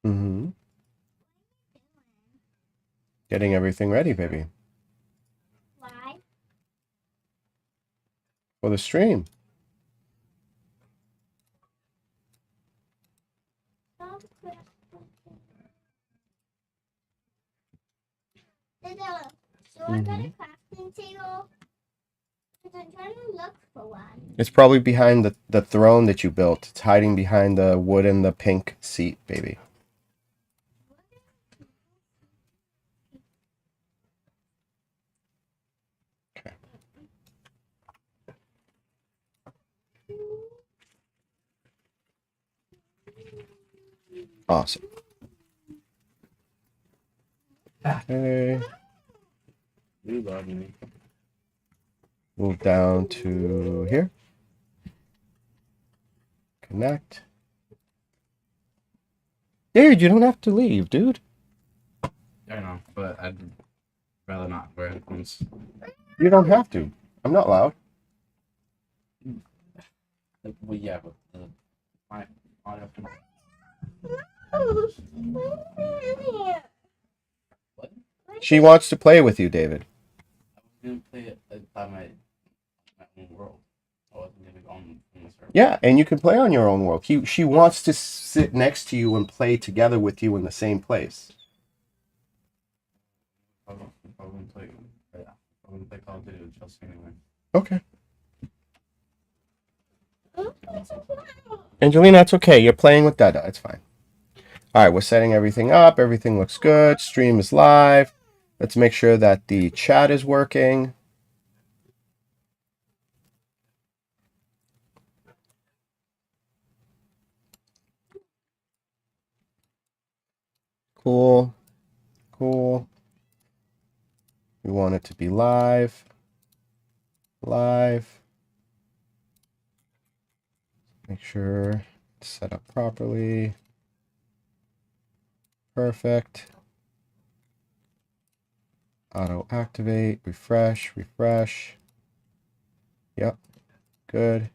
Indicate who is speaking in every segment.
Speaker 1: Mm-hmm. Getting everything ready, baby.
Speaker 2: Why?
Speaker 1: For the stream.
Speaker 2: So I got a crafting table. Because I'm trying to look for one.
Speaker 1: It's probably behind the throne that you built. It's hiding behind the wood and the pink seat, baby. Okay. Awesome. Okay.
Speaker 3: You love me.
Speaker 1: Move down to here. Connect. Dude, you don't have to leave, dude.
Speaker 3: I know, but I'd rather not wear headphones.
Speaker 1: You don't have to. I'm not loud.
Speaker 3: Well, yeah, but my audio. What?
Speaker 1: She wants to play with you, David.
Speaker 3: I was gonna play it by my own world. I wasn't gonna go on the server.
Speaker 1: Yeah, and you can play on your own world. She wants to sit next to you and play together with you in the same place.
Speaker 3: I was gonna play. Yeah, I was gonna play Call of Duty with Chelsea anyway.
Speaker 1: Okay. Angelina, it's okay. You're playing with Dada. It's fine. All right, we're setting everything up. Everything looks good. Stream is live. Let's make sure that the chat is working. Cool. Cool. We want it to be live. Live. Make sure it's set up properly. Perfect. Auto activate, refresh, refresh. Yep, good.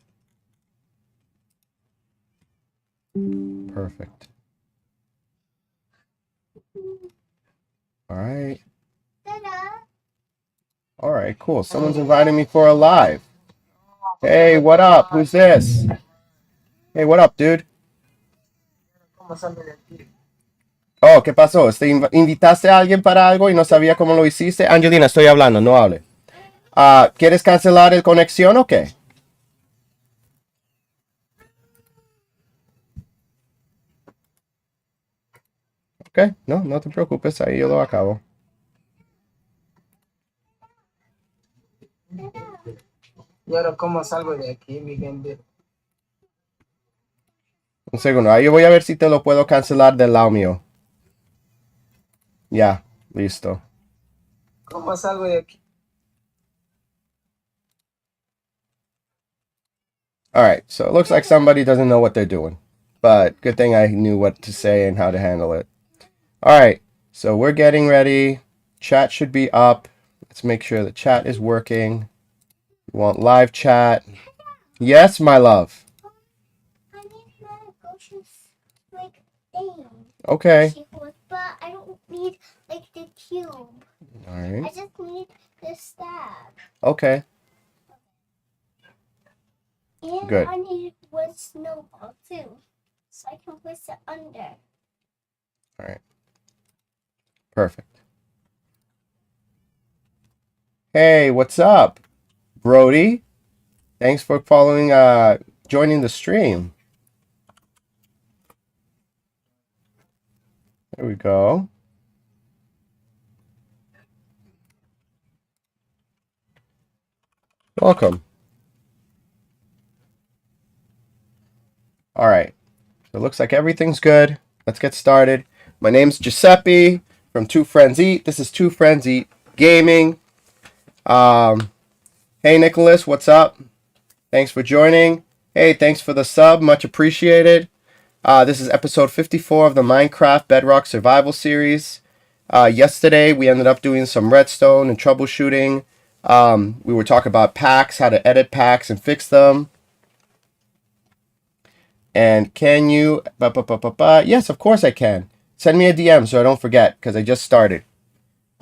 Speaker 1: Perfect. All right. All right, cool. Someone's inviting me for a live. Hey, what up? Who's this? Hey, what up, dude? Oh, ¿qué pasó? ¿Invitaste a alguien para algo y no sabía cómo lo hiciste? Angelina, estoy hablando, no hable. ¿Quieres cancelar el conexión o qué? Ok, no te preocupes, ahí yo lo acabo.
Speaker 4: ¿Y ahora cómo salgo de aquí, mi gente?
Speaker 1: Un segundo, ahí yo voy a ver si te lo puedo cancelar del lado mío. Ya, listo.
Speaker 4: ¿Cómo salgo de aquí?
Speaker 1: All right, so it looks like somebody doesn't know what they're doing. But good thing I knew what to say and how to handle it. All right, so we're getting ready. Chat should be up. Let's make sure the chat is working. We want live chat. Yes, my love.
Speaker 2: I need my ghosts like thing.
Speaker 1: Okay.
Speaker 2: But I don't need like the cube.
Speaker 1: All right.
Speaker 2: I just need the stab.
Speaker 1: Okay.
Speaker 2: And
Speaker 1: Good.
Speaker 2: I need one snowball too. So I can place it under.
Speaker 1: All right. Perfect. Hey, what's up, Brody? Thanks for following, joining the stream. There we go. Welcome. All right. So it looks like everything's good. Let's get started. My name's Giuseppe from Two Friends Eat. This is Two Friends Eat Gaming. Hey, Nicholas, what's up? Thanks for joining. Hey, thanks for the sub. Much appreciated. This is episode 54 of the Minecraft Bedrock Survival Series. Yesterday, we ended up doing some redstone and troubleshooting. We were talking about packs, how to edit packs and fix them. And can you... Yes, of course I can. Send me a DM so I don't forget, because I just started.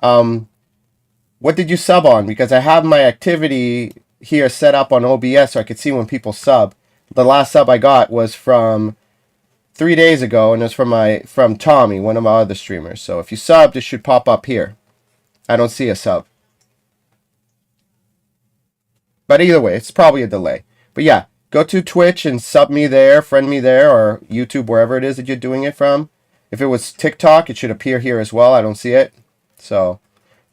Speaker 1: What did you sub on? Because I have my activity here set up on OBS so I could see when people sub. The last sub I got was from 3 days ago, and it was from Tommy, one of my other streamers. So if you subbed, it should pop up here. I don't see a sub. But either way, it's probably a delay. But yeah, go to Twitch and sub me there, friend me there, or YouTube, wherever it is that you're doing it from. If it was TikTok, it should appear here as well. I don't see it. So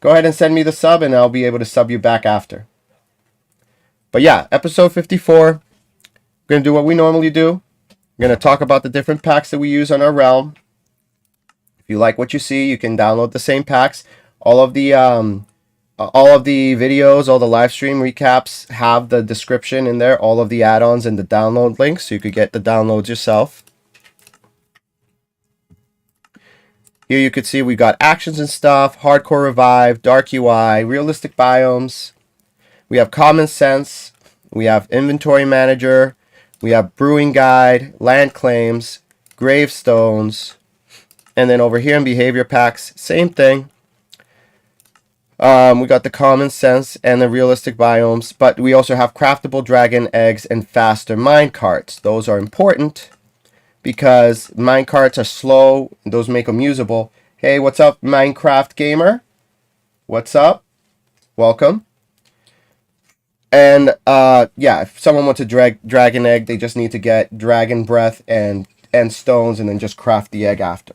Speaker 1: go ahead and send me the sub, and I'll be able to sub you back after. But yeah, episode 54. We're going to do what we normally do. We're going to talk about the different packs that we use on our realm. If you like what you see, you can download the same packs. All of the videos, all the live stream recaps have the description in there, all of the add-ons and the download links, so you could get the downloads yourself. Here you could see we got actions and stuff, hardcore revive, dark UI, realistic biomes. We have common sense. We have inventory manager. We have brewing guide, land claims, gravestones, and then over here in behavior packs, same thing. We got the common sense and the realistic biomes, but we also have craftable dragon eggs and faster mine carts. Those are important because mine carts are slow. Those make them usable. Hey, what's up, Minecraft gamer? What's up? Welcome. And yeah, if someone wants a dragon egg, they just need to get dragon breath and stones and then just craft the egg after.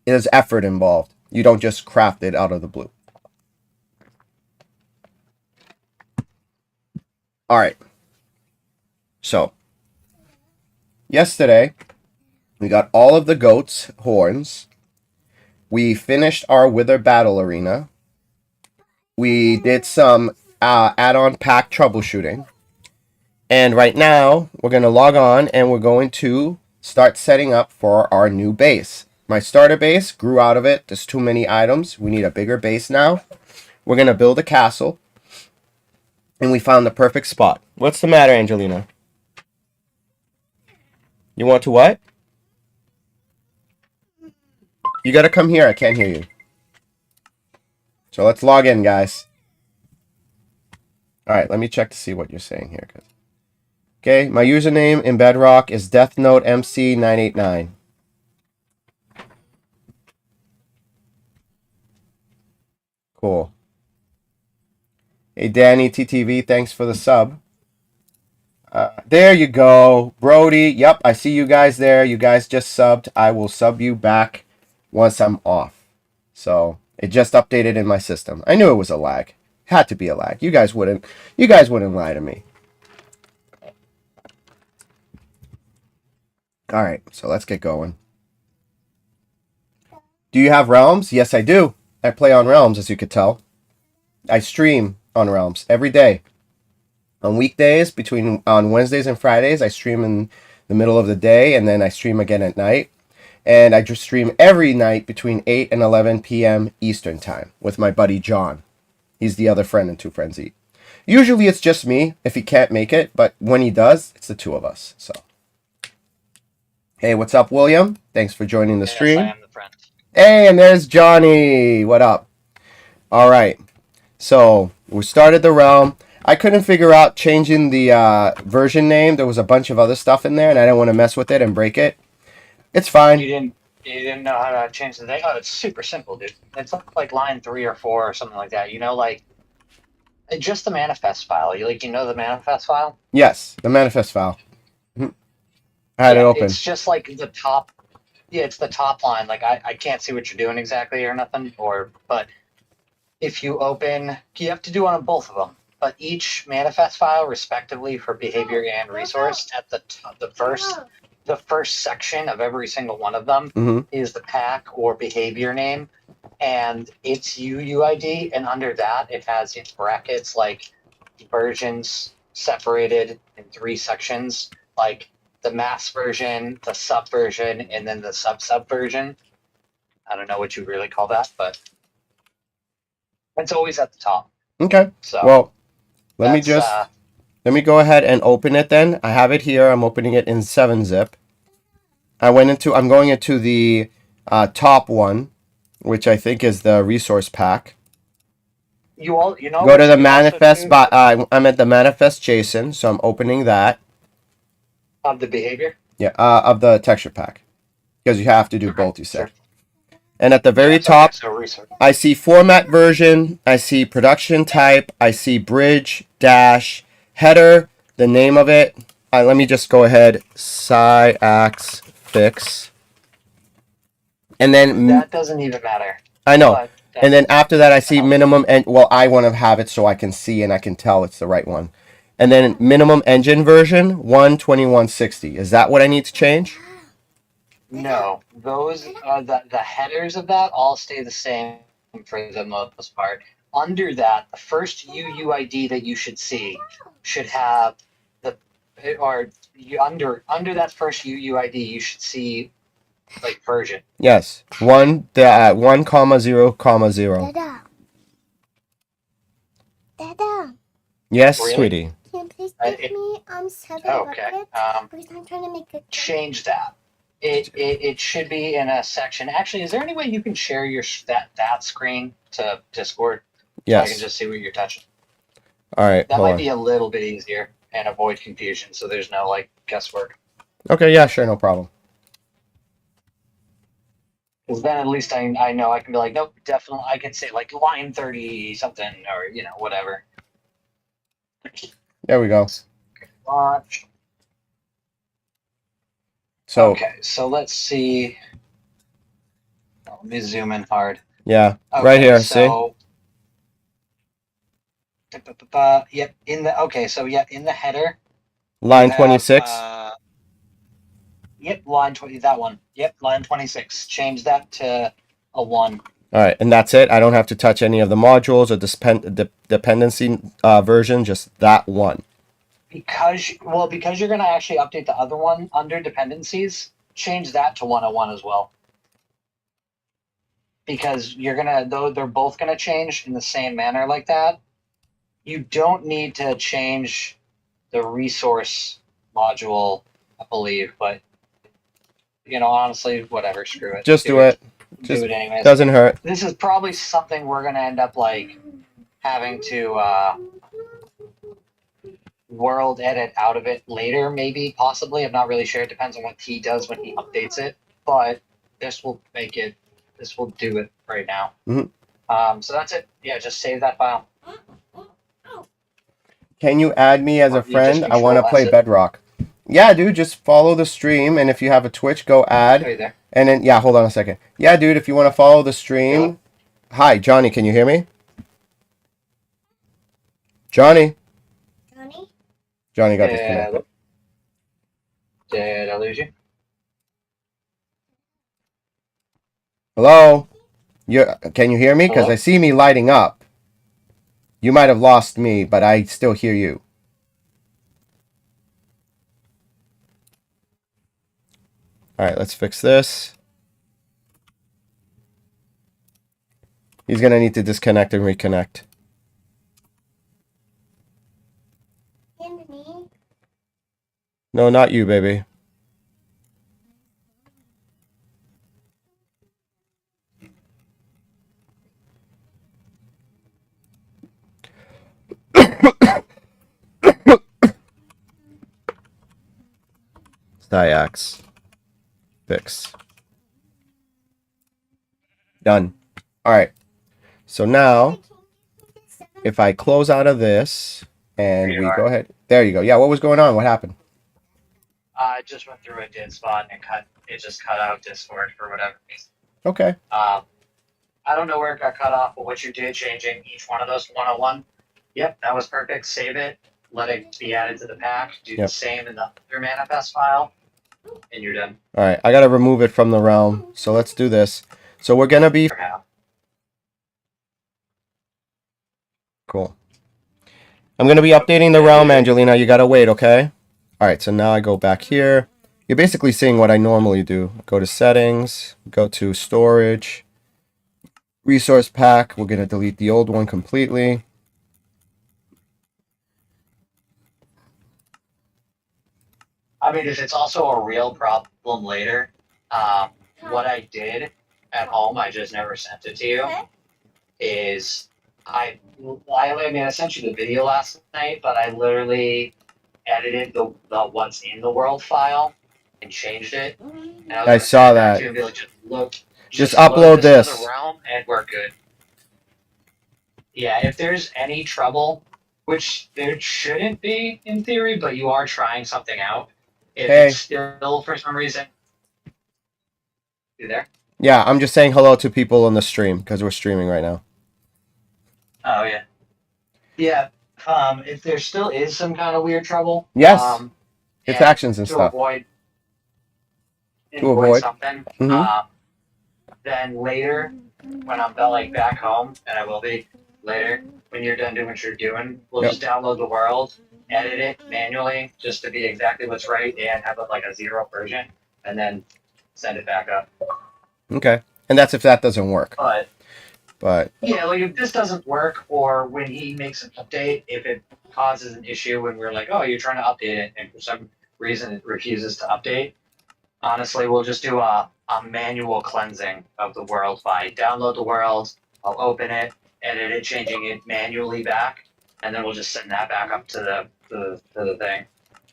Speaker 1: There's effort involved. You don't just craft it out of the blue. All right. So, yesterday, we got all of the goats' horns. We finished our Wither Battle Arena. We did some add-on pack troubleshooting. And right now, we're going to log on and we're going to start setting up for our new base. My starter base grew out of it. There's too many items. We need a bigger base now. We're going to build a castle. And we found the perfect spot. What's the matter, Angelina? You want to what? You got to come here. I can't hear you. So let's log in, guys. All right, let me check to see what you're saying here. Okay, my username in Bedrock is DeathNoteMC989. Cool. Hey, Danny TTV, thanks for the sub. There you go. Brody, yep, I see you guys there. You guys just subbed. I will sub you back once I'm off. So, it just updated in my system. I knew it was a lag. Had to be a lag. You guys wouldn't lie to me. All right, so let's get going. Do you have Realms? Yes, I do. I play on Realms, as you could tell. I stream on Realms every day. On weekdays, on Wednesdays and Fridays, I stream in the middle of the day, and then I stream again at night. And I just stream every night between 8 and 11 p.m. Eastern Time with my buddy John. He's the other friend in Two Friends Eat. Usually it's just me if he can't make it, but when he does, it's the two of us. So, hey, what's up, William? Thanks for joining the stream.
Speaker 5: Yes, I am the friend.
Speaker 1: Hey, and there's Johnny. What up? All right. So we started the realm. I couldn't figure out changing the version name. There was a bunch of other stuff in there, and I didn't want to mess with it and break it. It's fine.
Speaker 5: You didn't know how to change the thing? Oh, it's super simple, dude. It's like line 3 or 4 or something like that. You know, like just the manifest file. You know the manifest file?
Speaker 1: Yes, the manifest file. I had it open.
Speaker 5: It's just like the top. Yeah, it's the top line. Like I can't see what you're doing exactly or nothing. But if you open, you have to do on both of them. But each manifest file, respectively, for behavior and resource, at the first section of every single one of them is the pack or behavior name, and its UUID, and under that it has in brackets like versions separated in 3 sections, like the mass version, the sub version, and then the sub version. I don't know what you really call that, but it's always at the top.
Speaker 1: Okay. So well, let me go ahead and open it then. I have it here. I'm opening it in 7-zip. I'm going into the top one, which I think is the resource pack.
Speaker 5: You know.
Speaker 1: Go to
Speaker 5: what
Speaker 1: the
Speaker 5: you
Speaker 1: manifest,
Speaker 5: also do
Speaker 1: but I'm at the manifest JSON, so I'm opening that.
Speaker 5: of the behavior.
Speaker 1: Yeah, of the texture pack, because you have to do
Speaker 5: Okay,
Speaker 1: both. You said.
Speaker 5: sure.
Speaker 1: And at the very
Speaker 5: Yes,
Speaker 1: top,
Speaker 5: okay, so research.
Speaker 1: I see format version, I see production type, I see bridge, dash, header, the name of it. Let me just go ahead, JakeCCz fix. And then,
Speaker 5: That doesn't even matter.
Speaker 1: I know.
Speaker 5: But
Speaker 1: And then after that, I see
Speaker 5: help.
Speaker 1: minimum, and well, I want to have it so I can see and I can tell it's the right one. And then minimum engine version, 12160. Is that what I need to change?
Speaker 5: No, those the headers of that all stay the same for the most part. Under that, the first UUID that you should see should have the or you under that first UUID you should see like version.
Speaker 1: Yes. 1,0,0.
Speaker 2: Dada. Dada.
Speaker 1: Yes,
Speaker 5: Really?
Speaker 1: sweetie.
Speaker 2: Can you please
Speaker 5: Uh,
Speaker 2: give
Speaker 5: it-
Speaker 2: me 7
Speaker 5: Okay.
Speaker 2: buckets? Because I'm trying to make a
Speaker 5: Change that. It should be in a section. Actually, is there any way you can share your that screen to Discord so I can
Speaker 1: Yes.
Speaker 5: just see what you're touching?
Speaker 1: All right.
Speaker 5: That
Speaker 1: Hold
Speaker 5: might
Speaker 1: on.
Speaker 5: be a little bit easier and avoid confusion, so there's no like guesswork.
Speaker 1: Okay. Yeah. Sure. No problem.
Speaker 5: Because then at least I know I can be like, nope, definitely. I can say like line 30 something or whatever.
Speaker 1: There we go.
Speaker 5: Watch.
Speaker 1: So
Speaker 5: Okay, so let's see. Let me zoom in hard.
Speaker 1: yeah,
Speaker 5: Okay,
Speaker 1: right here.
Speaker 5: so, yep. In the in the header.
Speaker 1: See, line
Speaker 5: you have,
Speaker 1: 26.
Speaker 5: Yep, line 20. That one. Yep, line 26. Change that to a 1.
Speaker 1: All right, and that's it. I don't have to touch any of the modules or dependency version. Just that one.
Speaker 5: Because you're gonna actually update the other one under dependencies. Change that to 101 as well. Because though they're both gonna change in the same manner like that. You don't need to change the resource module, I believe, but honestly, whatever, screw it.
Speaker 1: Just do it.
Speaker 5: Do it anyways.
Speaker 1: Doesn't hurt.
Speaker 5: This is probably something we're gonna end up like having to world edit out of it later, maybe, possibly. I'm not really sure. It depends on what he does when he updates it. But this will do it right now.
Speaker 1: Mhm.
Speaker 5: So that's it. Yeah, just save that file.
Speaker 1: Can you add me as a
Speaker 5: You just
Speaker 1: friend? I want to
Speaker 5: Control-S
Speaker 1: play
Speaker 5: it?
Speaker 1: Bedrock. Yeah, dude, just follow the stream, and if you have a Twitch, go add.
Speaker 5: Are you there?
Speaker 1: And then, yeah, hold on a second. Yeah, dude, if you want to follow the stream.
Speaker 5: Hello?
Speaker 1: Hi, Johnny, can you hear me? Johnny?
Speaker 2: Johnny.
Speaker 1: Johnny got
Speaker 5: Yeah.
Speaker 1: disconnected.
Speaker 5: Did I lose you?
Speaker 1: Hello? Can you hear me? Because
Speaker 5: Hello?
Speaker 1: I see me lighting up. You might have lost me, but I still hear you. All right, let's fix this. He's going to need to disconnect and reconnect.
Speaker 2: And me.
Speaker 1: No, not you, baby. JakeCCz fix. Done. All right. So now, if I close out of this and we go ahead. There you go. Yeah, what was going on? What happened?
Speaker 5: I just went through a dead spot and it just cut out Discord for whatever reason.
Speaker 1: Okay.
Speaker 5: I don't know where it got cut off, but what you did changing each one of those 101. Yep, that was perfect. Save it. Let it be added to the pack. Do the same in the other manifest file, and you're done.
Speaker 1: All right. I got to remove it from the realm. So let's do this. So we're going to be... Cool. I'm going to be updating the realm, Angelina. You got to wait, okay? All right. So now I go back here. You're basically seeing what I normally do. Go to settings. Go to storage. Resource pack. We're going to delete the old one completely.
Speaker 5: I mean, if it's also a real problem later, what I did at home, I just never sent it to you, is I mean, I sent you the video last night, but I literally edited the what's in the world file and changed it. And I was
Speaker 1: I
Speaker 5: gonna
Speaker 1: saw
Speaker 5: send it back to
Speaker 1: that.
Speaker 5: you and be like,
Speaker 1: Just
Speaker 5: load
Speaker 1: upload
Speaker 5: this to
Speaker 1: this.
Speaker 5: the realm, and we're good. Yeah, if there's any trouble, which there shouldn't be in theory, but you are trying something out. If
Speaker 1: Hey.
Speaker 5: it's still for some reason, you there?
Speaker 1: Yeah, I'm just saying hello to people on the stream because we're streaming right now.
Speaker 5: Oh yeah, yeah. If there still is some kind of weird trouble,
Speaker 1: Yes. It's
Speaker 5: and
Speaker 1: actions and
Speaker 5: to
Speaker 1: stuff.
Speaker 5: avoid something,
Speaker 1: Mm-hmm.
Speaker 5: then later when I'm like back home, and I will be later when you're done doing what you're doing, we'll
Speaker 1: Yep.
Speaker 5: just download the world, edit it manually just to be exactly what's right, and have it like a zero version, and then send it back up.
Speaker 1: Okay. And that's if that doesn't work.
Speaker 5: But yeah, like if this doesn't work, or when he makes an update, if it causes an issue when we're like, oh, you're trying to update it, and for some reason it refuses to update, honestly, we'll just do a manual cleansing of the world by download the world, I'll open it, edit it, changing it manually back, and then we'll just send that back up to the thing.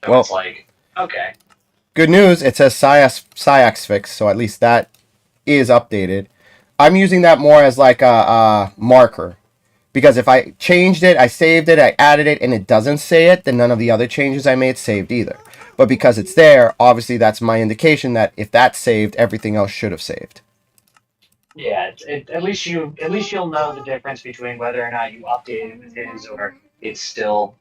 Speaker 5: So
Speaker 1: Well,
Speaker 5: it's like, okay.
Speaker 1: Good news, it says Syax fix, so at least that is updated. I'm using that more as like a marker. Because if I changed it, I saved it, I added it, and it doesn't say it, then none of the other changes I made saved either. But because it's there, obviously that's my indication that if that's saved, everything else should have saved.
Speaker 5: Yeah, at least you'll know the difference between whether or not you updated with his, or it's still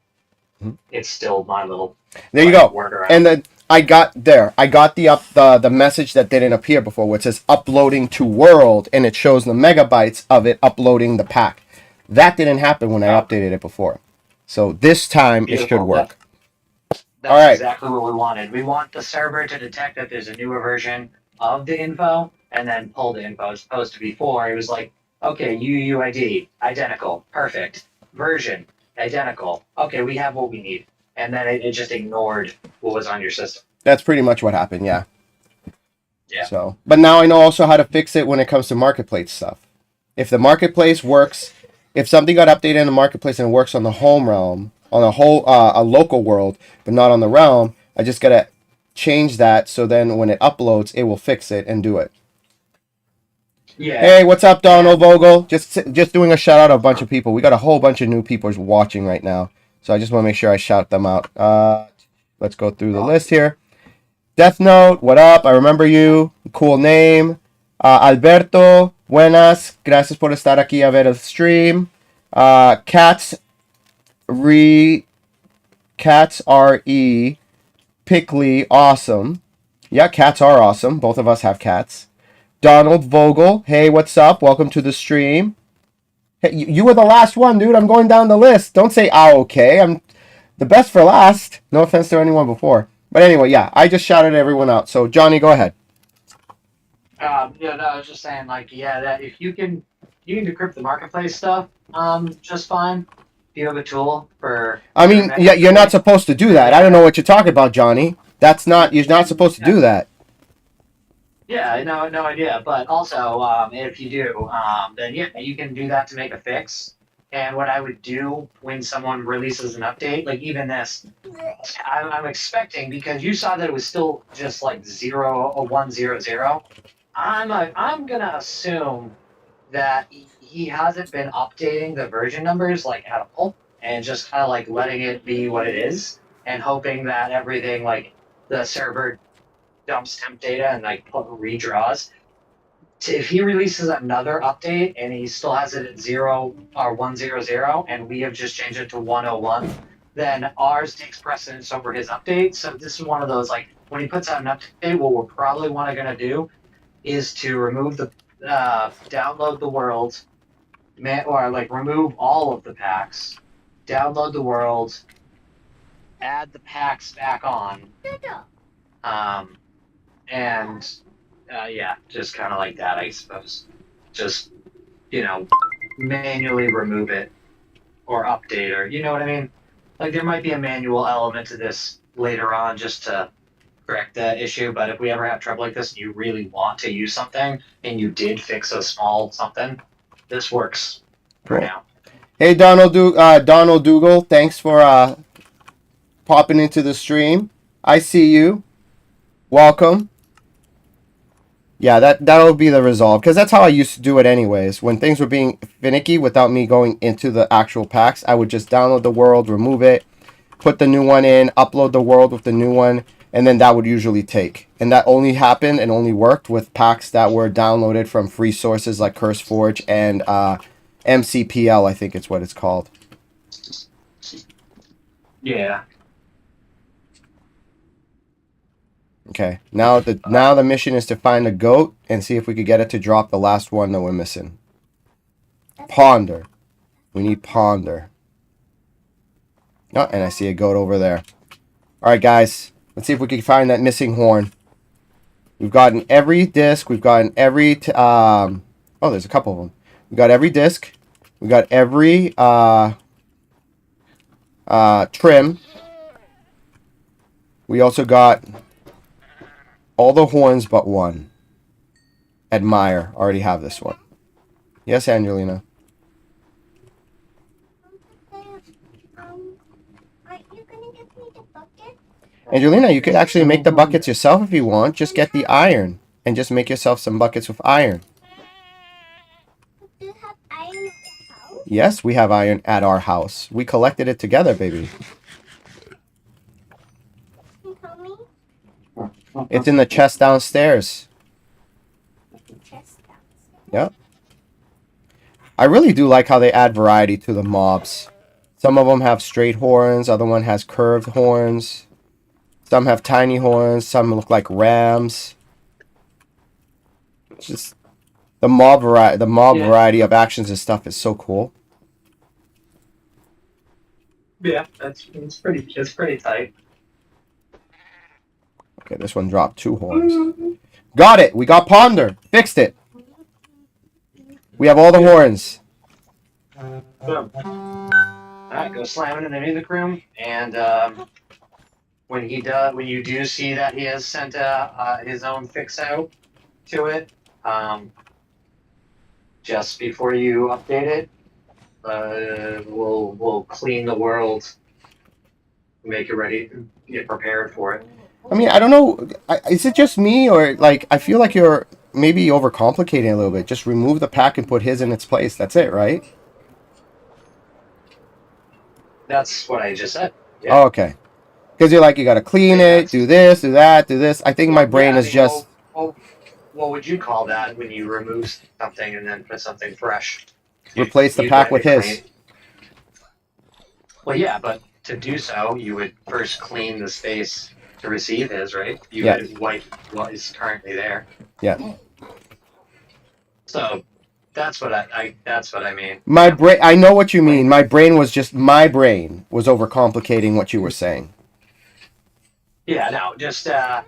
Speaker 5: my little
Speaker 1: There you go.
Speaker 5: workaround.
Speaker 1: And then I got the message that didn't appear before, which says uploading to world, and it shows the megabytes of it uploading the pack. That didn't happen when I updated it before. So this time it should work.
Speaker 5: That's
Speaker 1: All right.
Speaker 5: exactly what we wanted. We want the server to detect that there's a newer version of the info and then pull the info, as opposed to before it was like, okay, UUID, identical, perfect. Version, identical. Okay, we have what we need. And then it just ignored what was on your system.
Speaker 1: That's pretty much what happened, yeah.
Speaker 5: Yeah.
Speaker 1: So, but now I know also how to fix it when it comes to marketplace stuff. If the marketplace works, if something got updated in the marketplace and it works on the home realm, on a whole a local world, but not on the realm, I just gotta change that so then when it uploads, it will fix it and do it.
Speaker 5: Yeah.
Speaker 1: Hey, what's up, Donald Vogel? Just doing a shout out to a bunch of people. We got a whole bunch of new people watching right now, so I just want to make sure I shout them out. Let's go through the list here. Death Note, what up? I remember you. Cool name. Alberto, buenas. Gracias por estar aquí a ver el stream. Cats R.E. Pickley, awesome. Yeah, cats are awesome. Both of us have cats. Donald Vogel, hey, what's up? Welcome to the stream. Hey, you were the last one, dude. I'm going down the list. Don't say, okay. I'm the best for last. No offense to anyone before. But anyway, yeah, I just shouted everyone out. So, Johnny, go ahead.
Speaker 5: Yeah, no, I was just saying, like, yeah, that if you can decrypt the marketplace stuff, just fine. If you have a tool for.
Speaker 1: I mean, yeah, you're not supposed to do that. I don't know what you're talking about, Johnny. You're not supposed to do that.
Speaker 5: Yeah, no idea. But also, if you do, then yeah, you can do that to make a fix. And what I would do when someone releases an update, like even this, I'm expecting, because you saw that it was still just like 100. I'm gonna assume that he hasn't been updating the version numbers like at all, and just kind of like letting it be what it is, and hoping that everything, like the server dumps temp data and like redraws. If he releases another update and he still has it at 0 or 100, and we have just changed it to 101, then ours takes precedence over his update. So this is one of those, like, when he puts out an update, what we're probably going to do is to remove the download the world, or like remove all of the packs, download the world, add the packs back on, and yeah, just kind of like that, I suppose. Just, manually remove it or update, or you know what I mean? Like there might be a manual element to this later on, just to correct the issue. But if we ever have trouble like this, and you really want to use something, and you did fix a small something, this works for
Speaker 1: Cool.
Speaker 5: now.
Speaker 1: Hey, Donald Dougal, thanks for popping into the stream. I see you. Welcome. Yeah, that'll be the resolve, because that's how I used to do it anyways. When things were being finicky without me going into the actual packs, I would just download the world, remove it, put the new one in, upload the world with the new one, and then that would usually take. And that only happened and only worked with packs that were downloaded from free sources like CurseForge and MCPL, I think it's what it's called.
Speaker 5: Yeah.
Speaker 1: Okay, now the mission is to find a goat and see if we could get it to drop the last one that we're missing. Ponder. We need Ponder. Oh, and I see a goat over there. Alright, guys. Let's see if we can find that missing horn. We've gotten every disc. We've gotten every... oh, there's a couple of them. We've got every disc. We've got every trim. We also got all the horns but one. Admire. Already have this one. Yes, Angelina.
Speaker 2: Aren't you gonna give me the bucket?
Speaker 1: Angelina, you could actually make the buckets yourself if you want. Just get the iron and just make yourself some buckets with iron.
Speaker 2: Do you have iron at your house?
Speaker 1: Yes, we have iron at our house. We collected it together, baby.
Speaker 2: Can you tell me?
Speaker 1: It's in the chest downstairs.
Speaker 2: Chest downstairs.
Speaker 1: Yep. I really do like how they add variety to the mobs. Some of them have straight horns, other one has curved horns. Some have tiny horns, some look like rams. It's just the mob variety of actions and stuff is so cool.
Speaker 5: Yeah, it's pretty tight.
Speaker 1: Okay, this one dropped 2 horns. Got it! We got Ponder! Fixed it! We have all the horns.
Speaker 5: Boom. Alright, go slam it in the music room, and when you do see that he has sent his own fix out to it, just before you update it, we'll clean the world, make it ready, get prepared for it.
Speaker 1: I mean, I don't know. Is it just me, or like I feel like you're maybe overcomplicating a little bit? Just remove the pack and put his in its place. That's it, right?
Speaker 5: That's what I just said. Yeah.
Speaker 1: Oh, okay. Because you're like, you got to clean it, do this, do that, do this. I think my brain is just...
Speaker 5: What would you call that when you remove something and then put something fresh?
Speaker 1: Replace the pack with his.
Speaker 5: Well, yeah, but to do so, you would first clean the space to receive his, right? You
Speaker 1: Yeah.
Speaker 5: would wipe what is currently there.
Speaker 1: Yeah.
Speaker 5: So that's what I mean.
Speaker 1: My brain, I know what you mean. My brain was overcomplicating what you were saying.
Speaker 5: Yeah, no, just a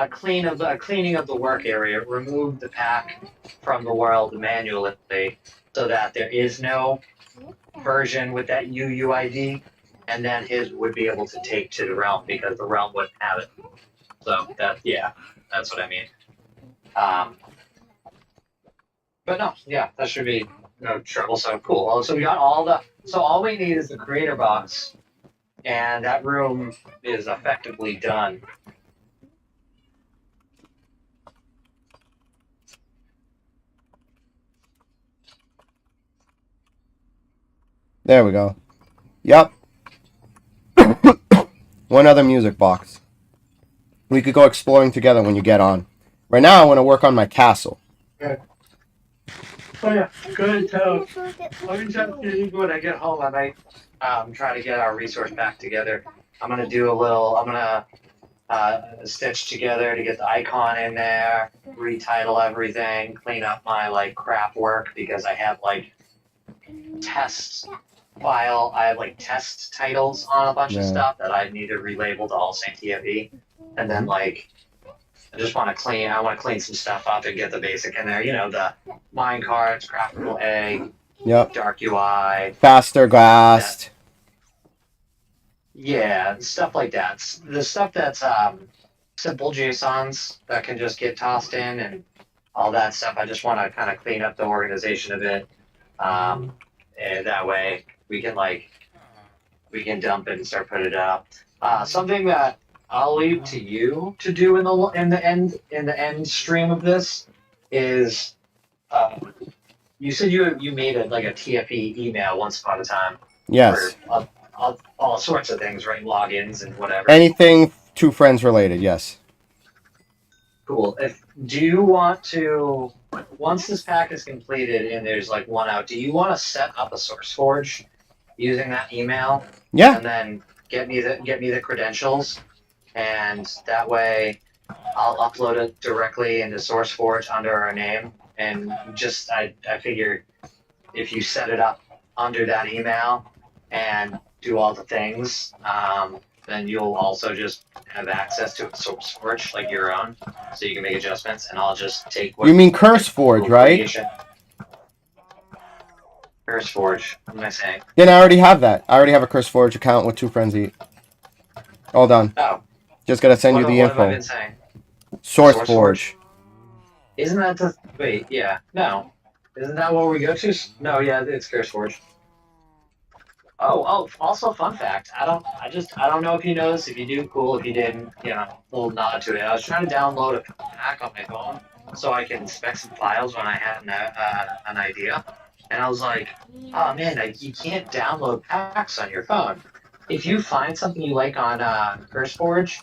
Speaker 5: cleaning of the work area. Remove the pack from the world manually, so that there is no version with that UUID, and then his would be able to take to the realm because the realm wouldn't have it. So that's what I mean. But no, yeah, that should be no trouble. So cool. So we got all we need is the creator box, and that room is effectively done.
Speaker 1: There we go. Yep. One other music box. We could go exploring together when you get on. Right now, I want to work on my castle.
Speaker 5: Oh yeah, good. So when I get home, I might try to get our resource back together. I'm gonna stitch together to get the icon in there, retitle everything, clean up my crap work because I have test file. I have test titles on a bunch of stuff that I need to relabel to all Saint TFE, and then I just want to clean. I want to clean some stuff up and get the basic in there. You know, the mine cards, craftable egg,
Speaker 1: Yep.
Speaker 5: dark UI,
Speaker 1: Faster Ghast.
Speaker 5: Yeah, stuff like that. The stuff that's simple JSONs that can just get tossed in and all that stuff. I just want to kind of clean up the organization a bit, and that way we can dump it and start putting it up. Something that I'll leave to you to do in the end stream of this is you said you made like a TFE email once upon a time for
Speaker 1: Yes.
Speaker 5: all sorts of things, right? Logins and whatever.
Speaker 1: Anything two friends related, yes.
Speaker 5: Cool. Do you want to, once this pack is completed and there's like one out, do you want to set up a source forge using that email
Speaker 1: Yeah.
Speaker 5: and then get me the credentials, and that way I'll upload it directly into SourceForge under our name. And just I figure if you set it up under that email and do all the things, then you'll also just have access to a SourceForge like your own, so you can make adjustments. And I'll just take what
Speaker 1: You mean CurseForge, right?
Speaker 5: CurseForge. What am I saying?
Speaker 1: Then I already have that. I already have a CurseForge account with two friends each. All done.
Speaker 5: Oh,
Speaker 1: Just gotta send you the
Speaker 5: what have I
Speaker 1: info.
Speaker 5: been saying?
Speaker 1: SourceForge.
Speaker 5: Isn't that the wait? Yeah, no. Isn't that where we go to? No, yeah, it's CurseForge. Oh, also fun fact. I don't know if you know this. If you do, cool. If you didn't, little nod to it. I was trying to download a pack on my phone so I can spec some files when I had an idea. And I was like, oh man, you can't download packs on your phone. If you find something you like on CurseForge,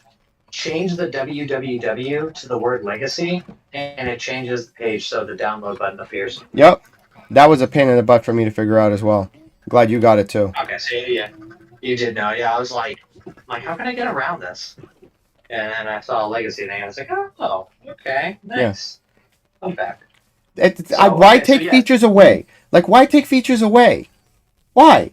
Speaker 5: change the www to the word legacy, and it changes the page so the download button appears.
Speaker 1: Yep. That was a pain in the butt for me to figure out as well. Glad you got it too.
Speaker 5: Okay, so yeah, you did know. Yeah, I was like, how can I get around this? And then I saw a legacy thing. I was like, oh, okay, nice. I'm back.
Speaker 1: Why take features away? Like, why take features away? Why?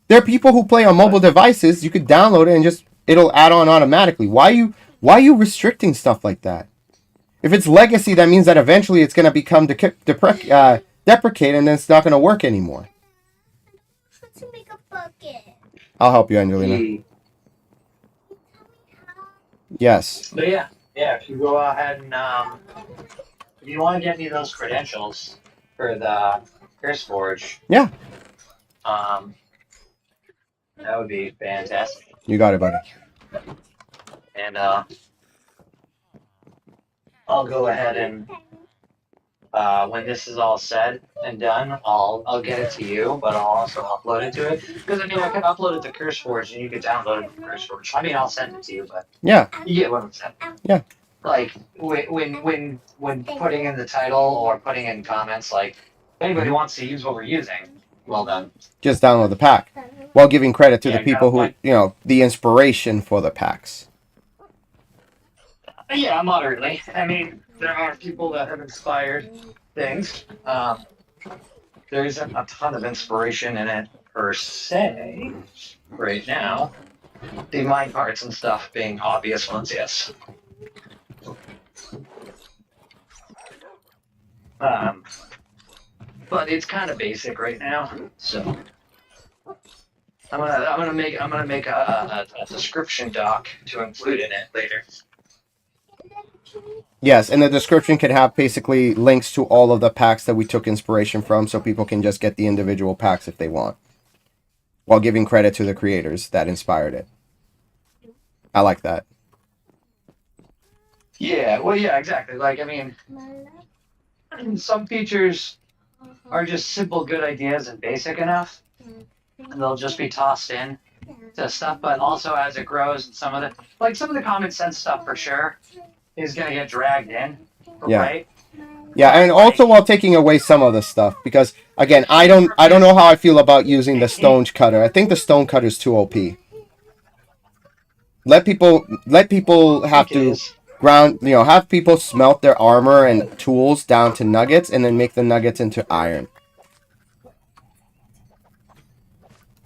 Speaker 1: There are people who play on mobile devices. You could download it and it'll add on automatically. Why are you restricting stuff like that? If it's legacy, that means that eventually it's going to become deprecated and then it's not going to work anymore.
Speaker 2: To make a bucket.
Speaker 1: I'll help you, Angelina. Yes.
Speaker 5: But yeah, if you go ahead and if you want to get me those credentials for the CurseForge,
Speaker 1: yeah,
Speaker 5: that would be fantastic.
Speaker 1: You got it, buddy.
Speaker 5: And I'll go ahead and when this is all said and done, I'll get it to you, but I'll also upload it to it. Because I can upload it to CurseForge and you can download it from CurseForge. I'll send it to you, but
Speaker 1: yeah,
Speaker 5: you get what I'm saying.
Speaker 1: Yeah.
Speaker 5: Like when putting in the title or putting in comments, like if anybody wants to use what we're using, well done.
Speaker 1: Just download the pack, while giving credit to the people who the inspiration for the packs.
Speaker 5: Yeah, moderately. I mean, there are people that have inspired things. There isn't a ton of inspiration in it per se right now. The mine parts and stuff being obvious ones, yes. But it's kind of basic right now, so I'm gonna make a description doc to include in it later.
Speaker 1: Yes, and the description can have basically links to all of the packs that we took inspiration from, so people can just get the individual packs if they want, while giving credit to the creators that inspired it. I like that.
Speaker 5: Yeah, well, yeah, exactly. Like, I mean, some features are just simple, good ideas and basic enough, and they'll just be tossed in to stuff. But also, as it grows, and some of the common sense stuff for sure is gonna get dragged in, right?
Speaker 1: Yeah, and also while taking away some of the stuff, because again, I don't know how I feel about using the stone cutter. I think the stone cutter is too OP. Let people have to have people smelt their armor and tools down to nuggets, and then make the nuggets into iron.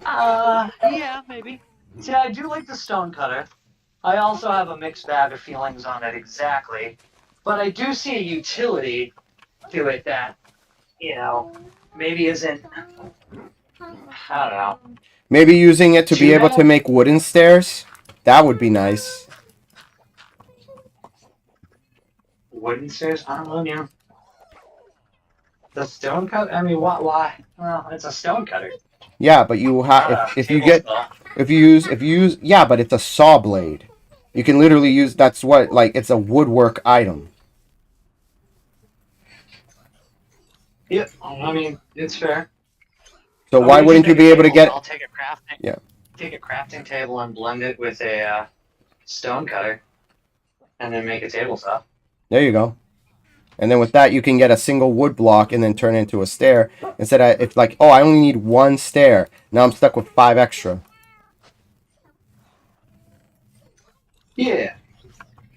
Speaker 5: Yeah, maybe. See, I do like the stone cutter. I also have a mixed bag of feelings on it exactly, but I do see a utility to it that, maybe isn't I don't know.
Speaker 1: Maybe using it to be able to make wooden stairs. That would be nice.
Speaker 5: Wooden stairs? I don't know, man. The stone cut? I mean, why? Well, it's a stone cutter.
Speaker 1: Yeah, but you have if you get if you use yeah, but it's a saw blade. You can literally use that's what like it's a woodwork item.
Speaker 5: Yep. I mean, it's fair.
Speaker 1: So why wouldn't you be able to get?
Speaker 5: I'll take a crafting.
Speaker 1: Yeah.
Speaker 5: Take a crafting table and blend it with a stone cutter, and then make a tabletop.
Speaker 1: There you go. And then with that, you can get a single wood block and then turn it into a stair. Instead of it's like, oh, I only need one stair. Now I'm stuck with 5 extra.
Speaker 5: Yeah.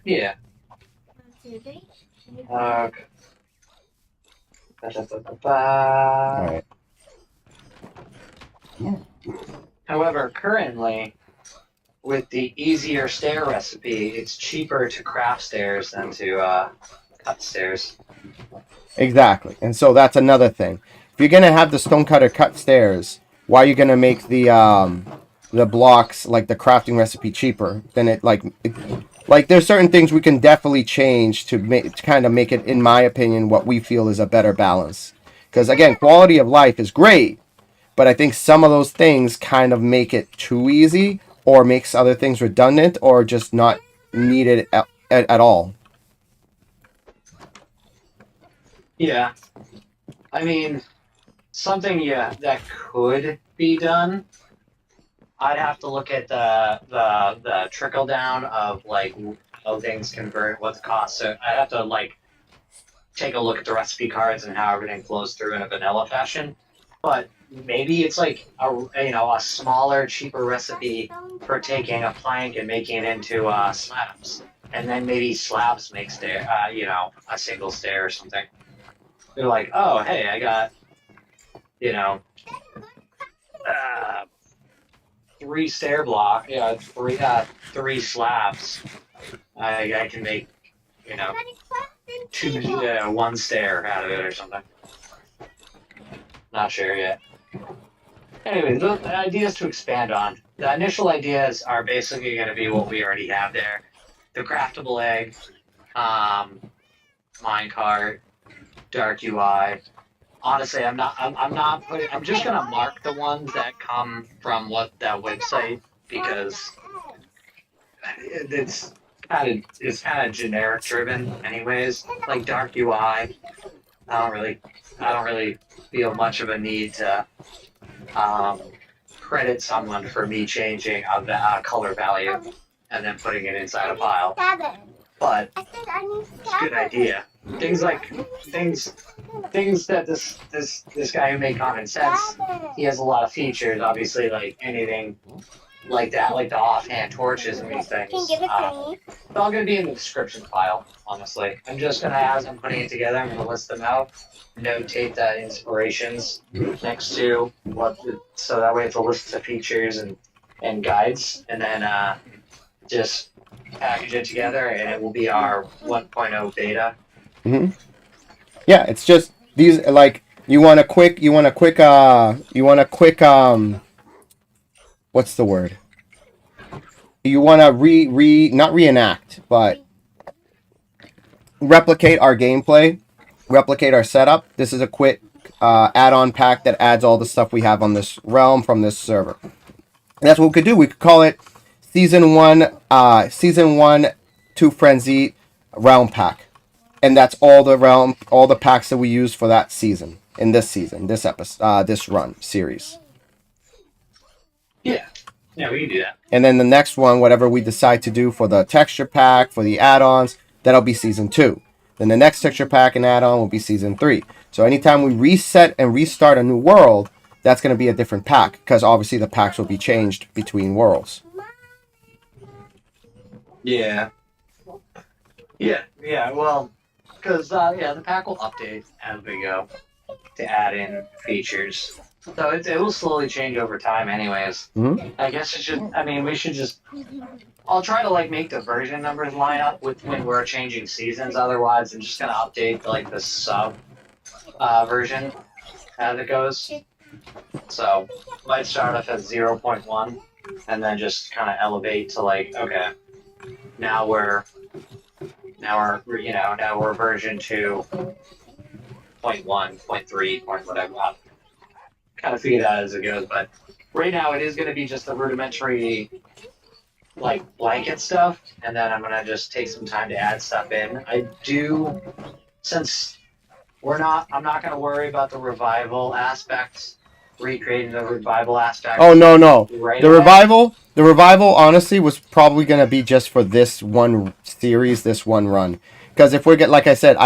Speaker 5: Yeah.
Speaker 2: 1, 2, 3.
Speaker 5: Okay.
Speaker 1: All right.
Speaker 5: However, currently, with the easier stair recipe, it's cheaper to craft stairs than to cut stairs.
Speaker 1: Exactly. And so that's another thing. If you're gonna have the stonecutter cut stairs, why are you gonna make the blocks like the crafting recipe cheaper? Then like there's certain things we can definitely change to kind of make it, in my opinion, what we feel is a better balance. Because again, quality of life is great, but I think some of those things kind of make it too easy, or makes other things redundant, or just not needed at all.
Speaker 5: Yeah. I mean, something that could be done. I'd have to look at the trickle down of like how things convert, what the cost. So I'd have to like take a look at the recipe cards and how everything flows through in a vanilla fashion. But maybe it's like a smaller, cheaper recipe for taking a plank and making it into slabs, and then maybe slabs make stair, a single stair or something. They're like, oh, hey, I got, 3 stair block, three slabs. I can make, one stair out of it or something. Not sure yet. Anyway, the ideas to expand on. The initial ideas are basically going to be what we already have there. The craftable egg, minecart, dark UI. Honestly, I'm just gonna mark the ones that come from that website because it's kind of generic driven, anyways. Like dark UI, I don't really feel much of a need to credit someone for me changing a color value and then putting it inside a file. But it's a good idea. Things that this guy who made Common Sense, he has a lot of features, obviously, like anything like that, like the offhand torches and these things.
Speaker 2: Can you give it to me?
Speaker 5: It's all going to be in the description file, honestly. I'm just going to, as I'm putting it together, I'm going to list them out, notate the inspirations next to so that way it's a list of features and guides, and then just package it together, and it will be our 1.0 beta.
Speaker 1: Mm-hmm. Yeah, it's just these like you want a quick what's the word? You want to not reenact, but replicate our gameplay, replicate our setup. This is a quick add-on pack that adds all the stuff we have on this realm from this server. And that's what we could do. We could call it Season 1 2 Frenzy Realm Pack. And that's all the packs that we use for that season, this episode, this run series.
Speaker 5: Yeah, we can do that.
Speaker 1: And then the next one, whatever we decide to do for the texture pack, for the add-ons, that'll be Season 2. Then the next texture pack and add-on will be Season 3. So anytime we reset and restart a new world, that's going to be a different pack, because obviously the packs will be changed between worlds.
Speaker 5: Yeah, well, because, the pack will update as we go to add in features. So it will slowly change over time anyways.
Speaker 1: Mm-hmm.
Speaker 5: I guess I'll try to, make the version numbers line up with when we're changing seasons. Otherwise, I'm just going to update, the sub version as it goes. So might start off at 0.1 and then just kind of elevate to like, okay, now we're now we're version 2.1, 0.3, point whatever. I'll kind of figure that as it goes, but right now it is going to be just the rudimentary like blanket stuff, and then I'm gonna just take some time to add stuff in. I do, since I'm not gonna worry about the revival aspects, recreating the revival aspect.
Speaker 1: Oh no.
Speaker 5: Right
Speaker 1: The
Speaker 5: away.
Speaker 1: revival honestly was probably gonna be just for this one series, this one run. Because if we get, like I said,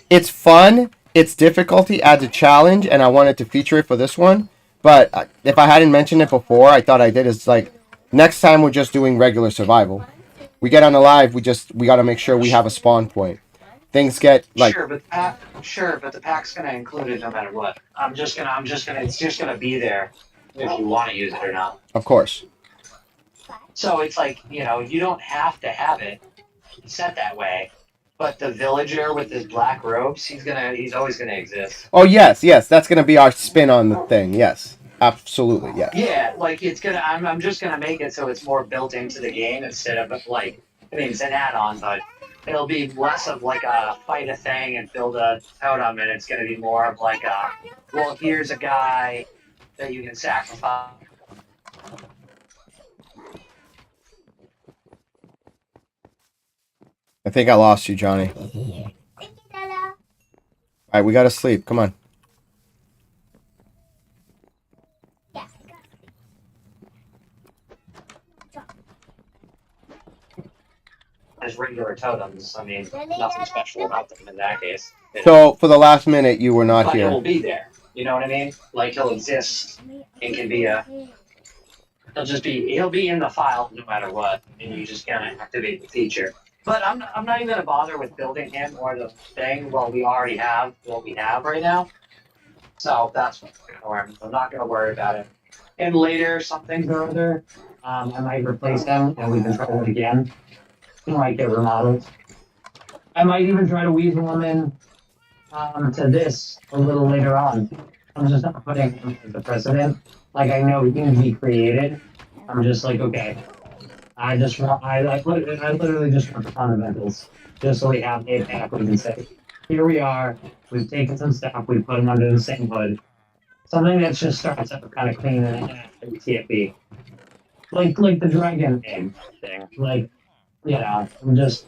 Speaker 1: it's fun. Its difficulty adds a challenge, and I wanted to feature it for this one. But if I hadn't mentioned it before, I thought I did. It's like next time we're just doing regular survival. We get on the live. We got to make sure we have a spawn point. Things get like
Speaker 5: Sure, but the pack's gonna include it no matter what. It's just gonna be there if you want to use it or not.
Speaker 1: of course.
Speaker 5: So it's like, you don't have to have it set that way. But the villager with his black robes, he's always gonna exist.
Speaker 1: Oh yes, that's gonna be our spin on the thing. Yes, absolutely, yes.
Speaker 5: Yeah, like I'm just gonna make it so it's more built into the game instead of like, I mean, it's an add-on, but it'll be less of like a fight a thing and build a totem, and it's gonna be more of like well, here's a guy that you can sacrifice.
Speaker 1: I think I lost you, Johnny.
Speaker 2: Thank you, Dada.
Speaker 1: All right, we gotta sleep. Come on.
Speaker 2: Yeah, I got
Speaker 5: As regular totems. I mean, nothing special about them in that case.
Speaker 1: So for the last minute, you were not
Speaker 5: But
Speaker 1: here.
Speaker 5: he'll be there. You know what I mean? Like he'll exist and can be he'll be in the file no matter what, and you just gotta activate the feature. But I'm not even gonna bother with building him or the thing. Well, we already have what we have right now. So that's what I'm not gonna worry about it. And later, something or other, I might replace him and we can try it again. He might get remodeled. I might even try to weasel him in to this a little later on. I'm just not putting him as the president. Like, I know he can be created. I'm just like, okay. I literally just want the fundamentals. Just so we have a pack we can say, here we are, we've taken some stuff, we put them under the same hood. Something that just starts up kind of clean and TFB. Like the dragon egg thing. Like, I'm just...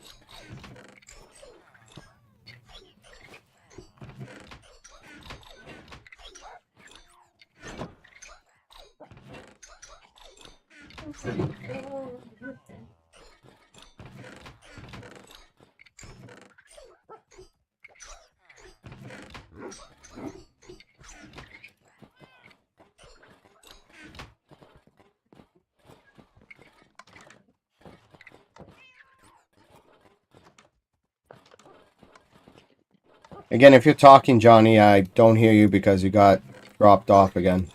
Speaker 1: Again, if you're talking, Johnny, I don't hear you because you got dropped off again.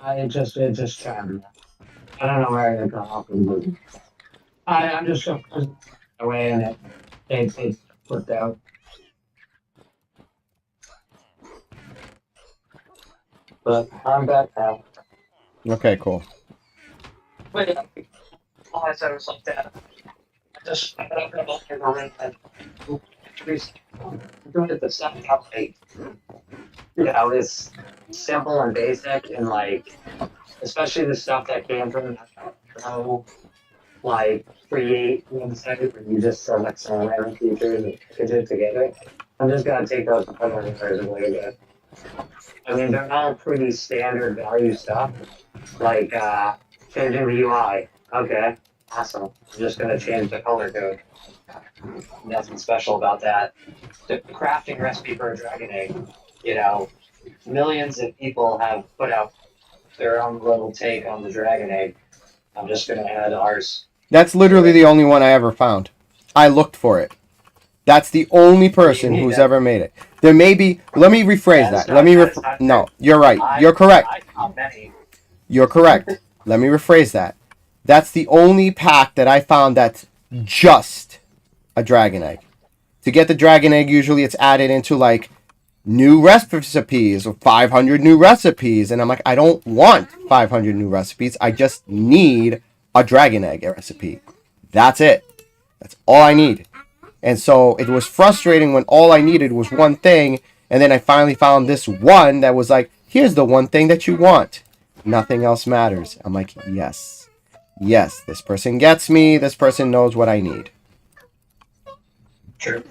Speaker 5: It just trying. I don't know where I got off. I'm just so away and it flipped out. But I'm back now.
Speaker 1: Okay, cool.
Speaker 5: But yeah, all I said was like that. I got up in the room and doing it the second update. It's simple and basic, and like, especially the stuff that came from Pro, like create website where you just select some random features and put it together. I'm just gonna take those and put them in version way again. I mean, they're all pretty standard value stuff, like changing the UI. Okay, awesome. I'm just gonna change the color code. Nothing special about that. The crafting recipe for a dragon egg, millions of people have put out their own little take on the dragon egg. I'm just gonna add ours.
Speaker 1: That's literally the only one I ever found. I looked for it. That's the only person who's ever made it. There may be. Let me rephrase that. No, you're right. You're correct. You're correct. Let me rephrase that. That's the only pack that I found that's just a dragon egg. To get the dragon egg, usually it's added into like new recipes or 500 new recipes. And I'm like, I don't want 500 new recipes. I just need a dragon egg recipe. That's it. That's all I need. And so it was frustrating when all I needed was one thing. And then I finally found this one that was like, here's the one thing that you want. Nothing else matters. I'm like, yes. Yes, this person gets me. This person knows what I need.
Speaker 5: True.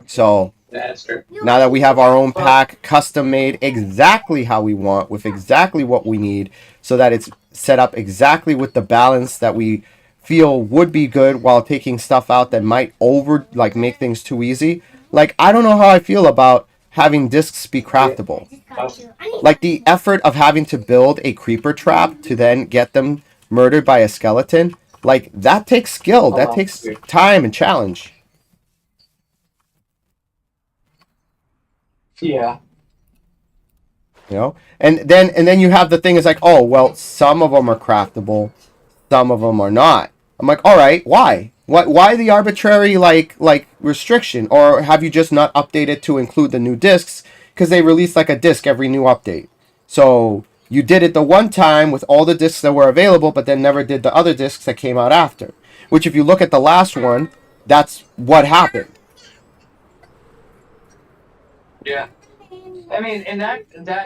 Speaker 1: So
Speaker 5: That's true.
Speaker 1: now that we have our own pack, custom made exactly how we want, with exactly what we need, so that it's set up exactly with the balance that we feel would be good while taking stuff out that might make things too easy. Like, I don't know how I feel about having discs be craftable. Like, the effort of having to build a creeper trap to then get them murdered by a skeleton, like, that takes skill. That takes time and challenge.
Speaker 5: Yeah.
Speaker 1: You know, and then you have the thing is like, oh well, some of them are craftable, some of them are not. I'm like, all right, why? Why the arbitrary like restriction? Or have you just not updated to include the new discs because they release like a disc every new update? So you did it the one time with all the discs that were available, but then never did the other discs that came out after. Which, if you look at the last one, that's what happened.
Speaker 5: Yeah. I mean, and that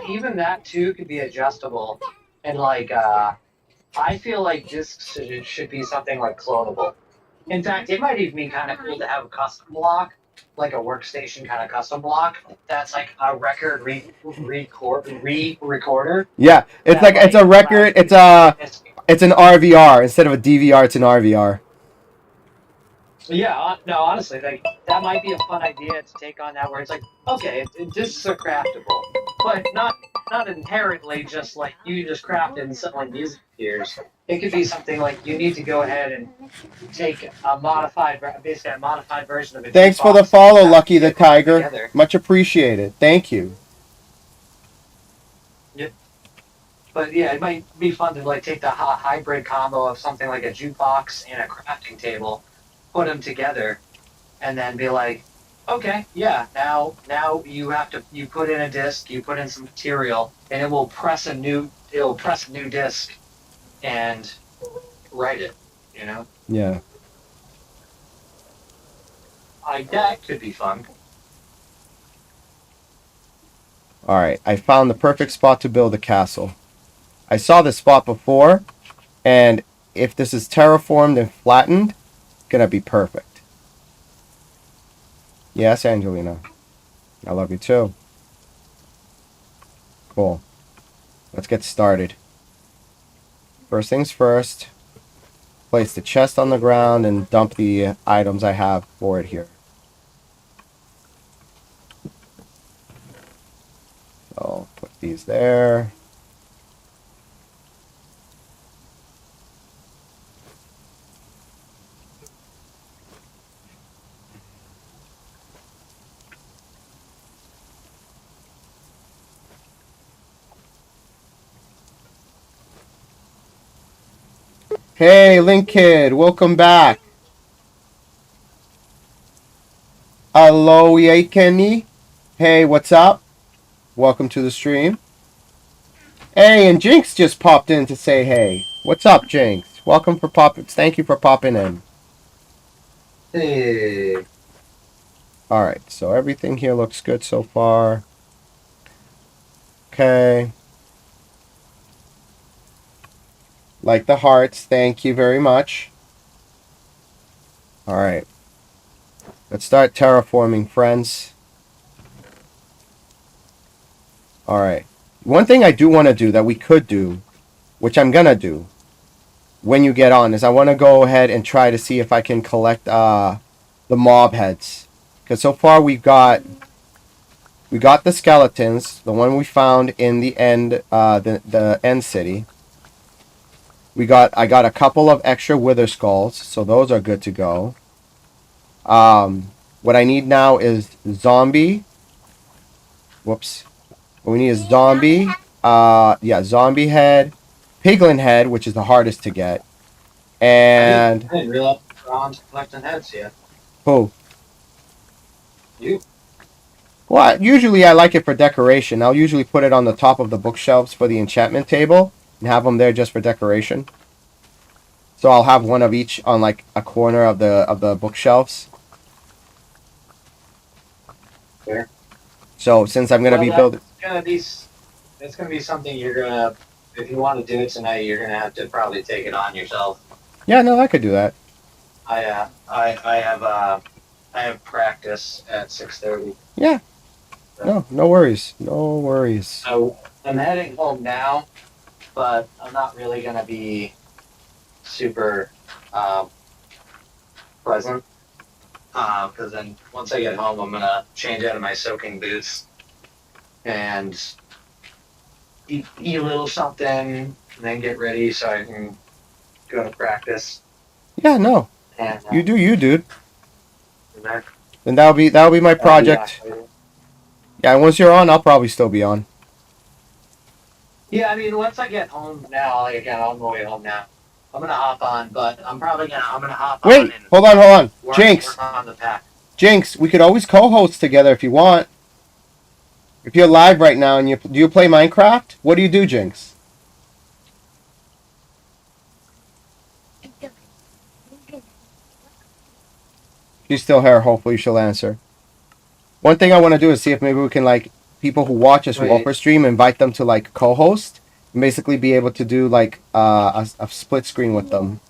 Speaker 5: even that too could be adjustable, and like I feel like discs should be something like clonable. In fact, it might even be kind of cool to have a custom block, like a workstation kind of custom block. That's like a record recorder.
Speaker 1: Yeah, it's like it's a record. It's an RVR instead of a DVR. It's an RVR.
Speaker 5: Yeah, no, honestly, like that might be a fun idea to take on that, where it's like, okay, discs are craftable, but not inherently just like you just craft it and suddenly music appears. It could be something like you need to go ahead and take basically a modified version of it.
Speaker 1: Thanks for the follow, Lucky the Tiger.
Speaker 5: Together.
Speaker 1: Much appreciated. Thank you.
Speaker 5: Yep. But yeah, it might be fun to like take the hybrid combo of something like a jukebox and a crafting table, put them together, and then be like, okay, yeah, now you put in a disc, you put in some material, and it'll press a new disc and write it, you know?
Speaker 1: Yeah.
Speaker 5: Like that could be fun.
Speaker 1: Alright, I found the perfect spot to build a castle. I saw this spot before, and if this is terraformed and flattened, it's gonna be perfect. Yes, Angelina. I love you too. Cool. Let's get started. First things first, place the chest on the ground and dump the items I have for it here. So put these there. Hey, Link Kid, welcome back. Hello, Kenny. Hey, what's up? Welcome to the stream. Hey, and Jinx just popped in to say hey. What's up, Jinx? Welcome for popping. Thank you for popping in.
Speaker 5: Hey.
Speaker 1: All right, so everything here looks good so far. Okay. Like the hearts, thank you very much. All right. Let's start terraforming, friends. All right. One thing I do want to do that we could do, which I'm going to do when you get on, is I want to go ahead and try to see if I can collect the mob heads. Because so far we got the skeletons, the one we found in the end, the end city. I got a couple of extra wither skulls, so those are good to go. What I need now is zombie. Whoops. What we need is zombie. Zombie head, piglin head, which is the hardest to get, and
Speaker 5: I didn't realize we're on collecting heads yet.
Speaker 1: who?
Speaker 5: You.
Speaker 1: Well, usually I like it for decoration. I'll usually put it on the top of the bookshelves for the enchantment table and have them there just for decoration. So I'll have one of each on like a corner of the bookshelves.
Speaker 5: Fair.
Speaker 1: So since I'm gonna be building,
Speaker 5: It's gonna be something you're gonna. If you want to do it tonight, you're gonna have to probably take it on yourself.
Speaker 1: yeah, no, I could do that.
Speaker 5: I have practice at 6:30.
Speaker 1: Yeah, no worries, no worries.
Speaker 5: So I'm heading home now, but I'm not really gonna be super present. Because then once I get home, I'm gonna change out of my soaking boots and eat a little something, and then get ready so I can go to practice.
Speaker 1: Yeah, no,
Speaker 5: And
Speaker 1: you do you, dude.
Speaker 5: and then-
Speaker 1: Then that'll be my project. Yeah, and once you're on, I'll probably still be on.
Speaker 5: Yeah, I mean, once I get home now, like again, I'm on my way home now. I'm gonna hop on, but I'm gonna hop on.
Speaker 1: Wait,
Speaker 5: And
Speaker 1: hold on,
Speaker 5: work
Speaker 1: Jinx,
Speaker 5: on the pack.
Speaker 1: Jinx. We could always co-host together if you want. If you're live right now and do you play Minecraft? What do you do, Jinx? She's still here. Hopefully she'll answer. One thing I want to do is see if maybe we can like people who watch us
Speaker 5: Wait.
Speaker 1: Whopper stream, invite them to like co-host and basically be able to do like a split screen with them.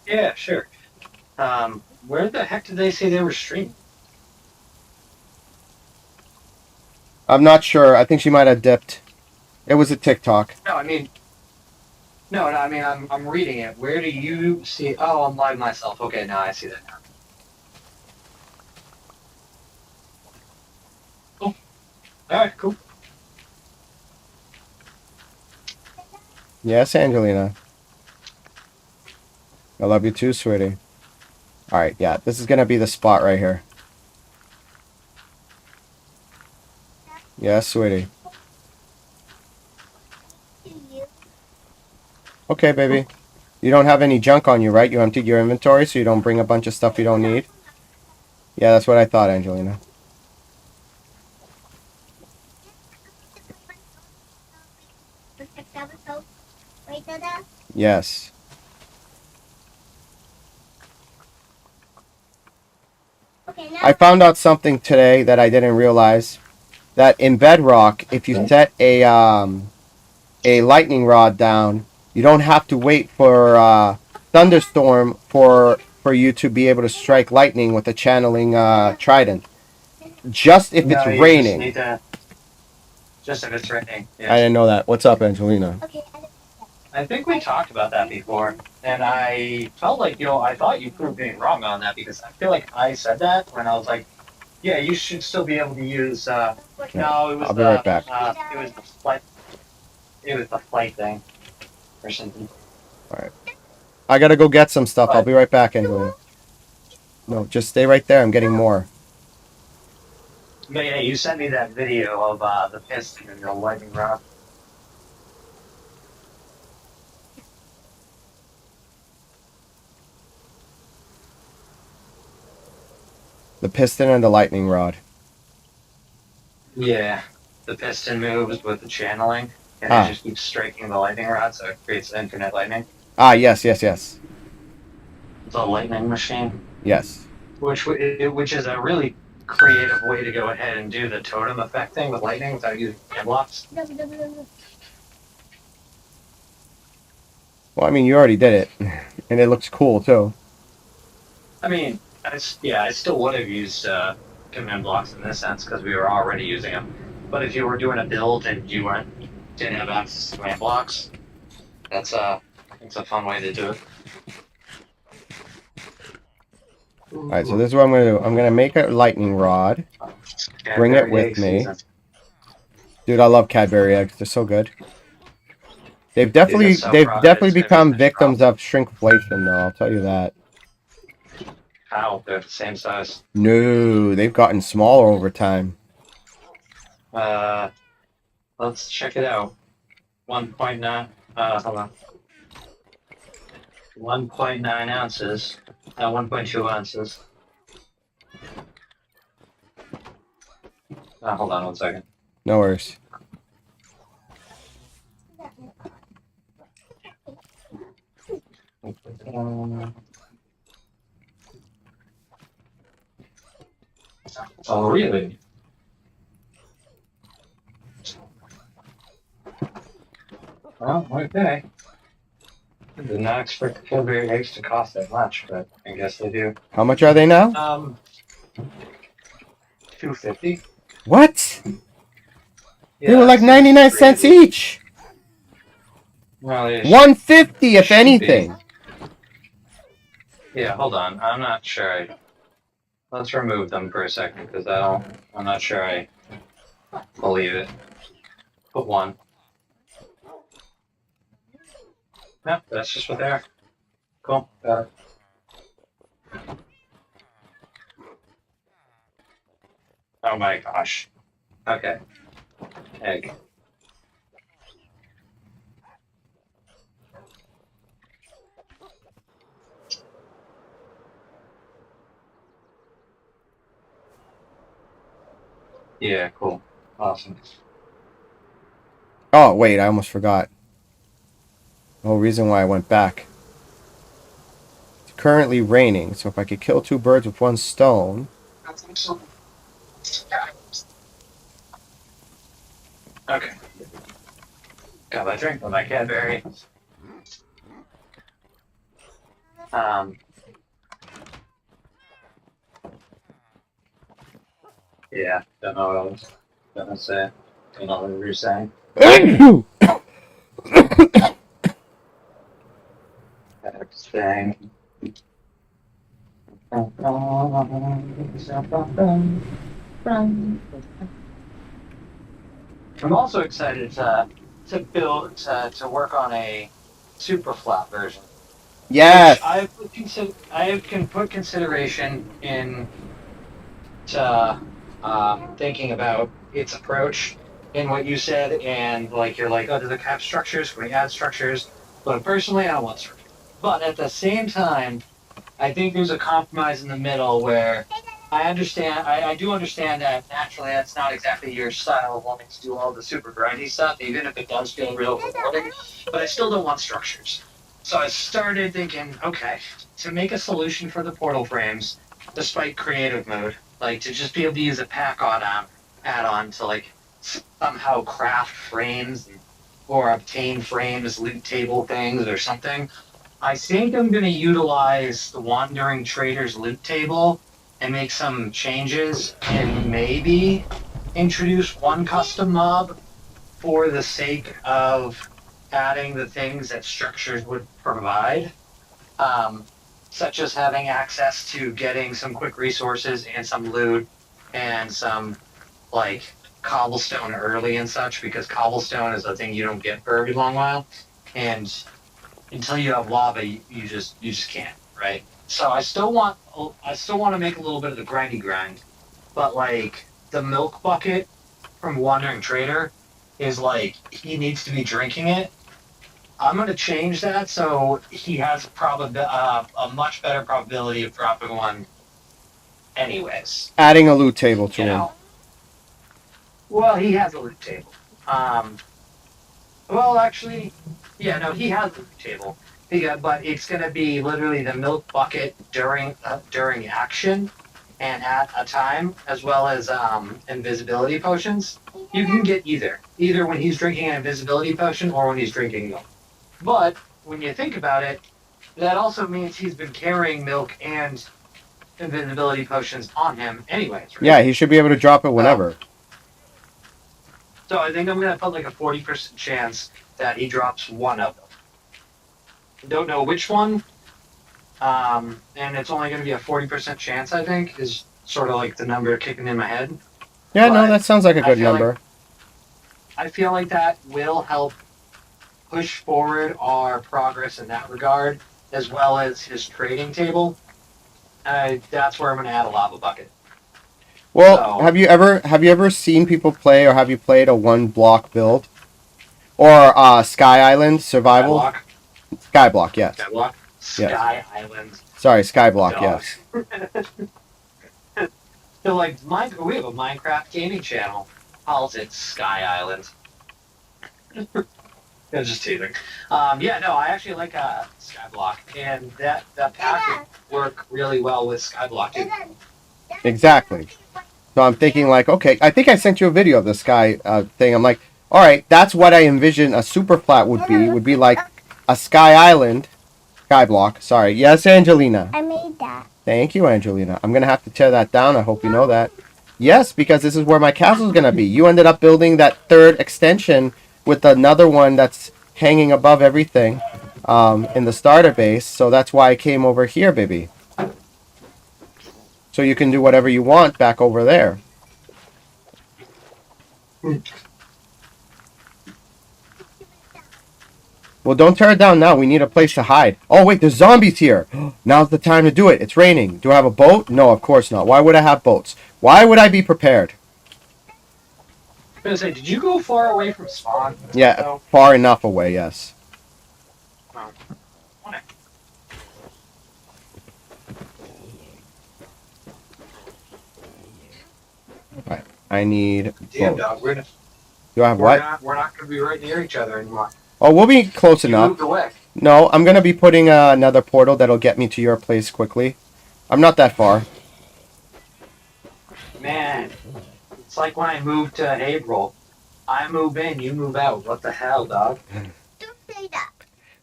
Speaker 5: Yeah, sure. Where the heck did they say they were streaming?
Speaker 1: I'm not sure. I think she might have dipped. It was a TikTok.
Speaker 5: No, I mean, no, I mean, I'm reading it. Where do you see? Oh, I'm live myself. Okay, now I see that now. Cool. All right, cool.
Speaker 1: Yes, Angelina. I love you too, sweetie. All right, yeah, this is gonna be the spot right here. Yes, sweetie. Okay, baby. You don't have any junk on you, right? You emptied your inventory so you don't bring a bunch of stuff you don't need? Yeah, that's what I thought, Angelina. Yes. I found out something today that I didn't realize. That in Bedrock, if you set a lightning rod down, you don't have to wait for thunderstorm for you to be able to strike lightning with a channeling trident. Just if it's raining.
Speaker 5: Just if it's raining. Yes.
Speaker 1: I didn't know that. What's up, Angelina?
Speaker 5: I think we talked about that before, and I felt like, I thought you proved me wrong on that because I feel like I said that when I was like, yeah, you should still be able to use, no, it was
Speaker 1: I'll be right back.
Speaker 5: It was the flight. It was the flight thing or something.
Speaker 1: Alright. I gotta go get some stuff. I'll be right back, Angelina. No, just stay right there. I'm getting more.
Speaker 5: Yeah, you sent me that video of the piston and the lightning rod.
Speaker 1: The piston and the lightning rod.
Speaker 5: Yeah, the piston moves with the channeling, and it just keeps striking the lightning rod, so it creates infinite lightning.
Speaker 1: Ah, yes, yes, yes.
Speaker 5: The lightning machine.
Speaker 1: Yes.
Speaker 5: Which is a really creative way to go ahead and do the totem effect thing with lightning without using blocks.
Speaker 1: Well, I mean, you already did it. And it looks cool, too.
Speaker 5: I mean, I still would have used command blocks in this sense because we were already using them. But if you were doing a build and you didn't have access to command blocks, it's a fun way to do it.
Speaker 1: Alright, so this is what I'm gonna do. I'm gonna make a lightning rod. Bring it with me. Dude, I love Cadbury eggs. They're so good. They've definitely become victims of shrinkflation, though. I'll tell you that.
Speaker 5: How? They're the same size.
Speaker 1: No, they've gotten smaller over time.
Speaker 5: Let's check it out. 1.9. Hold on. 1.9 ounces. 1.2 ounces. Hold on 1 second.
Speaker 1: No worries.
Speaker 5: Oh, really? Well, okay. I did not expect the Pillsbury eggs to cost that much, but I guess they do.
Speaker 1: How much are they now?
Speaker 5: 250.
Speaker 1: What?
Speaker 5: Yeah,
Speaker 1: They were like
Speaker 5: that's
Speaker 1: 99 cents
Speaker 5: crazy.
Speaker 1: each.
Speaker 5: Well, they
Speaker 1: 150 if
Speaker 5: should
Speaker 1: anything.
Speaker 5: be. Yeah, hold on. I'm not sure. Let's remove them for a second because I'm not sure I believe it. Put one. Yep, that's just what they are. Cool. Got it. Oh my gosh. Okay. Egg. Yeah, cool. Awesome.
Speaker 1: Oh, wait, I almost forgot. The whole reason why I went back. It's currently raining, so if I could kill 2 birds with 1 stone.
Speaker 5: Okay. Got my drink with my Cadbury. Yeah, don't know what I was gonna say. Don't know what you were saying. Next thing. I'm also excited to work on a super flat version.
Speaker 1: Yes.
Speaker 5: Which I can put consideration in to thinking about its approach in what you said, and like you're like, oh, does it have structures? Can we add structures? But personally, I don't want structures. But at the same time, I think there's a compromise in the middle where I do understand that naturally that's not exactly your style of wanting to do all the super grindy stuff, even if it does feel real rewarding. But I still don't want structures. So I started thinking, okay, to make a solution for the portal frames, despite creative mode, like to just be able to use a pack on add-on to like somehow craft frames or obtain frames, loot table things or something. I think I'm going to utilize the Wandering Trader's loot table and make some changes and maybe introduce one custom mob for the sake of adding the things that structures would provide, such as having access to getting some quick resources and some loot and some like cobblestone early and such, because cobblestone is a thing you don't get for a very long while, and until you have lava, you just can't, right? So I still want to make a little bit of the grindy grind, but like the milk bucket from Wandering Trader is like he needs to be drinking it. I'm gonna change that so he has a much better probability of dropping one, anyways.
Speaker 1: Adding a loot table to
Speaker 5: You
Speaker 1: him.
Speaker 5: know, well, he has a loot table. Well, actually, yeah, no, he has a loot table. But it's going to be literally the milk bucket during action and at a time, as well as invisibility potions. You can get either when he's drinking an invisibility potion or when he's drinking milk. But when you think about it, that also means he's been carrying milk and invisibility potions on him, anyways. Right?
Speaker 1: Yeah, he should be able to drop it whenever.
Speaker 5: So I think I'm going to put like a 40% chance that he drops one of them. Don't know which one, and it's only going to be a 40% chance. I think is sort of like the number kicking in my head.
Speaker 1: Yeah,
Speaker 5: But
Speaker 1: no, that sounds like a good number.
Speaker 5: I feel like that will help push forward our progress in that regard, as well as his trading table. That's where I'm going to add a lava bucket.
Speaker 1: Well,
Speaker 5: So-
Speaker 1: have you ever seen people play, or have you played a 1-block build, or Sky Island survival? Skyblock, yes.
Speaker 5: Skyblock. Sky Island.
Speaker 1: Sorry, Skyblock,
Speaker 5: Dogs.
Speaker 1: yes.
Speaker 5: So like we have a Minecraft gaming channel. Calls it Sky Island. It's just teasing. Yeah, no, I actually like Skyblock, and that pack would work really well with Skyblock too.
Speaker 1: Exactly. So I'm thinking like, okay, I think I sent you a video of the sky thing. I'm like, all right, that's what I envision a super flat would be. Would be like a sky island, sky block. Sorry. Yes, Angelina.
Speaker 2: I made that.
Speaker 1: Thank you, Angelina. I'm gonna have to tear that down. I hope you know that. Yes, because this is where my castle's gonna be. You ended up building that third extension with another one that's hanging above everything in the starter base. So that's why I came over here, baby. So you can do whatever you want back over there. Well, don't tear it down now. We need a place to hide. Oh, wait, there's zombies here. Now's the time to do it. It's raining. Do I have a boat? No, of course not. Why would I have boats? Why would I be prepared?
Speaker 5: I was gonna say, did you go far away from spawn?
Speaker 1: Yeah,
Speaker 5: No.
Speaker 1: far enough away, yes.
Speaker 5: Oh.
Speaker 1: Right. I need
Speaker 5: Damn,
Speaker 1: boat.
Speaker 5: dog,
Speaker 1: Do I have what?
Speaker 5: we're not gonna be right near each other anymore.
Speaker 1: Oh, we'll be close
Speaker 5: You
Speaker 1: enough.
Speaker 5: moved away.
Speaker 1: No, I'm going to be putting another portal that'll get me to your place quickly. I'm not that far.
Speaker 5: Man, it's like when I moved to April. I move in, you move out. What the hell, dog?
Speaker 2: Don't say that.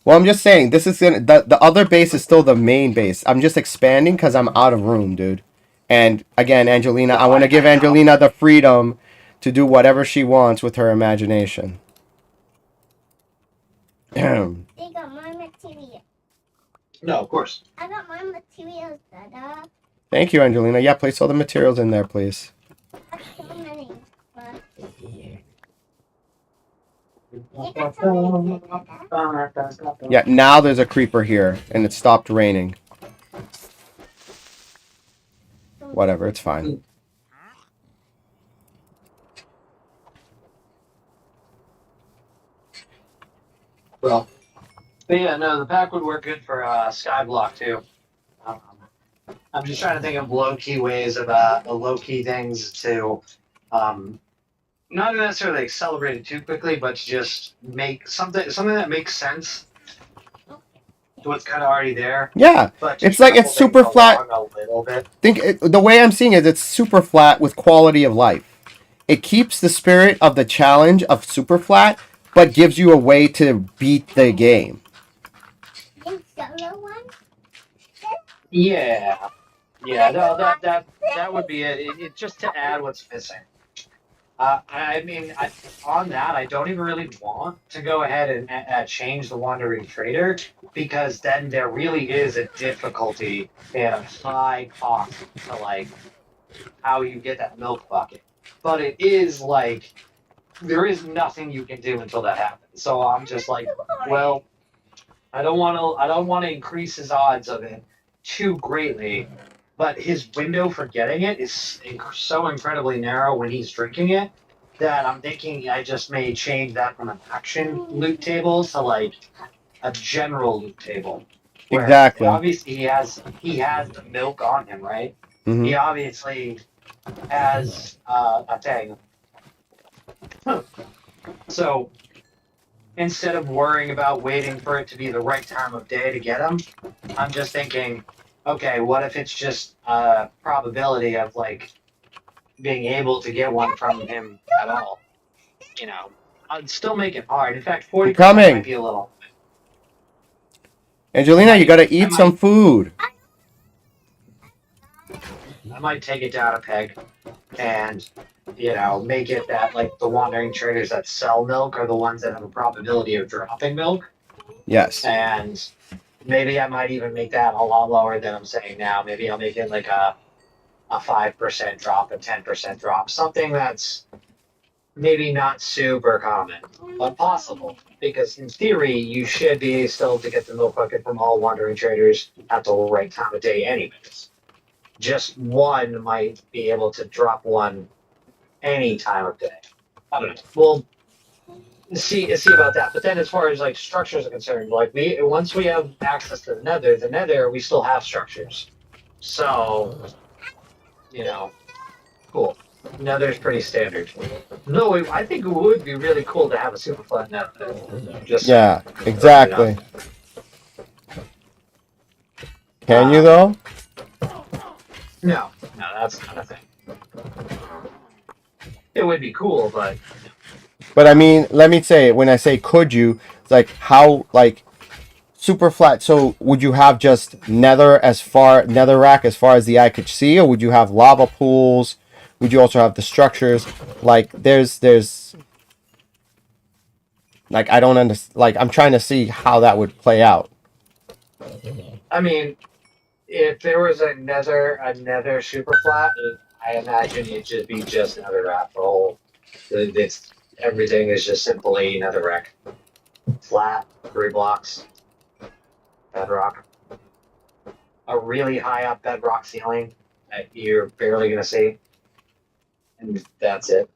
Speaker 1: Well, I'm just saying, this is the other base is still the main base. I'm just expanding because I'm out of room, dude. And again, Angelina, I want to give Angelina the freedom to do whatever she wants with her imagination.
Speaker 2: They got more material.
Speaker 5: No, of course.
Speaker 2: I got more materials, Dada.
Speaker 1: Thank you, Angelina. Yeah, place all the materials in there, please.
Speaker 2: I got so many. But... You got so many, Dada.
Speaker 1: Yeah, now there's a creeper here, and it stopped raining. Whatever, it's fine.
Speaker 5: Well, but yeah, no, the pack would work good for Skyblock too. I'm just trying to think of low key ways of low key things to not necessarily accelerate it too quickly, but to just make something that makes sense to what's kind of already there.
Speaker 1: Yeah,
Speaker 5: But
Speaker 1: it's like it's super flat.
Speaker 5: a little bit.
Speaker 1: The way I'm seeing it, it's super flat with quality of life. It keeps the spirit of the challenge of super flat, but gives you a way to beat the game.
Speaker 2: In solo one?
Speaker 5: Yeah, no, that would be it. It just to add what's missing. I mean, on that, I don't even really want to go ahead and change the Wandering Trader because then there really is a difficulty and a high cost to like how you get that milk bucket. But it is like there is nothing you can do until that happens. So I'm just like, well, I don't want to increase his odds of it too greatly. But his window for getting it is so incredibly narrow when he's drinking it that I'm thinking I just may change that from an action loot table to like a general loot table. Where
Speaker 1: Exactly.
Speaker 5: Obviously, he has the milk on him, right?
Speaker 1: Mhm.
Speaker 5: He obviously has a thing. So instead of worrying about waiting for it to be the right time of day to get him, I'm just thinking, okay, what if it's just a probability of like being able to get one from him at all? You know, I'd still make it hard. In fact, 40%
Speaker 1: coming.
Speaker 5: might be a little.
Speaker 1: Angelina, you gotta eat some food.
Speaker 5: I might take it down a peg and, you know, make it that like the wandering traders that sell milk are the ones that have a probability of dropping milk.
Speaker 1: Yes.
Speaker 5: And maybe I might even make that a lot lower than I'm saying now. Maybe I'll make it like a 5% drop, a 10% drop, something that's maybe not super common, but possible. Because in theory, you should be still to get the milk bucket from all wandering traders at the right time of day, anyways. Just one might be able to drop one any time of day. I don't know. We'll see about that. But then, as far as like structures are concerned, like once we have access to the Nether we still have structures. So, you know, Nether's pretty standard. No, I think it would be really cool to have a super flat nether. Just
Speaker 1: Yeah,
Speaker 5: saying.
Speaker 1: exactly. Can you
Speaker 5: Um,
Speaker 1: though?
Speaker 5: No, that's not a thing. It would be cool, but
Speaker 1: But I mean, let me say, when I say could you, it's like how like super flat. So would you have just netherrack as far as the eye could see, or would you have lava pools? Would you also have the structures? Like there's like I don't understand. Like I'm trying to see how that would play out.
Speaker 5: I mean, if there was a nether super flat, I imagine it'd just be just nether wrap. The whole, it's everything is just simply netherrack, flat, 3 blocks, bedrock, a really high up bedrock ceiling that you're barely gonna see, and that's it.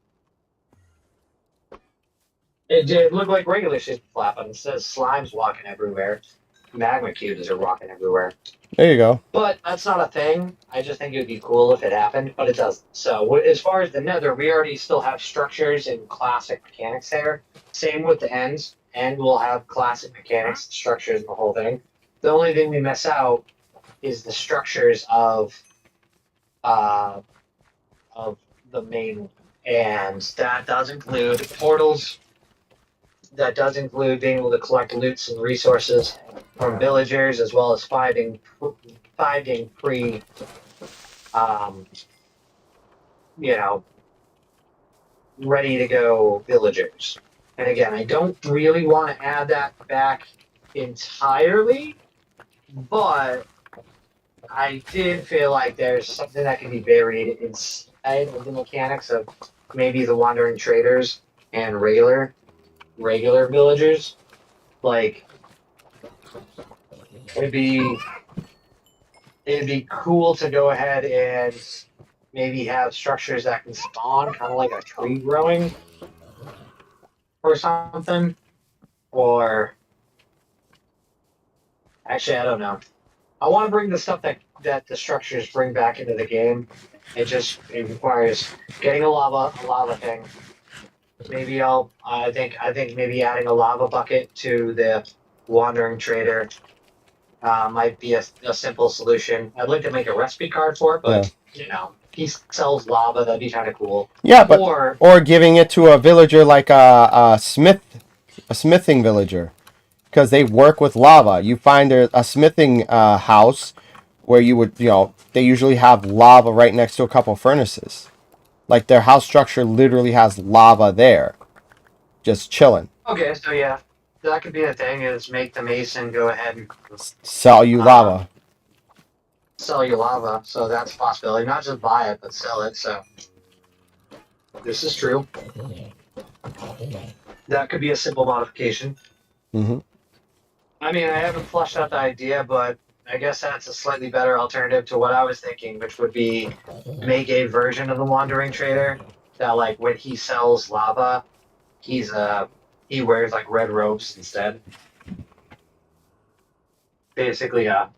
Speaker 5: It looked like regular super flat, but it says slimes walking everywhere, magma cubes are walking everywhere.
Speaker 1: There you go.
Speaker 5: But that's not a thing. I just think it would be cool if it happened, but it doesn't. So as far as the Nether, we already still have structures and classic mechanics there. Same with the ends, and we'll have classic mechanics, structures, and the whole thing. The only thing we miss out is the structures uh, of the main one, and that does include portals. That does include being able to collect loots and resources from villagers, as well as finding pre um, you know, ready to go villagers. And again, I don't really want to add that back entirely, but I did feel like there's something that can be buried inside of the mechanics of maybe the wandering traders and regular villagers. Like it'd be it'd be cool to go ahead and maybe have structures that can spawn, kind of like a tree growing or something. Or actually, I don't know. I want to bring the stuff that the structures bring back into the game. It requires getting a lava thing. Maybe I think maybe adding a lava bucket to the wandering trader might be a simple solution. I'd like to make a recipe card for it, but he sells lava. That'd be kind of cool.
Speaker 1: Yeah, but
Speaker 5: Or
Speaker 1: or giving it to a villager like a smithing villager, because they work with lava. You find a smithing house where you would, they usually have lava right next to a couple furnaces. Like their house structure literally has lava there, just chilling.
Speaker 5: okay, so yeah, that could be a thing. Is make the mason go ahead and
Speaker 1: Sell you lava.
Speaker 5: sell you lava. So that's a possibility. Not just buy it, but sell it. So this is true. That could be a simple modification.
Speaker 1: Hmm.
Speaker 5: I mean, I haven't fleshed out the idea, but I guess that's a slightly better alternative to what I was thinking, which would be make a version of the Wandering Trader that, like, when he sells lava, he wears like red robes instead. Basically, a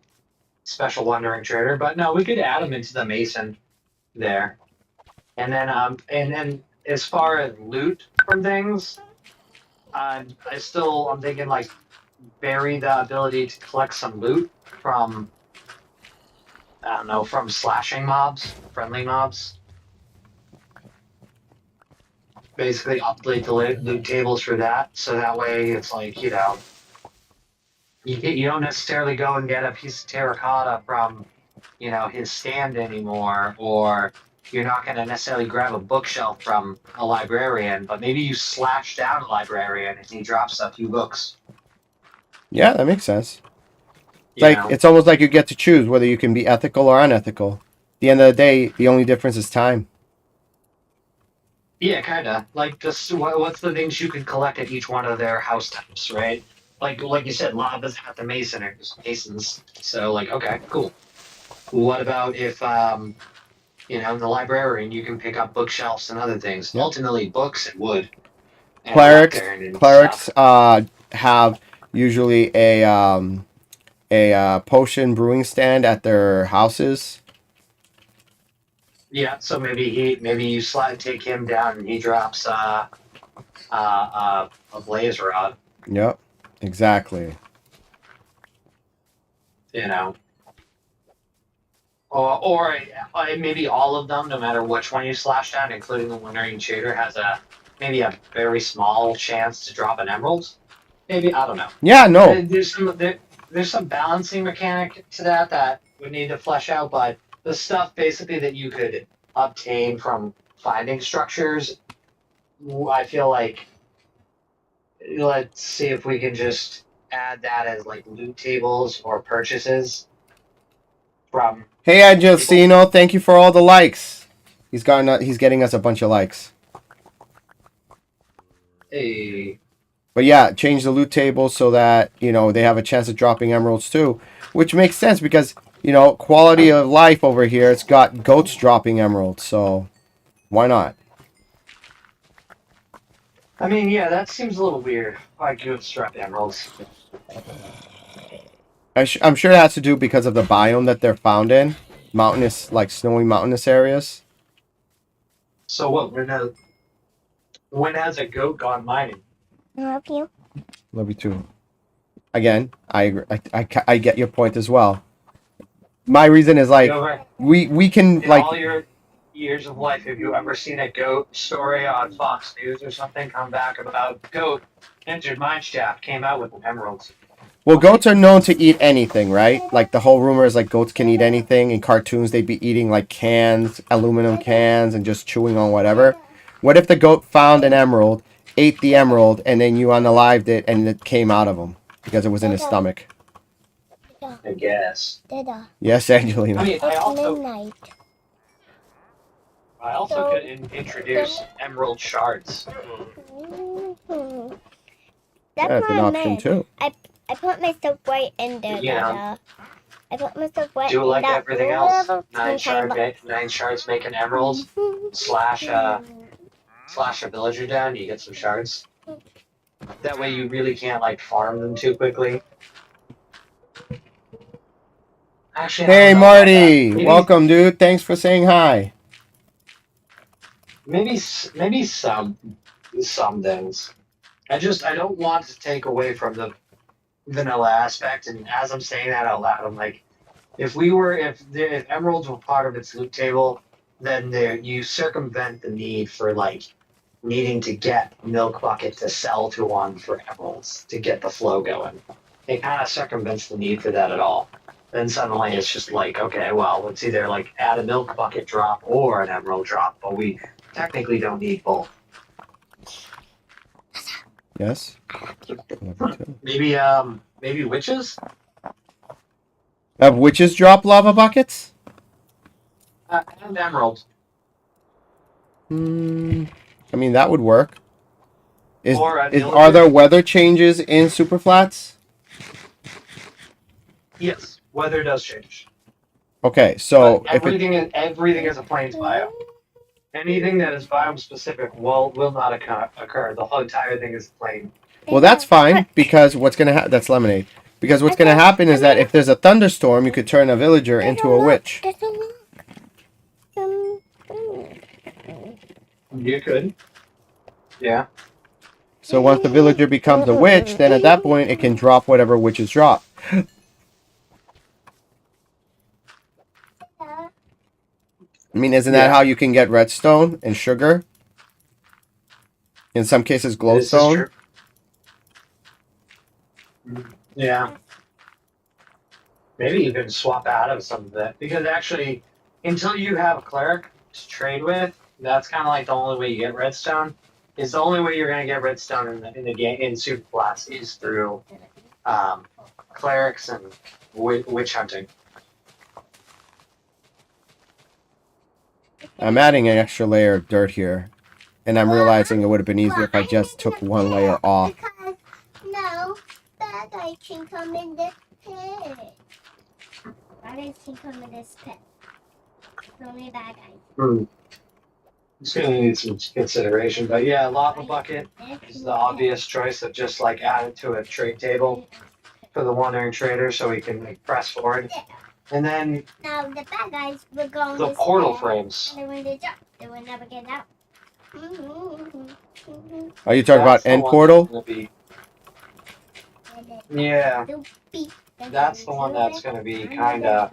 Speaker 5: special Wandering Trader. But no, we could add him into the Mason there, and then and as far as loot from things, I'm thinking like bury the ability to collect some loot from I don't know, from slashing mobs, friendly mobs. Basically update the loot tables for that, so that way it's like, you don't necessarily go and get a piece of terracotta from, his stand anymore, or you're not going to necessarily grab a bookshelf from a librarian, but maybe you slash down a librarian and he drops a few books.
Speaker 1: Yeah, that makes sense. It's
Speaker 5: You
Speaker 1: like
Speaker 5: know?
Speaker 1: it's almost like you get to choose whether you can be ethical or unethical. At the end of the day, the only difference is time.
Speaker 5: Yeah, kind of. Like, just what's the things you can collect at each one of their house types, right? Like you said, lava's at the masons. So, like, okay, cool. What about if, in the librarian, you can pick up bookshelves and other things.
Speaker 1: Yeah.
Speaker 5: Ultimately, books and wood and a
Speaker 1: Clerics
Speaker 5: lectern and
Speaker 1: clerics
Speaker 5: stuff.
Speaker 1: have usually a potion brewing stand at their houses.
Speaker 5: Yeah, so maybe you take him down and he drops a blaze rod.
Speaker 1: Yep, exactly.
Speaker 5: You know, or maybe all of them, no matter which one you slash down, including the Wandering Trader, has maybe a very small chance to drop an emerald. Maybe, I don't know.
Speaker 1: Yeah, no.
Speaker 5: There's some balancing mechanic to that would need to flesh out, but the stuff basically that you could obtain from finding structures, I feel like, let's see if we can just add that as like loot tables or purchases from
Speaker 1: Hey, Angelino, thank you for all the likes. He's getting us a bunch of likes.
Speaker 5: a.
Speaker 1: But yeah, change the loot table so that, they have a chance of dropping emeralds too. Which makes sense because, quality of life over here, it's got goats dropping emeralds. So, why not?
Speaker 5: I mean, yeah, that seems a little weird. Why goats drop emeralds?
Speaker 1: I'm sure it has to do because of the biome that they're found in. Mountainous, like snowy mountainous areas.
Speaker 5: So what? When has a goat gone mining?
Speaker 2: I love you.
Speaker 1: Love you too. Again, I agree. I get your point as well. My reason is like we can
Speaker 5: In
Speaker 1: like
Speaker 5: all your years of life, have you ever seen a goat story on Fox News or something come back about goat entered mine shaft, came out with emeralds?
Speaker 1: well, goats are known to eat anything, right? Like the whole rumor is like goats can eat anything. In cartoons, they'd be eating like cans, aluminum cans, and just chewing on whatever. What if the goat found an emerald, ate the emerald, and then you unalived it and it came out of him because it was in his stomach?
Speaker 5: I guess.
Speaker 2: Dada.
Speaker 1: Yes, Angelina.
Speaker 5: I mean,
Speaker 2: It's midnight.
Speaker 5: I also could introduce emerald shards.
Speaker 2: Mm-hmm.
Speaker 1: That's
Speaker 2: That's
Speaker 1: an
Speaker 2: what I
Speaker 1: option
Speaker 2: meant.
Speaker 1: too.
Speaker 2: I put myself right in there,
Speaker 5: Yeah.
Speaker 2: Dada. I put myself right
Speaker 5: Do
Speaker 2: in
Speaker 5: like
Speaker 2: that
Speaker 5: everything else.
Speaker 2: little
Speaker 5: Nine
Speaker 2: tiny
Speaker 5: shards make an emerald. Slash a villager down, you get some shards. That way you really can't like farm them too quickly. Actually, I
Speaker 1: Hey,
Speaker 5: don't know about
Speaker 1: Marty.
Speaker 5: that.
Speaker 1: Welcome, dude. Thanks for saying hi.
Speaker 5: Maybe some things. I don't want to take away from the vanilla aspect. And as I'm saying that out loud, I'm like, if emeralds were part of its loot table, then you circumvent the need for like needing to get Milk Bucket to sell to one for emeralds to get the flow going. It kind of circumvents the need for that at all. Then suddenly it's just like, okay, well, it's either like add a Milk Bucket drop or an emerald drop, but we technically don't need both.
Speaker 1: Yes.
Speaker 5: Maybe witches?
Speaker 1: Have witches drop lava buckets?
Speaker 5: And emeralds.
Speaker 1: I mean, that would work. Are there weather changes in Superflats?
Speaker 5: Yes, weather does change.
Speaker 1: Okay, so
Speaker 5: but everything is a plains biome. Anything that is biome specific will not occur. The whole entire thing is plain.
Speaker 1: well, that's fine because what's gonna happen? That's lemonade. Because what's gonna happen is that if there's a thunderstorm, you could turn a villager into a witch.
Speaker 5: You could. Yeah.
Speaker 1: So once the villager becomes a witch, then at that point it can drop whatever witches drop. I mean, isn't that how you can get redstone and sugar? In some cases, glowstone.
Speaker 5: Yeah. Maybe you can swap out of some of that because actually, until you have a cleric to trade with, that's kind of like the only way you get redstone. Is the only way you're going to get redstone in the game in Superflats is through clerics and witch hunting.
Speaker 1: I'm adding an extra layer of dirt here, and I'm realizing it would have been easier if I just took one layer off.
Speaker 2: Because, no, bad guys can come in this pit. Bad guys can come in this pit. It's only bad guys.
Speaker 5: It's going to need some consideration, but yeah, lava bucket is the obvious choice of just like add it to a trade table for the wandering trader so he can like press forward. And then
Speaker 2: Now the bad guys will go on
Speaker 5: the
Speaker 2: this
Speaker 5: portal
Speaker 2: pad,
Speaker 5: frames.
Speaker 2: and then when they jump, they will never get out.
Speaker 1: Are you talking about
Speaker 5: That's the
Speaker 1: end
Speaker 5: one
Speaker 1: portal?
Speaker 5: that's gonna be. Yeah, that's the one that's gonna be kinda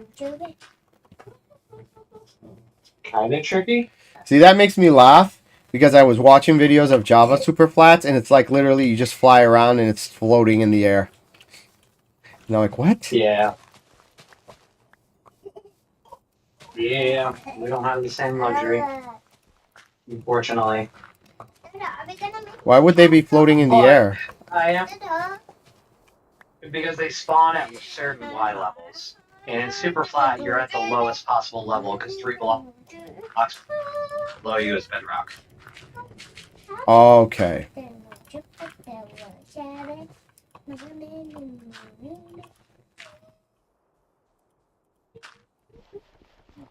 Speaker 5: tricky.
Speaker 1: See, that makes me laugh because I was watching videos of Java superflats, and it's like literally you just fly around and it's floating in the air. And I'm like, what?
Speaker 5: Yeah. Yeah, we don't have the same luxury, unfortunately.
Speaker 1: Why would they be floating in the
Speaker 5: But
Speaker 1: air?
Speaker 5: I am because they spawn at certain Y levels. And in super flat, you're at the lowest possible level because 3 blocks below you is bedrock.
Speaker 1: Okay.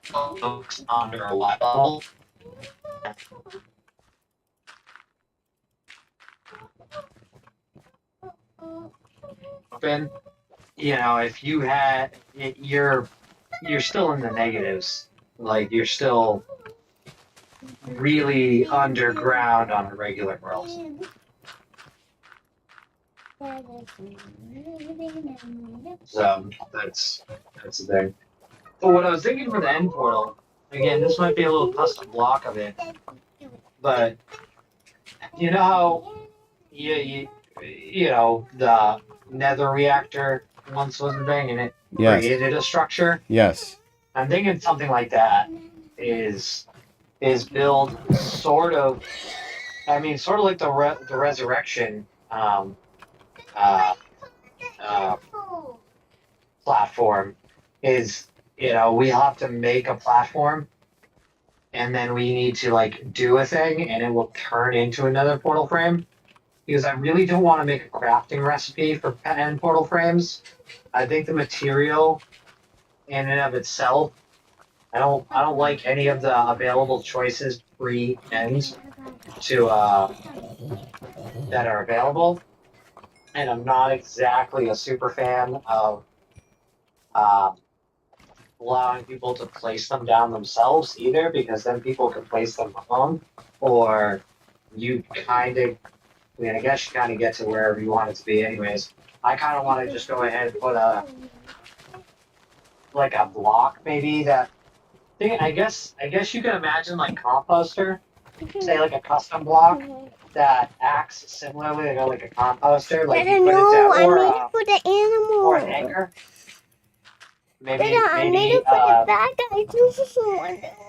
Speaker 5: Folks under a Y level. Open. You know, if you had, you're still in the negatives. Like you're still really underground on a regular world. So that's the thing. But what I was thinking for the end portal, again, this might be a little custom block of it, but you know how you know the nether reactor once was a thing and it
Speaker 1: Yes.
Speaker 5: created a structure.
Speaker 1: Yes.
Speaker 5: I'm thinking something like that is build sort of. I mean, sort of like the resurrection uh, platform is, you know, we have to make a platform and then we need to like do a thing and it will turn into another portal frame because I really don't want to make a crafting recipe for pen portal frames. I think the material in and of itself, I don't like any of the available choices pre ends to that are available, and I'm not exactly a super fan of uh, allowing people to place them down themselves either, because then people can place them home, or you kind of, I mean, I guess you kind of get to wherever you want it to be anyways. I kind of want to just go ahead and put like a block maybe that thing. I guess you can imagine like composter, say like a custom block that acts similarly like a composter, like you put it down,
Speaker 2: I made it for the animal.
Speaker 5: or an anchor. Maybe
Speaker 2: I made it for the bad guys.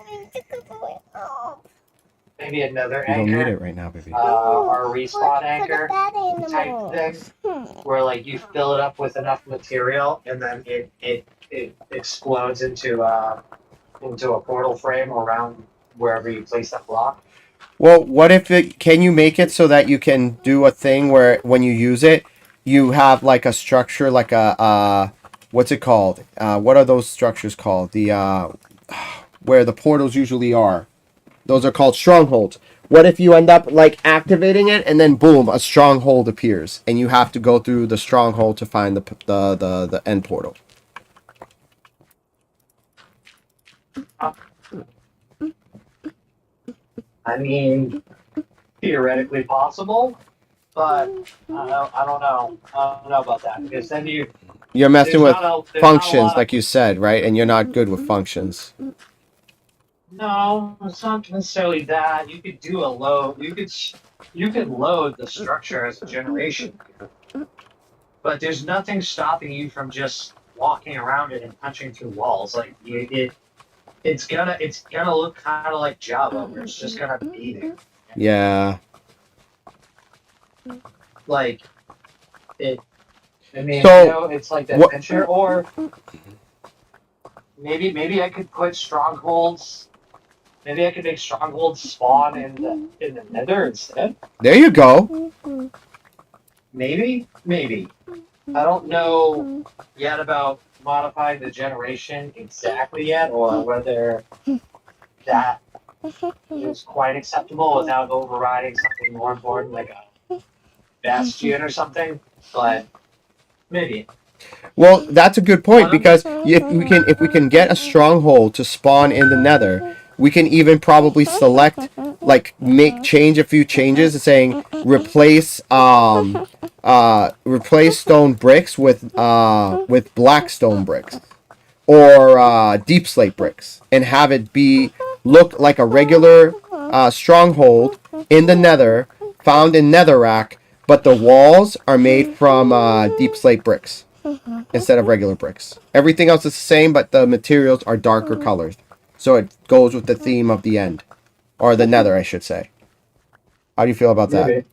Speaker 5: Maybe another
Speaker 1: You don't need
Speaker 5: anchor,
Speaker 1: it right now, baby.
Speaker 5: or a respawn anchor
Speaker 2: For the bad
Speaker 5: type thing, where like you fill it up with enough material and then it explodes into a portal frame around wherever you place that block.
Speaker 1: Well, what if it, can you make it so that you can do a thing where when you use it, you have like a structure, like a, what's it called? What are those structures called? The, where the portals usually are. Those are called strongholds. What if you end up like activating it and then boom, a stronghold appears and you have to go through the stronghold to find the end portal?
Speaker 5: I mean, theoretically possible, but I don't know. I don't know about that because then
Speaker 1: You're messing with
Speaker 5: there's
Speaker 1: functions,
Speaker 5: not a lot
Speaker 1: like you said, right? And you're not good with functions.
Speaker 5: No, it's not necessarily that. You could do a load. You could load the structure as a generation, but there's nothing stopping you from just walking around it and punching through walls. Like it's gonna look kind of like Java, where it's just gonna be there.
Speaker 1: Yeah.
Speaker 5: Like it. I mean,
Speaker 1: So,
Speaker 5: you know, it's like that
Speaker 1: what-
Speaker 5: picture, or maybe I could put strongholds. Maybe I could make strongholds spawn in the Nether instead.
Speaker 1: There you go.
Speaker 5: Maybe. I don't know yet about modifying the generation exactly yet, or whether that is quite acceptable without overriding something more important like a bastion or something. But maybe.
Speaker 1: Well, that's a good point because if we can get a stronghold to spawn in the Nether, we can even probably select like change a few changes, saying replace stone bricks with black stone bricks or deep slate bricks, and have it be look like a regular stronghold in the Nether, found in Netherrack, but the walls are made from deep slate bricks instead of regular bricks. Everything else is the same, but the materials are darker colors. So it goes with the theme of the end. Or the Nether, I should say. How do you feel about that?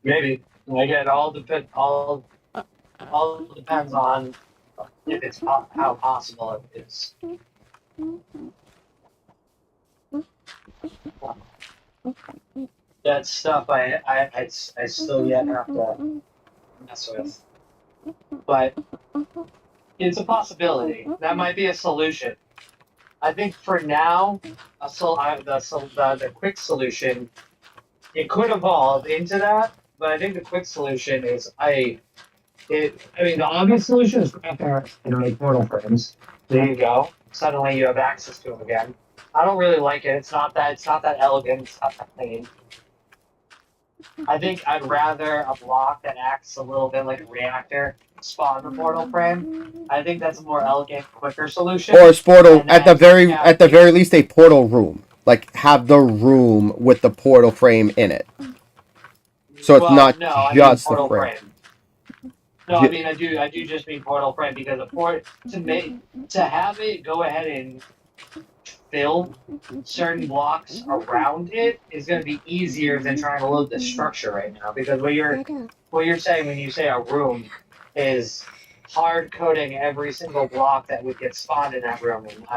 Speaker 5: Maybe. Again, all depends on if it's how possible it is. That stuff I still yet have to mess with, but it's a possibility. That might be a solution. I think for now, the quick solution, it could evolve into that, but I think the quick solution is I mean, the obvious solution is make portal frames. There you go. Suddenly you have access to them again. I don't really like it. It's not that elegant. It's not that clean. I think I'd rather a block that acts a little bit like a reactor spawn the portal frame. I think that's a more elegant, quicker solution.
Speaker 1: Or a portal
Speaker 5: And
Speaker 1: at
Speaker 5: then
Speaker 1: the very least a portal room. Like have the room with the portal frame in it. So it's not just the frame.
Speaker 5: No, I mean I do just mean portal frame because to have it go ahead and fill certain blocks around it is going to be easier than trying to load the structure right now. Because what you're saying when you say a room is hard coding every single block that would get spawned in that room. And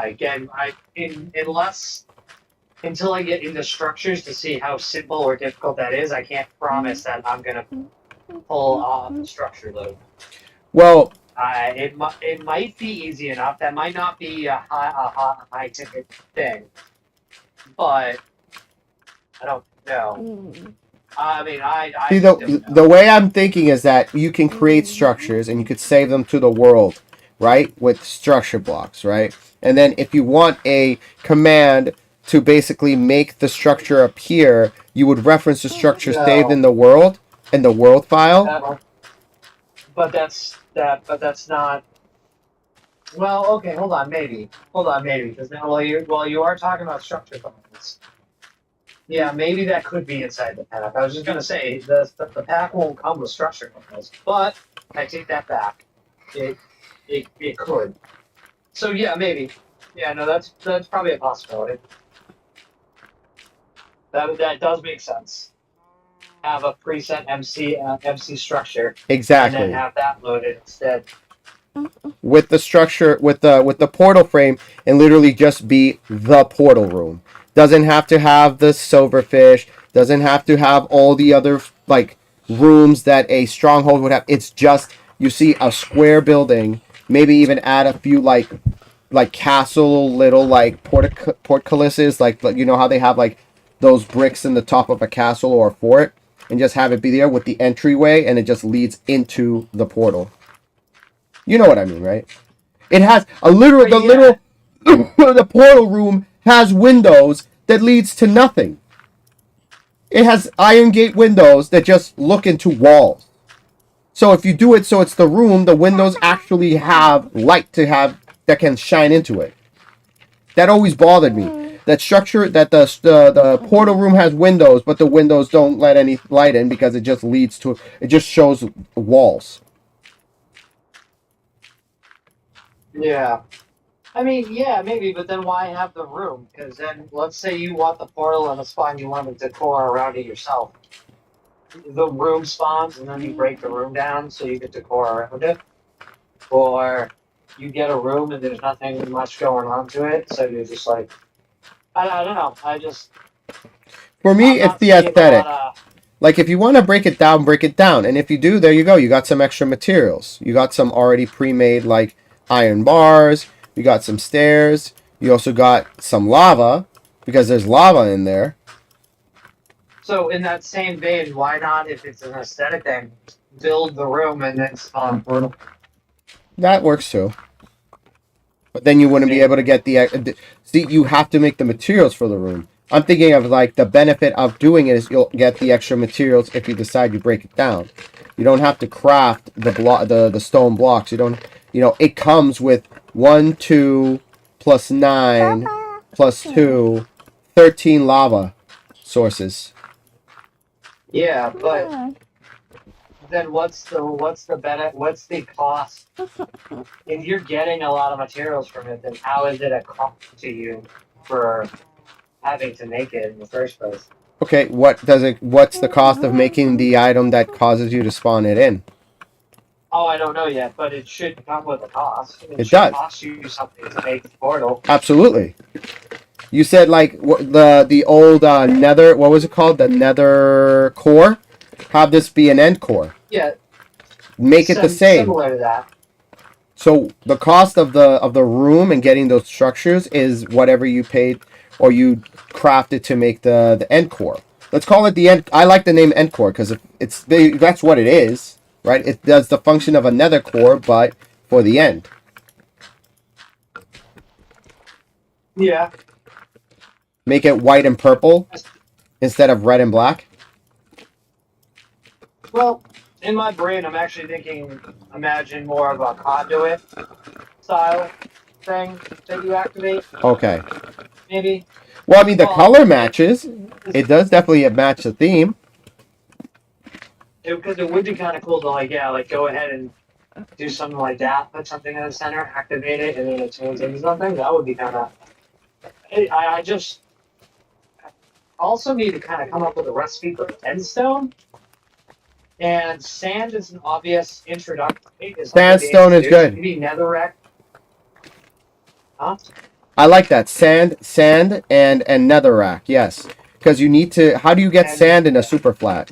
Speaker 5: until I get into structures to see how simple or difficult that is, I can't promise that I'm going to pull off the structure load.
Speaker 1: Well,
Speaker 5: it might be easy enough. That might not be a high ticket thing, but I don't know. I mean, I
Speaker 1: see the way I'm thinking is that you can create structures and you could save them to the world, right? With structure blocks, right? And then if you want a command to basically make the structure appear, you would reference the structure saved in the world file.
Speaker 5: But that's not. Well, okay, hold on, maybe, because now while you are talking about structure files, yeah, maybe that could be inside the pack. I was just gonna say the pack won't come with structure files, but I take that back. It could. So yeah, maybe. Yeah, no, that's probably a possibility. That does make sense. Have a preset MC structure.
Speaker 1: Exactly.
Speaker 5: And then have that loaded instead.
Speaker 1: With the structure, with the portal frame, and literally just be the portal room. Doesn't have to have the silverfish. Doesn't have to have all the other like rooms that a stronghold would have. It's just you see a square building. Maybe even add a few like castle little like portcullises, like you know how they have like those bricks in the top of a castle or a fort, and just have it be there with the entryway, and it just leads into the portal. You know what I mean, right? It has the portal room has windows that leads to nothing. It has iron gate windows that just look into walls. So if you do it so it's the room, the windows actually have light that can shine into it. That always bothered me. That structure that the portal room has windows, but the windows don't let any light in because it just shows walls.
Speaker 5: Yeah. I mean, yeah, maybe, but then why have the room? Because then, let's say you want the portal and the spawn, you want to decor around it yourself. The room spawns, and then you break the room down so you can decor around it. Or you get a room and there's nothing much going on to it, so you're just like, I don't know.
Speaker 1: For me, it's the aesthetic. Like, if you want to break it down, break it down. And if you do, there you go. You got some extra materials. You got some already pre-made, like, iron bars. You got some stairs. You also got some lava, because there's lava in there.
Speaker 5: So, in that same vein, why not, if it's an aesthetic thing, build the room and then spawn portal.
Speaker 1: That works too. But then you wouldn't be able to get see, you have to make the materials for the room. I'm thinking of like the benefit of doing it is you'll get the extra materials if you decide you break it down. You don't have to craft the stone blocks. You don't, it comes with 1, 2, plus 9, plus 2, 13 lava sources.
Speaker 5: Yeah, but then what's the cost? If you're getting a lot of materials from it, then how is it a cost to you for having to make it in the first place?
Speaker 1: Okay, what's the cost of making the item that causes you to spawn it in?
Speaker 5: Oh, I don't know yet, but it should come with a cost. It
Speaker 1: It
Speaker 5: should
Speaker 1: does.
Speaker 5: cost you something to make the portal.
Speaker 1: Absolutely. You said like the old nether, what was it called? The nether core? Have this be an end core.
Speaker 5: Yeah.
Speaker 1: Make it the same.
Speaker 5: Similar to that.
Speaker 1: So the cost of the room and getting those structures is whatever you paid or you crafted to make the end core. Let's call it the end. I like the name end core because that's what it is, right? It does the function of a nether core, but for the end.
Speaker 5: Yeah.
Speaker 1: Make it white and purple instead of red and black.
Speaker 5: Well, in my brain, I'm actually thinking, imagine more of a conduit style thing that you activate.
Speaker 1: Okay.
Speaker 5: Maybe.
Speaker 1: Well, I mean, the color matches. It does definitely match the theme.
Speaker 5: Because it would be kind of cool to, like go ahead and do something like that, put something in the center, activate it, and then it turns into something. That would be kind of. I just also need to kind of come up with a recipe for endstone. And sand is an obvious introduction.
Speaker 1: Sandstone is good.
Speaker 5: Maybe netherrack. Huh?
Speaker 1: I like that. Sand, and netherrack. Yes. Because you need to... How do you get sand in a super flat?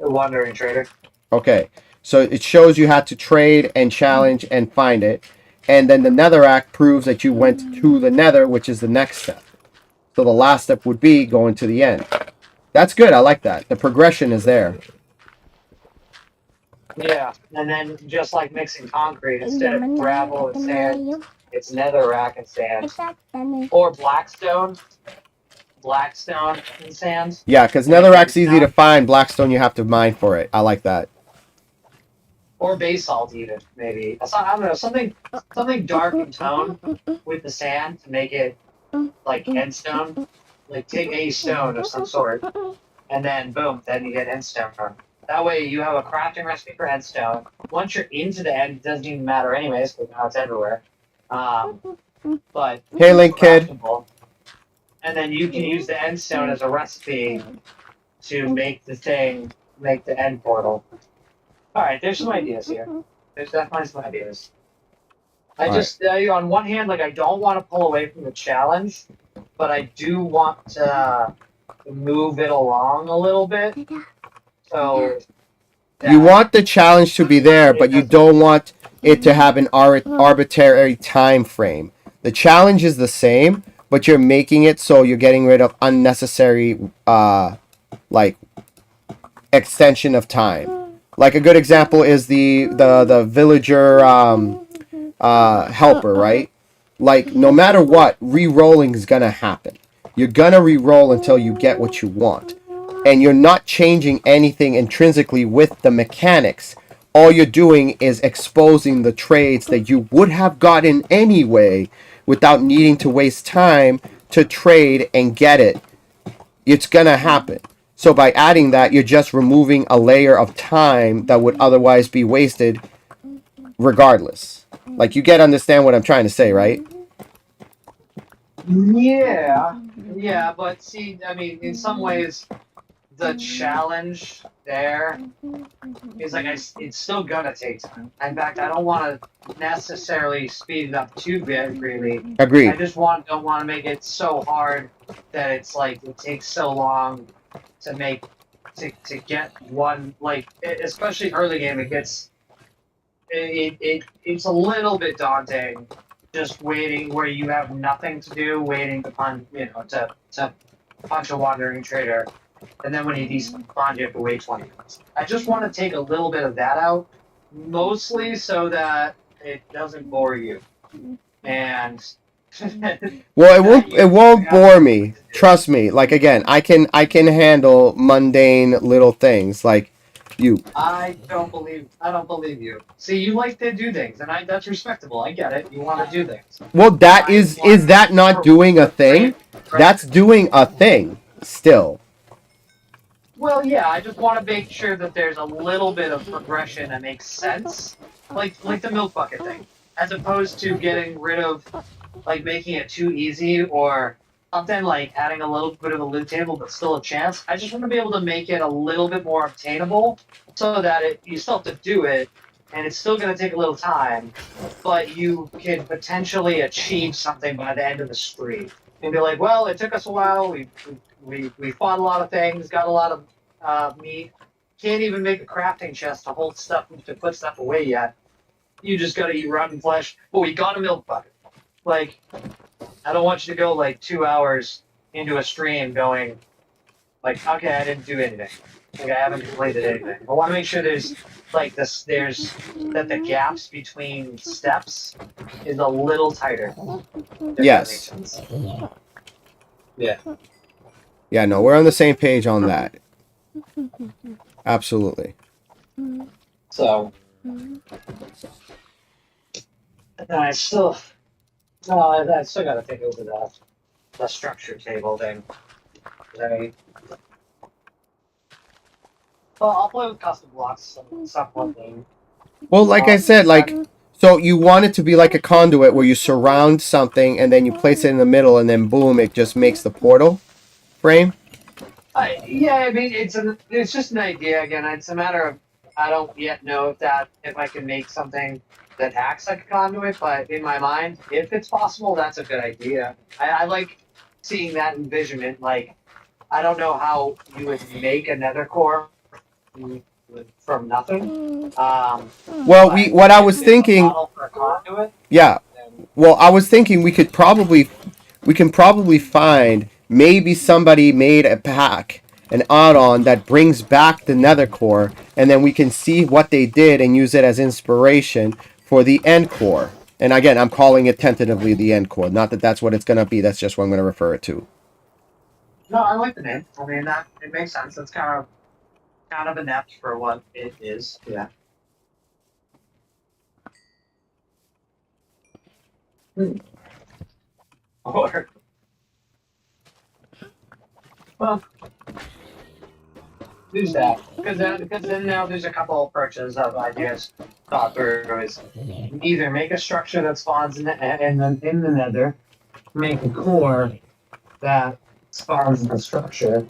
Speaker 5: The wandering trader.
Speaker 1: Okay. So it shows you had to trade and challenge and find it. And then the netherrack proves that you went to the nether, which is the next step. So the last step would be going to the end. That's good. I like that. The progression is there.
Speaker 5: Yeah, and then just like mixing concrete, instead of gravel and sand, it's netherrack and sand. Or blackstone and sand.
Speaker 1: Yeah, because netherrack's easy to find. Blackstone, you have to mine for it. I like that.
Speaker 5: Or basalt even, maybe. I don't know, something dark in tone with the sand to make it like endstone. Like take a stone of some sort, and then boom, then you get endstone. That way you have a crafting recipe for endstone. Once you're into the end, it doesn't even matter anyways, because now it's everywhere. But
Speaker 1: hey, Link Kid.
Speaker 5: And then you can use the endstone as a recipe to make the end portal. All right, there's some ideas here. There's definitely some ideas. On one hand, like I don't want to pull away from the challenge, but I do want to move it along a little bit. So
Speaker 1: you want the challenge to be there, but you don't want it to have an arbitrary time frame. The challenge is the same, but you're making it so you're getting rid of unnecessary like extension of time. Like a good example is the villager helper, right? Like no matter what, re-rolling is gonna happen. You're gonna re-roll until you get what you want. And you're not changing anything intrinsically with the mechanics. All you're doing is exposing the trades that you would have gotten anyway without needing to waste time to trade and get it. It's gonna happen. So by adding that, you're just removing a layer of time that would otherwise be wasted regardless. Like, you understand what I'm trying to say, right?
Speaker 5: Yeah, but see, I mean, in some ways, the challenge there is like it's still gonna take time. In fact, I don't want to necessarily speed it up too greatly.
Speaker 1: Agreed.
Speaker 5: I just don't want to make it so hard that it's like it takes so long to get one, like especially early game. It's a little bit daunting. Just waiting where you have nothing to do, waiting to punch a wandering trader. and then when you despawn, you have to wait 20 minutes. I just want to take a little bit of that out, mostly so that it doesn't bore you. And
Speaker 1: Well,
Speaker 5: that
Speaker 1: it
Speaker 5: you
Speaker 1: won't
Speaker 5: have
Speaker 1: bore
Speaker 5: something
Speaker 1: me.
Speaker 5: to do.
Speaker 1: Trust me. Like again, I can handle mundane little things like you.
Speaker 5: I don't believe you. See, you like to do things, and that's respectable. I get it. You want to do things.
Speaker 1: Well, that
Speaker 5: I want
Speaker 1: is that not doing a thing?
Speaker 5: progression.
Speaker 1: That's doing a thing still.
Speaker 5: Well, yeah, I just want to make sure that there's a little bit of progression that makes sense, like the milk bucket thing, as opposed to getting rid of like making it too easy or something like adding a little bit of a loot table but still a chance. I just want to be able to make it a little bit more obtainable so that you still have to do it and it's still going to take a little time, but you can potentially achieve something by the end of the spree and be like, well, it took us a while. We fought a lot of things, got a lot of meat. Can't even make a crafting chest to hold stuff to put stuff away yet. You just got to eat rotten flesh. But we got a milk bucket. Like, I don't want you to go like 2 hours into a stream going like, okay, I didn't do anything. Like I haven't completed anything. I want to make sure there's like there's that the gaps between steps is a little tighter. If that makes
Speaker 1: Yes.
Speaker 5: sense. Yeah.
Speaker 1: Yeah, no, we're on the same page on that. Absolutely.
Speaker 5: So I still no, I still got to think over the structure table thing. Right. Well, I'll play with custom blocks some one thing.
Speaker 1: Well, like I said, like so you want it to be like a conduit where you surround something and then you place it in the middle and then boom, it just makes the portal frame.
Speaker 5: Yeah, I mean it's just an idea again. It's a matter of I don't yet know if I can make something that acts like a conduit, but in my mind, if it's possible, that's a good idea. I like seeing that envisionment. Like I don't know how you would make a nether core from nothing.
Speaker 1: Well,
Speaker 5: But
Speaker 1: what I
Speaker 5: if
Speaker 1: was
Speaker 5: there's a
Speaker 1: thinking,
Speaker 5: model for a conduit,
Speaker 1: yeah.
Speaker 5: then
Speaker 1: Well, I was thinking we can probably find maybe somebody made a pack, an add-on that brings back the nether core, and then we can see what they did and use it as inspiration for the end core. And again, I'm calling it tentatively the end core. Not that that's what it's going to be. That's just what I'm going to refer it to.
Speaker 5: no, I like the name. I mean that it makes sense. It's kind of inept for what it is. Yeah. Or well, there's that because then now there's a couple of approaches of ideas thought through is either make a structure that spawns in the nether, make a core that spawns in the structure,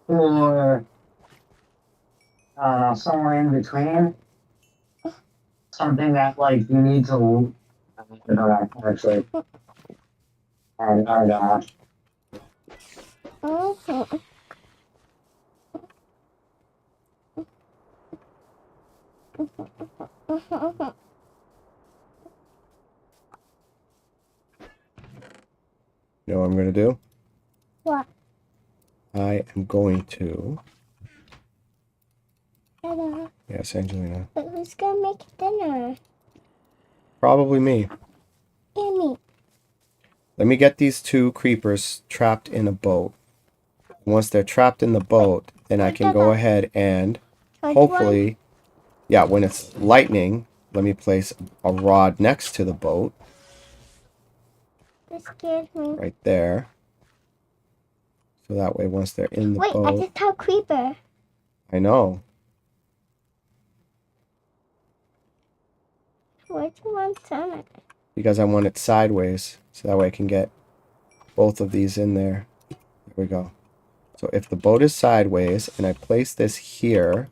Speaker 5: or somewhere in between, something that like you need to. I don't know, actually. I don't know.
Speaker 1: You know what I'm going to do?
Speaker 2: What?
Speaker 1: I am going to...
Speaker 2: Dinner.
Speaker 1: Yes, Angelina.
Speaker 2: But who's gonna make dinner?
Speaker 1: Probably me.
Speaker 2: Amy.
Speaker 1: Let me get these two creepers trapped in a boat. Once they're trapped in the boat, then I can go ahead and hopefully, yeah, when it's lightning, let me place a rod next to the boat.
Speaker 2: This scares me.
Speaker 1: Right there. So that way, once they're in the
Speaker 2: Wait,
Speaker 1: boat...
Speaker 2: I just saw creeper.
Speaker 1: I know.
Speaker 2: Where's the one summit?
Speaker 1: Because I want it sideways. So that way I can get both of these in there. There we go. So if the boat is sideways and I place this here,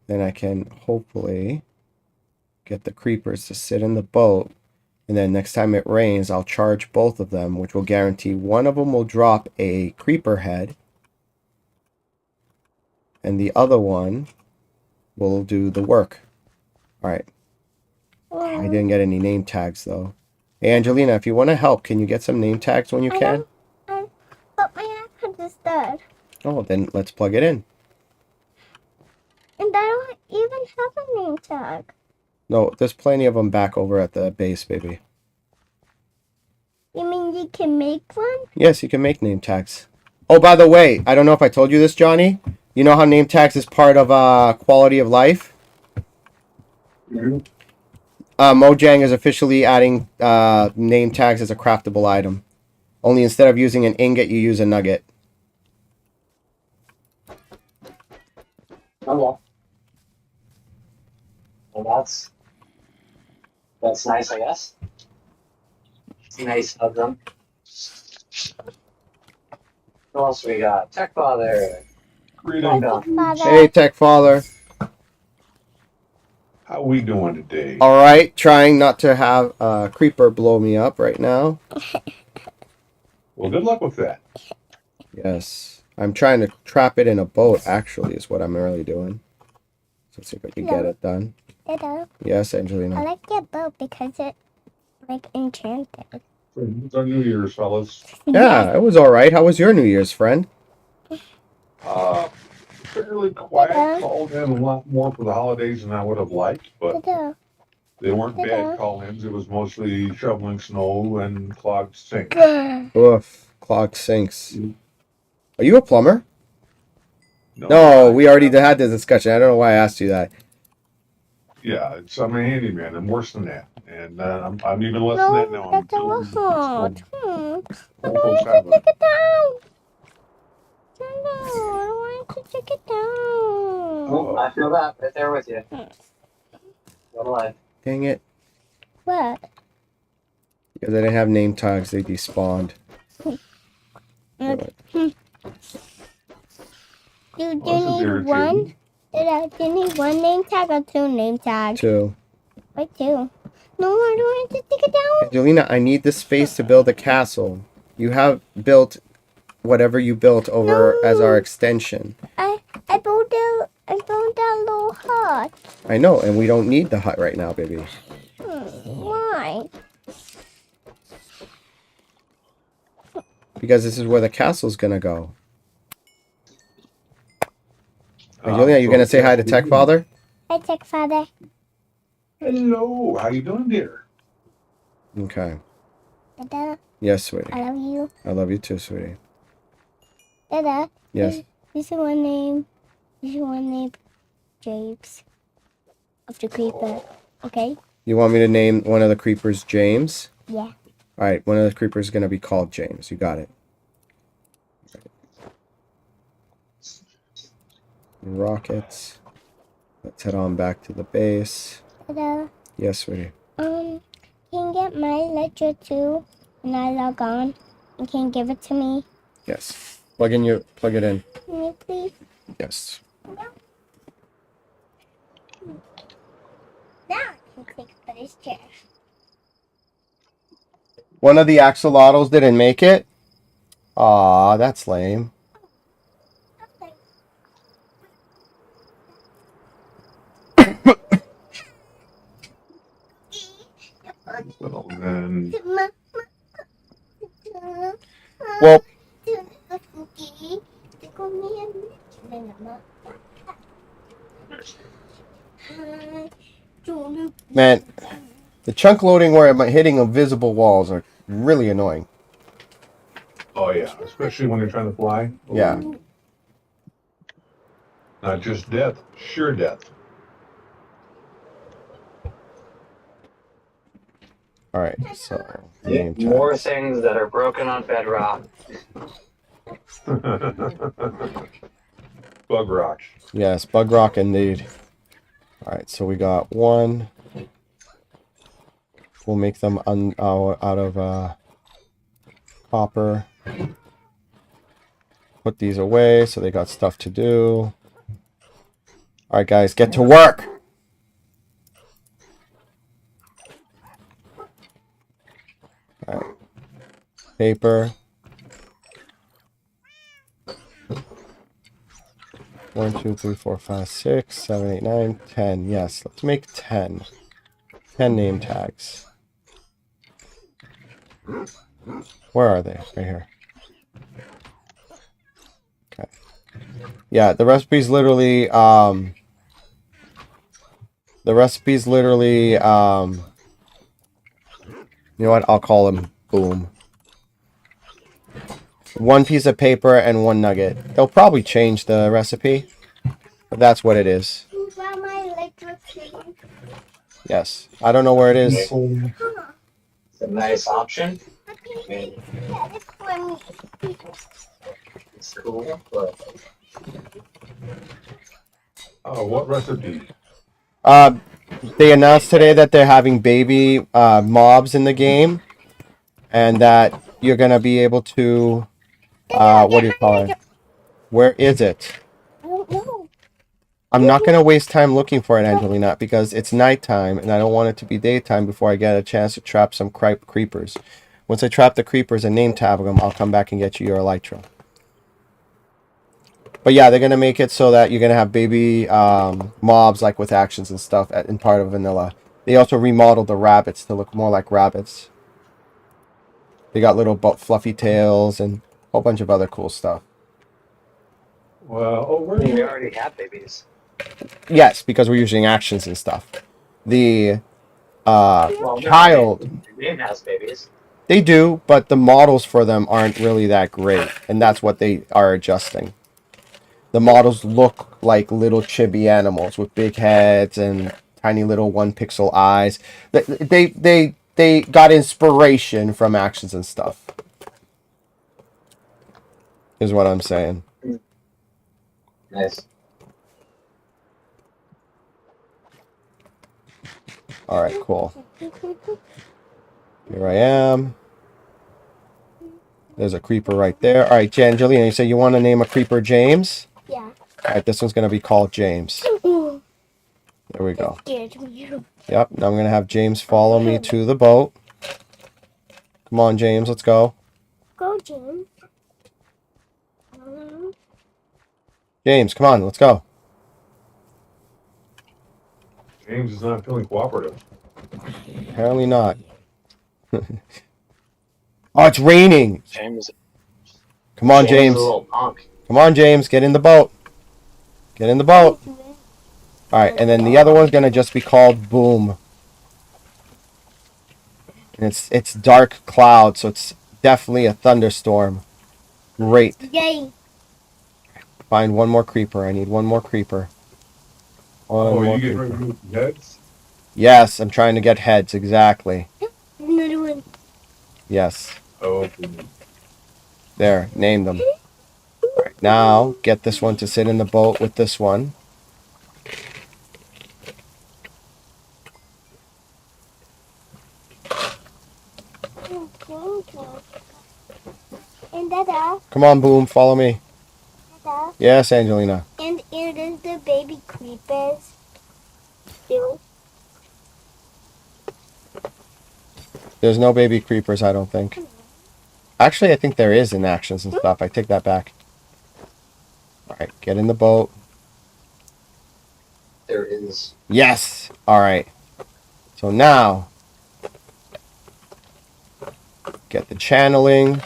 Speaker 1: then I can hopefully get the creepers to sit in the boat. And then next time it rains, I'll charge both of them, which will guarantee one of them will drop a creeper head. And the other one will do the work. All right. I didn't get any name tags though. Hey, Angelina, if you want to help, can you get some name tags when you can?
Speaker 2: But my iPad is dead.
Speaker 1: Oh, then let's plug it in.
Speaker 2: And I don't even have a name tag.
Speaker 1: No, there's plenty of them back over at the base, baby.
Speaker 2: You mean you can make one?
Speaker 1: Yes, you can make name tags. Oh, by the way, I don't know if I told you this, Johnny. You know how name tags is part of quality of life? Mojang is officially adding name tags as a craftable item. Only instead of using an ingot, you use a nugget.
Speaker 5: Oh well. Well, that's nice, I guess. It's nice of them. What else we got? Tech Father.
Speaker 6: Greetings.
Speaker 2: Father.
Speaker 1: Hey, Tech Father.
Speaker 6: How we doing today?
Speaker 1: All right, trying not to have a creeper blow me up right now.
Speaker 6: Well, good luck with that.
Speaker 1: Yes, I'm trying to trap it in a boat. Actually, is what I'm really doing. So let's see if I can get it done.
Speaker 2: Hello.
Speaker 1: Yes,
Speaker 2: I
Speaker 1: Angelina.
Speaker 2: like your boat because it's like enchanted.
Speaker 6: It's our New Year's, fellas.
Speaker 1: Yeah, it was all right. How was your New Year's, friend?
Speaker 6: Fairly quiet.
Speaker 2: Yeah.
Speaker 6: Called in a lot more for the holidays than I would have liked, but
Speaker 2: Hello.
Speaker 6: they weren't bad call-ins. It was mostly shoveling snow and clogged sinks.
Speaker 1: Oof, clogged sinks. Are you a plumber? No,
Speaker 6: I-
Speaker 1: we already had this discussion. I don't know why I asked you that.
Speaker 6: Yeah, I'm a handyman. I'm worse than that, and I'm even less than that now.
Speaker 2: No,
Speaker 6: I'm
Speaker 2: that's a
Speaker 6: building
Speaker 2: lot.
Speaker 6: some
Speaker 2: I
Speaker 6: full
Speaker 2: want
Speaker 6: time.
Speaker 2: to take it down. No, I want to take it down.
Speaker 5: Oh, I feel that right there with you. What life?
Speaker 1: Dang it.
Speaker 2: What?
Speaker 1: Because I didn't have name tags, they despawned.
Speaker 2: Do you
Speaker 6: Well, this is
Speaker 2: need
Speaker 6: irritating.
Speaker 2: one? Do you need one name tag or two name tags?
Speaker 1: Two.
Speaker 2: Why two? No, I don't want to take it down.
Speaker 1: Angelina, I need this space to build a castle. You have built whatever you built over as our extension.
Speaker 2: I built a little hut.
Speaker 1: I know, and we don't need the hut right now, baby.
Speaker 2: Why?
Speaker 1: Because this is where the castle's gonna go. Angelina, you gonna say hi to Tech Father?
Speaker 2: Hi, Tech Father.
Speaker 6: Hello, how you doing, dear?
Speaker 1: Okay.
Speaker 2: Dada,
Speaker 1: Yes, sweetie.
Speaker 2: I love you.
Speaker 1: I love you too, sweetie.
Speaker 2: Dada.
Speaker 1: Yes.
Speaker 2: This is one name. James. Of the creeper. Okay?
Speaker 1: You want me to name one of the creepers James?
Speaker 2: Yeah.
Speaker 1: Alright, one of the creepers is gonna be called James. You got it. Rockets. Let's head on back to the base.
Speaker 2: Dada.
Speaker 1: Yes, sweetie.
Speaker 2: Can you get my ledger too? And I log on. And can you give it to me?
Speaker 1: Yes. Plug it in.
Speaker 2: Can you please?
Speaker 1: Yes.
Speaker 2: Now I can take for this chair.
Speaker 1: One of the axolotls didn't make it. Aw, that's lame.
Speaker 6: Well, then,
Speaker 1: Well, man, the chunk loading where I'm hitting invisible walls are really annoying.
Speaker 6: oh yeah, especially when you're trying to fly.
Speaker 1: Yeah.
Speaker 6: Not just death, sure death.
Speaker 1: Alright, so name
Speaker 5: More
Speaker 1: tags.
Speaker 5: things that are broken on Bedrock.
Speaker 6: Bug rock.
Speaker 1: Yes, bug rock indeed. Alright, so we got one. We'll make them out of copper. Put these away so they got stuff to do. Alright guys, get to work! Alright. Paper. 1, 2, 3, 4, 5, 6, 7, 8, 9, 10. Yes, let's make 10. 10 name tags. Where are they? Right here. Okay. Yeah, the recipe's literally, you know what? I'll call him Boom. One piece of paper and one nugget. They'll probably change the recipe, but that's what it is.
Speaker 2: Where my electric thing?
Speaker 1: Yes. I don't know where it is.
Speaker 2: Huh.
Speaker 5: It's a nice option.
Speaker 2: I think get it for me.
Speaker 5: It's cool, but
Speaker 6: Oh, what recipe?
Speaker 1: They announced today that they're having baby mobs in the game, and that you're gonna be able to, what do you call it? Where is it?
Speaker 2: I don't know.
Speaker 1: I'm not gonna waste time looking for it, Angelina, because it's nighttime, and I don't want it to be daytime before I get a chance to trap some creepers. Once I trap the creepers and name tag them, I'll come back and get you your elytra. But yeah, they're gonna make it so that you're gonna have baby mobs like with actions and stuff in part of vanilla. They also remodeled the rabbits to look more like rabbits. They got little fluffy tails and a whole bunch of other cool stuff.
Speaker 6: Well, oh, where
Speaker 5: we
Speaker 6: you?
Speaker 5: already have babies.
Speaker 1: Yes, because we're using actions and stuff. The
Speaker 5: Well,
Speaker 1: child,
Speaker 5: the game has babies.
Speaker 1: they do, but the models for them aren't really that great, and that's what they are adjusting. The models look like little chibi animals with big heads and tiny little 1 pixel eyes. They got inspiration from actions and stuff. Is what I'm saying.
Speaker 5: Nice.
Speaker 1: All right, cool. Here I am. There's a creeper right there. All right, Angelina, you say you want to name a creeper James?
Speaker 2: Yeah.
Speaker 1: All right, this one's going to be called James. There we go.
Speaker 2: Scared me.
Speaker 1: Yep, now I'm going to have James follow me to the boat. Come on, James, let's go.
Speaker 2: Go, Jim.
Speaker 1: James, come on, let's go.
Speaker 6: James is not feeling cooperative.
Speaker 1: Apparently not. Oh, it's raining.
Speaker 5: James.
Speaker 1: Come on,
Speaker 5: James is
Speaker 1: James.
Speaker 5: a little punk.
Speaker 1: Come on, James, get in the boat. Get in the boat. All right, and then the other one's going to just be called Boom. And it's dark cloud, so it's definitely a thunderstorm. Great.
Speaker 2: Yay.
Speaker 1: Find one more creeper. I need one more creeper. One
Speaker 6: Oh,
Speaker 1: more
Speaker 6: you get
Speaker 1: creeper.
Speaker 6: rid of the heads?
Speaker 1: Yes, I'm trying to get heads, exactly.
Speaker 2: Another one.
Speaker 1: Yes.
Speaker 6: Oh,
Speaker 1: There, name them. All right, now, get this one to sit in the boat with this one.
Speaker 2: And Dada.
Speaker 1: Come on, Boom, follow me.
Speaker 2: Dada.
Speaker 1: Yes, Angelina.
Speaker 2: And it is the baby creepers. Too.
Speaker 1: There's no baby creepers, I don't think. Actually, I think there is in actions and stuff. I take that back. All right, get in the boat.
Speaker 5: There is.
Speaker 1: Yes. All right. So now, get the channeling.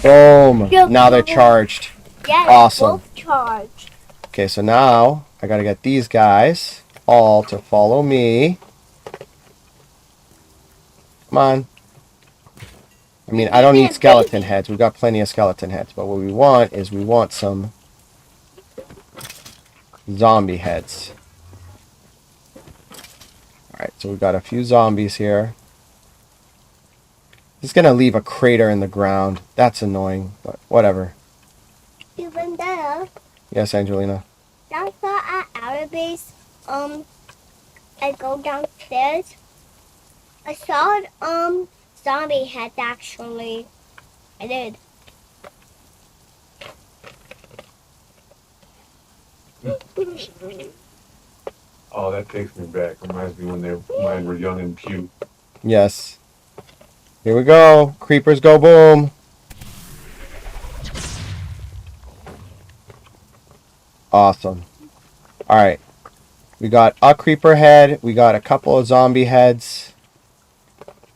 Speaker 1: Boom. Now they're charged.
Speaker 2: Yeah,
Speaker 1: Awesome.
Speaker 2: both charged.
Speaker 1: Okay, so now I got to get these guys all to follow me. Come on. I mean, I don't need skeleton heads. We've got plenty of skeleton heads. But what we want is we want some zombie heads. Alright, so we've got a few zombies here. It's going to leave a crater in the ground. That's annoying, but whatever.
Speaker 2: Even better.
Speaker 1: Yes, Angelina.
Speaker 2: That's why at outer base, I go downstairs. I saw zombie heads actually. I did.
Speaker 6: oh, that takes me back. Reminds me when mine were young and cute.
Speaker 1: Yes. Here we go. Creepers go boom. Awesome. All right. We got a creeper head. We got a couple of zombie heads.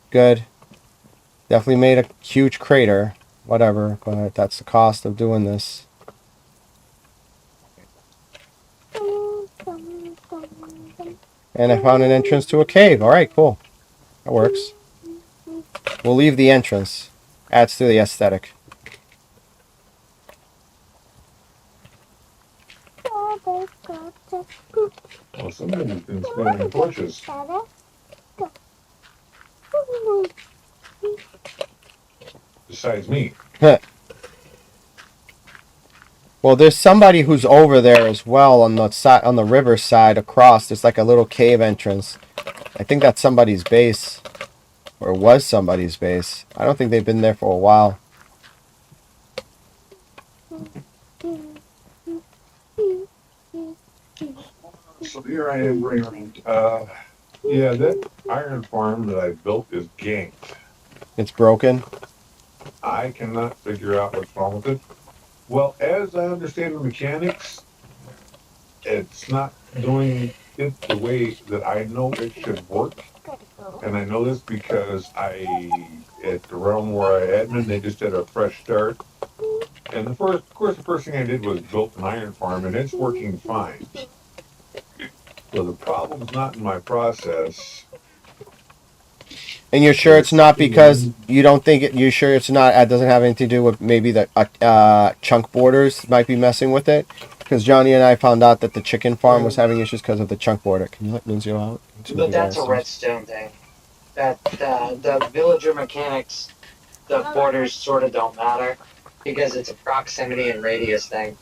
Speaker 1: Good. Definitely made a huge crater. Whatever, but that's the cost of doing this. And I found an entrance to a cave. All right, cool. That works. We'll leave the entrance. Adds to the aesthetic.
Speaker 6: Well, somebody's been spinning torches. Besides me.
Speaker 1: Well, there's somebody who's over there as well on the side, on the river side across. There's like a little cave entrance. I think that's somebody's base, or was somebody's base. I don't think they've been there for a while.
Speaker 6: So here I am bringing. Yeah, that iron farm that I built is ganked.
Speaker 1: It's broken.
Speaker 6: I cannot figure out what's wrong with it. Well, as I understand the mechanics, it's not doing it the way that I know it should work. And I know this because at the realm where I admin, they just did a fresh start. And the first thing I did was built an iron farm, and it's working fine. So the problem's not in my process.
Speaker 1: And you're sure it's not because you don't think it? You're sure it's not? It doesn't have anything to do with maybe the chunk borders might be messing with it. Because Johnny and I found out that the chicken farm was having issues because of the chunk border. Can you let Nunzio out?
Speaker 5: But that's a redstone thing. That the villager mechanics, the borders sort of don't matter because it's a proximity and radius thing.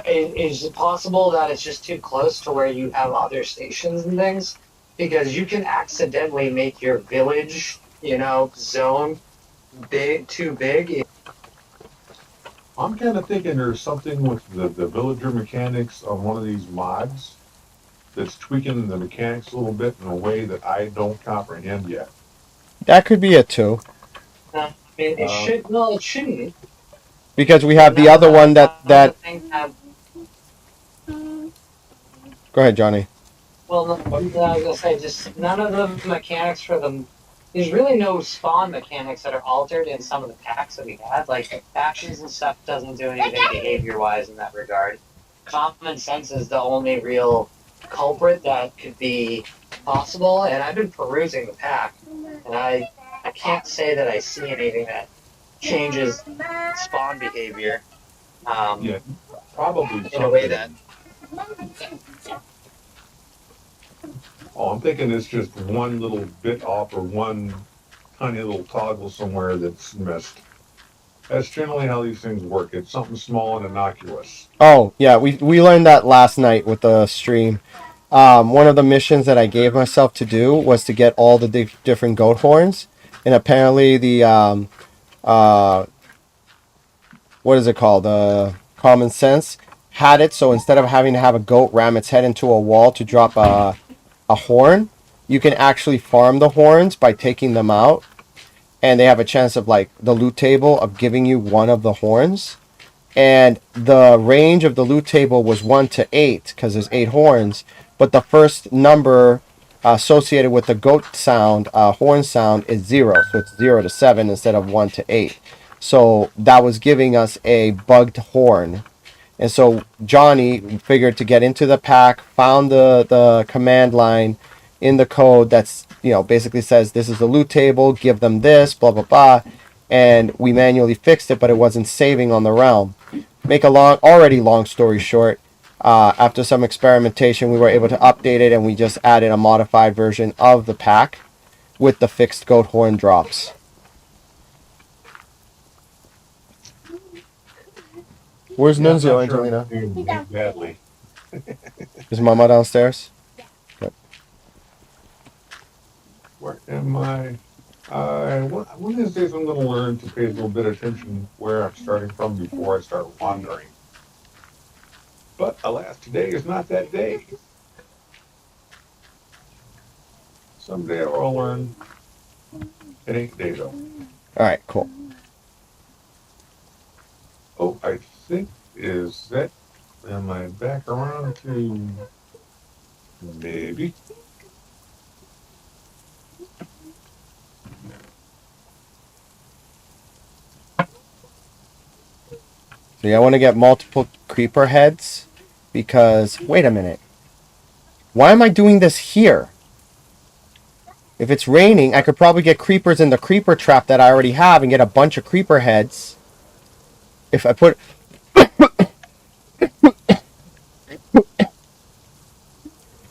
Speaker 5: Is it possible that it's just too close to where you have other stations and things? Because you can accidentally make your village, zone too big.
Speaker 6: I'm kind of thinking there's something with the villager mechanics on one of these mods that's tweaking the mechanics a little bit in a way that I don't comprehend yet.
Speaker 1: That could be it too.
Speaker 5: I mean, it shouldn't.
Speaker 1: Because we have the other one that. Go ahead, Johnny.
Speaker 5: Well, I was gonna say, just none of the mechanics for them. There's really no spawn mechanics that are altered in some of the packs that we had. Like actions and stuff doesn't do anything behavior-wise in that regard. Common sense is the only real culprit that could be possible. And I've been perusing the pack, and I can't say that I see anything that changes spawn behavior.
Speaker 6: Yeah, probably
Speaker 5: in a way that.
Speaker 6: Oh, I'm thinking it's just one little bit off or one tiny little toggle somewhere that's missed. That's generally how these things work. It's something small and innocuous.
Speaker 1: Oh, yeah, we learned that last night with the stream. One of the missions that I gave myself to do was to get all the different goat horns. And apparently the, what is it called? Common Sense had it. So instead of having to have a goat ram its head into a wall to drop a horn, you can actually farm the horns by taking them out. And they have a chance of, like, the loot table of giving you one of the horns. And the range of the loot table was 1 to 8 because there's 8 horns. But the first number associated with the goat sound, horn sound, is 0. So it's 0 to 7 instead of 1 to 8. So that was giving us a bugged horn. And so Johnny figured to get into the pack, found the command line in the code that's, basically says this is the loot table, give them this, blah, blah, blah. And we manually fixed it, but it wasn't saving on the realm. Make a already long story short, after some experimentation, we were able to update it, and we just added a modified version of the pack with the fixed goat horn drops. Where's Nunzio, Angelina?
Speaker 6: Badly.
Speaker 1: Is Mama downstairs? Good.
Speaker 6: Where am I? One of these days I'm going to learn to pay a little bit of attention where I'm starting from before I start wandering. But alas, today is not that day. Someday I'll learn. It ain't day though.
Speaker 1: All right, cool.
Speaker 6: Oh, I think am I back around to Maybe.
Speaker 1: So yeah, I want to get multiple creeper heads because, wait a minute. Why am I doing this here? If it's raining, I could probably get creepers in the creeper trap that I already have and get a bunch of creeper heads. If I put...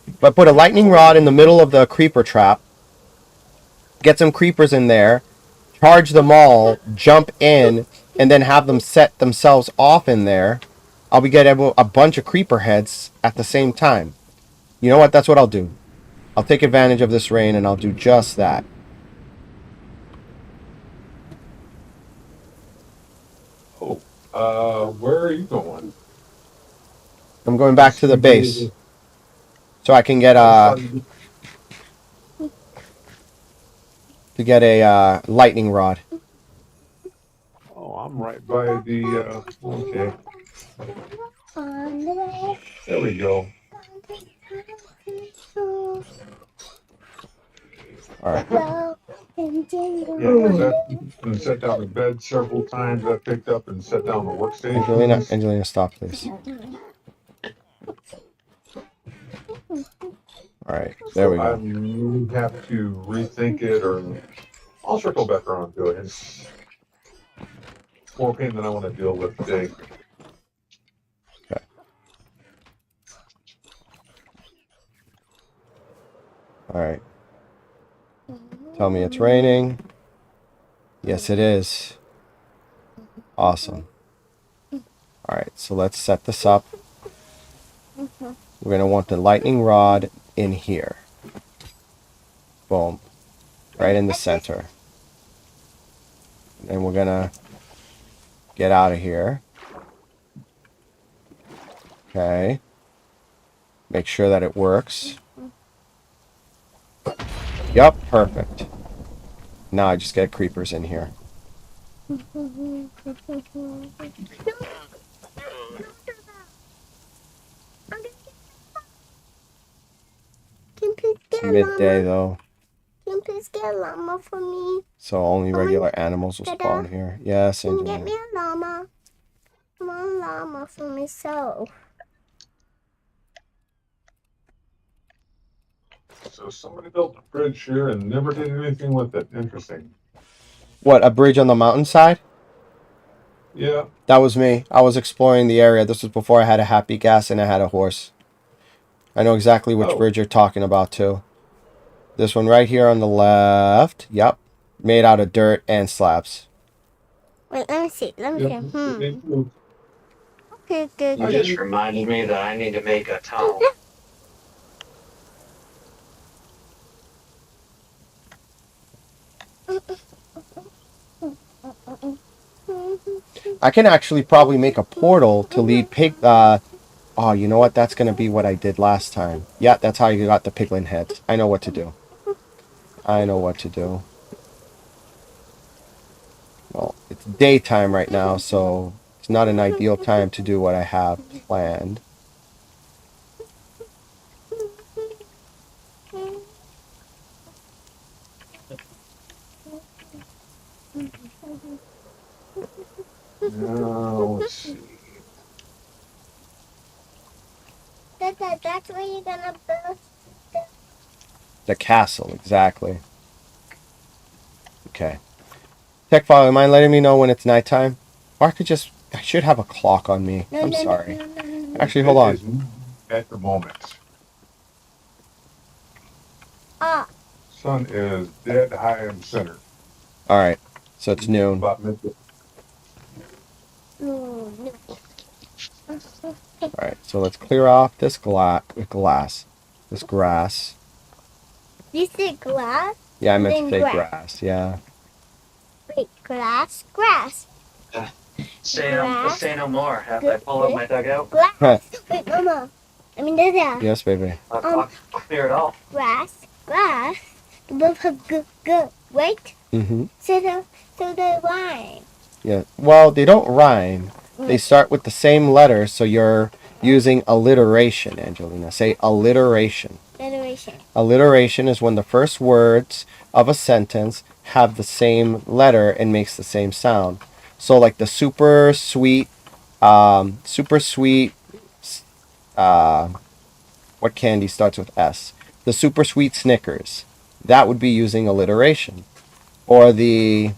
Speaker 1: If I put a lightning rod in the middle of the creeper trap, get some creepers in there, charge them all, jump in, and then have them set themselves off in there, I'll be getting a bunch of creeper heads at the same time. You know what? That's what I'll do. I'll take advantage of this rain and I'll do just that.
Speaker 6: Oh, where are you going?
Speaker 1: I'm going back to the base so I can get a lightning rod.
Speaker 6: Oh, I'm right by the, okay. There we go.
Speaker 1: All right.
Speaker 6: Yeah, that's been set down the bed several times. I picked up and set down the workstation.
Speaker 1: Angelina, stop, please. All right, there we go.
Speaker 6: I have to rethink it, or I'll circle back around to it. It's more pain than I want to deal with today.
Speaker 1: Okay. All right. Tell me it's raining. Yes, it is. Awesome. All right, so let's set this up. We're going to want the lightning rod in here. Boom. Right in the center. And we're going to get out of here. Okay. Make sure that it works. Yup, perfect. Now I just get creepers in here. It's midday though.
Speaker 2: Can you please get a llama for me?
Speaker 1: So only regular animals will spawn here. Yes,
Speaker 2: Can you get
Speaker 1: Angelina.
Speaker 2: me a llama? Come on, llama for myself.
Speaker 6: So somebody built a bridge here and never did anything with it. Interesting.
Speaker 1: What, a bridge on the mountainside?
Speaker 6: Yeah.
Speaker 1: That was me. I was exploring the area. This was before I had a happy gas and I had a horse. I know exactly which bridge you're talking about too. This one right here on the left. Yep. Made out of dirt and slabs.
Speaker 2: Wait, let me see. Let me see. Okay, good.
Speaker 5: You just reminded me that I need to make a tunnel.
Speaker 1: I can actually probably make a portal to lead pig. Oh, you know what? That's going to be what I did last time. Yeah, that's how you got the piglin heads. I know what to do. I know what to do. Well, it's daytime right now, so it's not an ideal time to do what I have planned.
Speaker 6: Now, let's see.
Speaker 2: That's where you're gonna build.
Speaker 1: The castle, exactly. Okay. Tech file, you mind letting me know when it's nighttime? Or I should have a clock on me. I'm sorry. Actually, hold on.
Speaker 6: At the moment. Sun is dead high in the center.
Speaker 1: Alright. So it's noon.
Speaker 6: About midday.
Speaker 1: Alright, so let's clear off this glass. This grass.
Speaker 2: You said glass?
Speaker 1: Yeah, I meant to
Speaker 2: Then
Speaker 1: say
Speaker 2: grass.
Speaker 1: grass, yeah.
Speaker 2: Wait, grass? Grass.
Speaker 5: Say no more. Have I pull up my dugout?
Speaker 2: Glass. Wait, Mama. I mean, Dada.
Speaker 1: Yes, baby.
Speaker 5: I'll clear it all.
Speaker 2: Grass. Both have good. Wait.
Speaker 1: Mm-hmm.
Speaker 2: So they rhyme.
Speaker 1: Yeah. Well, they don't rhyme. They start with the same letter, so your using alliteration, Angelina. Say alliteration.
Speaker 2: Alliteration.
Speaker 1: Alliteration is when the first words of a sentence have the same letter and makes the same sound. So like the super sweet, what candy starts with S? The super sweet Snickers. That would be using alliteration. Or the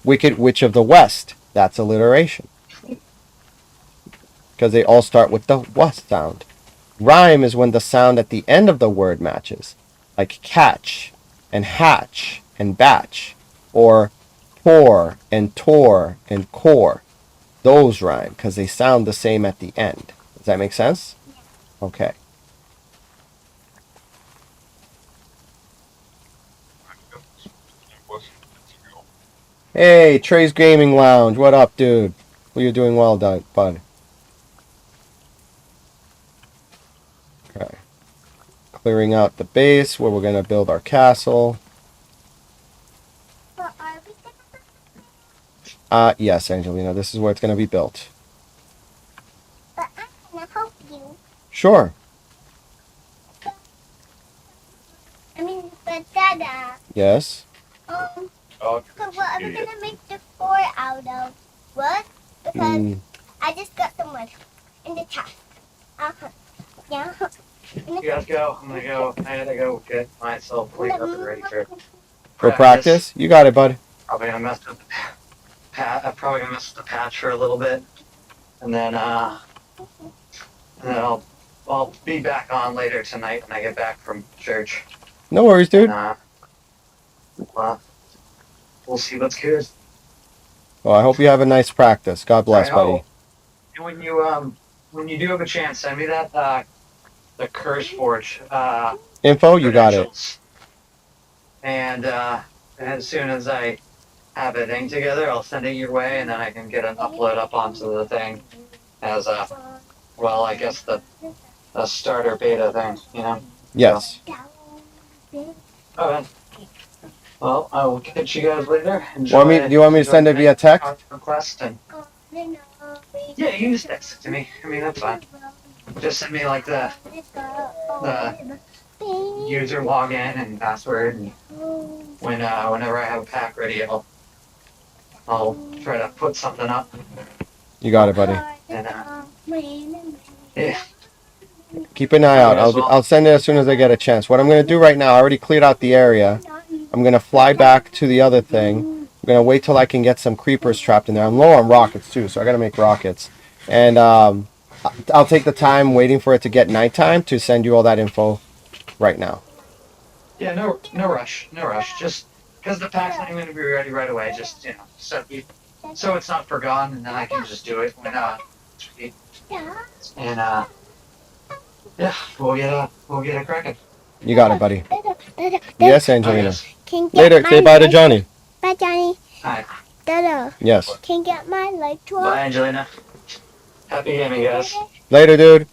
Speaker 1: Wicked Witch of the West. That's alliteration. Because they all start with the W sound. Rhyme is when the sound at the end of the word matches. Like catch and hatch and batch. Or pour and tore and core. Those rhyme because they sound the same at the end. Does that make sense? Okay. Hey, Trey's Gaming Lounge. What up, dude? Well, you're doing well, bud. Okay. Clearing out the base where we're going to build our castle.
Speaker 2: But are we gonna?
Speaker 1: Yes, Angelina. This is where it's going to be built.
Speaker 2: But I'm gonna help you.
Speaker 1: Sure.
Speaker 2: I mean, but Dada.
Speaker 1: Yes.
Speaker 6: Oh,
Speaker 2: So what are we gonna make the fort out of? Wood? Because I just got some wood in the chest. Yeah.
Speaker 5: You guys go. I'm gonna go. I had to go get myself cleaned up and ready
Speaker 1: For practice? You got it, bud.
Speaker 5: Probably gonna mess with the probably gonna mess with the patch for a little bit, and then I'll be back on later tonight when I get back from church.
Speaker 1: No worries, dude.
Speaker 5: And, well, we'll see what's good.
Speaker 1: Well, I hope you have a nice practice. God bless, buddy.
Speaker 5: And when you do have a chance, send me that the Curse Forge
Speaker 1: Info, you got it.
Speaker 5: credentials. And as soon as I have everything together, I'll send it your way, and then I can get an upload up onto the thing as I guess the starter beta thing, you know?
Speaker 1: Yes.
Speaker 5: Okay. Well, I will catch you guys later.
Speaker 1: Do you want me to send it via text?
Speaker 5: Request and yeah, you can just text it to me. I mean, that's fine. Just send me like the user login and password, and whenever I have a pack ready, I'll try to put something up.
Speaker 1: You got it, buddy.
Speaker 5: And yeah.
Speaker 1: Keep an eye out. I'll send it as soon as I get a chance. What I'm going to do right now, I already cleared out the area. I'm going to fly back to the other thing. I'm going to wait till I can get some creepers trapped in there. I'm low on rockets, too, so I got to make rockets. And I'll take the time waiting for it to get nighttime to send you all that info right now.
Speaker 5: Yeah, no rush. Just because the pack's not even going to be ready right away. Just, you know, so it's not forgotten, and then I can just do it when and yeah, we'll get it cracking.
Speaker 1: You got it, buddy. Yes, Angelina.
Speaker 2: Later,
Speaker 1: Say bye to Johnny.
Speaker 2: Bye, Johnny.
Speaker 5: Hi.
Speaker 2: Dada.
Speaker 1: Yes.
Speaker 2: Can you get my light to
Speaker 5: Bye, Angelina. Happy gaming, guys.
Speaker 1: Later, dude.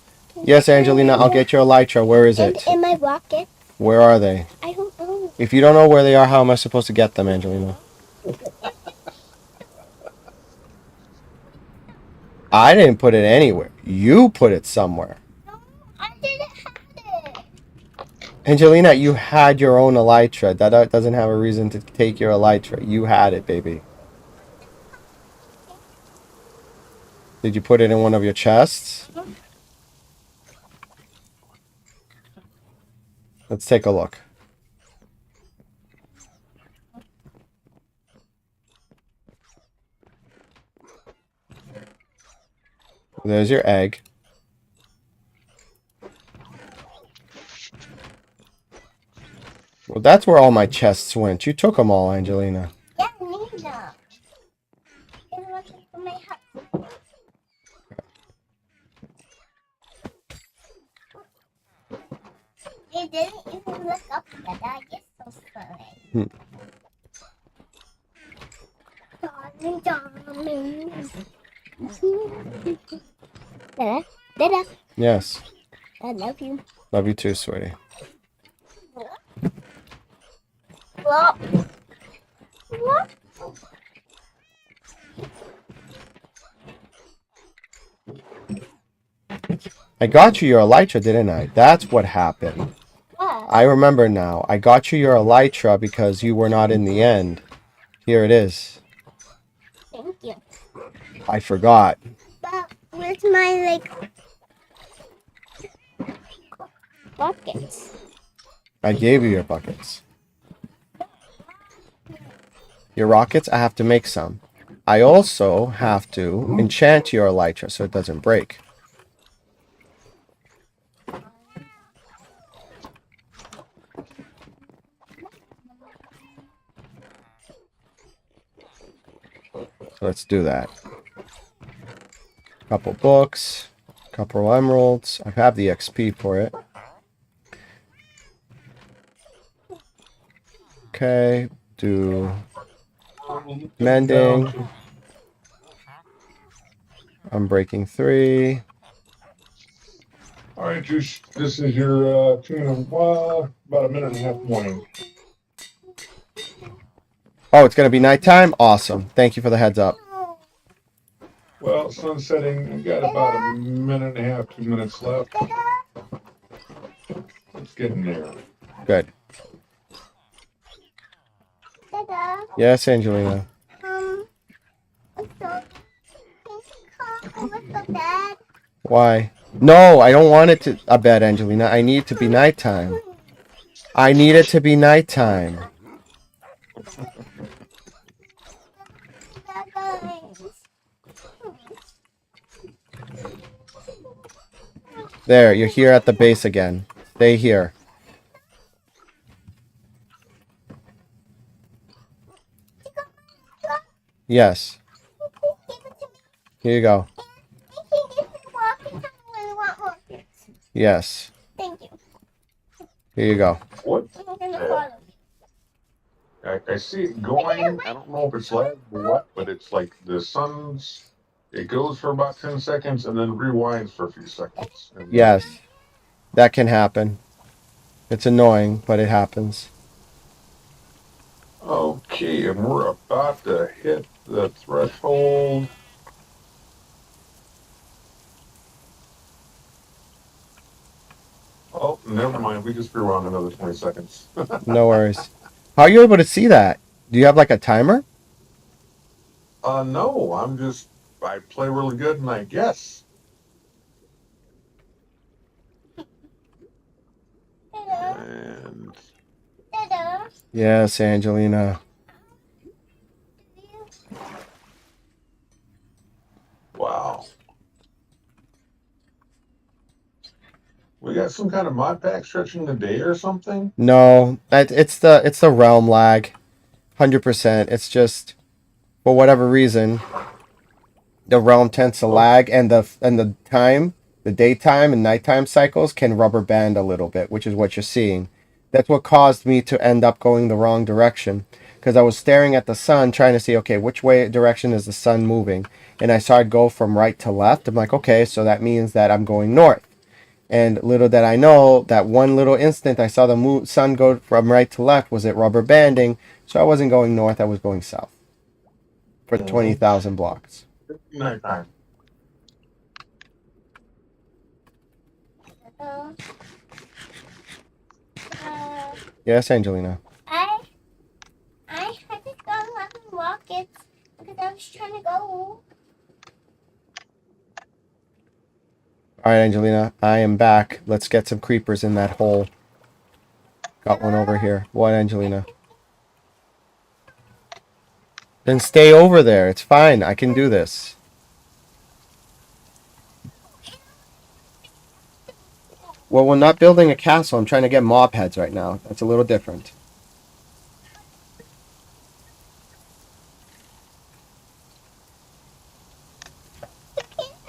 Speaker 1: Yes, Angelina, I'll get your elytra. Where is it?
Speaker 2: In my rocket.
Speaker 1: Where are they?
Speaker 2: I don't know.
Speaker 1: If you don't know where they are, how am I supposed to get them, Angelina? I didn't put it anywhere. You put it somewhere.
Speaker 2: No, I didn't have it.
Speaker 1: Angelina, you had your own elytra. That doesn't have a reason to take your elytra. You had it, baby. Did you put it in one of your chests? Let's take a look. There's your egg. Well, that's where all my chests went. You took them all, Angelina.
Speaker 2: Yeah, Nina. It was for my house. It didn't even look up at that. It's so funny. Dada.
Speaker 1: Yes.
Speaker 2: I love you.
Speaker 1: Love you too, sweetie.
Speaker 2: What? What?
Speaker 1: I got you your elytra, didn't I? That's what happened.
Speaker 2: What?
Speaker 1: I remember now. I got you your elytra because you were not in the end. Here it is.
Speaker 2: Thank you.
Speaker 1: I forgot.
Speaker 2: But where's my buckets?
Speaker 1: I gave you your buckets. Your rockets, I have to make some. I also have to enchant your elytra so it doesn't break. So let's do that. Couple books, couple emeralds. I have the XP for it. Okay, do mending. I'm breaking 3.
Speaker 6: All right, Juice. This is your tuna. About a minute and a half morning.
Speaker 1: Oh, it's gonna be nighttime? Awesome. Thank you for the heads up.
Speaker 6: Well, sun's setting. I got about a minute and a half, 2 minutes left. It's getting there.
Speaker 1: Good.
Speaker 2: Dada.
Speaker 1: Yes, Angelina.
Speaker 2: So, can you come over to bed?
Speaker 1: Why? No, I don't want it to a bed, Angelina. I need it to be nighttime. I need it to be nighttime.
Speaker 2: Guys.
Speaker 1: There, you're here at the base again. Stay here. Yes. Here you go. Yes.
Speaker 2: Thank you.
Speaker 1: Here you go.
Speaker 6: What?
Speaker 2: I'm gonna follow you.
Speaker 6: I see it going. I don't know if it's lag or what, but it's like the sun's. It goes for about 10 seconds and then rewinds for a few seconds. And
Speaker 1: Yes. That can happen. It's annoying, but it happens.
Speaker 6: Okay, and we're about to hit the threshold. Oh, never mind. We just grew on another 20 seconds.
Speaker 1: No worries. How are you able to see that? Do you have like a timer?
Speaker 6: No, I play really good and I guess.
Speaker 2: Dada.
Speaker 6: And
Speaker 2: Dada.
Speaker 1: Yes, Angelina.
Speaker 6: wow. We got some kind of mod pack stretching the day or something?
Speaker 1: No, it's the realm lag. 100%. It's just for whatever reason the realm tends to lag and the daytime and nighttime cycles can rubber band a little bit, which is what you're seeing. That's what caused me to end up going the wrong direction because I was staring at the sun trying to see, okay, which way direction is the sun moving? And I saw it go from right to left. I'm like, okay, so that means that I'm going north. And little did I know that one little instant I saw the sun go from right to left was it rubber banding. So I wasn't going north, I was going south for 20,000 blocks.
Speaker 6: Nighttime.
Speaker 2: Uh,
Speaker 1: Yes, Angelina.
Speaker 2: I had to go on rockets because I was trying to go.
Speaker 1: All right, Angelina, I am back. Let's get some creepers in that hole. Got one over here. What, Angelina? Then stay over there. It's fine. I can do this. Well, we're not building a castle. I'm trying to get mob heads right now. That's a little different.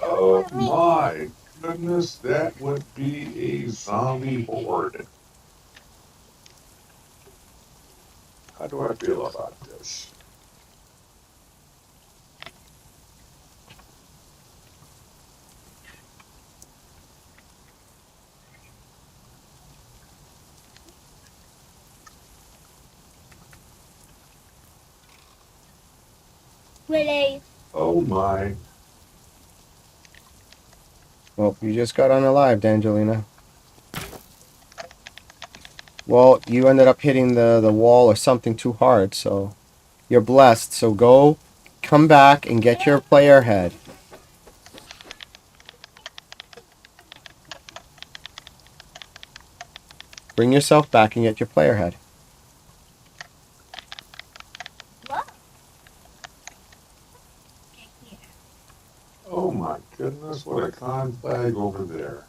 Speaker 6: Oh my goodness, that would be a zombie horde. How do I feel about this?
Speaker 2: Really?
Speaker 6: Oh my.
Speaker 1: Well, you just got unalived, Angelina. Well, you ended up hitting the wall or something too hard, so you're blessed. So go, come back and get your player head. Bring yourself back and get your player head.
Speaker 2: What? Here.
Speaker 6: Oh my goodness, what a conflag over there.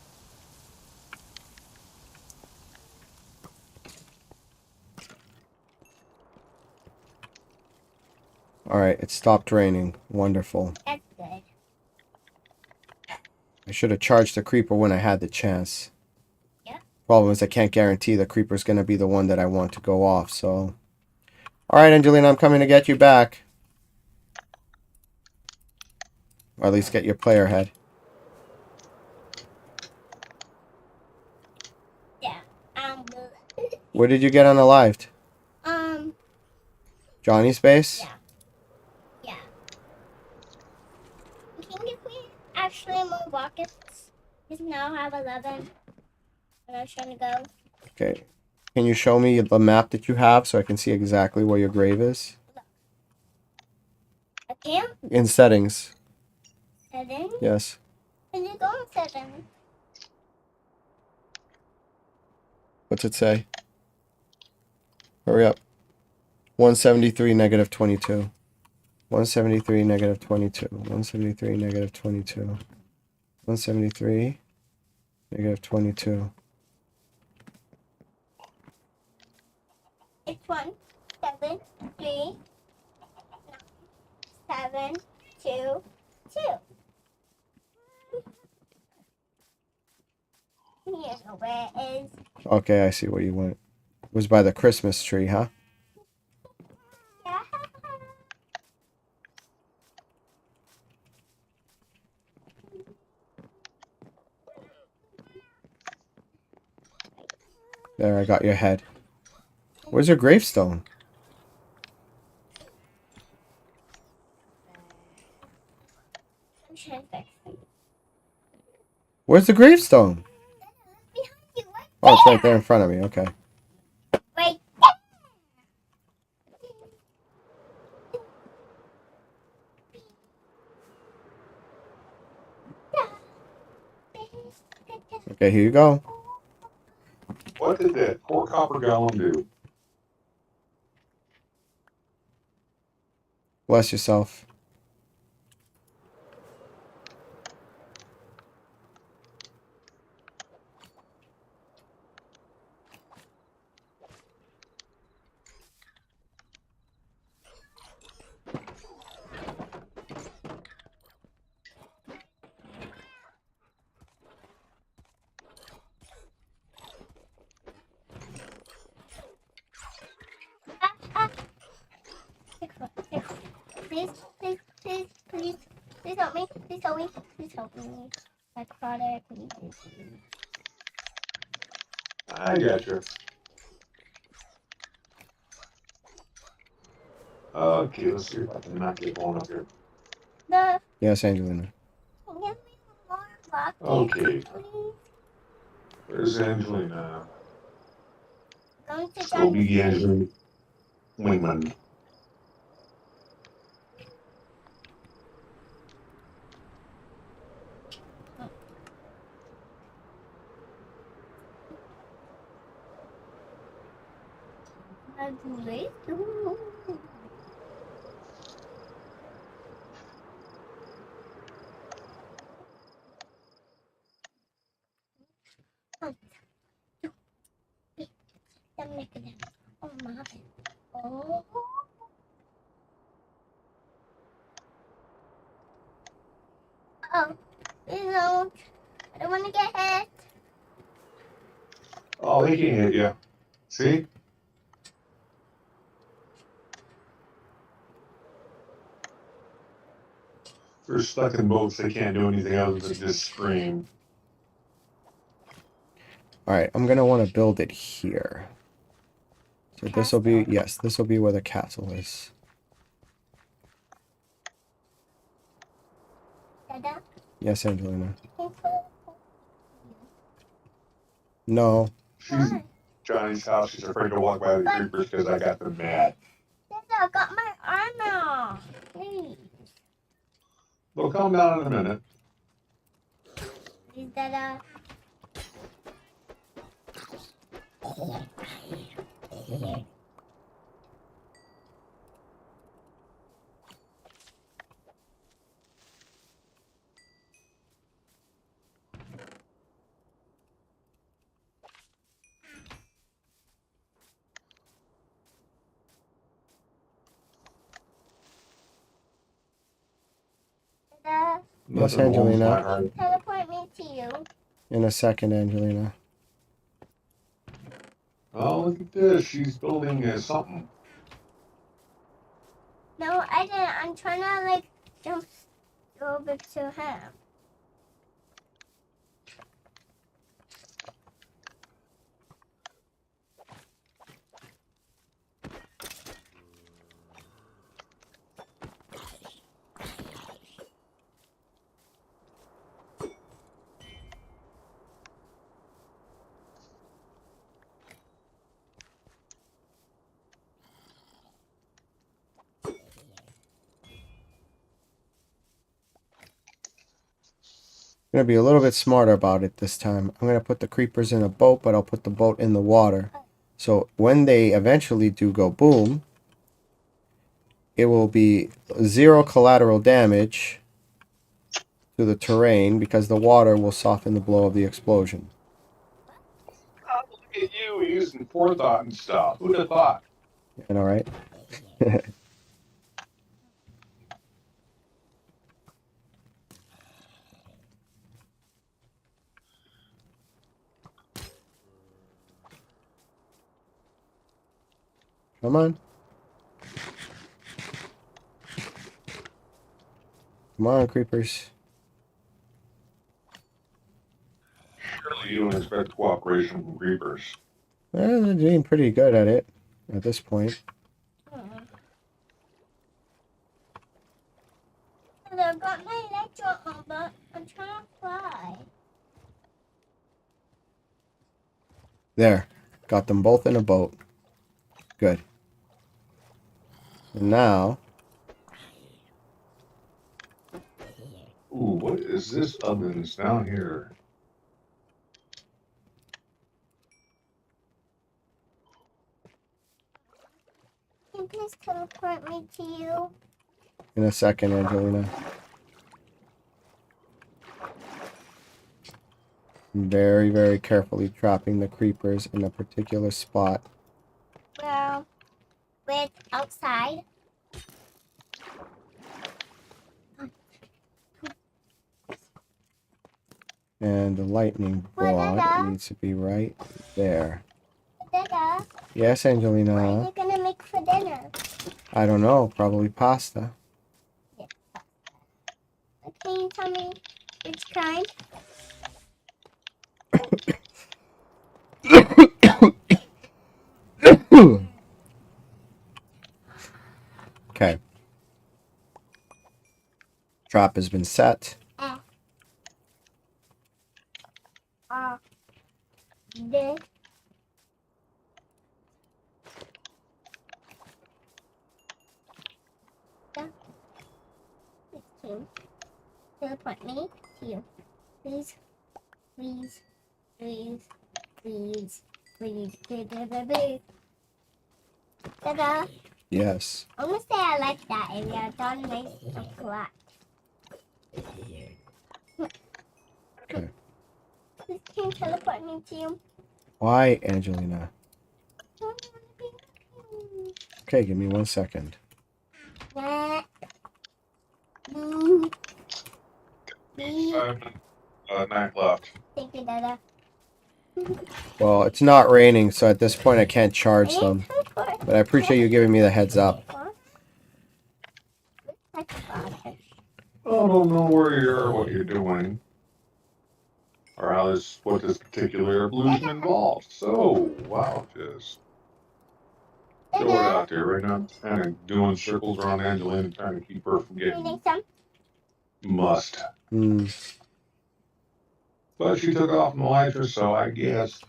Speaker 1: Alright, it stopped raining. Wonderful.
Speaker 2: That's good.
Speaker 1: I should have charged the creeper when I had the chance.
Speaker 2: Yeah.
Speaker 1: Problem is I can't guarantee the creeper's going to be the one that I want to go off, so... Alright, Angelina, I'm coming to get you back. Or at least get your player head.
Speaker 2: Yeah.
Speaker 1: Where did you get unalived?
Speaker 2: Um.
Speaker 1: Johnny's base?
Speaker 2: Yeah. Yeah. Can you give me actually more rockets? Because now I have 11. And I'm trying to go.
Speaker 1: Okay. Can you show me the map that you have so I can see exactly where your grave is?
Speaker 2: I can't.
Speaker 1: In settings.
Speaker 2: 7.
Speaker 1: Yes.
Speaker 2: Can you go on 7?
Speaker 1: What's it say? Hurry up. 173 negative 22. 173 negative 22. 173 negative 22. 173 negative 22.
Speaker 2: It's 1, 7, 3, 7, 2, 2. You know where it is.
Speaker 1: Okay, I see where you went. It was by the Christmas tree, huh?
Speaker 2: Yeah.
Speaker 1: There, I got your head. Where's your gravestone?
Speaker 2: I'm trying to fix it.
Speaker 1: Where's the gravestone?
Speaker 2: Behind you, right
Speaker 1: Oh, it's right there in front of me. Okay.
Speaker 2: Right there.
Speaker 1: Okay, here you go.
Speaker 6: What did that poor copper gallon do?
Speaker 1: Bless yourself.
Speaker 2: Please, please, please, please, please help me. Please help me. Please help me. My product.
Speaker 6: I gotcha. Okay, let's see if I can knock it on up here.
Speaker 2: The
Speaker 1: Yes, Angelina.
Speaker 2: give me more rockets,
Speaker 6: Okay.
Speaker 2: please.
Speaker 6: Where's Angelina?
Speaker 2: Going to
Speaker 6: So be
Speaker 2: Johnny's.
Speaker 6: Angelina Wingman.
Speaker 2: Wait. Oh, Marvin. Oh. Oh. Please don't. I don't want to get hit.
Speaker 6: Oh, he can't hit you. See? They're stuck in boats. They can't do anything other than just scream.
Speaker 1: Alright, I'm going to want to build it here. So this will be, yes, this will be where the castle is.
Speaker 2: Dada.
Speaker 1: Yes, Angelina. No.
Speaker 6: She's
Speaker 2: Why?
Speaker 6: Johnny's house. She's afraid to walk by the creepers because I got them mad.
Speaker 2: Dada, I got my armor. Please.
Speaker 6: They'll calm down in a minute.
Speaker 2: Please, Dada. Dada,
Speaker 1: Yes,
Speaker 6: Nothing warms
Speaker 1: Angelina.
Speaker 6: my heart.
Speaker 2: teleport me to you.
Speaker 1: In a second, Angelina.
Speaker 6: Oh, look at this. She's building something.
Speaker 2: No, I didn't. I'm trying to like jump over to him.
Speaker 1: I'm gonna be a little bit smarter about it this time. I'm gonna put the creepers in a boat, but I'll put the boat in the water. So when they eventually do go boom, it will be 0 collateral damage to the terrain because the water will soften the blow of the explosion.
Speaker 6: Oh, look at you using forethought and stuff. Who'd have thought?
Speaker 1: You know, right? Come on. Come on, creepers.
Speaker 6: Surely you don't expect cooperation from creepers.
Speaker 1: Well, they're doing pretty good at it at this point.
Speaker 2: Dada, I got my electro but I'm trying to fly.
Speaker 1: There. Got them both in a boat. Good. And now,
Speaker 6: Ooh, what is this ovens down here?
Speaker 2: Can you please teleport me to you?
Speaker 1: in a second, Angelina. Very, very carefully trapping the creepers in a particular spot.
Speaker 2: Well, with outside.
Speaker 1: And the lightning rod needs to be right there.
Speaker 2: Dada,
Speaker 1: Yes,
Speaker 2: what are
Speaker 1: Angelina.
Speaker 2: you gonna make for dinner?
Speaker 1: I don't know. Probably pasta.
Speaker 2: Can you tell me which kind?
Speaker 1: Okay. Trap has been set.
Speaker 2: This. Teleport me to you. Please, please, please, please, please, please, please. Ta-da!
Speaker 1: Yes.
Speaker 2: I'm gonna say I like that area. Don't make it flat.
Speaker 1: Okay.
Speaker 2: Please, can you teleport me to you?
Speaker 1: Why, Angelina?
Speaker 2: Don't wanna be
Speaker 1: Okay, give me 1 second.
Speaker 2: Nah.
Speaker 6: 9 left.
Speaker 2: Thank you, Dada.
Speaker 1: Well, it's not raining, so at this point I can't charge them. But I appreciate you giving me the heads up.
Speaker 6: I don't know where you are, what you're doing, or what this particular illusion involves. So, wow, just throw it out there right now. Kind of doing circles around Angelina, trying to keep her from
Speaker 2: You need
Speaker 6: getting
Speaker 2: some?
Speaker 6: must.
Speaker 1: Hmm.
Speaker 6: But she took off in the lighter, so I guess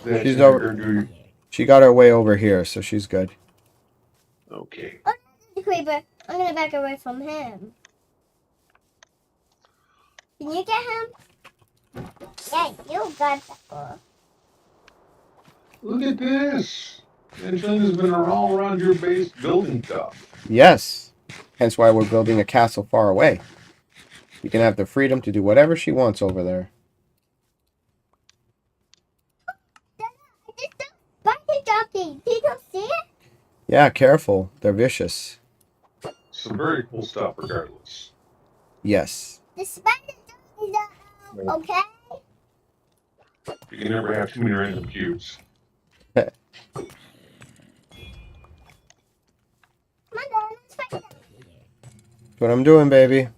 Speaker 6: that
Speaker 1: She's
Speaker 6: you
Speaker 1: over.
Speaker 6: or do you?
Speaker 1: She got her way over here, so she's good.
Speaker 6: Okay.
Speaker 2: The creeper. I'm gonna back away from him. Can you get him? Yeah, you got that girl.
Speaker 6: Look at this. Anything has been all around your base building stuff.
Speaker 1: Yes. Hence why we're building a castle far away. You can have the freedom to do whatever she wants over there.
Speaker 2: Just the bucket jockey. Did you see it?
Speaker 1: Yeah, careful. They're vicious.
Speaker 6: Some very cool stuff, regardless.
Speaker 1: Yes.
Speaker 2: The spider jockey's out. Okay.
Speaker 6: You can never have too many random cubes.
Speaker 2: Come on, Dad. Let's fight them.
Speaker 1: That's what I'm doing, baby.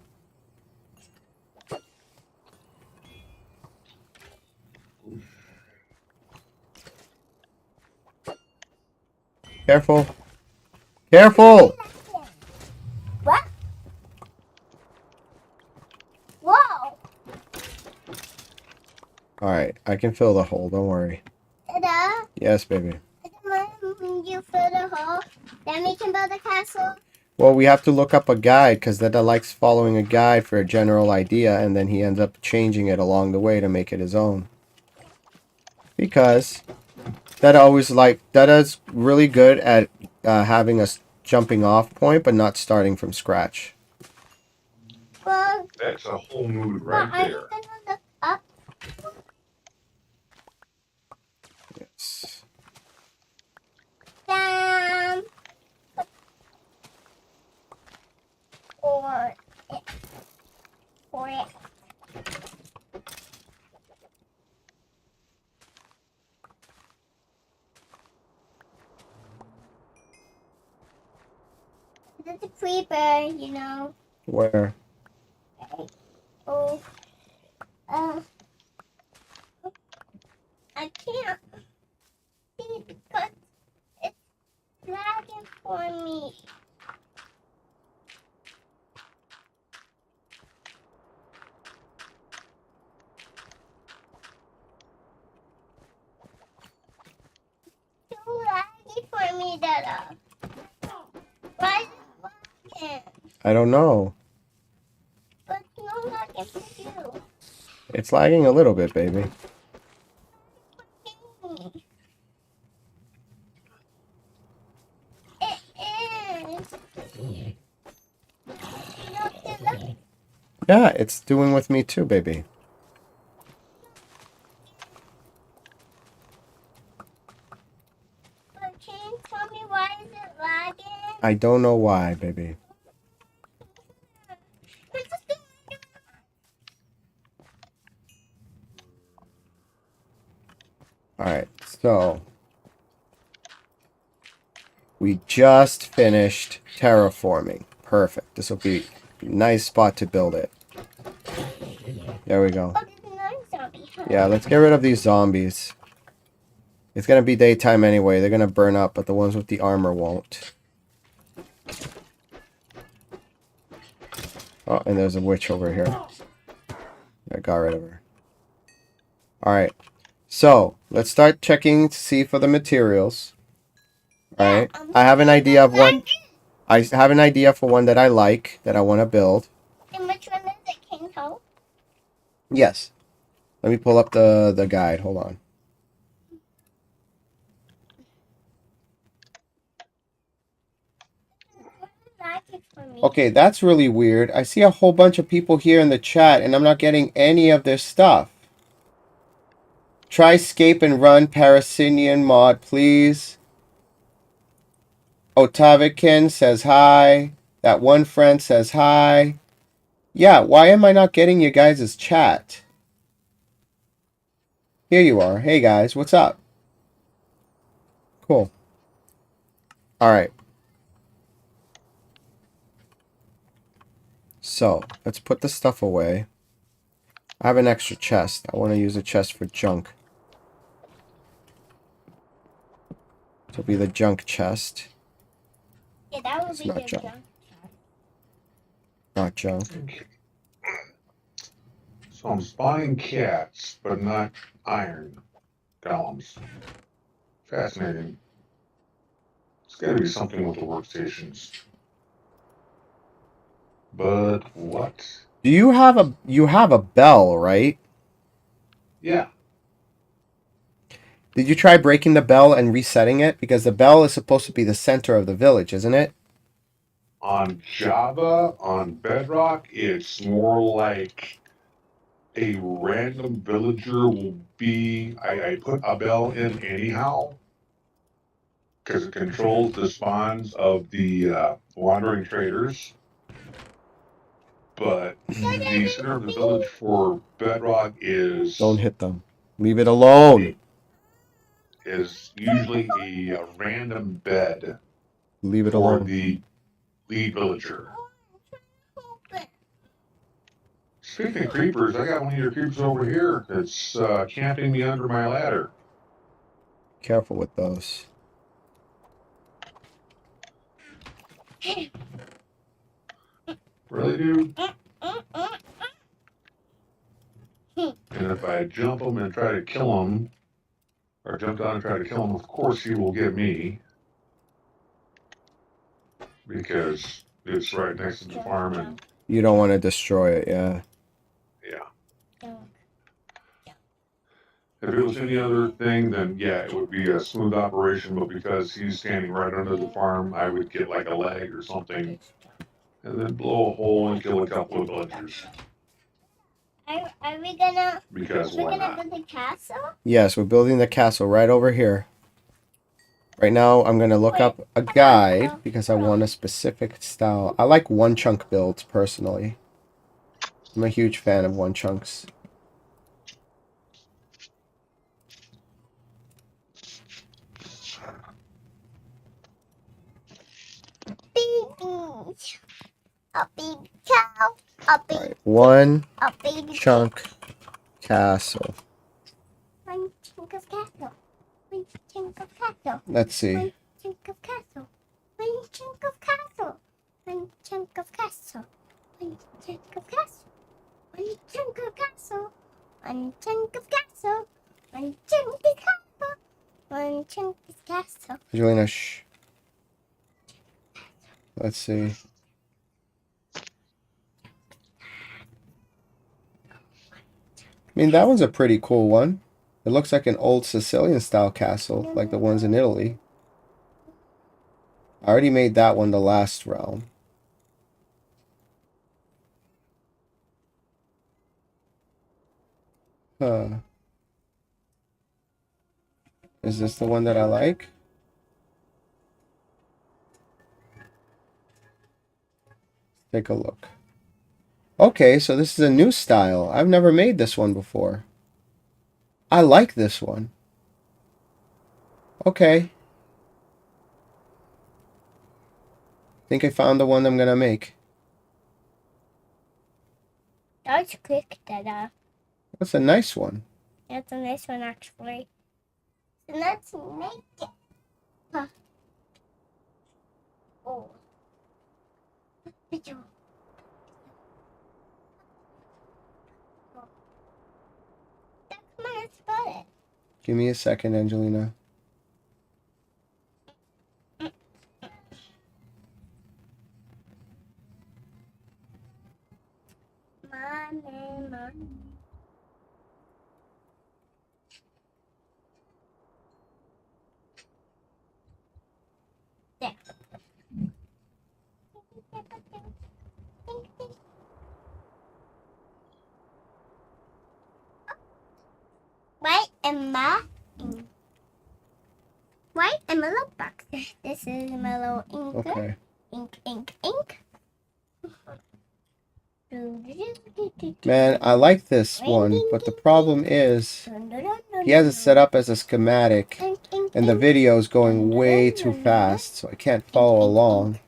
Speaker 1: Careful. Careful!
Speaker 2: What? Whoa.
Speaker 1: Alright, I can fill the hole. Don't worry.
Speaker 2: Dada.
Speaker 1: Yes, baby.
Speaker 2: You fill the hole. Then we can build a castle.
Speaker 1: Well, we have to look up a guide because Dada likes following a guide for a general idea and then he ends up changing it along the way to make it his own. Because Dada's really good at having a jumping off point but not starting from scratch.
Speaker 2: Well,
Speaker 6: That's a whole mood right
Speaker 2: are you
Speaker 6: there.
Speaker 2: gonna look up?
Speaker 1: Yes.
Speaker 2: Down. Or it. Or it. That's a creeper, you know.
Speaker 1: Where?
Speaker 2: Oh. I can't see because it's lagging for me. Too laggy for me, Dada. Why is it lagging?
Speaker 1: I don't know.
Speaker 2: But no lagging for you.
Speaker 1: It's lagging a little bit, baby.
Speaker 2: It is. You have to look.
Speaker 1: Yeah, it's doing with me too, baby.
Speaker 2: But can you tell me why is it lagging?
Speaker 1: I don't know why, baby.
Speaker 2: It's just lagging.
Speaker 1: Alright, so we just finished terraforming. Perfect. This will be a nice spot to build it. There we go.
Speaker 2: Oh, there's another zombie.
Speaker 1: Yeah, let's get rid of these zombies. It's gonna be daytime anyway. They're gonna burn up, but the ones with the armor won't. Oh, and there's a witch over here. I got rid of her. Alright. So, let's start checking to see for the materials. Alright. I have an idea of one. I have an idea for one that I like, that I want to build.
Speaker 2: And which one is it? Can you tell?
Speaker 1: Yes. Let me pull up the guide. Hold on.
Speaker 2: Lagging for me.
Speaker 1: Okay, that's really weird. I see a whole bunch of people here in the chat, and I'm not getting any of their stuff. Try escape and run Parasinian mod, please. Otavikin says hi. That one friend says hi. Yeah, why am I not getting you guys' chat? Here you are. Hey guys, what's up? Cool. Alright. So, let's put the stuff away. I have an extra chest. I want to use a chest for junk. This will be the junk chest.
Speaker 2: Yeah, that would
Speaker 1: It's
Speaker 2: be
Speaker 1: not
Speaker 2: good.
Speaker 1: junk.
Speaker 2: Junk.
Speaker 1: Not junk.
Speaker 6: Okay. So I'm spotting cats, but not iron. columns. Fascinating. It's got to be something with the workstations. But what?
Speaker 1: Do you have a bell, right?
Speaker 6: Yeah.
Speaker 1: Did you try breaking the bell and resetting it? Because the bell is supposed to be the center of the village, isn't it?
Speaker 6: On Java, on Bedrock, it's more like a random villager will be. I put a bell in anyhow because it controls the spawns of the wandering traders. But the center of the village for Bedrock is
Speaker 1: Don't hit them. Leave it alone.
Speaker 6: usually a random bed
Speaker 1: Leave it
Speaker 6: for
Speaker 1: alone.
Speaker 6: the lead villager. Speaking of creepers, I got one of your creepers over here that's camping me under my ladder.
Speaker 1: Careful with those.
Speaker 6: Really, dude? And if I jump him and try to kill him, or jump down and try to kill him, of course he will get me. Because it's right next to the farm and
Speaker 1: You don't want to destroy it, yeah.
Speaker 6: yeah. If it was any other thing, then yeah, it would be a smooth operation, but because he's standing right under the farm, I would get like a leg or something, and then blow a hole and kill a couple of villagers.
Speaker 2: Are we gonna?
Speaker 6: Because
Speaker 2: We're
Speaker 6: why
Speaker 2: gonna
Speaker 6: not?
Speaker 2: build a castle.
Speaker 1: Yes, we're building the castle right over here. Right now, I'm going to look up a guide because I want a specific style. I like one chunk builds, personally. I'm a huge fan of one chunks.
Speaker 2: Babies. A baby cow. A baby.
Speaker 1: Alright, one
Speaker 2: A baby
Speaker 1: chunk castle.
Speaker 2: One chunk of castle. One chunk of castle.
Speaker 1: Let's see.
Speaker 2: One chunk of castle. One chunk of castle. One chunk of castle. One chunk of castle. One chunk of castle. One chunk of castle. One chunk of castle. One chunk of castle.
Speaker 1: Angelina, shh. Let's see. I mean, that one's a pretty cool one. It looks like an old Sicilian style castle, like the ones in Italy. I already made that one the last round. Huh. Is this the one that I like? Take a look. Okay, so this is a new style. I've never made this one before. I like this one. Okay. Think I found the one I'm gonna make.
Speaker 2: That was quick, Dada.
Speaker 1: That's a nice one.
Speaker 2: That's a nice one, actually. So let's make it. Huh. Oh. Come on, let's spot it.
Speaker 1: Give me a second, Angelina.
Speaker 2: Mommy. There. Why am I? Why am I little box? This is my little ink.
Speaker 1: Okay.
Speaker 2: Ink.
Speaker 1: Man, I like this one, but the problem is he has it set up as a schematic and the video is going way too fast, so I can't follow along.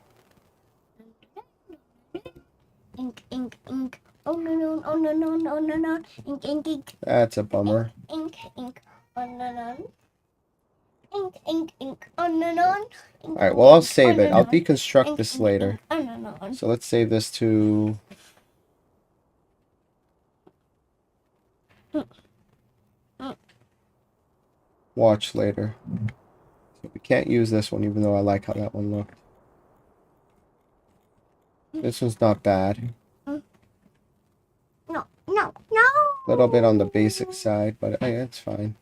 Speaker 2: Ink. Oh no. Ink.
Speaker 1: That's a bummer.
Speaker 2: Ink. Oh no. Ink. Oh no.
Speaker 1: Alright, well, I'll save it. I'll deconstruct this later.
Speaker 2: Oh no.
Speaker 1: So let's save this to... Watch later. We can't use this one, even though I like how that one looked. This one's not bad.
Speaker 2: No, no, no.
Speaker 1: A little bit on the basic side, but hey, it's fine.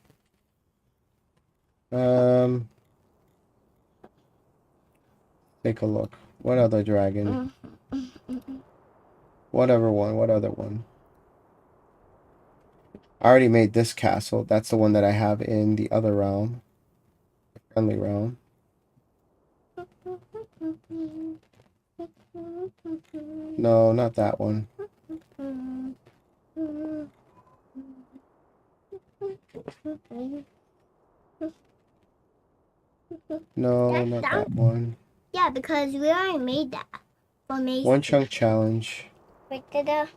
Speaker 1: Take a look. What other dragon? Whatever one. What other one? I already made this castle. That's the one that I have in the other realm. The friendly realm. No, not that one. No, not that one.
Speaker 2: Yeah, because we already made that for Macy.
Speaker 1: One chunk challenge.
Speaker 2: Right there.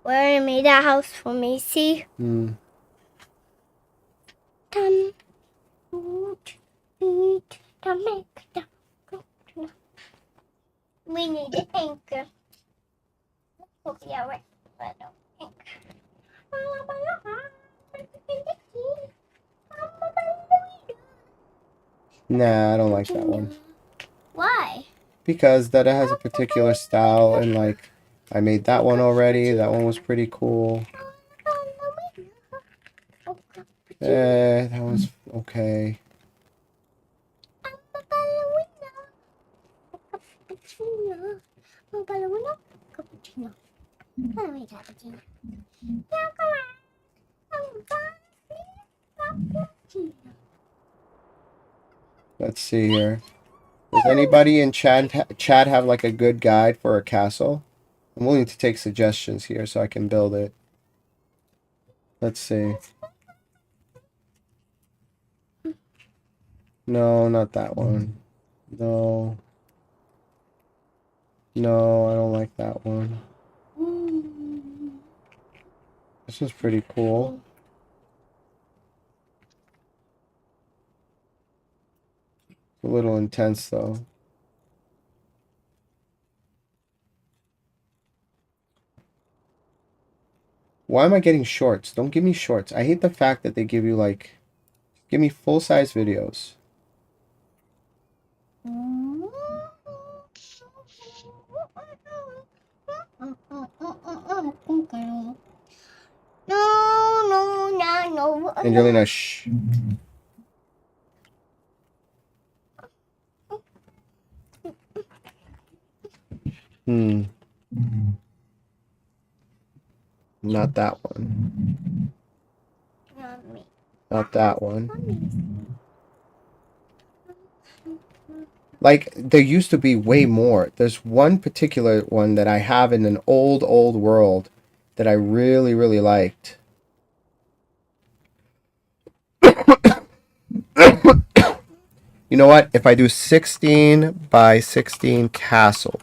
Speaker 2: We already made that house for Macy. We need an anchor. Oh, yeah, right. But no anchor.
Speaker 1: Nah, I don't like that one.
Speaker 2: Why?
Speaker 1: Because that has a particular style, and like I made that one already. That one was pretty cool. That one's okay. Let's see here. Does anybody in chat have like a good guide for a castle? I'm willing to take suggestions here so I can build it. Let's see. No, not that one. No. No, I don't like that one. This is pretty cool. It's a little intense though. Why am I getting shorts? Don't give me shorts. I hate the fact that they give you like, give me full-size videos.
Speaker 2: No.
Speaker 1: Angelina, shh. Not that one. Not that one. Like, there used to be way more. There's one particular one that I have in an old world that I really, really liked. You know what? If I do 16 by 16 castle,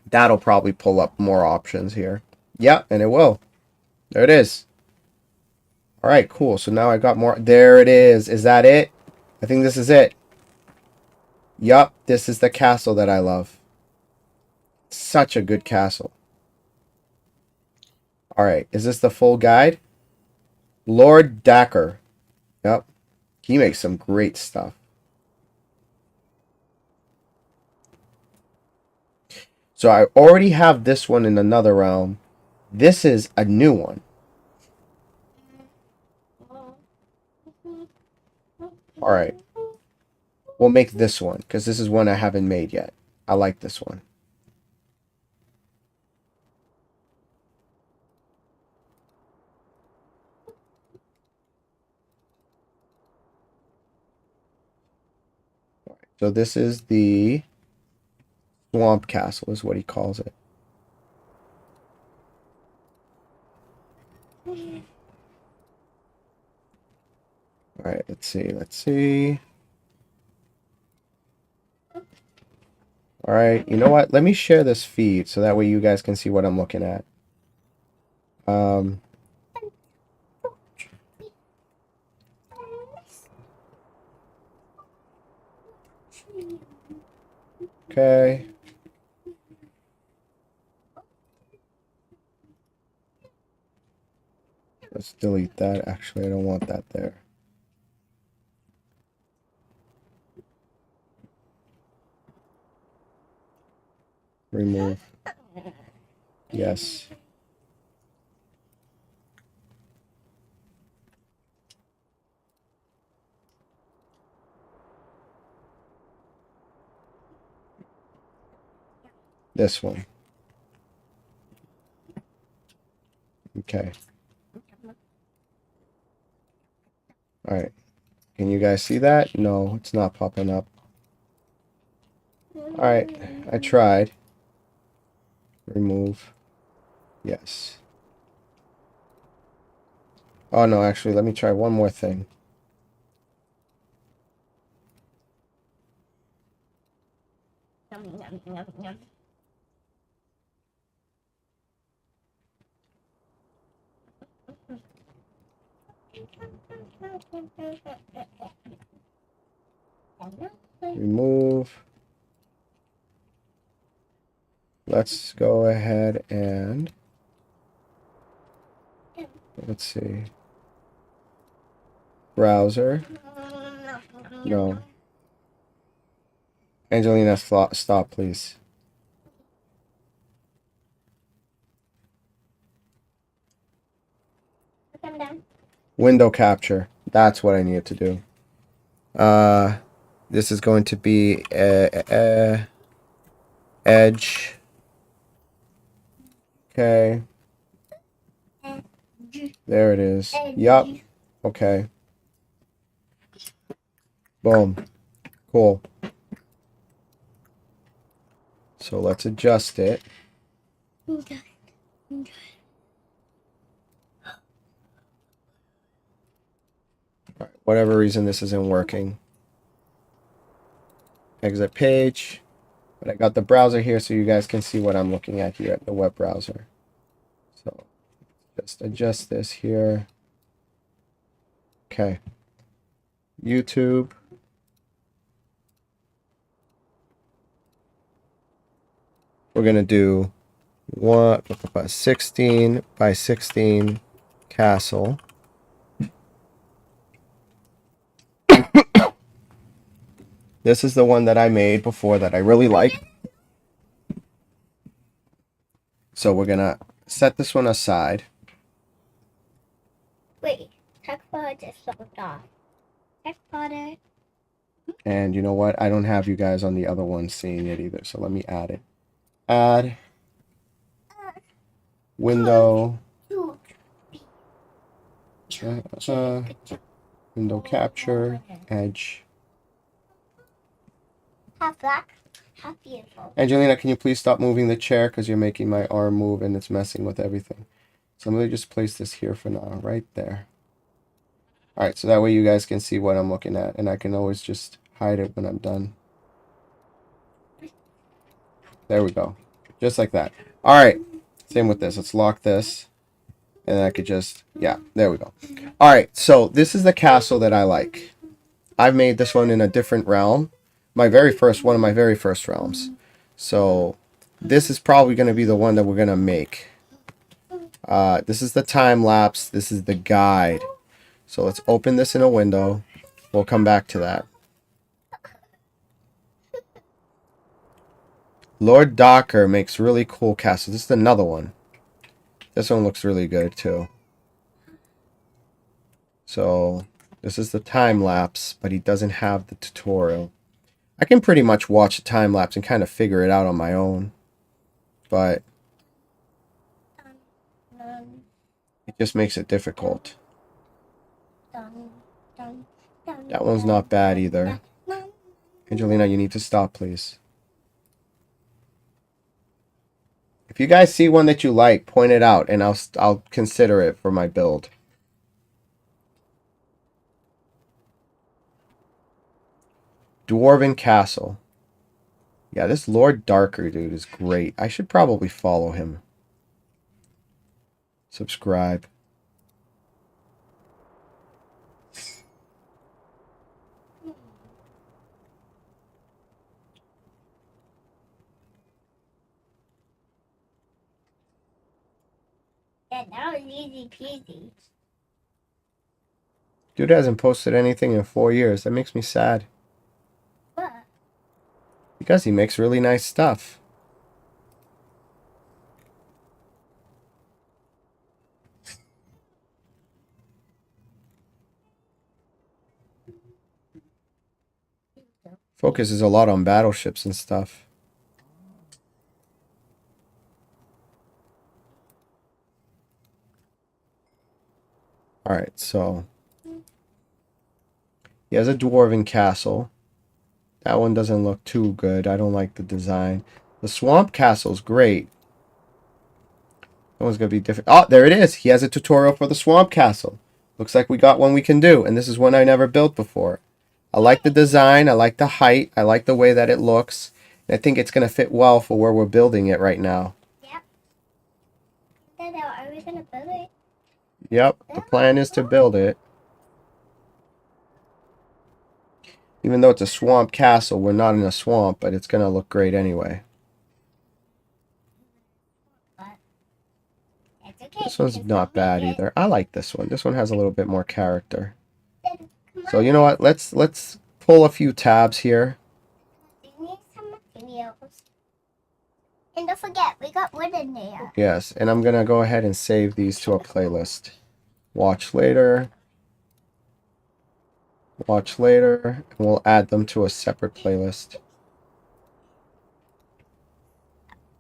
Speaker 1: that'll probably pull up more options here. Yeah, and it will. There it is. All right, cool. So now I got more. There it is. Is that it? I think this is it. Yup, this is the castle that I love. Such a good castle. All right, is this the full guide? Lord Dacker. Yep, he makes some great stuff. So I already have this one in another realm. This is a new one. All right. We'll make this one because this is one I haven't made yet. I like this one. So this is the Swamp Castle is what he calls it. All right, let's see. All right, you know what? Let me share this feed so that way you guys can see what I'm looking at. Okay. Let's delete that. Actually, I don't want that there. Remove. Yes. This one. Okay. All right. Can you guys see that? No, it's not popping up. All right. I tried. Remove. Yes. Oh, no, actually, let me try one more thing. Remove. Let's go ahead and let's see. Browser. No. Angelina, stop, please. Window capture. That's what I needed to do. This is going to be edge. Okay. There it is. Yup. Okay. Boom. Cool. So let's adjust it. Right, whatever reason this isn't working. Exit page. But I got the browser here so you guys can see what I'm looking at here at the web browser. So just adjust this here. Okay. YouTube. We're going to do 16 by 16 castle. This is the one that I made before that I really like. So we're going to set this one aside.
Speaker 2: Wait, check for just logged off. Check for it.
Speaker 1: And you know what? I don't have you guys on the other one seeing it either. So let me add it. Add. Window. Window capture. Edge.
Speaker 2: Half black, half beautiful.
Speaker 1: Angelina, can you please stop moving the chair because you're making my arm move and it's messing with everything. So I'm going to just place this here for now, right there. All right, so that way you guys can see what I'm looking at, and I can always just hide it when I'm done. There we go. Just like that. All right, same with this. Let's lock this, and then I could just, yeah, there we go. All right, so this is the castle that I like. I've made this one in a different realm. One of my very first realms. So this is probably going to be the one that we're going to make. This is the time lapse. This is the guide. So let's open this in a window. We'll come back to that. Lord Docker makes really cool castles. This is another one. This one looks really good too. So this is the time lapse, but he doesn't have the tutorial. I can pretty much watch a time lapse and kind of figure it out on my own, but it just makes it difficult. That one's not bad either. Angelina, you need to stop, please. If you guys see one that you like, point it out, and I'll consider it for my build. Dwarven Castle. Yeah, this Lord Darker dude is great. I should probably follow him. Subscribe.
Speaker 2: Yeah, that was easy peasy.
Speaker 1: Dude hasn't posted anything in 4 years. That makes me sad.
Speaker 2: What?
Speaker 1: Because he makes really nice stuff. Focuses a lot on battleships and stuff. Alright, so he has a dwarven castle. That one doesn't look too good. I don't like the design. The swamp castle's great. That one's gonna be different. Oh, there it is. He has a tutorial for the swamp castle. Looks like we got one we can do, and this is one I never built before. I like the design. I like the height. I like the way that it looks. And I think it's gonna fit well for where we're building it right now.
Speaker 2: Yep. Dada, are we gonna build it?
Speaker 1: Yep, the plan is to build it. Even though it's a swamp castle, we're not in a swamp, but it's gonna look great anyway.
Speaker 2: It's okay.
Speaker 1: This one's
Speaker 2: because
Speaker 1: not
Speaker 2: we'll
Speaker 1: bad
Speaker 2: make it.
Speaker 1: either. I like this one. This one has a little bit more character.
Speaker 2: Dada, come
Speaker 1: So
Speaker 2: on.
Speaker 1: you know what? Let's pull a few tabs here.
Speaker 2: We need some materials. And don't forget, we got wood in there.
Speaker 1: Yes, and I'm gonna go ahead and save these to a playlist. Watch later. Watch later. And we'll add them to a separate playlist.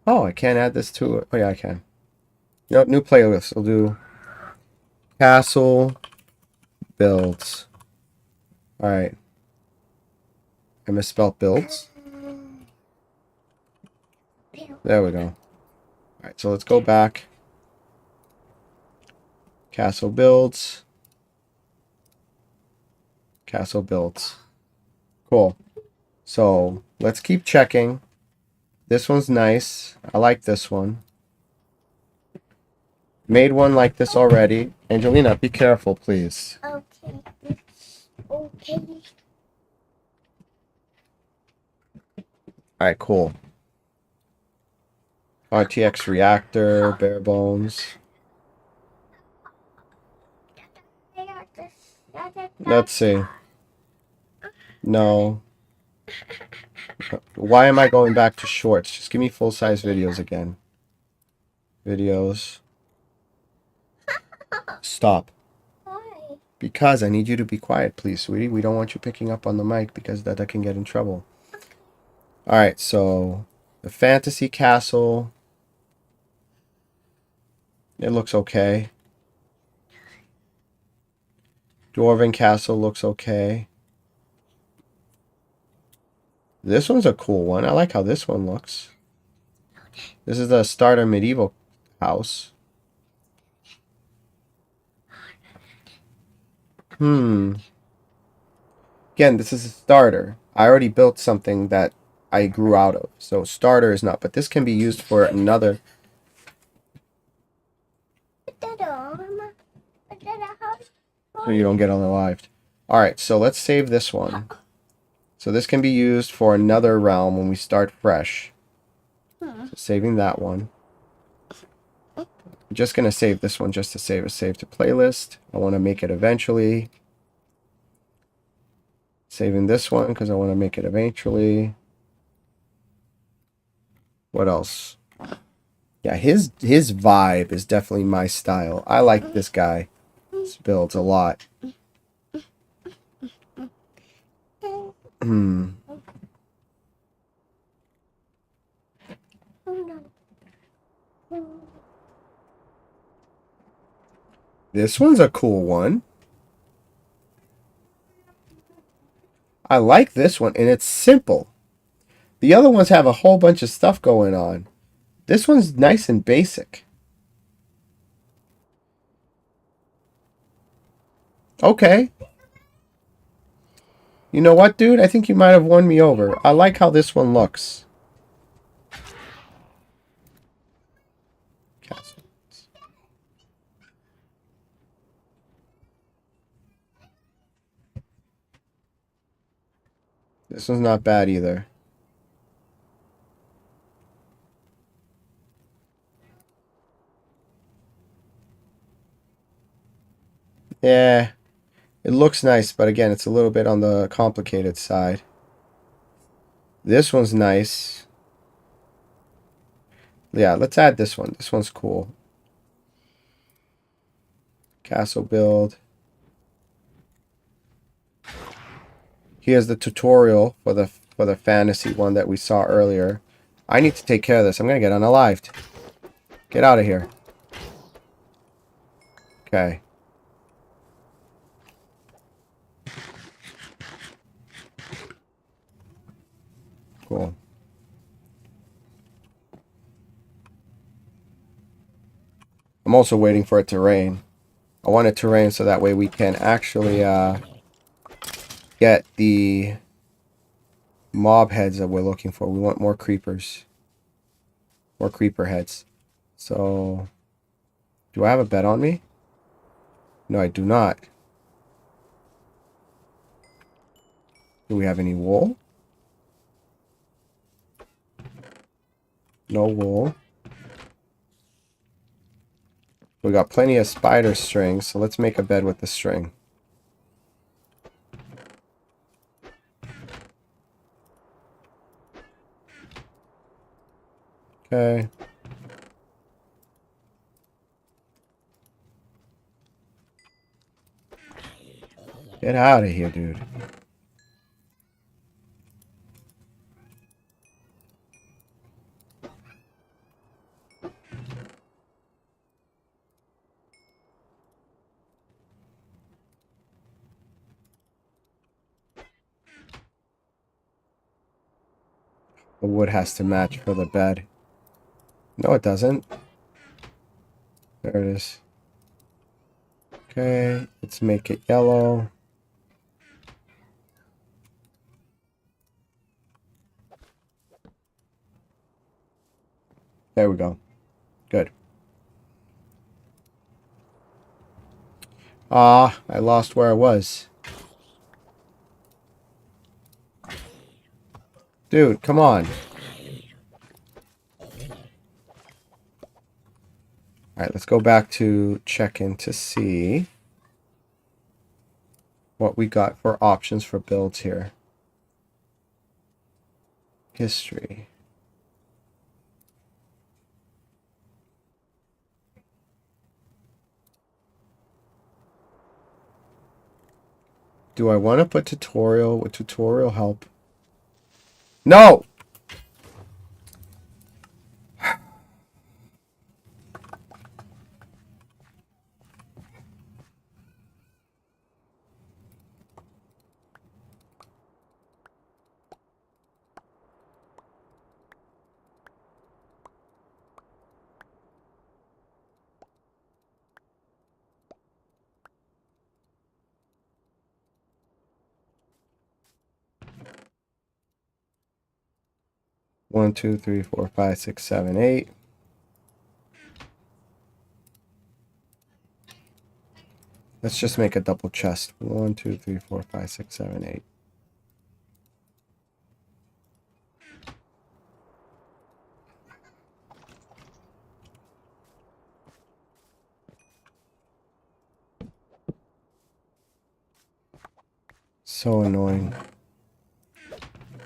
Speaker 1: Oh, I can't add this to it. Oh yeah, I can. Nope, new playlist. We'll do castle builds. Alright. I misspelled builds. There we go. Alright, so let's go back. Castle builds. Castle builds. Cool. So let's keep checking. This one's nice. I like this one. Made one like this already. Angelina, be careful, please.
Speaker 2: Okay. Okay.
Speaker 1: Alright, cool. RTX reactor, bare bones. Let's see. No. Why am I going back to shorts? Just give me full-size videos again. Videos. Stop.
Speaker 2: Why?
Speaker 1: Because I need you to be quiet, please, sweetie. We don't want you picking up on the mic because that can get in trouble. Alright, so the fantasy castle. It looks okay. Dwarven castle looks okay. This one's a cool one. I like how this one looks. This is the starter medieval house. Again, this is a starter. I already built something that I grew out of. So starter is not. But this can be used for another. So you don't get unalived. Alright, so let's save this one. So this can be used for another realm when we start fresh. So saving that one. I'm just going to save this one just to save a save to playlist. I want to make it eventually. Saving this one because I want to make it eventually. What else? Yeah, his vibe is definitely my style. I like this guy. This builds a lot. This one's a cool one. I like this one, and it's simple. The other ones have a whole bunch of stuff going on. This one's nice and basic. Okay. You know what, dude? I think you might have won me over. I like how this one looks. This one's not bad either. Yeah. It looks nice, but again, it's a little bit on the complicated side. This one's nice. Yeah, let's add this one. This one's cool. Castle build. Here's the tutorial for the fantasy one that we saw earlier. I need to take care of this. I'm gonna get unalived. Get out of here. Okay. Cool. I'm also waiting for it to rain. I want it to rain so that way we can actually get the mob heads that we're looking for. We want more creepers. More creeper heads. So, do I have a bed on me? No, I do not. Do we have any wool? No wool. We got plenty of spider string, so let's make a bed with the string. Okay. Get out of here, dude. The wood has to match for the bed. No, it doesn't. There it is. Okay, let's make it yellow. There we go. Good. Ah, I lost where I was. Dude, come on. Alright, let's go back to check-in to see what we got for options for builds here. History. Do I want to put tutorial? Would tutorial help? No! One, two, three, four, five, six, seven, eight. Let's just make a double chest. 1, 2, 3, 4, 5, 6, 7, 8. So annoying.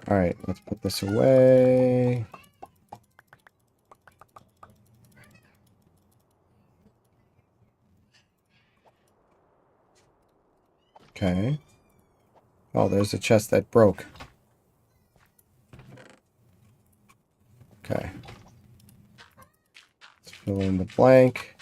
Speaker 1: Alright, let's put this away. Okay. Oh, there's a chest that broke. Okay. Let's fill in the blank.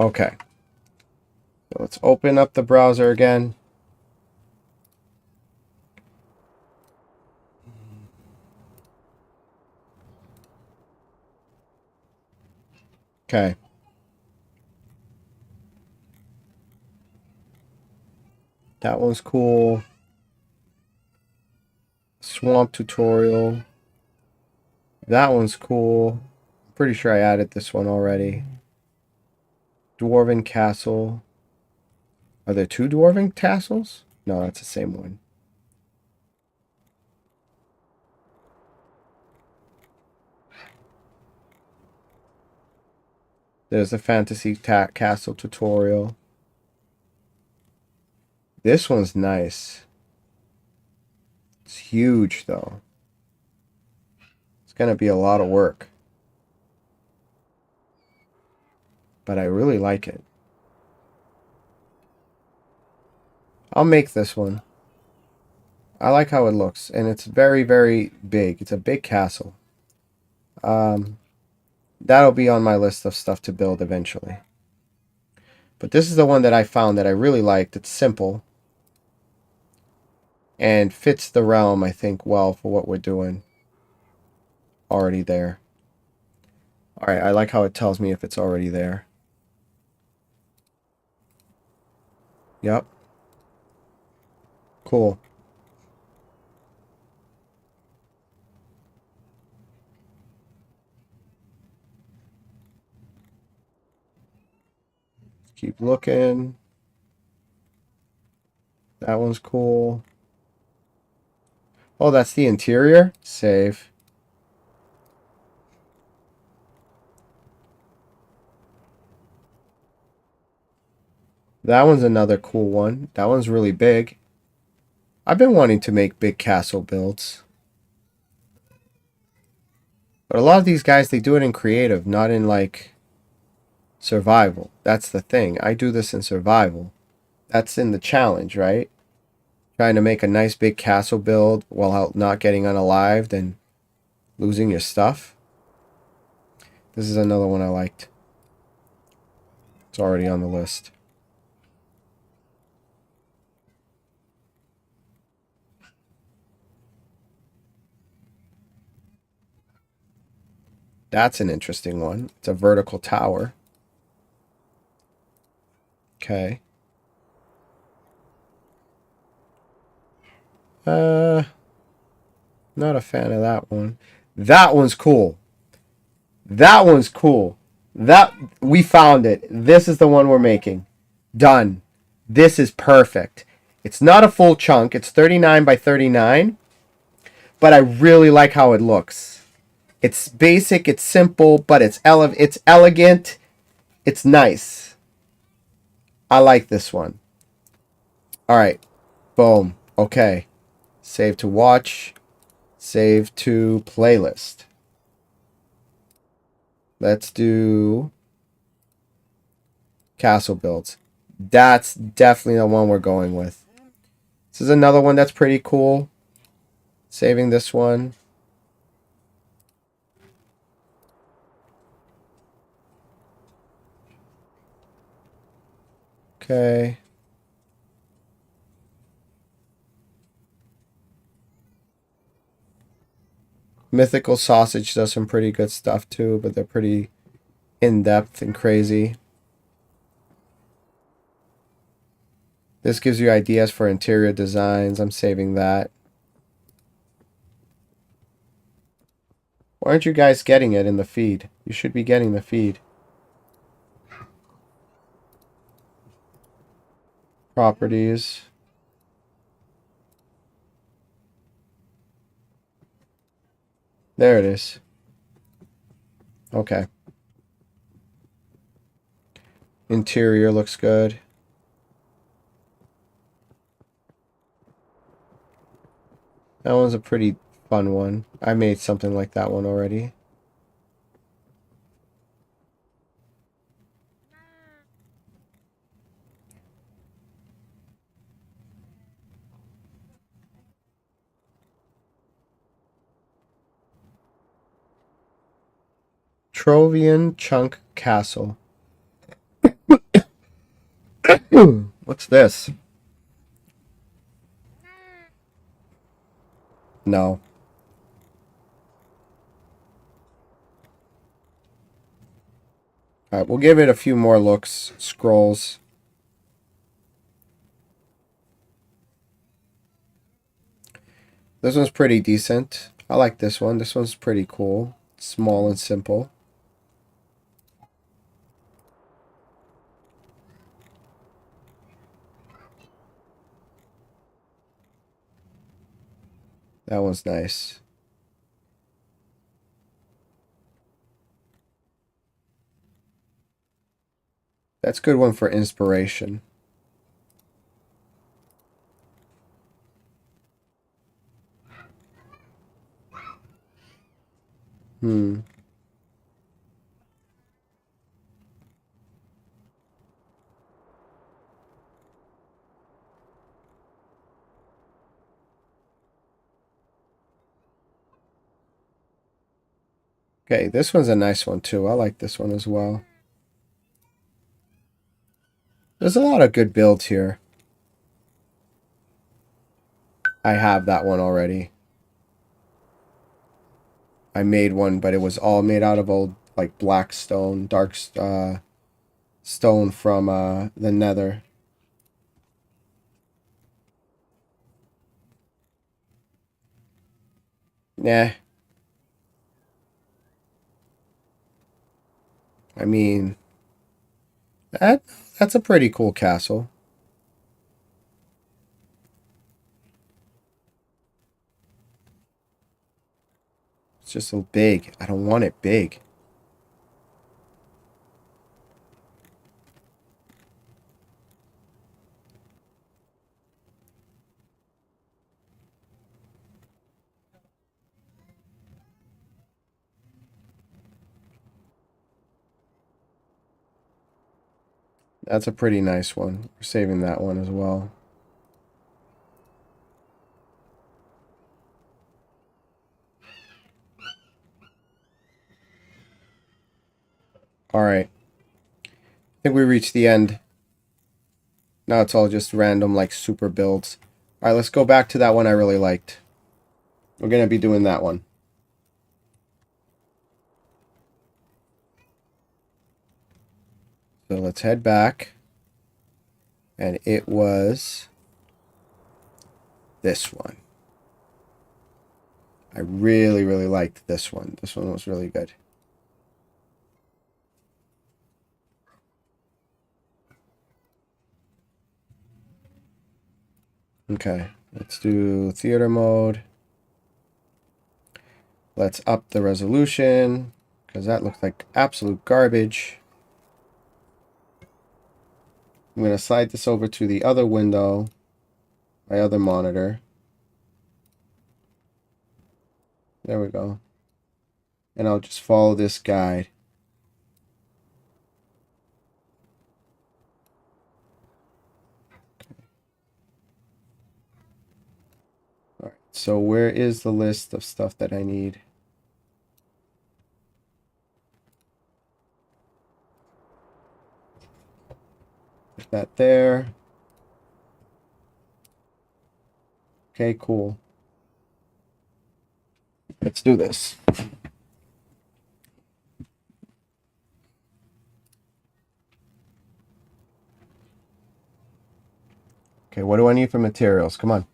Speaker 1: Okay. So let's open up the browser again. Okay. That one's cool. Swamp tutorial. That one's cool. Pretty sure I added this one already. Dwarven Castle. Are there 2 dwarven castles? No, that's the same one. There's the fantasy castle tutorial. This one's nice. It's huge, though. It's going to be a lot of work. But I really like it. I'll make this one. I like how it looks. And it's very, very big. It's a big castle. That'll be on my list of stuff to build eventually. But this is the one that I found that I really liked. It's simple. And fits the realm, I think, well for what we're doing. Already there. Alright, I like how it tells me if it's already there. Yep. Cool. Keep looking. That one's cool. Oh, that's the interior? Save. That one's another cool one. That one's really big. I've been wanting to make big castle builds. But a lot of these guys, they do it in creative, not in, like, survival. That's the thing. I do this in survival. That's in the challenge, right? Trying to make a nice big castle build while not getting unalived and losing your stuff. This is another one I liked. It's already on the list. That's an interesting one. It's a vertical tower. Okay. Not a fan of that one. That one's cool. That one's cool. We found it. This is the one we're making. Done. This is perfect. It's not a full chunk. It's 39 by 39. But I really like how it looks. It's basic, it's simple, but it's elegant. It's nice. I like this one. Alright. Boom. Okay. Save to watch. Save to playlist. Let's do castle builds. That's definitely the one we're going with. This is another one that's pretty cool. Saving this one. Okay. Mythical Sausage does some pretty good stuff too, but they're pretty in-depth and crazy. This gives you ideas for interior designs. I'm saving that. Why aren't you guys getting it in the feed? You should be getting the feed. Properties. There it is. Okay. Interior looks good. That one's a pretty fun one. I made something like that one already. Trovian Chunk Castle. What's this? No. Alright, we'll give it a few more looks. Scrolls. This one's pretty decent. I like this one. This one's pretty cool. Small and simple. That one's nice. That's a good one for inspiration. Hmm. Okay, this one's a nice one too. I like this one as well. There's a lot of good builds here. I have that one already. I made one, but it was all made out of old, like, black stone, dark stone from the nether. Nah. I mean, that's a pretty cool castle. It's just so big. I don't want it big. That's a pretty nice one. We're saving that one as well. All right. I think we reached the end. Now it's all just random, like, super builds. All right, let's go back to that one I really liked. We're going to be doing that one. So let's head back. And it was this one. I really, really liked this one. This one was really good. Okay, let's do theater mode. Let's up the resolution, because that looks like absolute garbage. I'm going to slide this over to the other window, my other monitor. There we go. And I'll just follow this guide. All right, so where is the list of stuff that I need? Put that there. Okay, cool. Let's do this. Okay, what do I need for materials? Come on.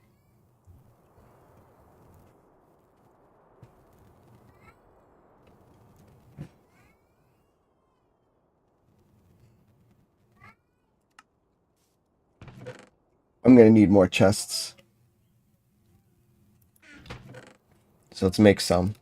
Speaker 1: I'm going to need more chests. So let's make some.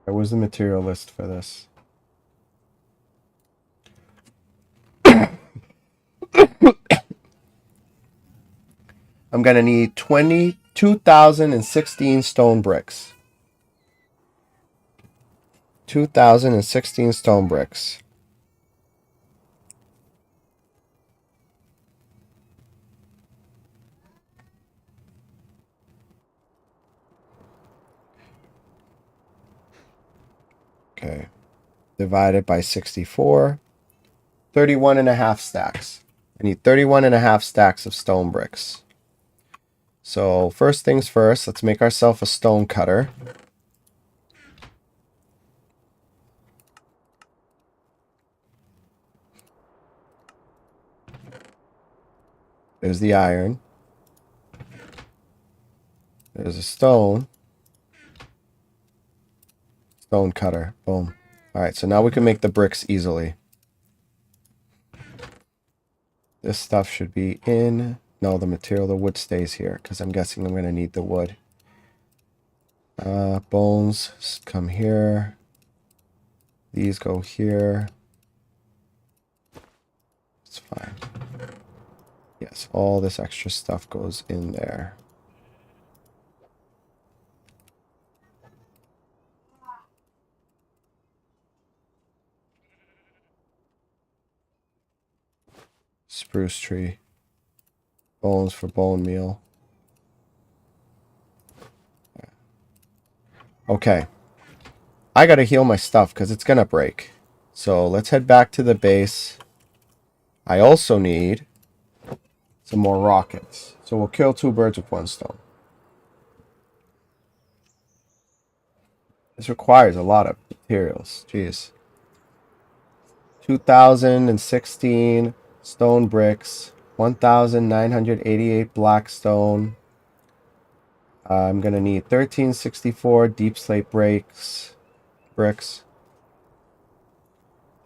Speaker 1: Where was the material list for this? I'm going to need 22,016 stone bricks. 2,016 stone bricks. Okay. Divided by 64. 31.5 stacks. I need 31.5 stacks of stone bricks. So first things first, let's make ourselves a stone cutter. There's the iron. There's a stone. Stone cutter. Boom. Alright, so now we can make the bricks easily. This stuff should be in... No, the material, the wood stays here, because I'm guessing I'm going to need the wood. Bones come here. These go here. It's fine. Yes, all this extra stuff goes in there. Spruce tree. Bones for bone meal. Okay. I gotta heal my stuff because it's gonna break. So let's head back to the base. I also need some more rockets. So we'll kill 2 birds with 1 stone. This requires a lot of materials. Jeez. 2016 stone bricks. 1,988 black stone. I'm going to need 1364 deep slate bricks.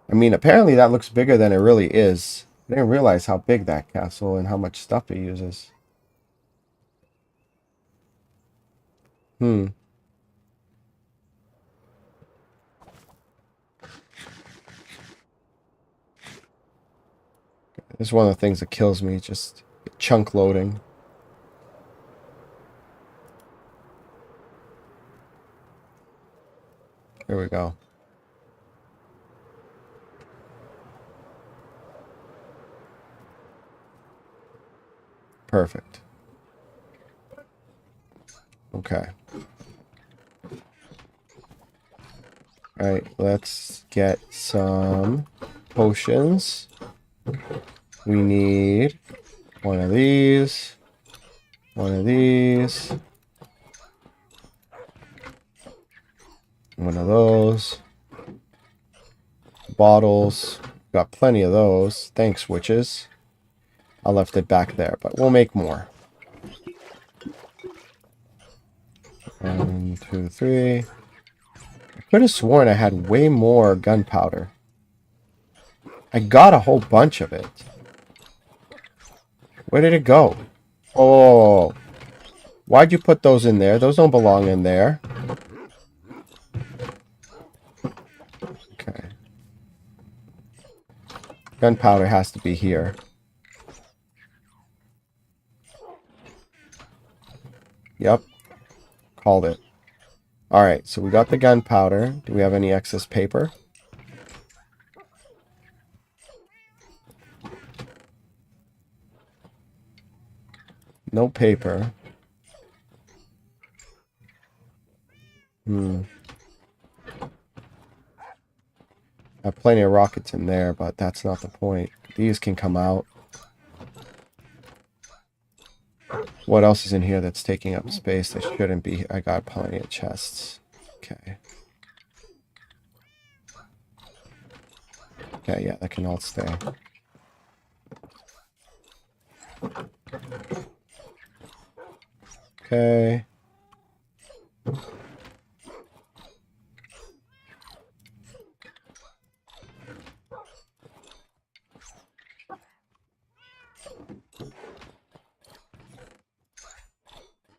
Speaker 1: I mean, apparently that looks bigger than it really is. I didn't realize how big that castle and how much stuff it uses. This is one of the things that kills me, just chunk loading. Here we go. Perfect. Okay. All right, let's get some potions. We need one of these, one of these, one of those. Bottles. Got plenty of those. Thanks, witches. I left it back there, but we'll make more. 1, 2, 3. I could have sworn I had way more gunpowder. I got a whole bunch of it. Where did it go? Oh, why'd you put those in there? Those don't belong in there. Okay. Gunpowder has to be here. Yep. Called it. Alright, so we got the gunpowder. Do we have any excess paper? No paper. I have plenty of rockets in there, but that's not the point. These can come out. What else is in here that's taking up space that shouldn't be? I got plenty of chests. Okay. Okay, yeah, that can all stay. Okay.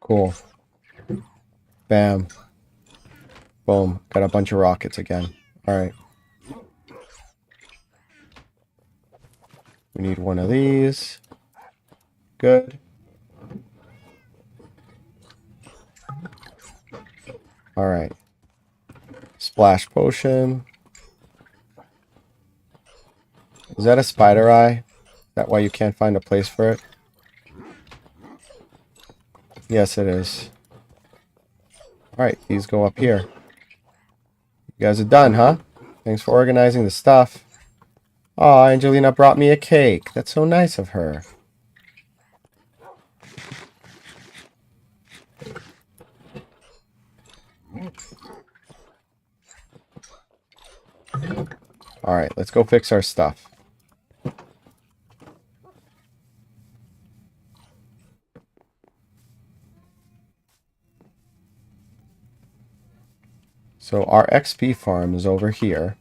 Speaker 1: Cool. Bam. Boom. Got a bunch of rockets again. Alright. We need one of these. Good. Alright. Splash potion. Is that a spider eye? Is that why you can't find a place for it? Yes, it is. Alright, these go up here. You guys are done, huh? Thanks for organizing the stuff. Oh, Angelina brought me a cake. That's so nice of her. Alright, let's go fix our stuff. So our XP farm is over here.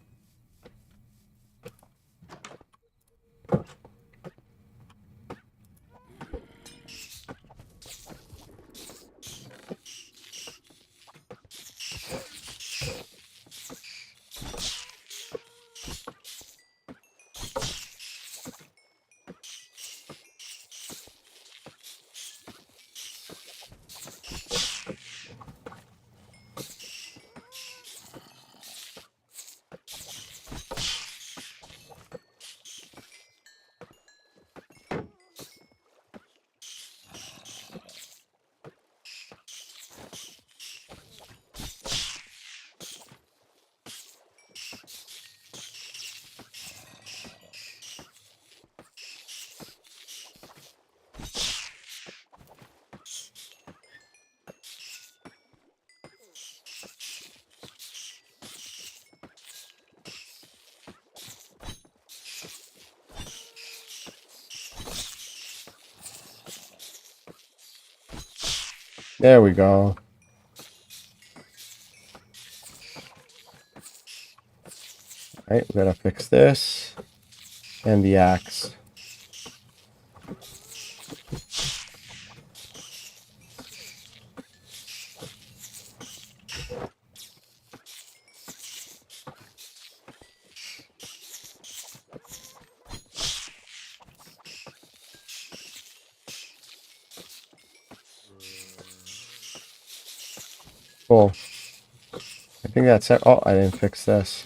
Speaker 1: There we go. Alright, we gotta fix this. And the axe. Cool. I think that's it. Oh, I didn't fix this.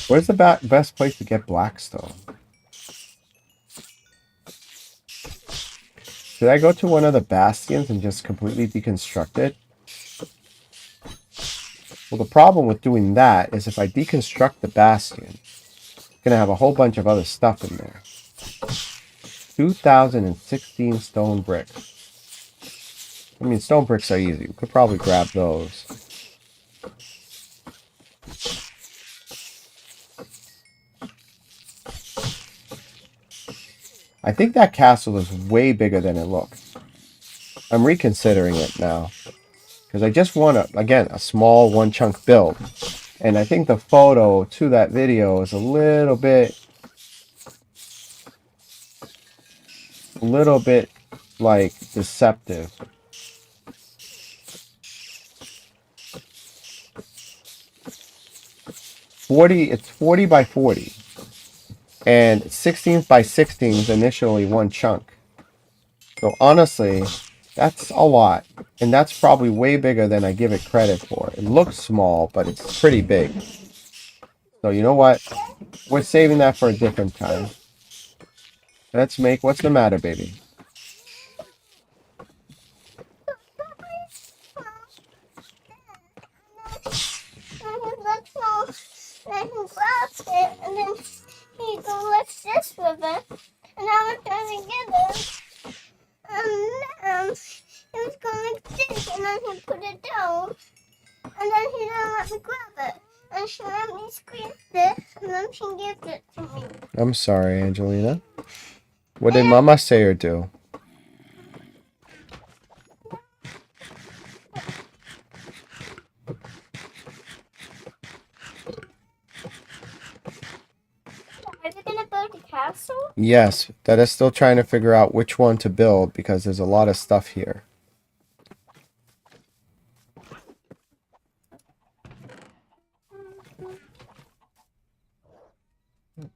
Speaker 1: Where's the best place to get blackstone? Should I go to one of the bastions and just completely deconstruct it? Well, the problem with doing that is if I deconstruct the bastion, I'm going to have a whole bunch of other stuff in there. 2016 stone bricks. I mean, stone bricks are easy. We could probably grab those. I think that castle is way bigger than it looks. I'm reconsidering it now. Because I just want, again, a small one-chunk build. And I think the photo to that video is a little bit, like, deceptive. It's 40 by 40. And 16 by 16 is initially one chunk. So honestly, that's a lot. And that's probably way bigger than I give it credit for. It looks small, but it's pretty big. So you know what? We're saving that for a different time. Let's make... What's the matter, baby?
Speaker 2: Then he grabs it, and then he goes like this with it, and I was trying to get it, and he was going like this, and then he put it down, and then he didn't let me grab it, and she let me squeeze it, and then she gave it to me.
Speaker 1: I'm sorry, Angelina. What did Mama say or do?
Speaker 2: Are we gonna build a castle?
Speaker 1: Yes, that is still trying to figure out which one to build because there's a lot of stuff here.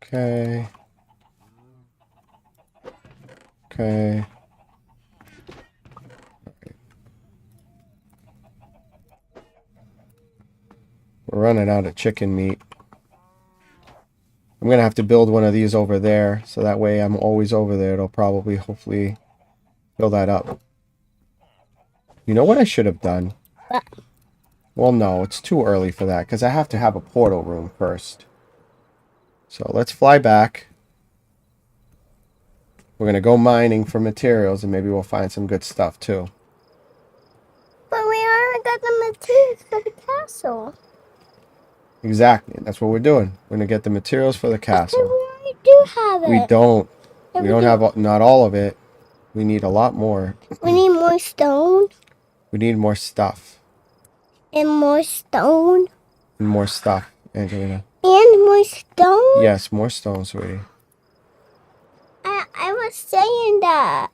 Speaker 1: Okay. Okay. We're running out of chicken meat. I'm going to have to build one of these over there, so that way I'm always over there. It'll probably, hopefully, fill that up. You know what I should have done?
Speaker 2: What?
Speaker 1: Well, no, it's too early for that, because I have to have a portal room first. So let's fly back. We're going to go mining for materials, and maybe we'll find some good stuff, too.
Speaker 2: But we already got the materials for the castle.
Speaker 1: Exactly. That's what we're doing. We're going to get the materials for the
Speaker 2: Okay, we
Speaker 1: castle.
Speaker 2: already do have it.
Speaker 1: We don't.
Speaker 2: Yeah,
Speaker 1: We don't
Speaker 2: do.
Speaker 1: have, not all of it. We need a lot more.
Speaker 2: We need more stone.
Speaker 1: We need more stuff.
Speaker 2: And more stone.
Speaker 1: And more stuff, Angelina.
Speaker 2: And more stone?
Speaker 1: Yes, more stone, sweetie.
Speaker 2: I was saying that.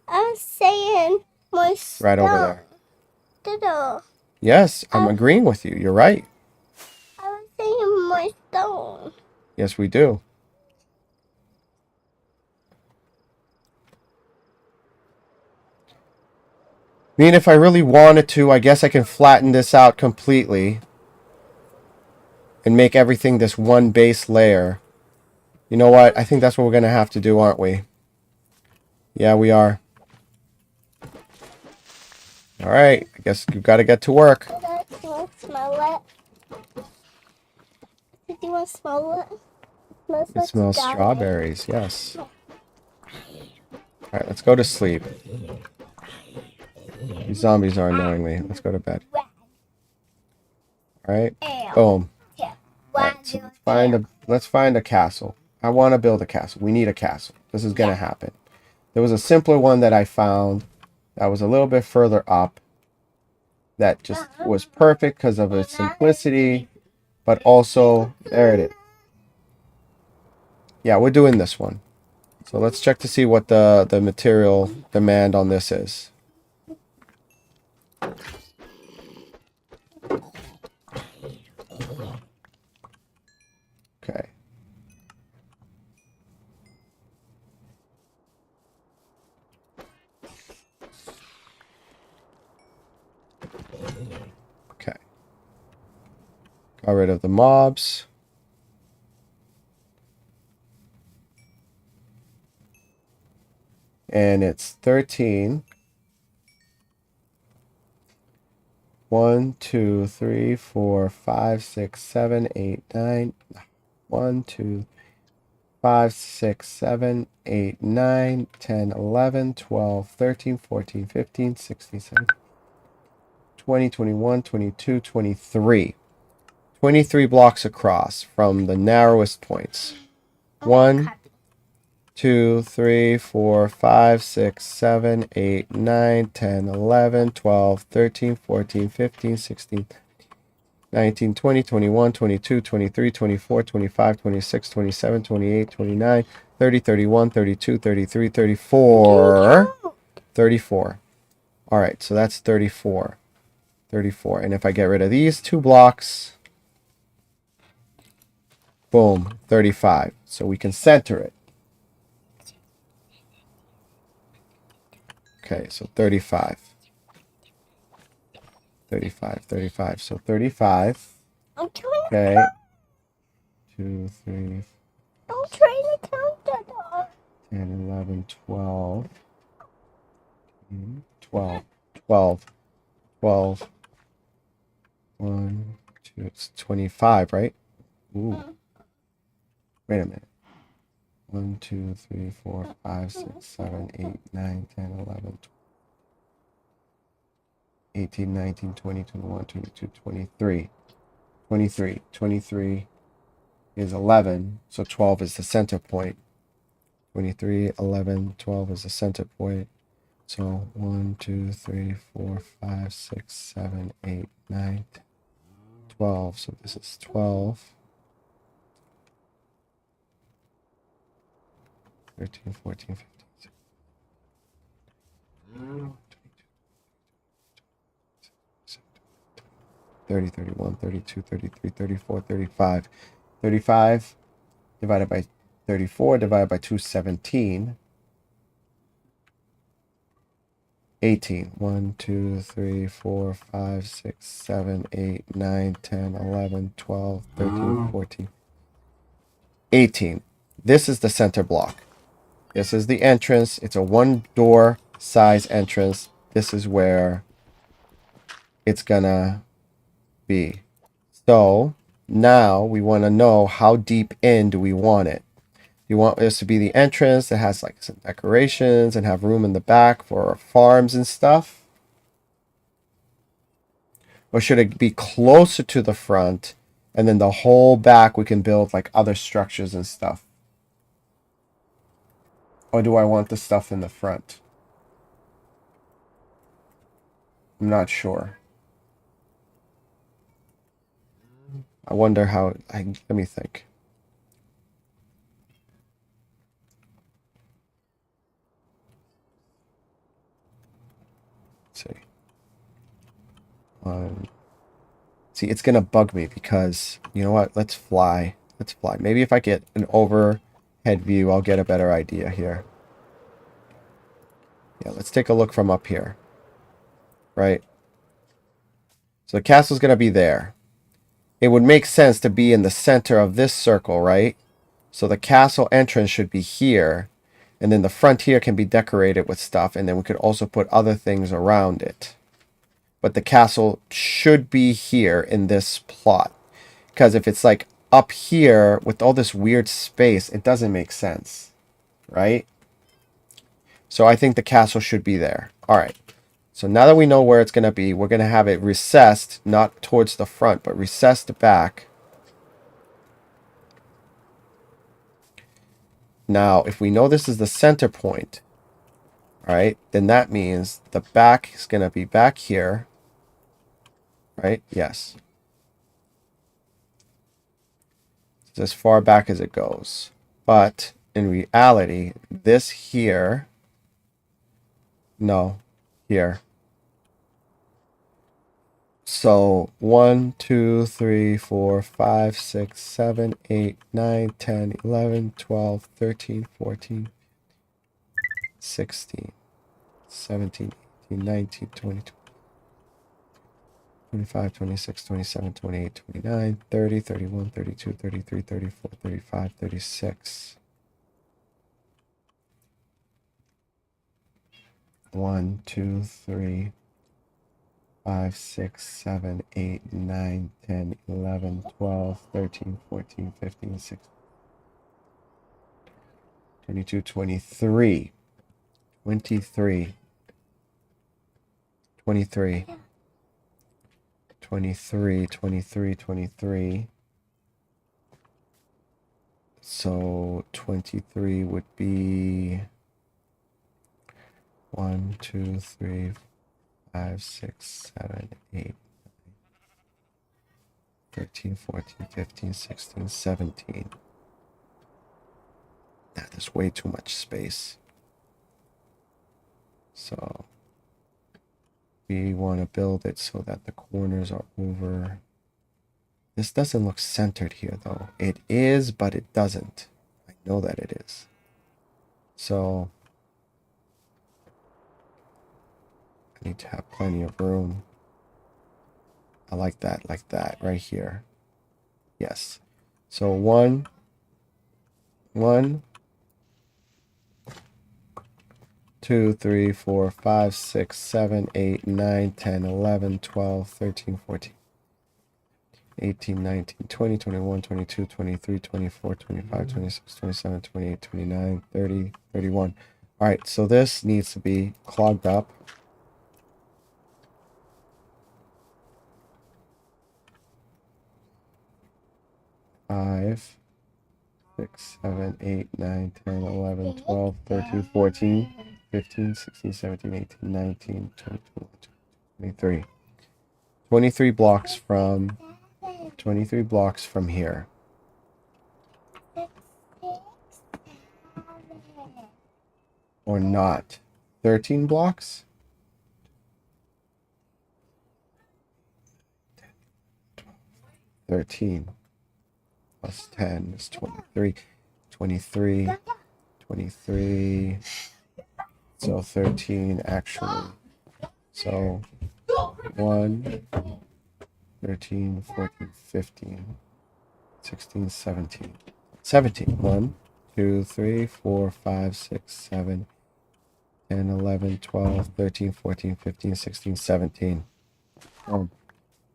Speaker 2: I was saying more stone.
Speaker 1: Right over there.
Speaker 2: Diddle.
Speaker 1: Yes, I'm agreeing with you. You're right.
Speaker 2: I was saying more stone.
Speaker 1: Yes, we do. I mean, if I really wanted to, I guess I can flatten this out completely and make everything this one base layer. You know what? I think that's what we're going to have to do, aren't we? Yeah, we are. All right. I guess you've got to get to work.
Speaker 2: Do you want to smell it? Do you want to smell it?
Speaker 1: It smells strawberries, yes. All right, let's go to sleep. These zombies are annoying me. Let's go to bed. All right. Boom. All right, so let's find a castle. I want to build a castle. We need a castle. This is going to happen. There was a simpler one that I found that was a little bit further up that just was perfect because of its simplicity, but also, there it is. Yeah, we're doing this one. So let's check to see what the material demand on this is. Okay. Okay. Got rid of the mobs. And it's 13. 1, 2, 3, 4, 5, 6, 7, 8, 9. 1, 2, 5, 6, 7, 8, 9, 10, 11, 12, 13, 14, 15, 16, 17, 20, 21, 22, 23. 23 blocks across from the narrowest points. 1, 2, 3, 4, 5, 6, 7, 8, 9, 10, 11, 12, 13, 14, 15, 16, 19, 20, 21, 22, 23, 24, 25, 26, 27, 28, 29, 30, 31, 32, 33, 34. 34. All right, so that's 34. 34. And if I get rid of these 2 blocks, boom, 35. So we can center it. Okay, so 35. 35, 35. So 35.
Speaker 2: I'm trying
Speaker 1: Okay. 2, 3,
Speaker 2: I'm trying to count that.
Speaker 1: 10, 11, 12. 12. 12. 12. 1, 2, it's 25, right? Ooh. Wait a minute. 1, 2, 3, 4, 5, 6, 7, 8, 9, 10, 11, 12, 18, 19, 20, 21, 22, 23. 23. 23 is 11, so 12 is the center point. 23, 11, 12 is the center point. So 1, 2, 3, 4, 5, 6, 7, 8, 9, 10, 12. So this is 12. 13, 14, 15, 30, 31, 32, 33, 34, 35. 35 divided by 34 divided by 217. 18. 1, 2, 3, 4, 5, 6, 7, 8, 9, 10, 11, 12, 13, 14. 18. This is the center block. This is the entrance. It's a one door size entrance. This is where it's gonna be. So now we want to know how deep in do we want it. You want this to be the entrance that has like some decorations and have room in the back for farms and stuff? Or should it be closer to the front and then the whole back we can build like other structures and stuff? Or do I want the stuff in the front? I'm not sure. I wonder how, let me think. Let's see. See, it's going to bug me because, you know what? Let's fly. Let's fly. Maybe if I get an overhead view, I'll get a better idea here. Yeah, let's take a look from up here. Right? So the castle's going to be there. It would make sense to be in the center of this circle, right? So the castle entrance should be here. And then the front here can be decorated with stuff. And then we could also put other things around it. But the castle should be here in this plot. Because if it's like up here with all this weird space, it doesn't make sense. Right? So I think the castle should be there. All right. So now that we know where it's going to be, we're going to have it recessed, not towards the front, but recessed back. Now, if we know this is the center point, all right, then that means the back is going to be back here. Right? Yes. It's as far back as it goes. But in reality, this here, no, here. So 1, 2, 3, 4, 5, 6, 7, 8, 9, 10, 11, 12, 13, 14, 16, 17, 18, 19, 20, 25, 26, 27, 28, 29, 30, 31, 32, 33, 34, 35, 36. 1, 2, 3, 5, 6, 7, 8, 9, 10, 11, 12, 13, 14, 15, 16, 22, 23, 23, 23, 23, 23, 23. So 23 would be 1, 2, 3, 5, 6, 7, 8, 13, 14, 15, 16, 17. There's way too much space. So we want to build it so that the corners are over. This doesn't look centered here though. It is, but it doesn't. I know that it is. So I need to have plenty of room. I like that right here. Yes. So 1, 2, 3, 4, 5, 6, 7, 8, 9, 10, 11, 12, 13, 14, 18, 19, 20, 21, 22, 23, 24, 25, 26, 27, 28, 29, 30, 31. All right, so this needs to be clogged up. Five, 6, 7, 8, 9, 10, 11, 12, 13, 14, 15, 16, 17, 18, 19, 20, 21, 23. 23 blocks from 23 blocks from here. or not. 13 blocks? 13 plus 10 is 23. 23. 23. So 13 actually. So 1, 13, 14, 15, 16, 17. 17. 1, 2, 3, 4, 5, 6, 7, 10, 11, 12, 13, 14, 15, 16, 17. Oh,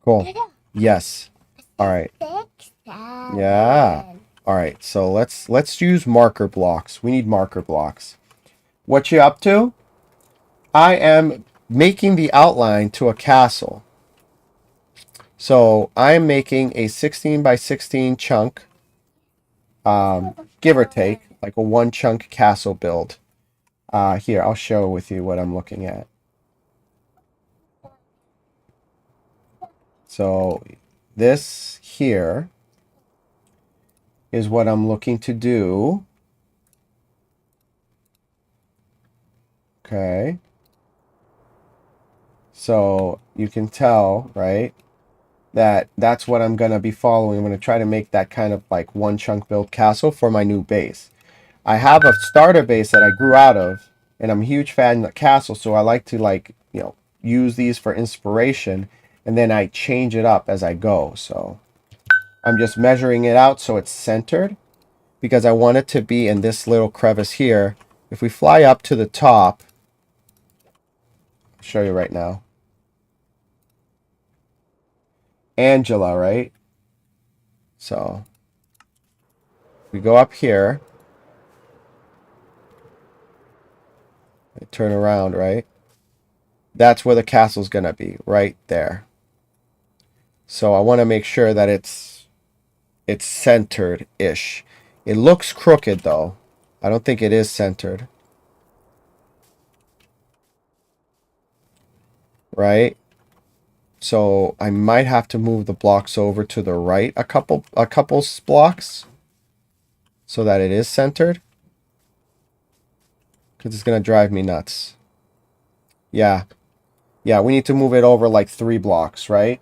Speaker 1: cool. Yes. All right.
Speaker 2: 6,
Speaker 1: Yeah.
Speaker 2: 7.
Speaker 1: All right. So let's use marker blocks. We need marker blocks. What you up to? I am making the outline to a castle. So I'm making a 16 by 16 chunk, give or take, like a 1 chunk castle build. Here, I'll show with you what I'm looking at. So this here is what I'm looking to do. Okay. So you can tell, right, that that's what I'm going to be following. I'm going to try to make that kind of like 1 chunk build castle for my new base. I have a starter base that I grew out of, and I'm a huge fan of castle, so I like to, like, you know, use these for inspiration, and then I change it up as I go. So I'm just measuring it out so it's centered, because I want it to be in this little crevice here. If we fly up to the top, I'll show you right now. Angela, right? So we go up here. I turn around, right? That's where the castle's gonna be, right there. So I want to make sure that it's centered-ish. It looks crooked though. I don't think it is centered. Right? So I might have to move the blocks over to the right a couple blocks so that it is centered. Because it's going to drive me nuts. Yeah. Yeah, we need to move it over like 3 blocks, right?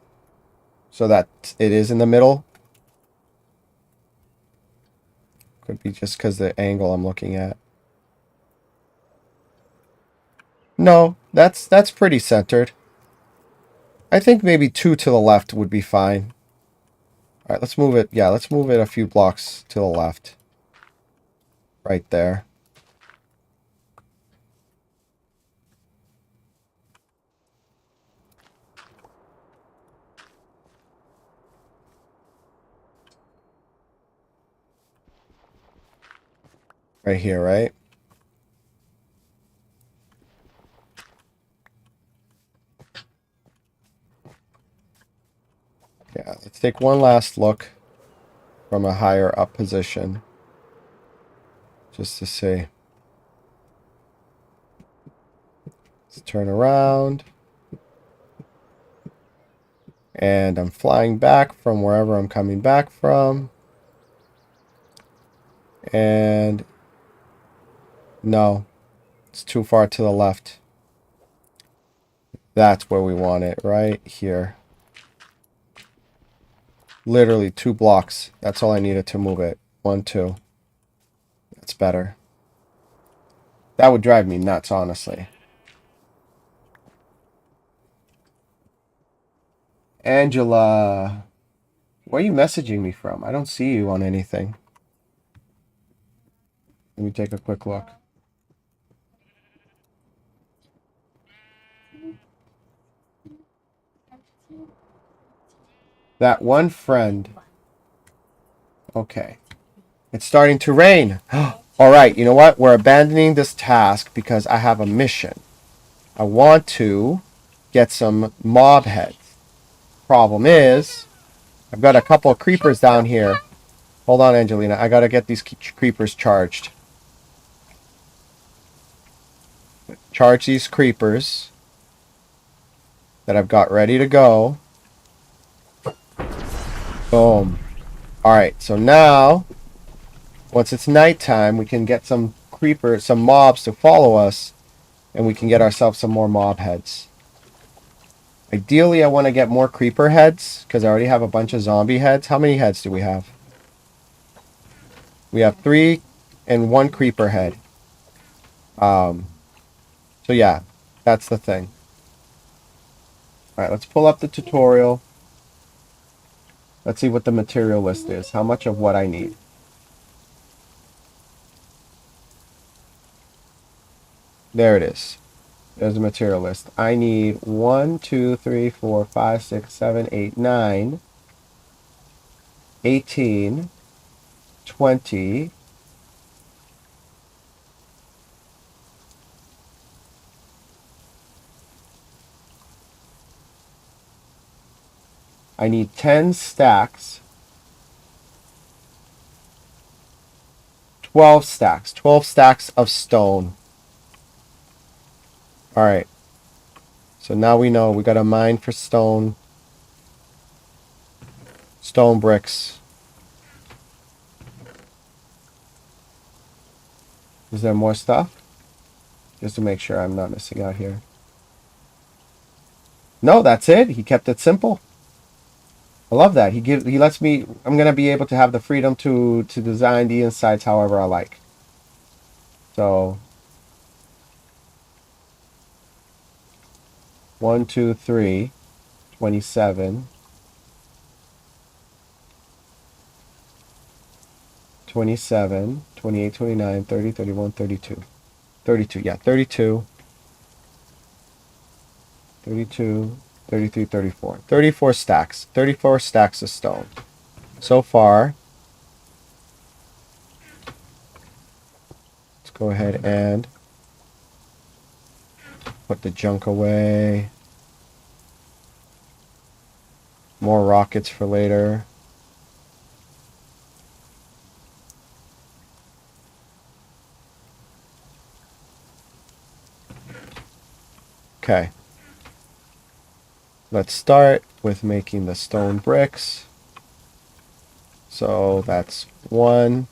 Speaker 1: So that it is in the middle. Could be just because the angle I'm looking at. No, that's pretty centered. I think maybe 2 to the left would be fine. All right, let's move it. Yeah, let's move it a few blocks to the left. Right there. Right here, right? Yeah, let's take one last look from a higher up position. Just to see. Let's turn around. And I'm flying back from wherever I'm coming back from. And no, it's too far to the left. That's where we want it, right here. Literally 2 blocks. That's all I needed to move it. 1, 2. That's better. That would drive me nuts, honestly. Angela, where are you messaging me from? I don't see you on anything. Let me take a quick look. That one friend. Okay. It's starting to rain. All right, you know what? We're abandoning this task because I have a mission. I want to get some mob heads. Problem is, I've got a couple of creepers down here. Hold on, Angelina. I got to get these creepers charged. Charge these creepers that I've got ready to go. Boom. All right, so now, once it's nighttime, we can get some creepers, some mobs to follow us, and we can get ourselves some more mob heads. Ideally, I want to get more creeper heads, because I already have a bunch of zombie heads. How many heads do we have? We have 3 and 1 creeper head. So yeah, that's the thing. Alright, let's pull up the tutorial. Let's see what the material list is. How much of what I need. There it is. There's the material list. I need 1, 2, 3, 4, 5, 6, 7, 8, 9, 18, 20, I need 10 stacks. 12 stacks. 12 stacks of stone. Alright. So now we know we got to mine for stone. Stone bricks. Is there more stuff? Just to make sure I'm not missing out here. No, that's it. He kept it simple. I love that. He lets me, I'm going to be able to have the freedom to design the insides however I like. So 1, 2, 3, 27, 27, 28, 29, 30, 31, 32. 32, yeah, 32, 32, 33, 34. 34 stacks. 34 stacks of stone. So far, let's go ahead and put the junk away. More rockets for later. Okay. Let's start with making the stone bricks. So that's 1.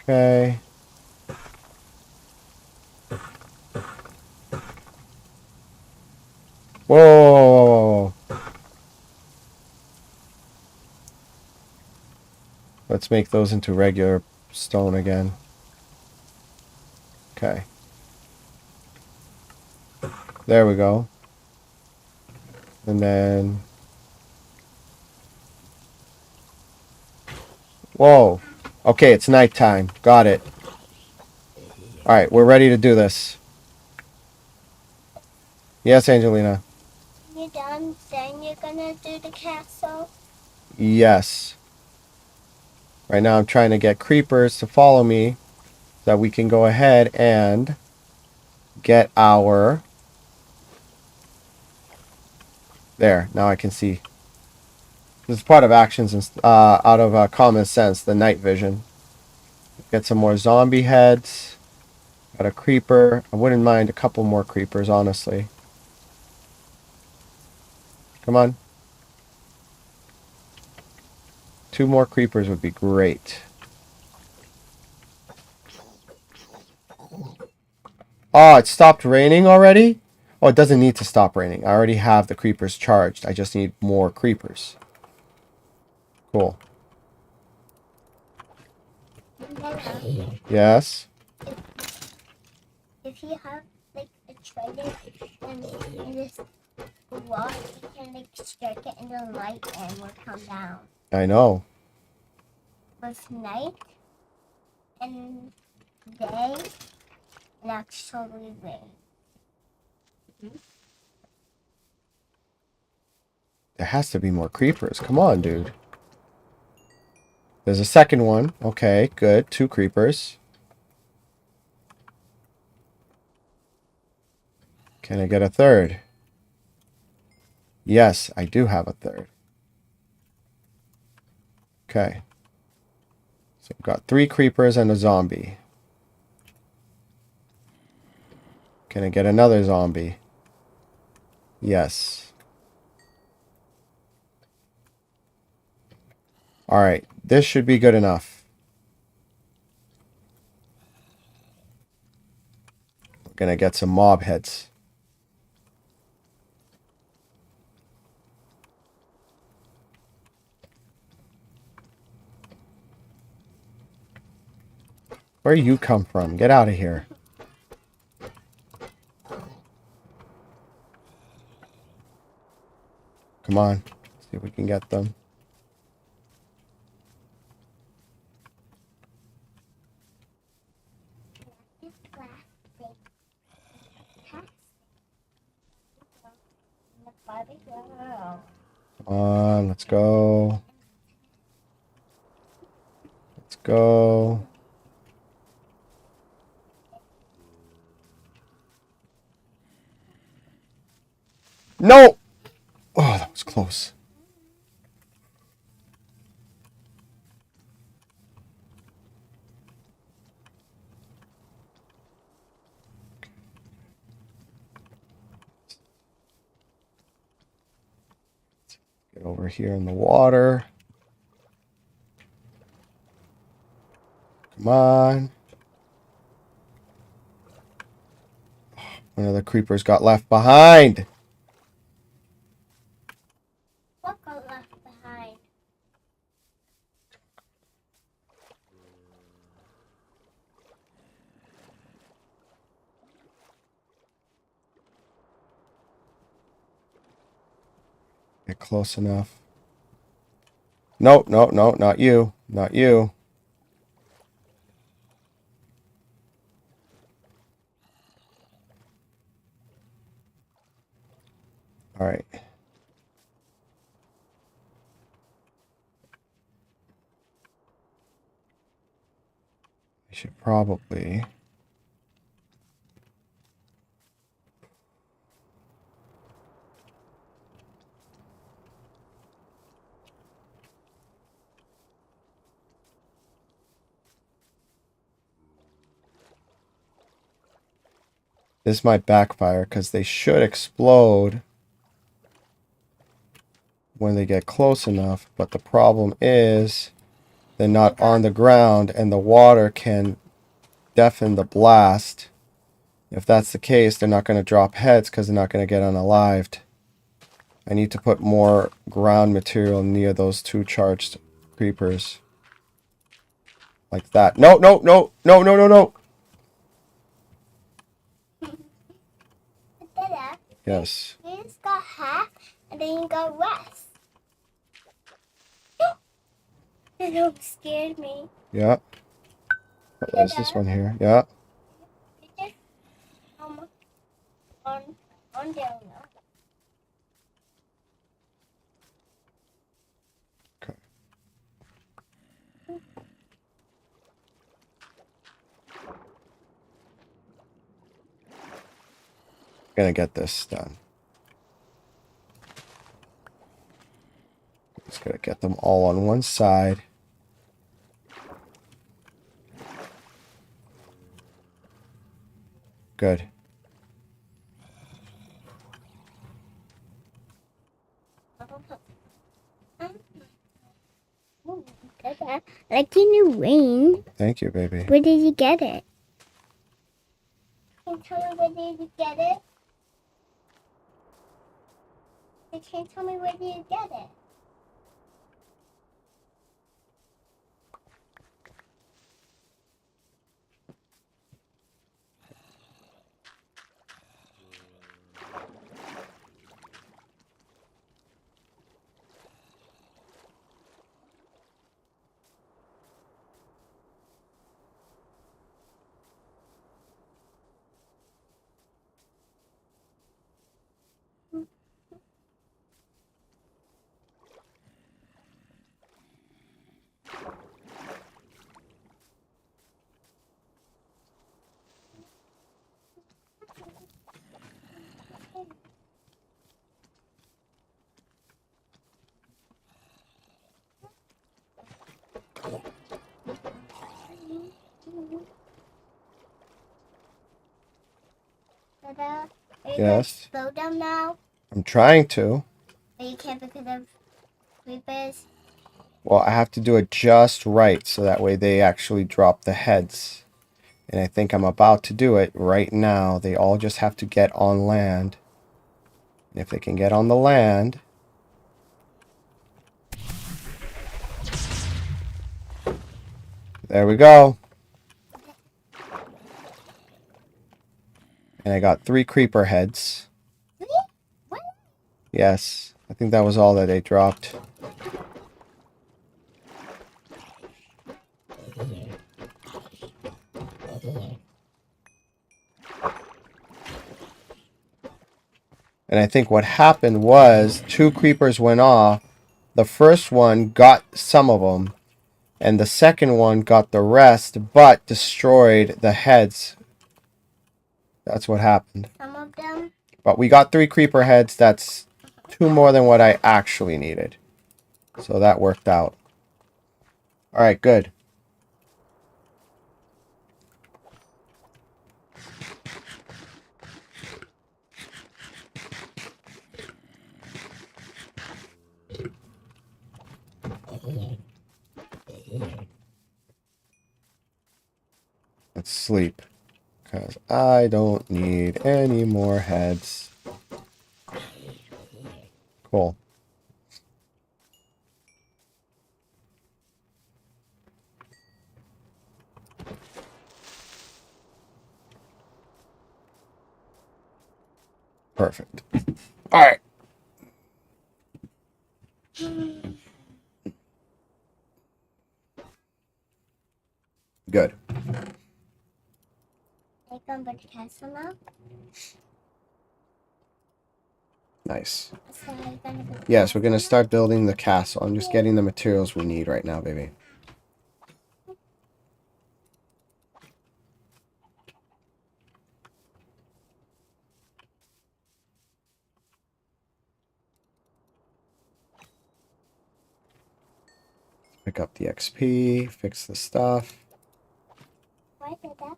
Speaker 1: Okay. Whoa. Let's make those into regular stone again. Okay. There we go. And then... Whoa. Okay, it's nighttime. Got it. Alright, we're ready to do this. Yes, Angelina.
Speaker 2: You're done, then you're gonna do the castle.
Speaker 1: Yes. Right now I'm trying to get creepers to follow me so that we can go ahead and get our... There, now I can see. This is part of actions and out of common sense, the night vision. Get some more zombie heads. Got a creeper. I wouldn't mind a couple more creepers, honestly. Come on. 2 more creepers would be great. Oh, it stopped raining already? Oh, it doesn't need to stop raining. I already have the creepers charged. I just need more creepers. Cool. Yes?
Speaker 2: If you have like a trident and in this wall, you can like strike it in the light and will come down.
Speaker 1: I know.
Speaker 2: With night and day and actually rain.
Speaker 1: There has to be more creepers. Come on, dude. There's a second one. Okay, good. 2 creepers. Can I get a third? Yes, I do have a third. Okay. So we've got 3 creepers and a zombie. Can I get another zombie? Yes. Alright, this should be good enough. We're gonna get some mob heads. Where you come from? Get out of here. Come on. See if we can get them.
Speaker 2: This glass big cat. The Barbie girl.
Speaker 1: Come on, let's go. Let's go. No! Oh, that was close. Get over here in the water. Come on. One of the creepers got left behind.
Speaker 2: What got left behind?
Speaker 1: Get close enough. No, no, no, not you. Not you. All right. I should probably... This might backfire because they should explode when they get close enough. But the problem is they're not on the ground and the water can deafen the blast. If that's the case, they're not going to drop heads because they're not going to get unalived. I need to put more ground material near those 2 charged creepers. Like that. No, no, no, no, no, no, no.
Speaker 2: Dada,
Speaker 1: Yes.
Speaker 2: you just got half and then you got rest. It scared me.
Speaker 1: Yeah. Oh, there's this one here. Yeah.
Speaker 2: You just on there now.
Speaker 1: Okay. Gonna get this done. Just gotta get them all on one side. Good.
Speaker 2: Ooh, Dada, I like your new ring.
Speaker 1: Thank you, baby.
Speaker 2: Where did you get it? Can you tell me where did you get it? You can't tell me where did you get it? Dada, are you
Speaker 1: Yes.
Speaker 2: gonna slow down now?
Speaker 1: I'm trying to.
Speaker 2: But you can't because of creepers.
Speaker 1: Well, I have to do it just right so that way they actually drop the heads. And I think I'm about to do it right now. They all just have to get on land. And if they can get on the land... There we go. And I got 3 creeper heads.
Speaker 2: Really? What?
Speaker 1: Yes, I think that was all that they dropped. And I think what happened was 2 creepers went off. The first one got some of them. And the second one got the rest, but destroyed the heads. That's what happened.
Speaker 2: Some of them?
Speaker 1: But we got 3 creeper heads. That's 2 more than what I actually needed. So that worked out. Alright, good. Let's sleep. Because I don't need any more heads. Cool. Perfect. Alright. Good.
Speaker 2: Are you gonna build a castle now?
Speaker 1: Nice.
Speaker 2: So are you gonna build a
Speaker 1: Yes, we're going to
Speaker 2: castle
Speaker 1: start building the castle. I'm just getting the materials we need right now, baby. Pick up the XP, fix the stuff.
Speaker 2: now? Why did that?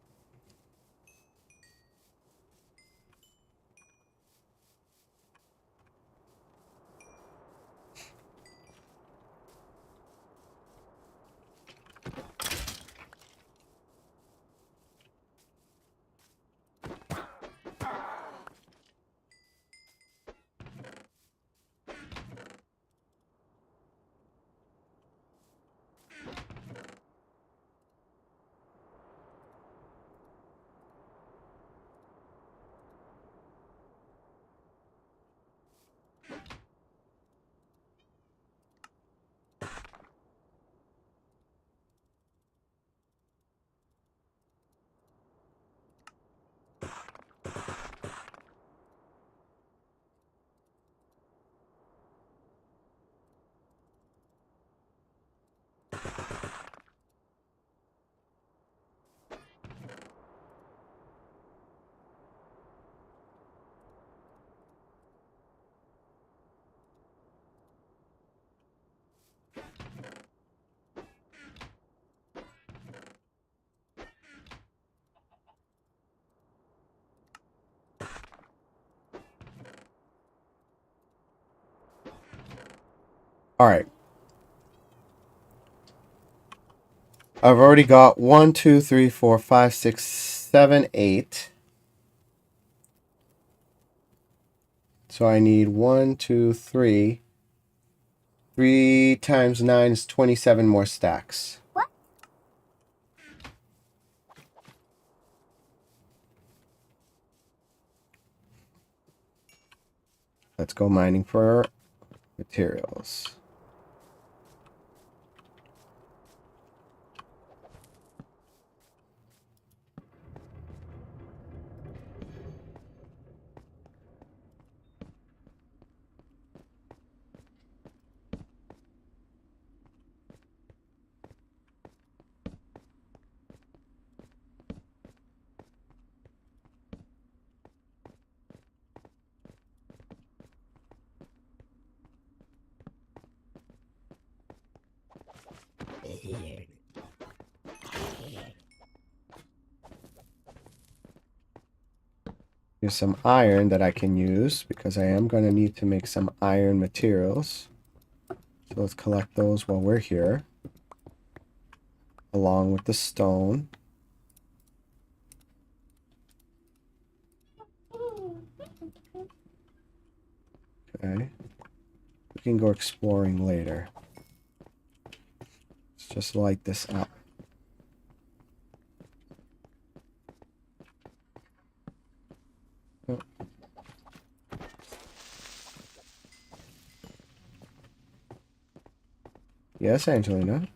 Speaker 1: Alright. I've already got 1, 2, 3, 4, 5, 6, 7, 8. So I need 1, 2, 3. 3 times 9 is 27 more stacks.
Speaker 2: What?
Speaker 1: Let's go mining for materials. Here's some iron that I can use because I am going to need to make some iron materials. So let's collect those while we're here, along with the stone. Okay. We can go exploring later. Let's just light this up. Oh. Yes, Angelina.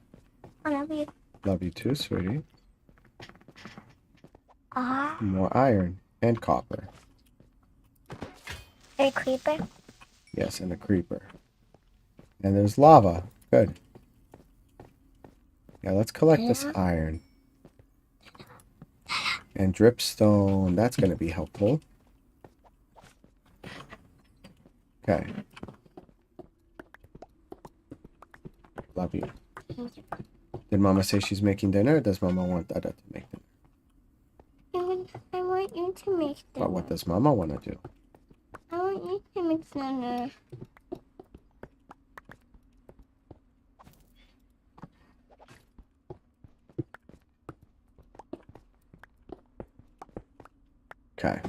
Speaker 2: I love you.
Speaker 1: Love you too, sweetie.
Speaker 2: Ah,
Speaker 1: More iron and copper.
Speaker 2: a creeper.
Speaker 1: Yes, and a creeper. And there's lava. Good. Yeah, let's collect this iron. And dripstone. That's going to be helpful. Okay. Love you. Did Mama say she's making dinner, or does Mama want Dada to make dinner?
Speaker 2: I want you to make dinner.
Speaker 1: But what does Mama want to do?
Speaker 2: I want you to make dinner.
Speaker 1: Okay.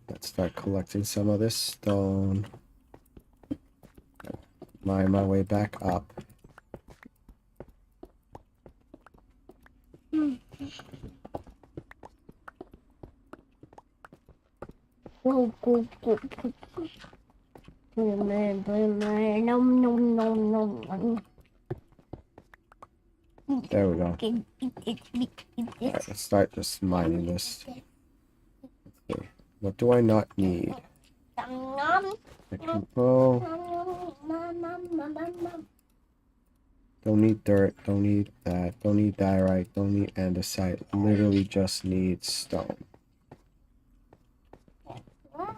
Speaker 1: Let's start collecting some of this stone. Mine my way back up.
Speaker 2: Go, go, go, go. Nom, nom, nom, nom, nom.
Speaker 1: There we go. Alright, let's start just mining this. Okay. What do I not need?
Speaker 2: Nom,
Speaker 1: I can, oh,
Speaker 2: nom, nom, nom, nom, nom.
Speaker 1: don't need dirt, don't need that, don't need diorite, don't need andesite. Literally just need stone.
Speaker 2: What?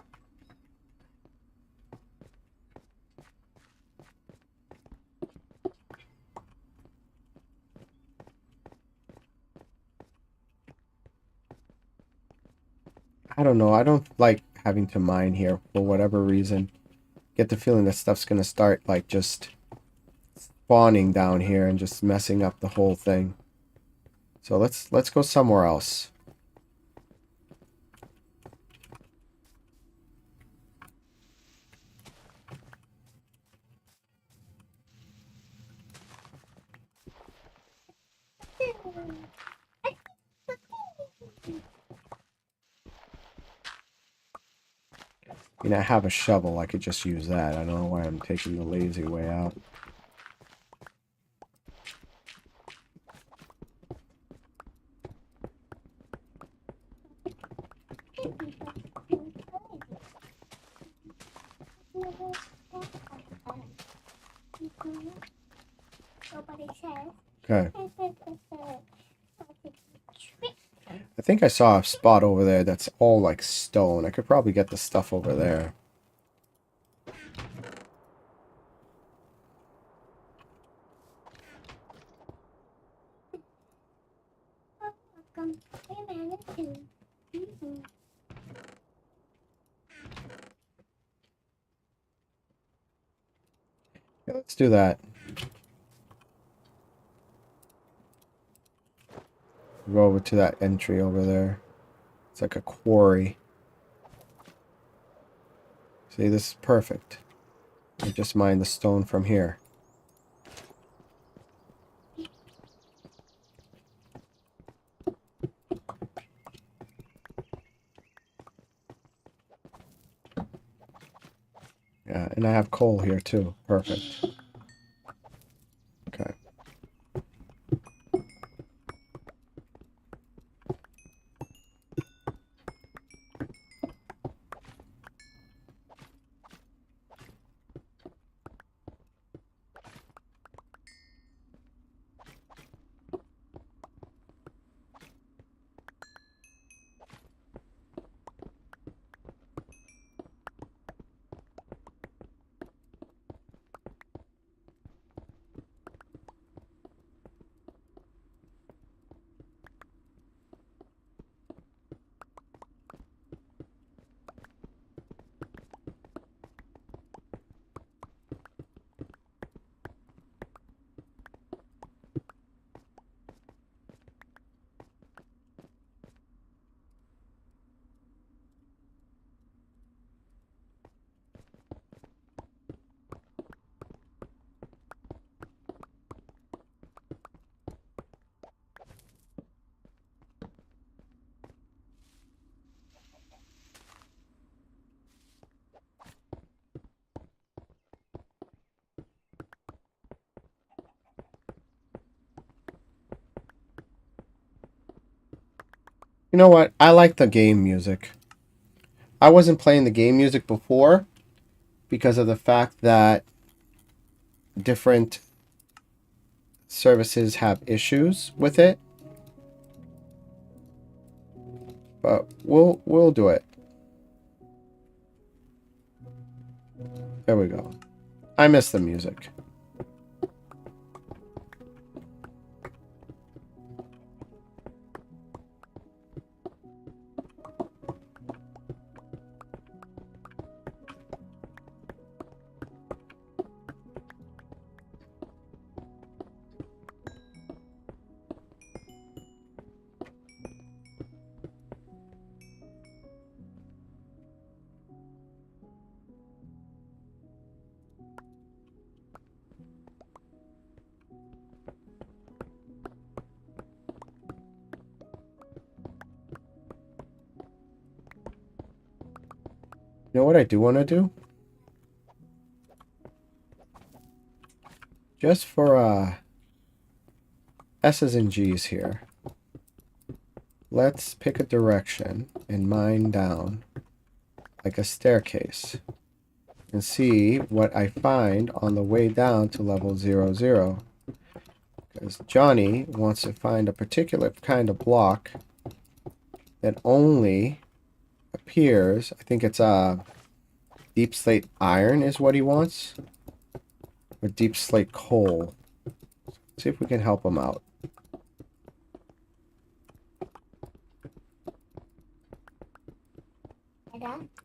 Speaker 1: I don't know. I don't like having to mine here for whatever reason. Get the feeling that stuff's gonna start like just spawning down here and just messing up the whole thing. So let's go somewhere else. I mean, I have a shovel. I could just use that. I don't know why I'm taking the lazy way out.
Speaker 2: Nobody says.
Speaker 1: Okay. I think I saw a spot over there that's all like stone. I could probably get the stuff over there. Yeah, let's do that. Go over to that entry over there. It's like a quarry. See, this is perfect. I just mine the stone from here. Yeah, and I have coal here too. Perfect. Okay. You know what? I like the game music. I wasn't playing the game music before because of the fact that different services have issues with it. But we'll do it. There we go. I miss the music. You know what I do want to do? Just for S's and G's here. Let's pick a direction and mine down like a staircase and see what I find on the way down to level 00. Because Johnny wants to find a particular kind of block that only appears, I think it's deep slate iron is what he wants, or deep slate coal. Let's see if we can help him out.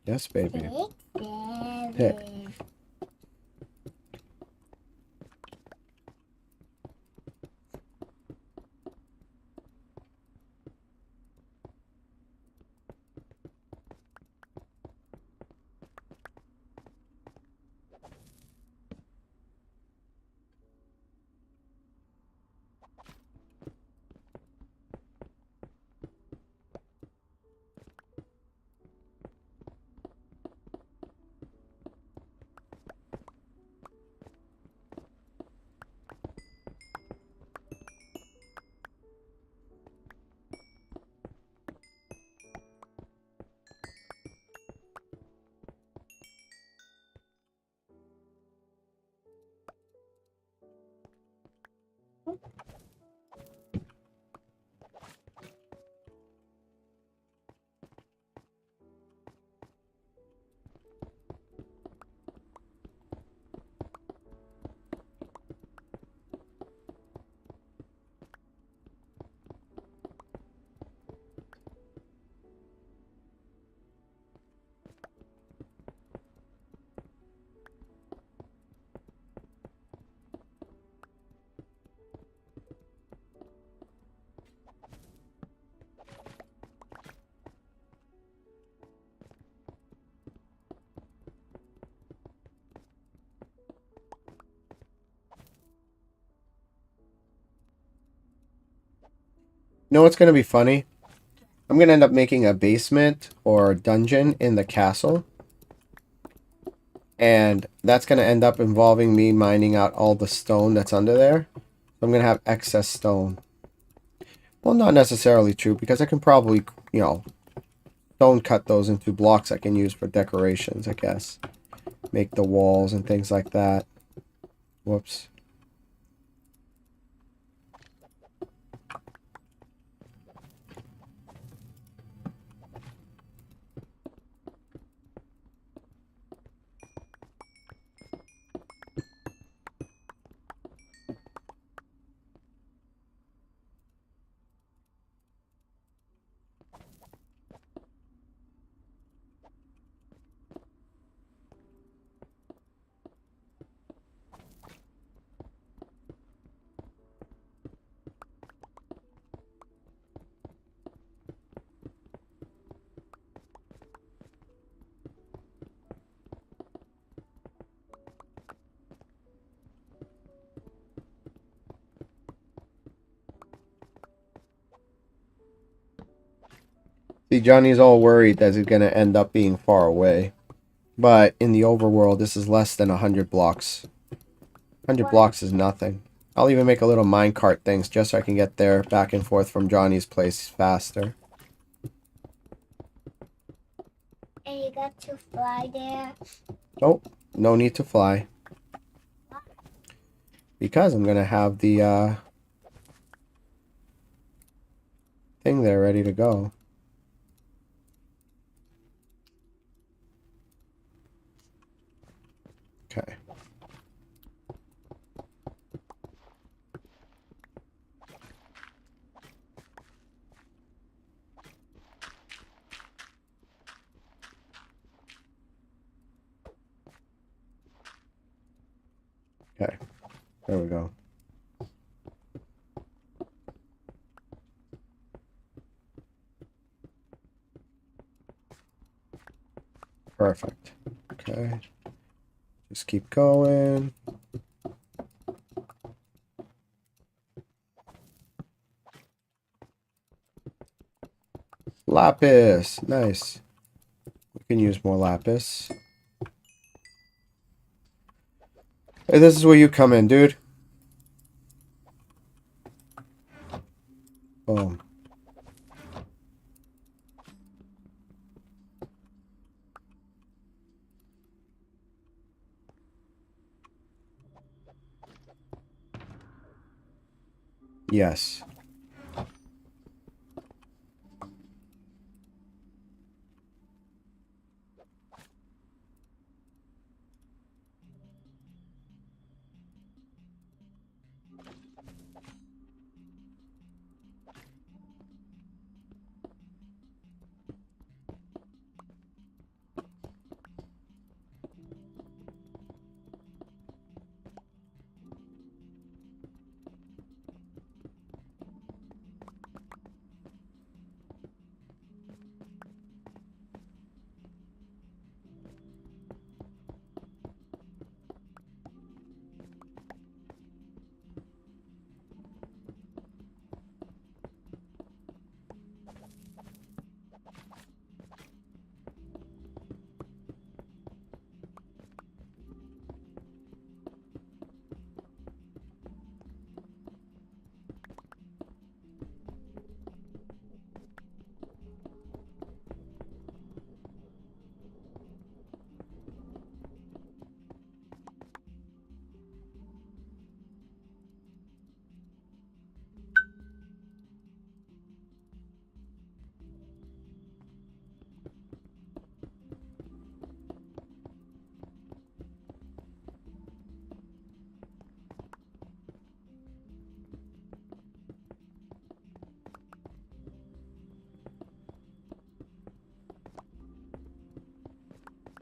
Speaker 1: Yes, baby. Pick. You know what's going to be funny? I'm going to end up making a basement or dungeon in the castle. And that's going to end up involving me mining out all the stone that's under there. I'm going to have excess stone. Well, not necessarily true, because I can probably, you know, stone cut those into blocks I can use for decorations, I guess. Make the walls and things like that. Whoops. See, Johnny's all worried that he's going to end up being far away. But in the overworld, this is less than 100 blocks. 100 blocks is nothing. I'll even make a little minecart things just so I can get there back and forth from Johnny's place faster.
Speaker 2: And you got to fly there.
Speaker 1: Oh, no need to fly. Because I'm going to have the thing there ready to go. Okay. Okay. There we go. Perfect. Okay. Just keep going. Lapis. Nice. We can use more lapis. Hey, this is where you come in, dude. Boom. Yes.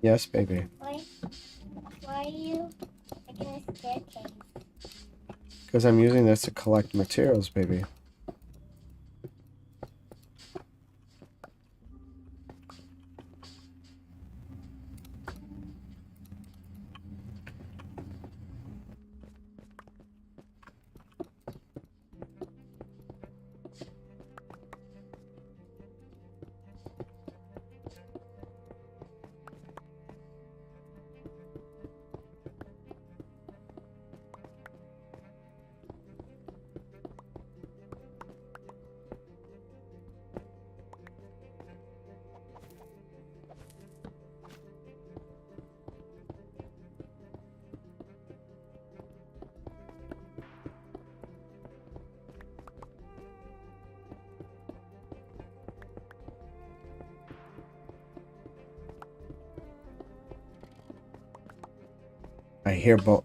Speaker 1: Yes, baby.
Speaker 2: Why are you making a staircase?
Speaker 1: Because I'm using this to collect materials, baby.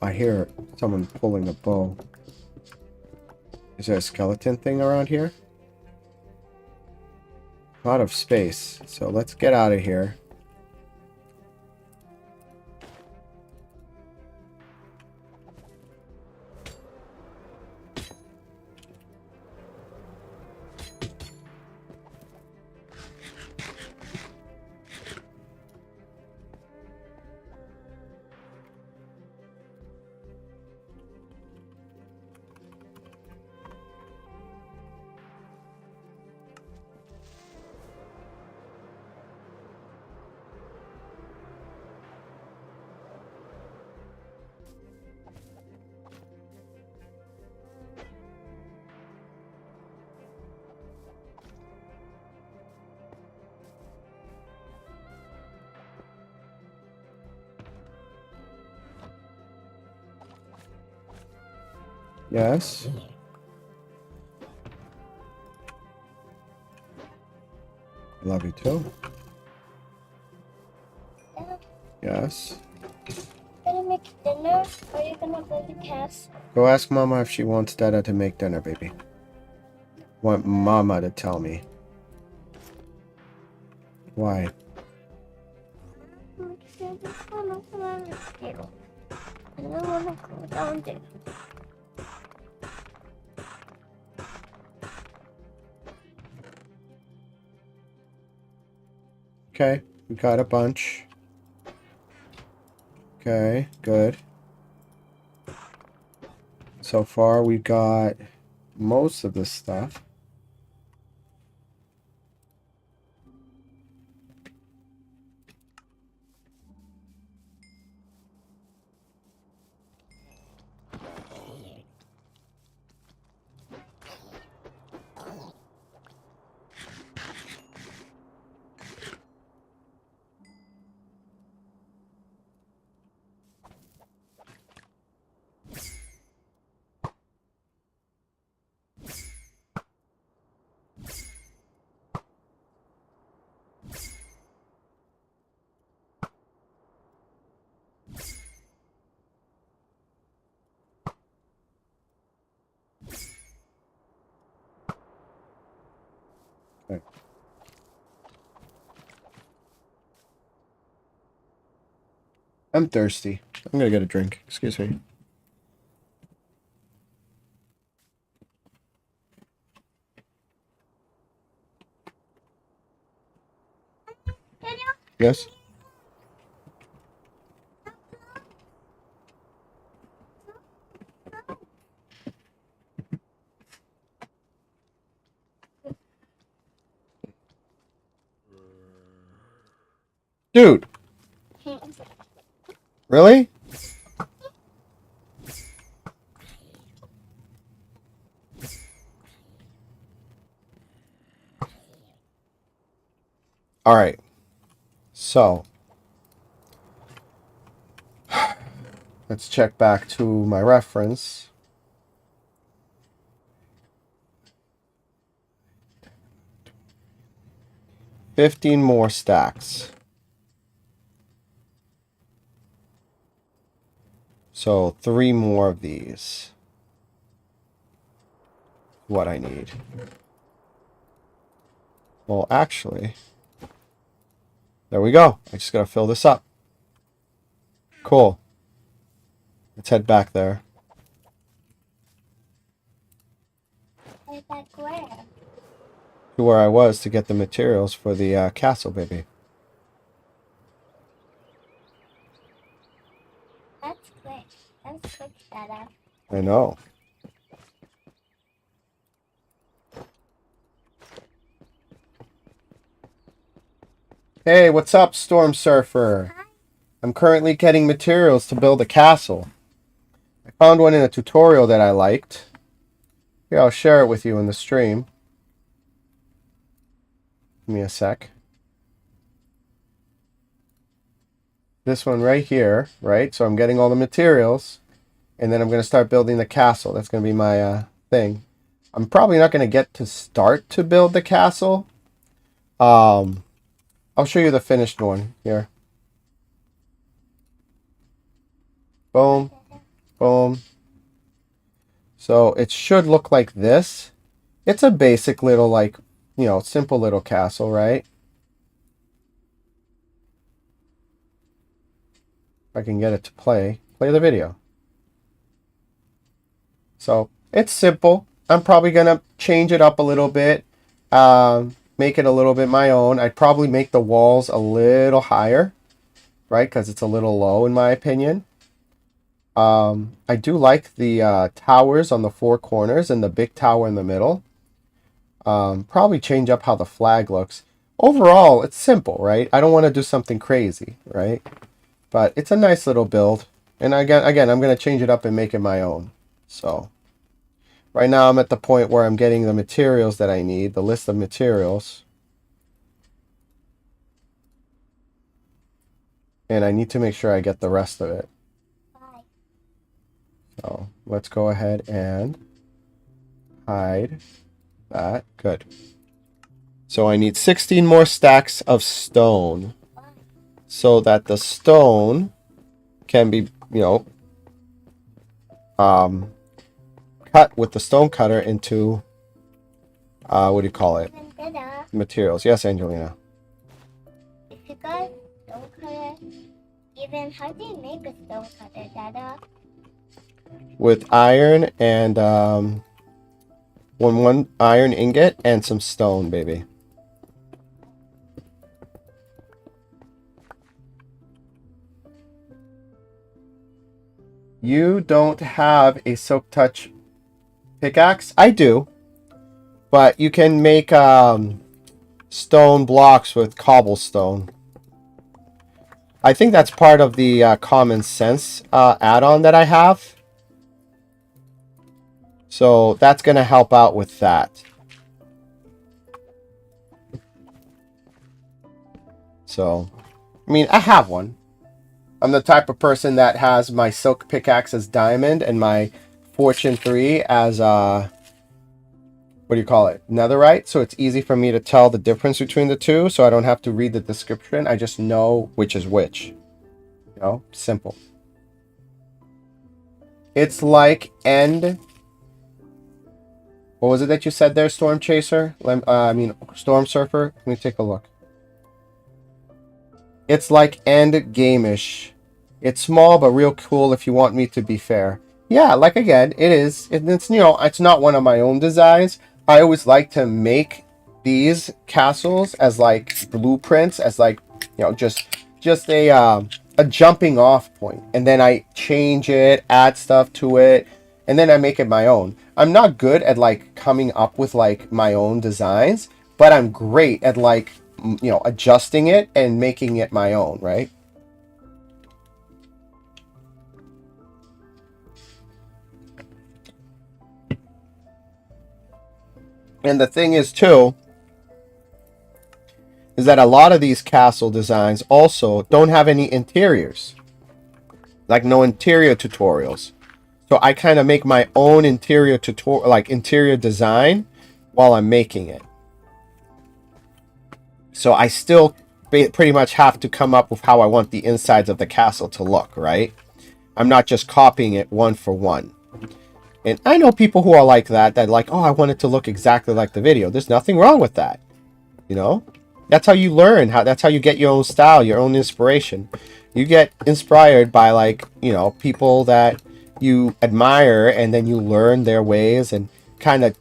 Speaker 1: I hear someone pulling a bow. Is there a skeleton thing around here? Out of space. So let's get out of here. Yes. I love you too.
Speaker 2: Dad,
Speaker 1: Yes.
Speaker 2: gonna make dinner? Or are you gonna build a castle?
Speaker 1: Go ask Mama if she wants Dada to make dinner, baby. Want Mama to tell me. Why?
Speaker 2: I'm sure this one is around the table. And I wanna go down there.
Speaker 1: Okay, we got a bunch. Okay, good. So far, we got most of this stuff. Okay. I'm thirsty. I'm gonna get a drink. Excuse me. Yes? Dude, really? All right. So, let's check back to my reference. $15 more stacks. So 3 more of these. What I need. Well, actually, there we go. I just gotta fill this up. Cool. Let's head back there.
Speaker 2: Right back where?
Speaker 1: To where I was to get the materials for the castle, baby.
Speaker 2: That's quick. That's quick, Dada.
Speaker 1: I know. Hey, what's up, Storm Surfer? I'm currently getting materials to build a castle. I found one in a tutorial that I liked. Here, I'll share it with you in the stream. Give me a sec. This one right here, right? So I'm getting all the materials, and then I'm going to start building the castle. That's going to be my thing. I'm probably not going to get to start to build the castle. I'll show you the finished one here. Boom, boom. So it should look like this. It's a basic little, like, you know, simple little castle, right? If I can get it to play the video. So it's simple. I'm probably going to change it up a little bit. Make it a little bit my own. I'd probably make the walls a little higher, right? Because it's a little low in my opinion. I do like the towers on the 4 corners and the big tower in the middle. Probably change up how the flag looks. Overall, it's simple, right? I don't want to do something crazy, right? But it's a nice little build. And again, I'm going to change it up and make it my own. So right now I'm at the point where I'm getting the materials that I need, the list of materials. And I need to make sure I get the rest of it.
Speaker 2: Bye.
Speaker 1: So let's go ahead and hide that. Good. So I need 16 more stacks of stone so that the stone can be, cut with the stone cutter into, what do you call it?
Speaker 2: Dada,
Speaker 1: Materials. Yes, Angelina.
Speaker 2: if you got stone cutter, even how do you make a stone cutter, Dada?
Speaker 1: With iron and, one iron ingot and some stone, baby. You don't have a silk touch pickaxe? I do. But you can make stone blocks with cobblestone. I think that's part of the common sense add-on that I have. So that's going to help out with that. So, I mean, I have one. I'm the type of person that has my silk pickaxe as diamond and my fortune 3 as what do you call it? Netherite. So it's easy for me to tell the difference between the two, so I don't have to read the description. I just know which is which. You know, simple. It's like end. What was it that you said there, Storm Chaser? Storm Surfer. Let me take a look. It's like end game-ish. It's small but real cool if you want me to be fair. Yeah, like again, it is. It's it's not one of my own designs. I always like to make these castles as like blueprints, as like just a jumping off point, and then I change it, add stuff to it, and then I make it my own. I'm not good at like coming up with like my own designs, but I'm great at like adjusting it and making it my own, right? And the thing is too, is that a lot of these castle designs also don't have any interiors. Like no interior tutorials. So I kind of make my own interior interior design while I'm making it. So I still pretty much have to come up with how I want the insides of the castle to look, right? I'm not just copying it one for one. And I know people who are like that like, oh, I want it to look exactly like the video. There's nothing wrong with that. You know? That's how you learn. That's how you get your own style, your own inspiration. You get inspired by like, people that you admire, and then you learn their ways and kind of,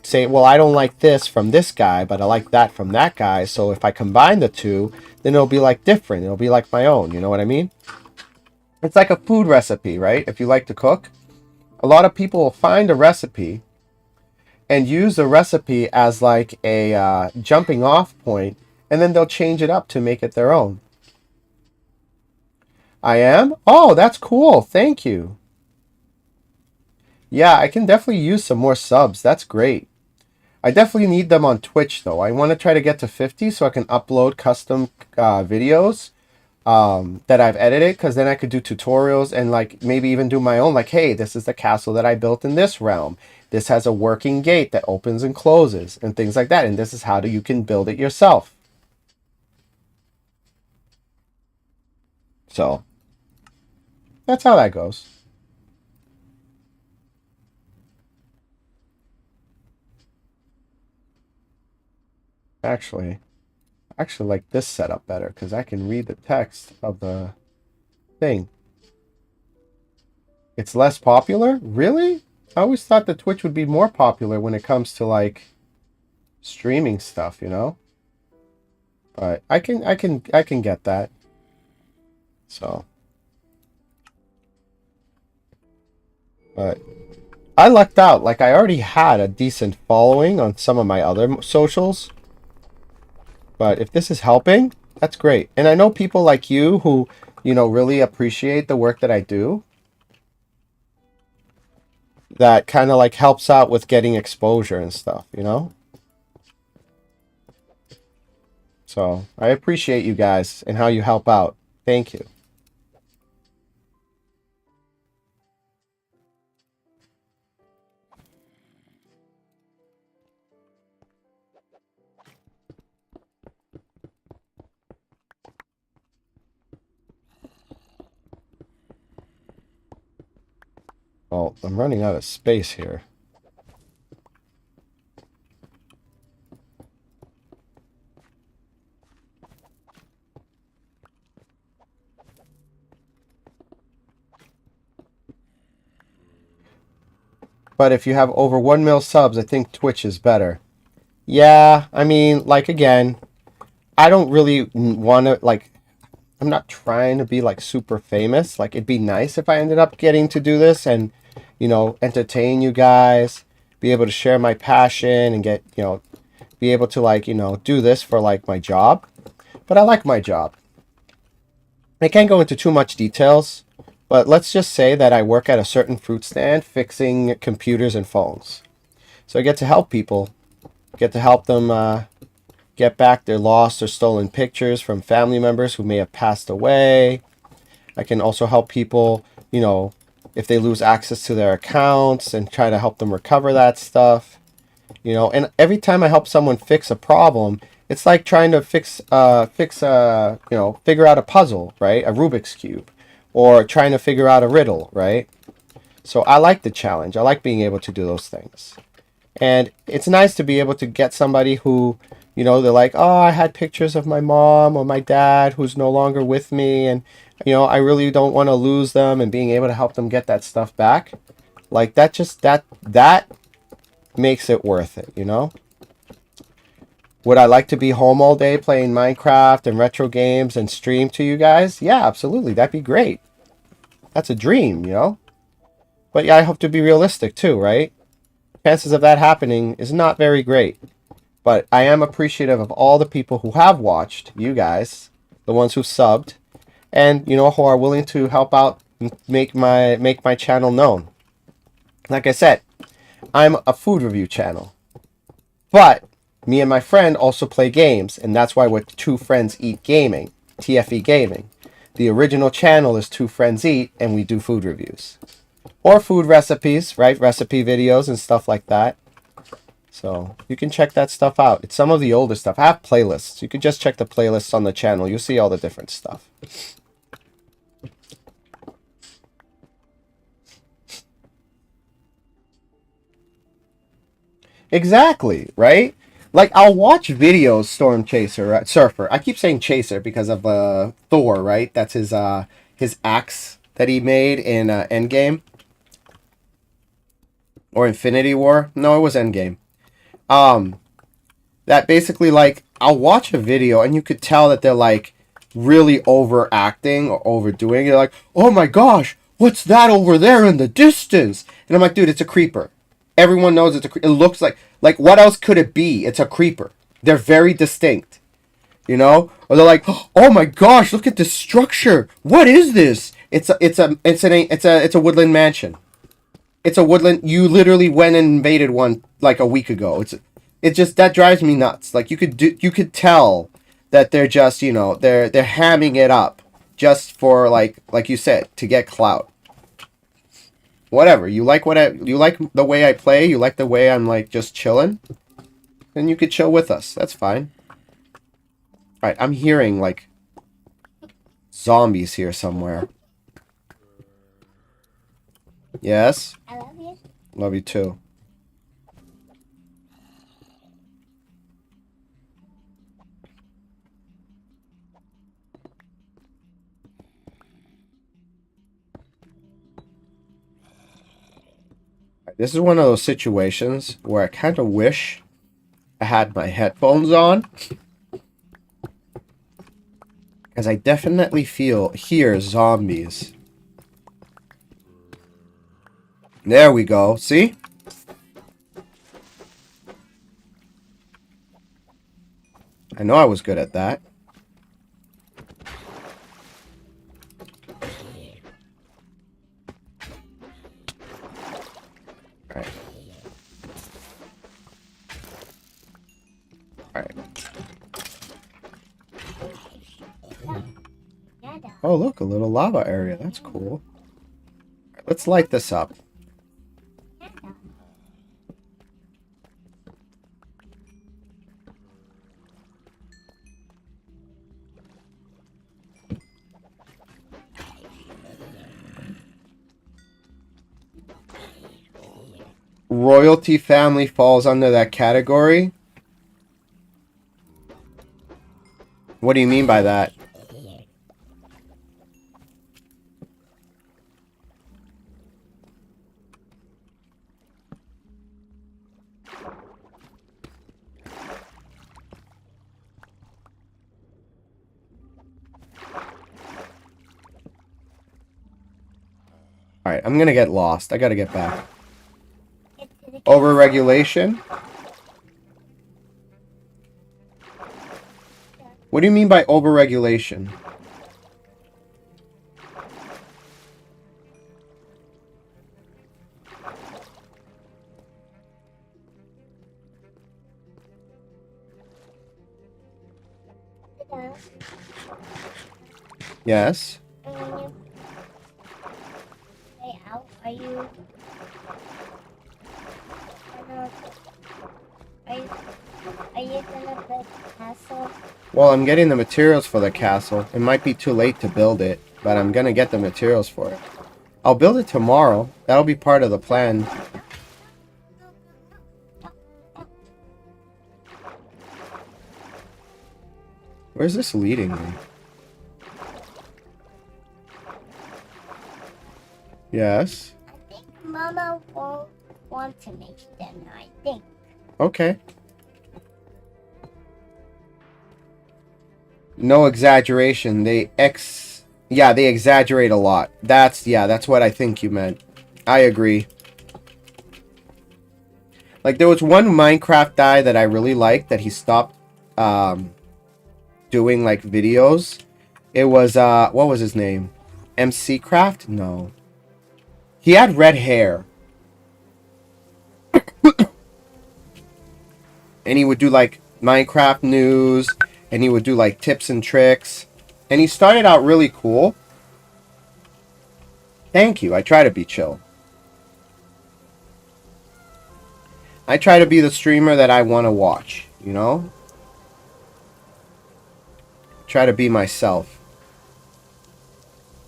Speaker 1: say, well, I don't like this from this guy, but I like that from that guy. So if I combine the two, then it'll be like different. It'll be like my own. You know what I mean? It's like a food recipe, right? If you like to cook, a lot of people will find a recipe and use the recipe as like a jumping off point, and then they'll change it up to make it their own. I am? Oh, that's cool. Thank you. Yeah, I can definitely use some more subs. That's great. I definitely need them on Twitch, though. I want to try to get to 50 so I can upload custom videos that I've edited, because then I could do tutorials and like maybe even do my own, like, hey, this is the castle that I built in this realm. This has a working gate that opens and closes and things like that. And this is how you can build it yourself. So that's how that goes. Actually like this setup better because I can read the text of the thing. It's less popular? Really? I always thought that Twitch would be more popular when it comes to like streaming stuff, But I can get that. So, but I lucked out. Like I already had a decent following on some of my other socials. But if this is helping, that's great. And I know people like you who, really appreciate the work that I do. That kind of like helps out with getting exposure and stuff, So I appreciate you guys and how you help out. Thank you. Well, I'm running out of space here. But if you have over 1 mil subs, I think Twitch is better. Yeah, I mean, like, again, I don't really want to, like, I'm not trying to be, like, super famous. Like, it'd be nice if I ended up getting to do this and, you know, entertain you guys, be able to share my passion and get, you know, be able to, like, you know, do this for, like, my job. But I like my job. I can't go into too much details, but let's just say that I work at a certain fruit stand fixing computers and phones. So I get to help people, get to help them get back their lost or stolen pictures from family members who may have passed away. I can also help people, you know, if they lose access to their accounts and try to help them recover that stuff. You know, and every time I help someone fix a problem, it's like trying to you know, figure out a puzzle, right? A Rubik's Cube, or trying to figure out a riddle, right? So I like the challenge. I like being able to do those things. And it's nice to be able to get somebody who, you know, they're like, oh, I had pictures of my mom or my dad who's no longer with me, and, you know, I really don't want to lose them, and being able to help them get that stuff back. Like, that just, that makes it worth it, you know? Would I like to be home all day playing Minecraft and retro games and stream to you guys? Yeah, absolutely. That'd be great. That's a dream, you know? But yeah, I hope to be realistic too, right? Chances of that happening is not very great. But I am appreciative of all the people who have watched, you guys, the ones who subbed, and, you know, who are willing to help out and make my channel known. Like I said, I'm a food review channel. But me and my friend also play games, and that's why we're Two Friends Eat Gaming, TFE Gaming. The original channel is Two Friends Eat, and we do food reviews. Or food recipes, right? Recipe videos and stuff like that. So you can check that stuff out. It's some of the older stuff. I have playlists. You can just check the playlists on the channel. You'll see all the different stuff. Exactly, right? Like, I'll watch videos, Storm Chaser, right? Surfer. I keep saying Chaser because of Thor, right? That's his axe that he made in Endgame. Or Infinity War. No, it was Endgame. That basically, like, I'll watch a video and you could tell that they're, like, really overacting or overdoing it. They're like, oh my gosh, what's that over there in the distance? And I'm like, dude, it's a creeper. Everyone knows it's a creeper. It looks like what else could it be? It's a creeper. They're very distinct, you know? Or they're like, oh my gosh, look at this structure. What is this? It's a woodland mansion. It's a woodland. You literally went and invaded one like a week ago. It just, that drives me nuts. Like, you could tell that they're just, you know, they're hamming it up just for, like you said, to get clout. Whatever. You like the way I play, you like the way I'm, like, just chilling, then you could chill with us. That's fine. Alright, I'm hearing, like, zombies here somewhere. Yes?
Speaker 2: I love you.
Speaker 1: Love you too. This is one of those situations where I kind of wish I had my headphones on, because I definitely hear zombies. There we go. See? I know I was good at that. Alright. Alright. Oh, look, a little lava area. That's cool. Right, let's light this up. royalty family falls under that category. What do you mean by that? Alright, I'm gonna get lost. I gotta get back. Overregulation? What do you mean by overregulation? Yes.
Speaker 2: And when you play out, are you gonna build a castle?
Speaker 1: Well, I'm getting the materials for the castle. It might be too late to build it, but I'm gonna get the materials for it. I'll build it tomorrow. That'll be part of the plan. Where's this leading me? Yes.
Speaker 2: I think Mama won't want to make dinner, I think.
Speaker 1: Okay. No exaggeration. They exaggerate a lot. That's what I think you meant. I agree. Like, there was one Minecraft guy that I really liked that he stopped doing, like, videos. It was, what was his name? MC Craft? No. He had red hair. And he would do, like, Minecraft news. And he would do, like, tips and tricks. And he started out really cool. Thank you. I try to be chill. I try to be the streamer that I want to watch, you know? Try to be myself.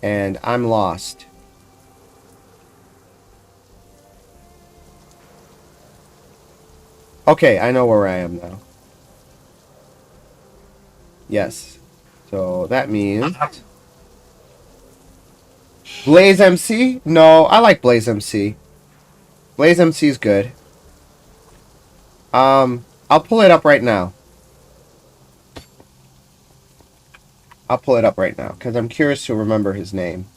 Speaker 1: And I'm lost. Okay, I know where I am now. Yes. So that means Blaze MC? No, I like Blaze MC. Blaze MC is good. I'll pull it up right now. I'll pull it up right now because I'm curious to remember his name.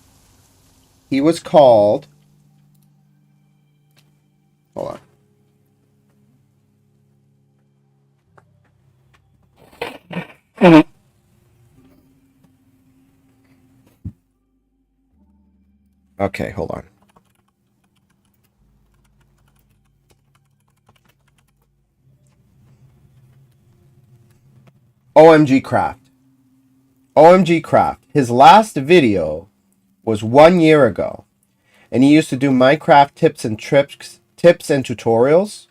Speaker 1: He was called. Hold on. Okay, hold on. OMG Craft. OMG Craft. His last video was 1 year ago. And he used to do Minecraft tips and tutorials.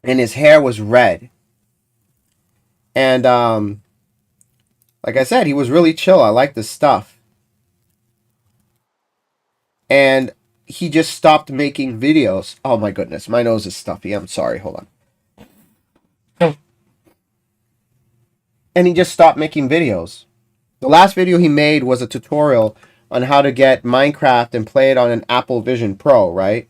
Speaker 1: And his hair was red. And like I said, he was really chill. I like this stuff. And he just stopped making videos. Oh my goodness, my nose is stuffy. I'm sorry, hold on. And he just stopped making videos. The last video he made was a tutorial on how to get Minecraft and play it on an Apple Vision Pro, right?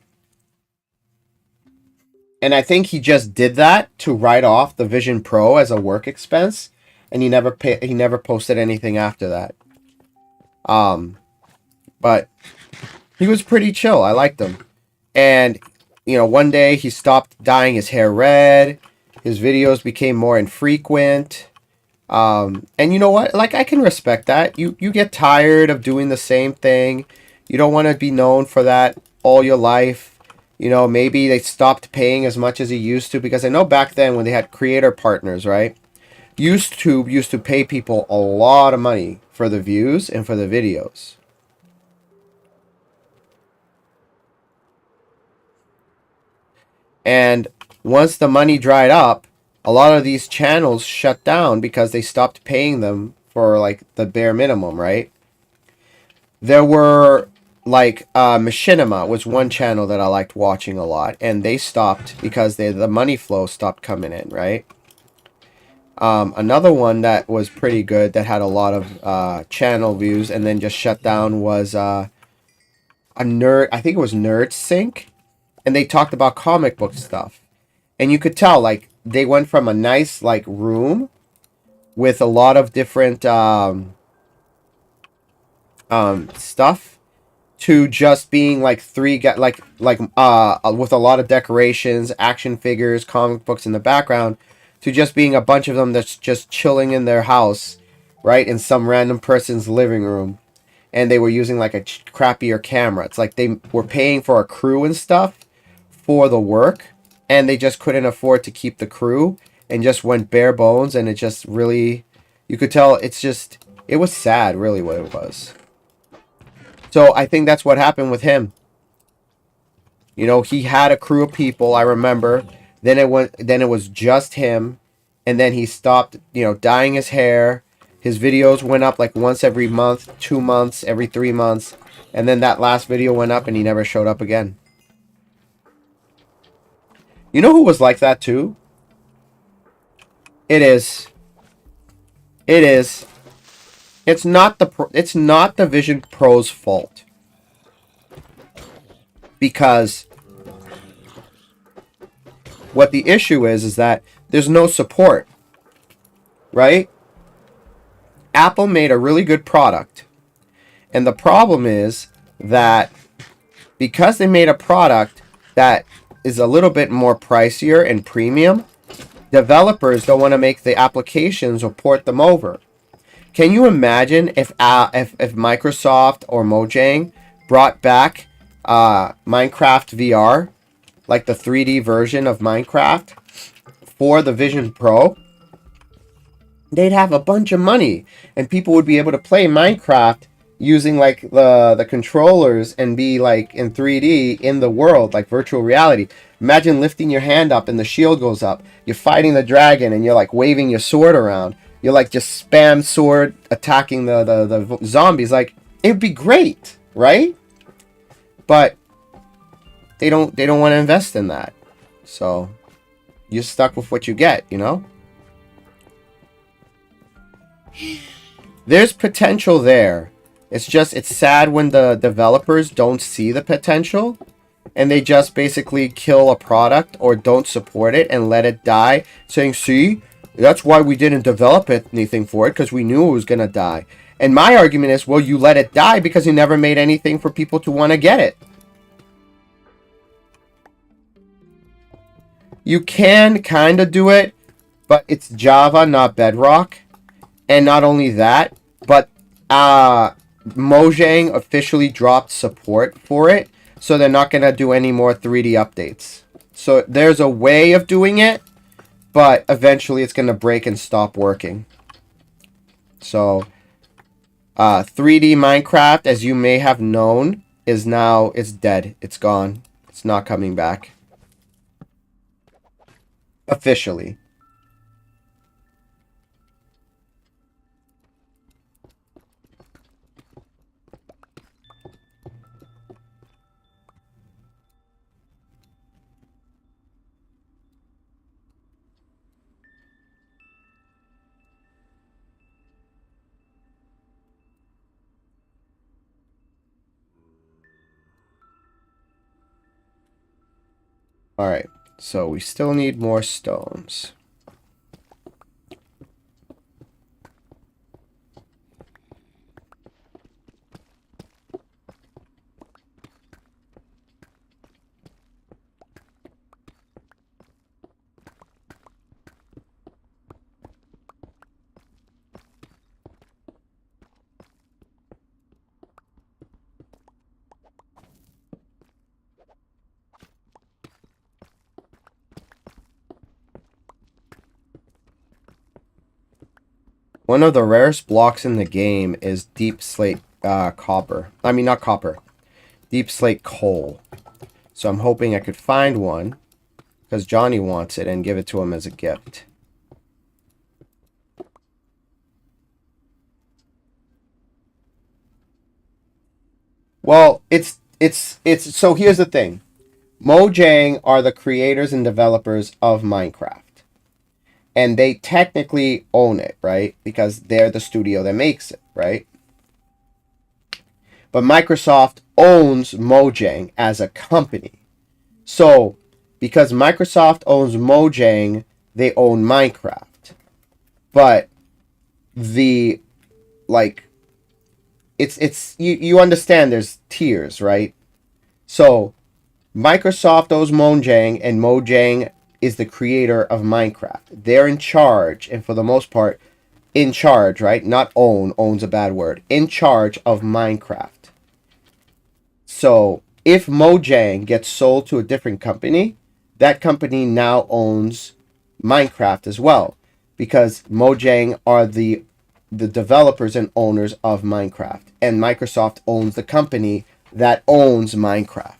Speaker 1: And I think he just did that to write off the Vision Pro as a work expense, and he never posted anything after that. But he was pretty chill. I liked him. And you know, one day he stopped dyeing his hair red. His videos became more infrequent. And you know what? Like, I can respect that. You get tired of doing the same thing. You don't want to be known for that all your life. You know, maybe they stopped paying as much as he used to, because I know back then when they had creator partners, right? YouTube used to pay people a lot of money for the views and for the videos. And once the money dried up, a lot of these channels shut down because they stopped paying them for, like, the bare minimum, right? There were like Machinima was one channel that I liked watching a lot, and they stopped because the money flow stopped coming in, right? Another one that was pretty good that had a lot of channel views and then just shut down was a nerd. I think it was Nerd Sync, and they talked about comic book stuff, and you could tell like they went from a nice like room with a lot of different stuff to just being like with a lot of decorations, action figures, comic books in the background, to just being a bunch of them that's just chilling in their house, right, in some random person's living room, and they were using like a crappier camera. It's like they were paying for a crew and stuff for the work, and they just couldn't afford to keep the crew and just went bare bones, and it just really, you could tell it was sad, really, what it was. So I think that's what happened with him. You know, he had a crew of people, I remember. Then it was just him, and then he stopped, you know, dyeing his hair. His videos went up like once every month, 2 months, every 3 months, and then that last video went up and he never showed up again. You know who was like that too? It is. It is. It's not the Vision Pro's fault. Because what the issue is that there's no support, right? Apple made a really good product, and the problem is that because they made a product that is a little bit more pricier and premium, developers don't want to make the applications or port them over. Can you imagine if Microsoft or Mojang brought back Minecraft VR, like the 3D version of Minecraft for the Vision Pro? They'd have a bunch of money, and people would be able to play Minecraft using like the controllers and be like in 3D in the world, like virtual reality. Imagine lifting your hand up and the shield goes up. You're fighting the dragon and you're like waving your sword around. You're like just spam sword attacking the zombies. Like, it'd be great, right? But they don't want to invest in that. So you're stuck with what you get, you know? There's potential there. It's sad when the developers don't see the potential and they just basically kill a product or don't support it and let it die, saying, see, that's why we didn't develop anything for it, because we knew it was going to die. And my argument is, well, you let it die because you never made anything for people to want to get it. You can kind of do it, but it's Java, not Bedrock. And not only that, but Mojang officially dropped support for it, so they're not going to do any more 3D updates. So there's a way of doing it, but eventually it's going to break and stop working. So 3D Minecraft, as you may have known, it's dead. It's gone. It's not coming back. Officially. Alright, so we still need more stones. One of the rarest blocks in the game is deep slate copper. I mean, not copper. Deep slate coal. So I'm hoping I could find one, because Johnny wants it, and give it to him as a gift. Well, it's so here's the thing. Mojang are the creators and developers of Minecraft. And they technically own it, right? Because they're the studio that makes it, right? But Microsoft owns Mojang as a company. So, because Microsoft owns Mojang, they own Minecraft. But the like it's you understand there's tiers, right? So, Microsoft owns Mojang, and Mojang is the creator of Minecraft. They're in charge, and for the most part, in charge, right? Not own. Own's a bad word. In charge of Minecraft. So if Mojang gets sold to a different company, that company now owns Minecraft as well, because Mojang are the developers and owners of Minecraft, and Microsoft owns the company that owns Minecraft.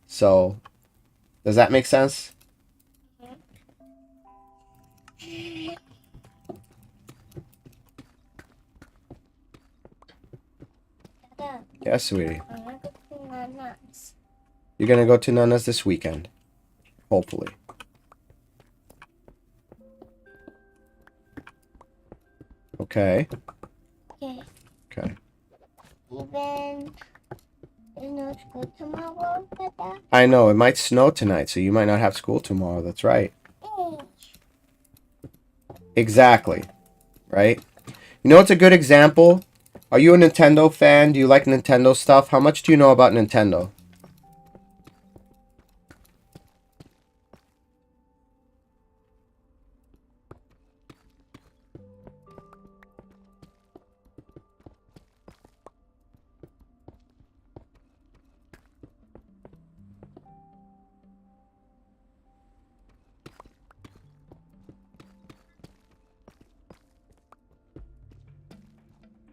Speaker 1: So, does that make sense?
Speaker 2: Dada,
Speaker 1: Yes, sweetie.
Speaker 2: I'm gonna go to Nana's.
Speaker 1: You're gonna go to Nana's this weekend, hopefully. Okay.
Speaker 2: Okay.
Speaker 1: Okay.
Speaker 2: Even there's no school tomorrow, Dada.
Speaker 1: I know it might snow tonight, so you might not have school tomorrow. That's right.
Speaker 2: Hey.
Speaker 1: Exactly. Right? You know what's a good example? Are you a Nintendo fan? Do you like Nintendo stuff? How much do you know about Nintendo?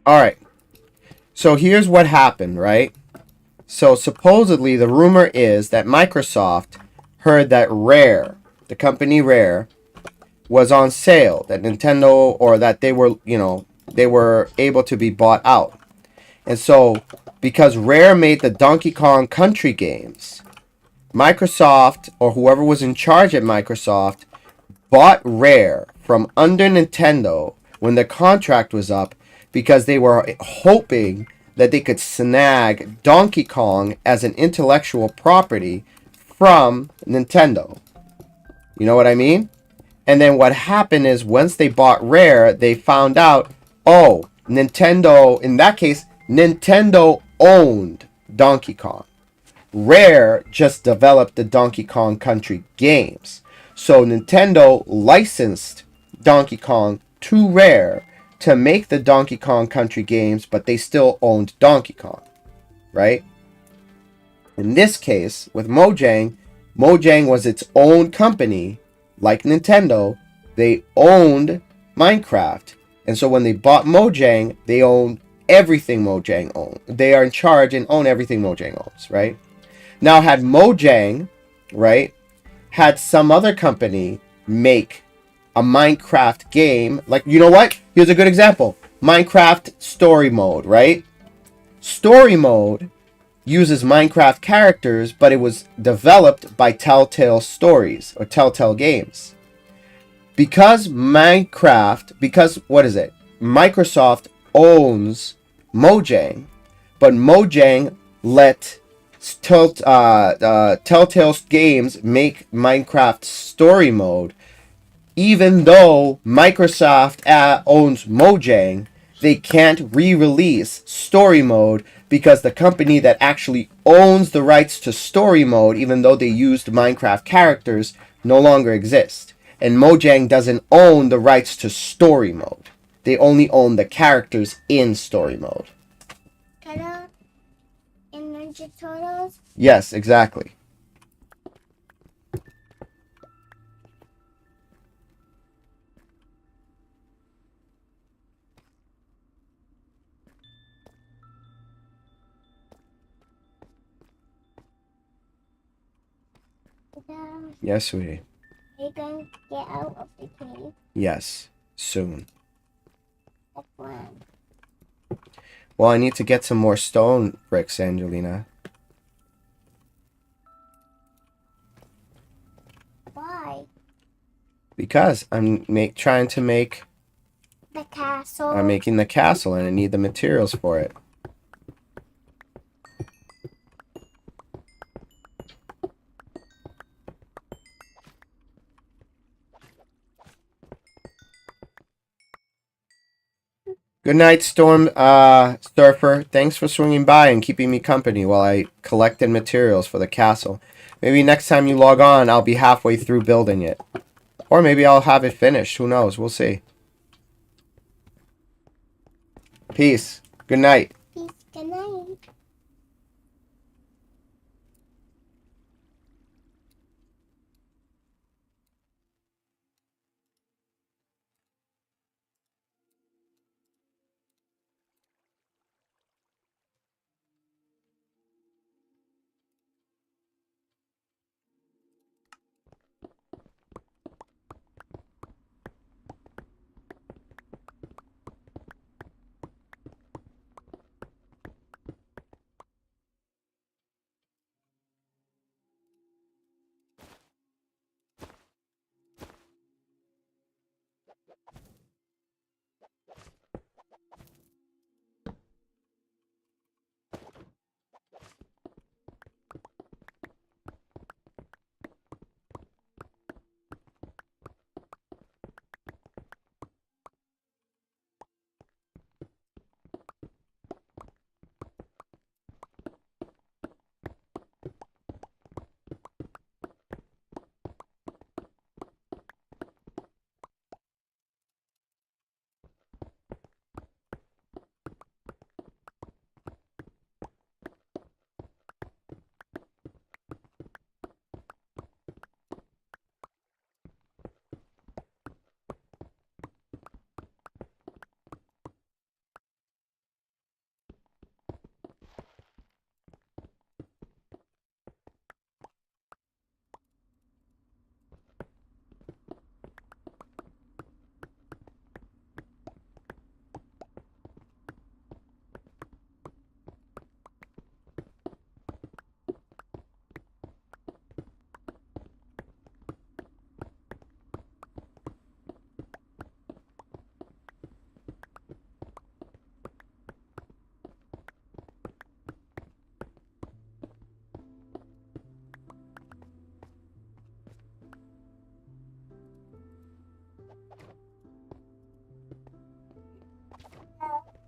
Speaker 1: All right. So here's what happened, right? So supposedly the rumor is that Microsoft heard that Rare, the company Rare, was on sale, that Nintendo, or that they were, they were able to be bought out. And so because Rare made the Donkey Kong Country games, Microsoft, or whoever was in charge at Microsoft, bought Rare from under Nintendo when the contract was up, because they were hoping that they could snag Donkey Kong as an intellectual property from Nintendo. You know what I mean? And then what happened is, once they bought Rare, they found out, oh, Nintendo, in that case, Nintendo owned Donkey Kong. Rare just developed the Donkey Kong Country games. So Nintendo licensed Donkey Kong to Rare to make the Donkey Kong Country games, but they still owned Donkey Kong, right? In this case, with Mojang, Mojang was its own company, like Nintendo. They owned Minecraft. And so when they bought Mojang, they own everything Mojang owns. They are in charge and own everything Mojang owns, right? Now, had Mojang, right, had some other company make a Minecraft game, like, you know what? Here's a good example. Minecraft Story Mode, right? Story Mode uses Minecraft characters, but it was developed by Telltale Stories, or Telltale Games. Because what is it? Microsoft owns Mojang, but Mojang let Telltale Games make Minecraft Story Mode. Even though Microsoft owns Mojang, they can't re-release Story Mode, because the company that actually owns the rights to Story Mode, even though they used Minecraft characters, no longer exist. And Mojang doesn't own the rights to Story Mode. They only own the characters in Story Mode.
Speaker 2: Dada, in Ninja Turtles.
Speaker 1: Yes, exactly.
Speaker 2: Dada,
Speaker 1: Yes, sweetie.
Speaker 2: are you gonna get out of the cave?
Speaker 1: Yes, soon.
Speaker 2: That's one.
Speaker 1: Well, I need to get some more stone bricks, Angelina.
Speaker 2: Why?
Speaker 1: Because I'm trying to make...
Speaker 2: The castle.
Speaker 1: I'm making the castle, and I need the materials for it. Good night, Storm Surfer. Thanks for swinging by and keeping me company while I collected materials for the castle. Maybe next time you log on, I'll be halfway through building it. Or maybe I'll have it finished. Who knows? We'll see. Peace. Good night.
Speaker 2: Peace. Good night.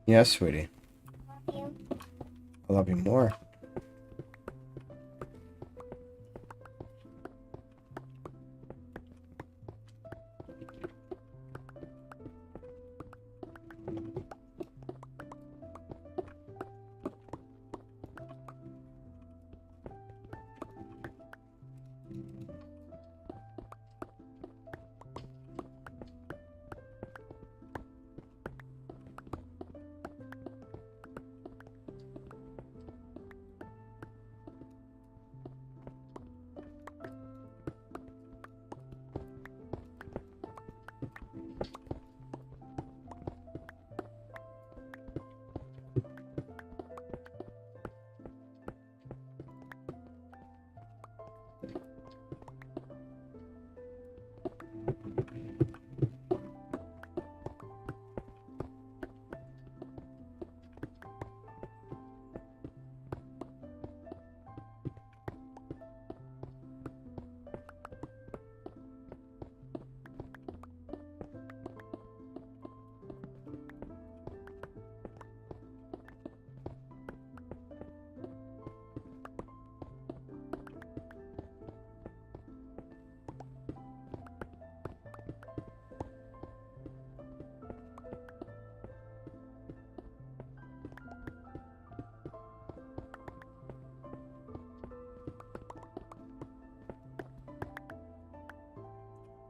Speaker 1: Yes, sweetie.
Speaker 2: Love you.
Speaker 1: I love you more.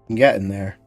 Speaker 1: I'm getting there.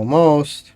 Speaker 1: Almost.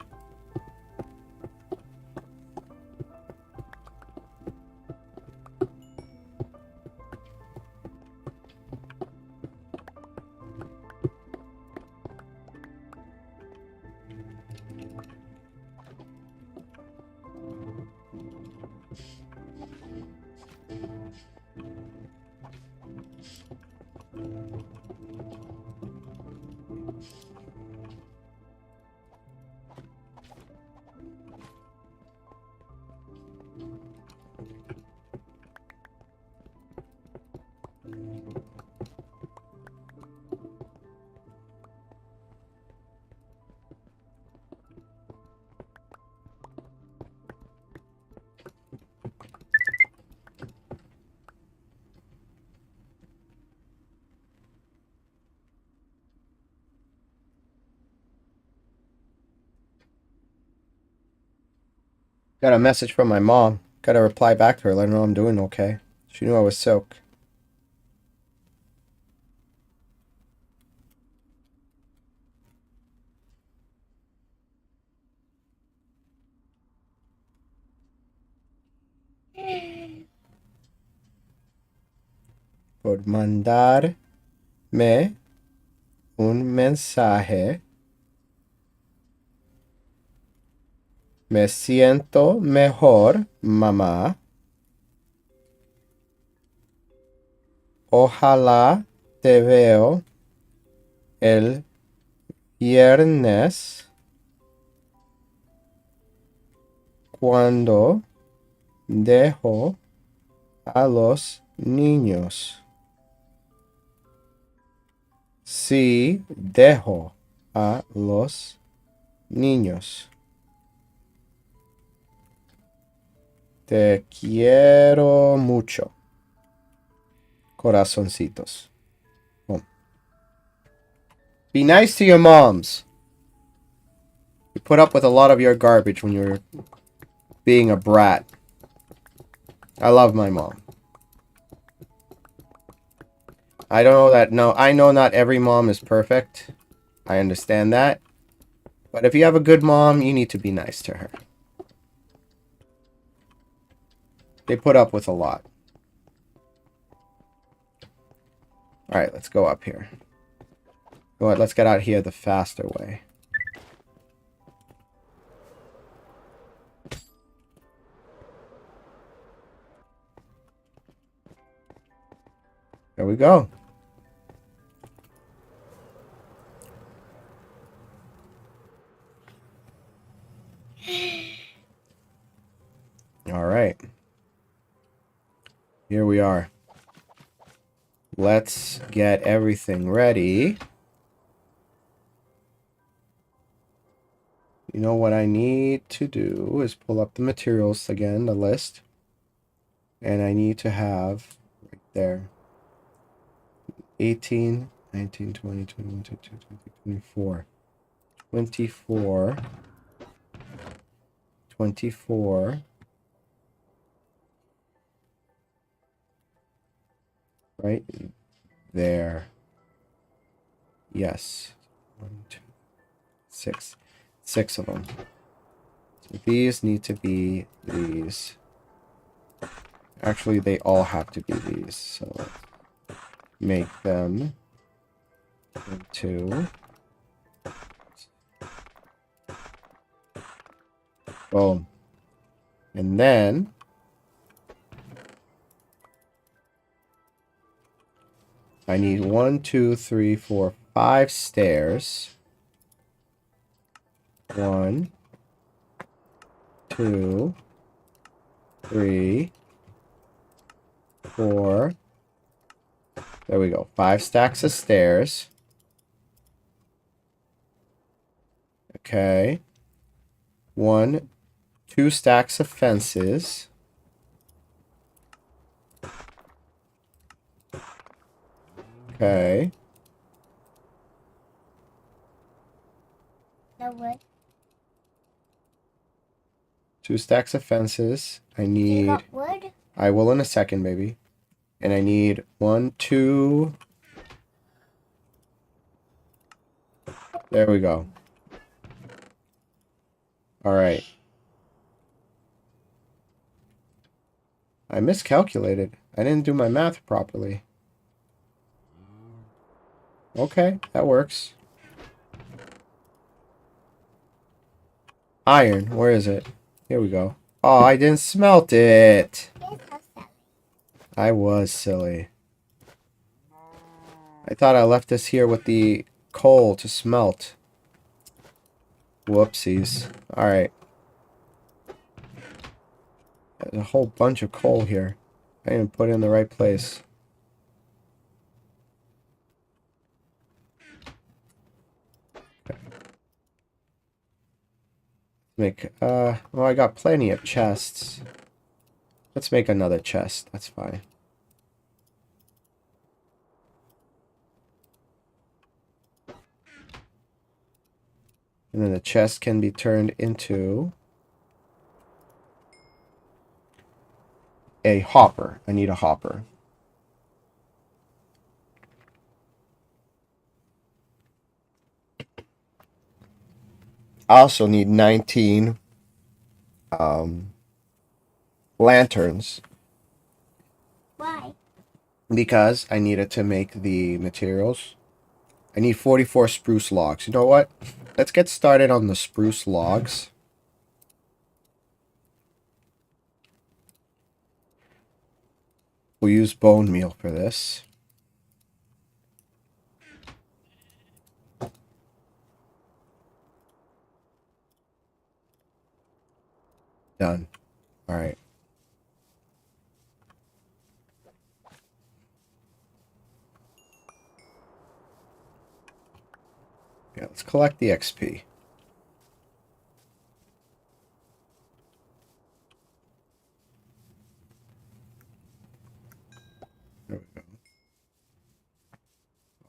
Speaker 1: Got a message from my mom. Got to reply back to her, let her know I'm doing okay. She knew I was sick. Por mandarme un mensaje. Me siento mejor, mamá. Ojalá te veo el viernes cuando dejo a los niños. Sí, dejo a los niños. Te quiero mucho. Corazoncitos. Oh. Be nice to your moms. You put up with a lot of your garbage when you're being a brat. I love my mom. I don't know that. No, I know not every mom is perfect. I understand that. But if you have a good mom, you need to be nice to her. They put up with a lot. Alright, let's go up here. Go ahead, let's get out here the faster way. There we go. Alright. Here we are. Let's get everything ready. You know what I need to do is pull up the materials again, the list. And I need to have right there 18, 19, 20, 21, 22, 23, 24. 24. 24. Right there. Yes. 1, 2, 6. 6 of them. So these need to be these. Actually, they all have to be these. So make them into. Boom. And then I need 1, 2, 3, 4, 5 stairs. 1, 2, 3, 4. There we go. 5 stacks of stairs. Okay. 1, 2 stacks of fences. Okay.
Speaker 2: The wood.
Speaker 1: 2 stacks of fences. I
Speaker 2: You
Speaker 1: need.
Speaker 2: got wood?
Speaker 1: I will in a second, baby. And I need 1, 2. There we go. All right. I miscalculated. I didn't do my math properly. Okay, that works. Iron, where is it? Here we go. Oh, I didn't smelt it.
Speaker 2: You're so silly.
Speaker 1: I was silly. I thought I left this here with the coal to smelt. Whoopsies. Alright. There's a whole bunch of coal here. I didn't put it in the right place. Well, I got plenty of chests. Let's make another chest. That's fine. And then the chest can be turned into a hopper. I need a hopper. I also need 19 lanterns
Speaker 2: Why?
Speaker 1: because I need it to make the materials. I need 44 spruce logs. You know what? Let's get started on the spruce logs. We'll use bone meal for this. Done. All right. Yeah, let's collect the XP. There we go.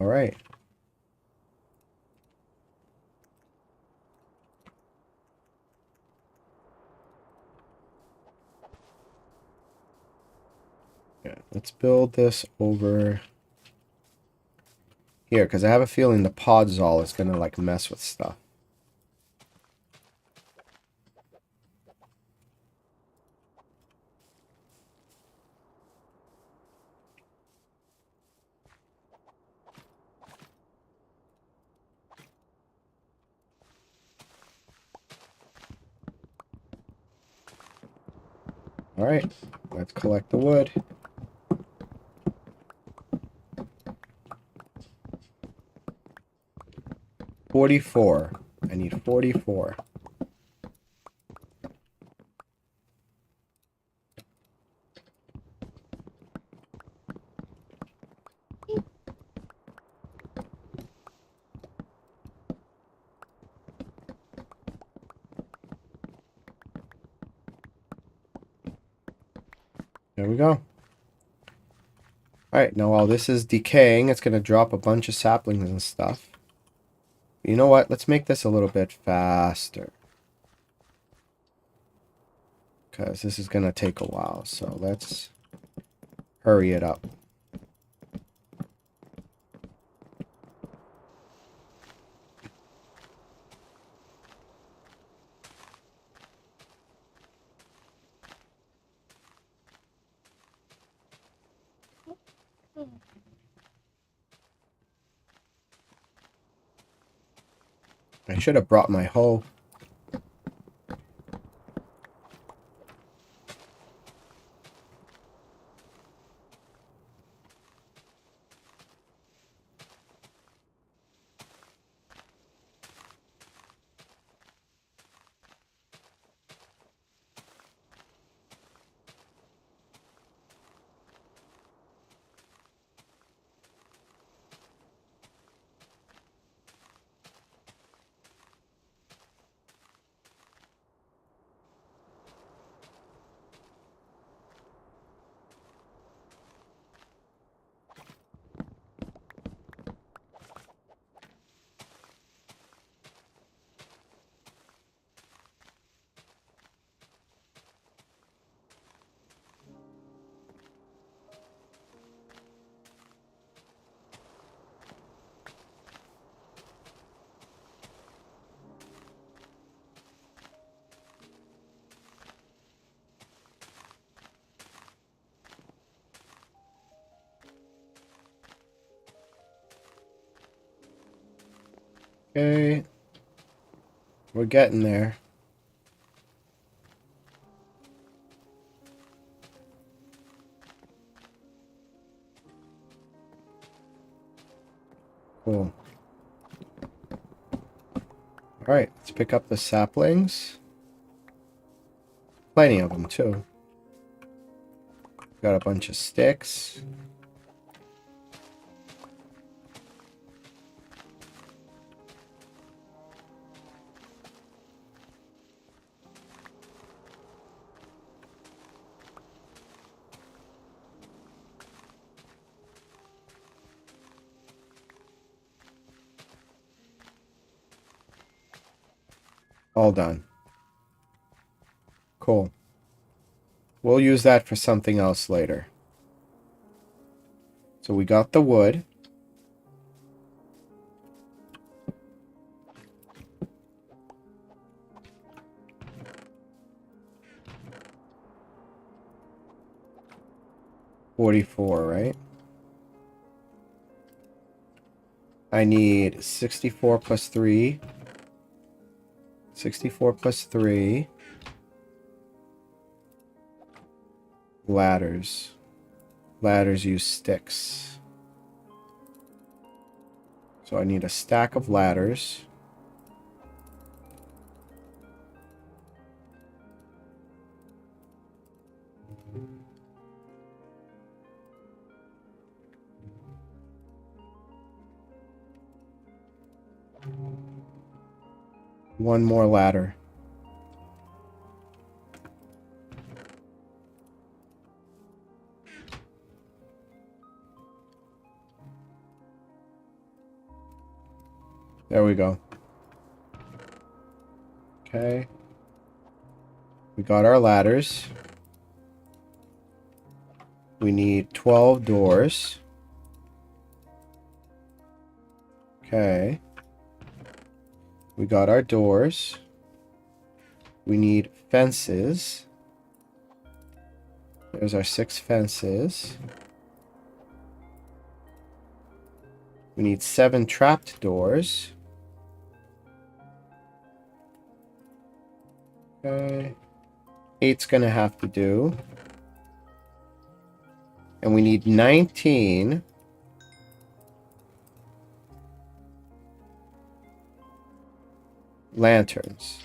Speaker 1: All right. Yeah, let's build this over here because I have a feeling the podzol is gonna like mess with stuff. All right, let's collect the wood. $44. I need 44. There we go. Alright, now while this is decaying, it's going to drop a bunch of saplings and stuff. You know what? Let's make this a little bit faster. Because this is going to take a while. So let's hurry it up. I should have brought my hoe. Okay. We're getting there. Cool. Alright, let's pick up the saplings. Plenty of them, too. Got a bunch of sticks. All done. Cool. We'll use that for something else later. So we got the wood. $44, right? I need 64 plus 3. 64 plus 3. Ladders. Ladders use sticks. So I need a stack of ladders. One more ladder. There we go. Okay. We got our ladders. We need 12 doors. Okay. We got our doors. We need fences. There's our 6 fences. We need 7 trapped doors. Okay. 8's gonna have to do. And we need 19 lanterns.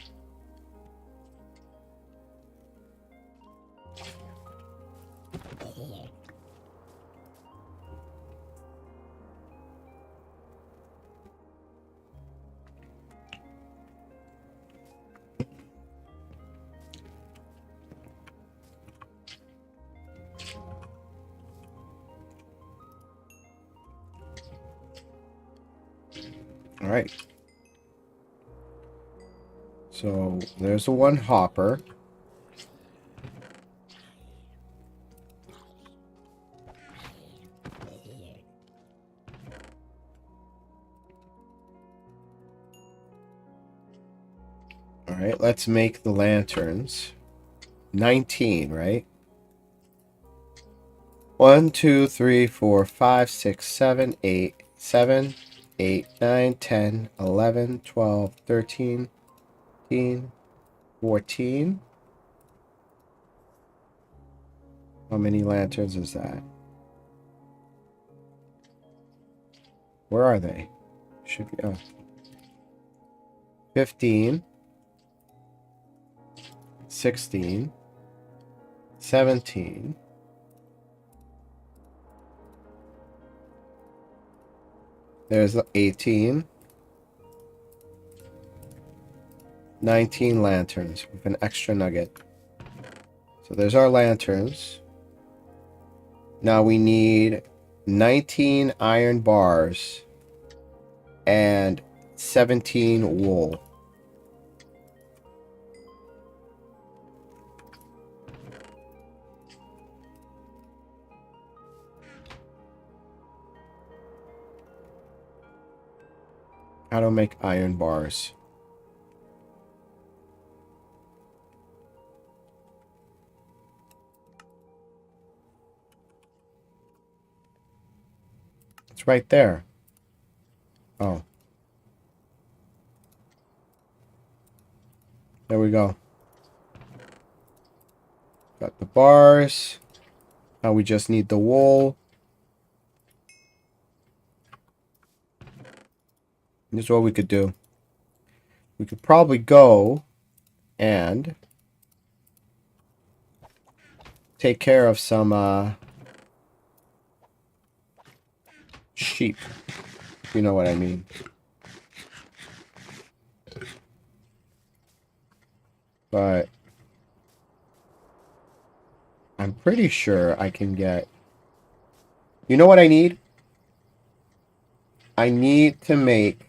Speaker 1: All right. So there's the one hopper. All right, let's make the lanterns. 19, right? 1, 2, 3, 4, 5, 6, 7, 8, 7, 8, 9, 10, 11, 12, 13, 14. How many lanterns is that? Where are they? Should be 15, 16, 17. There's 18. 19 lanterns with an extra nugget. So there's our lanterns. Now we need 19 iron bars and 17 wool. How to make iron bars. It's right there. Oh. we go. Got the bars. Now we just need the wool. This is what we could do. We could probably go and take care of some sheep, if you know what I mean. But I'm pretty sure I can get... You know what I need? I need to make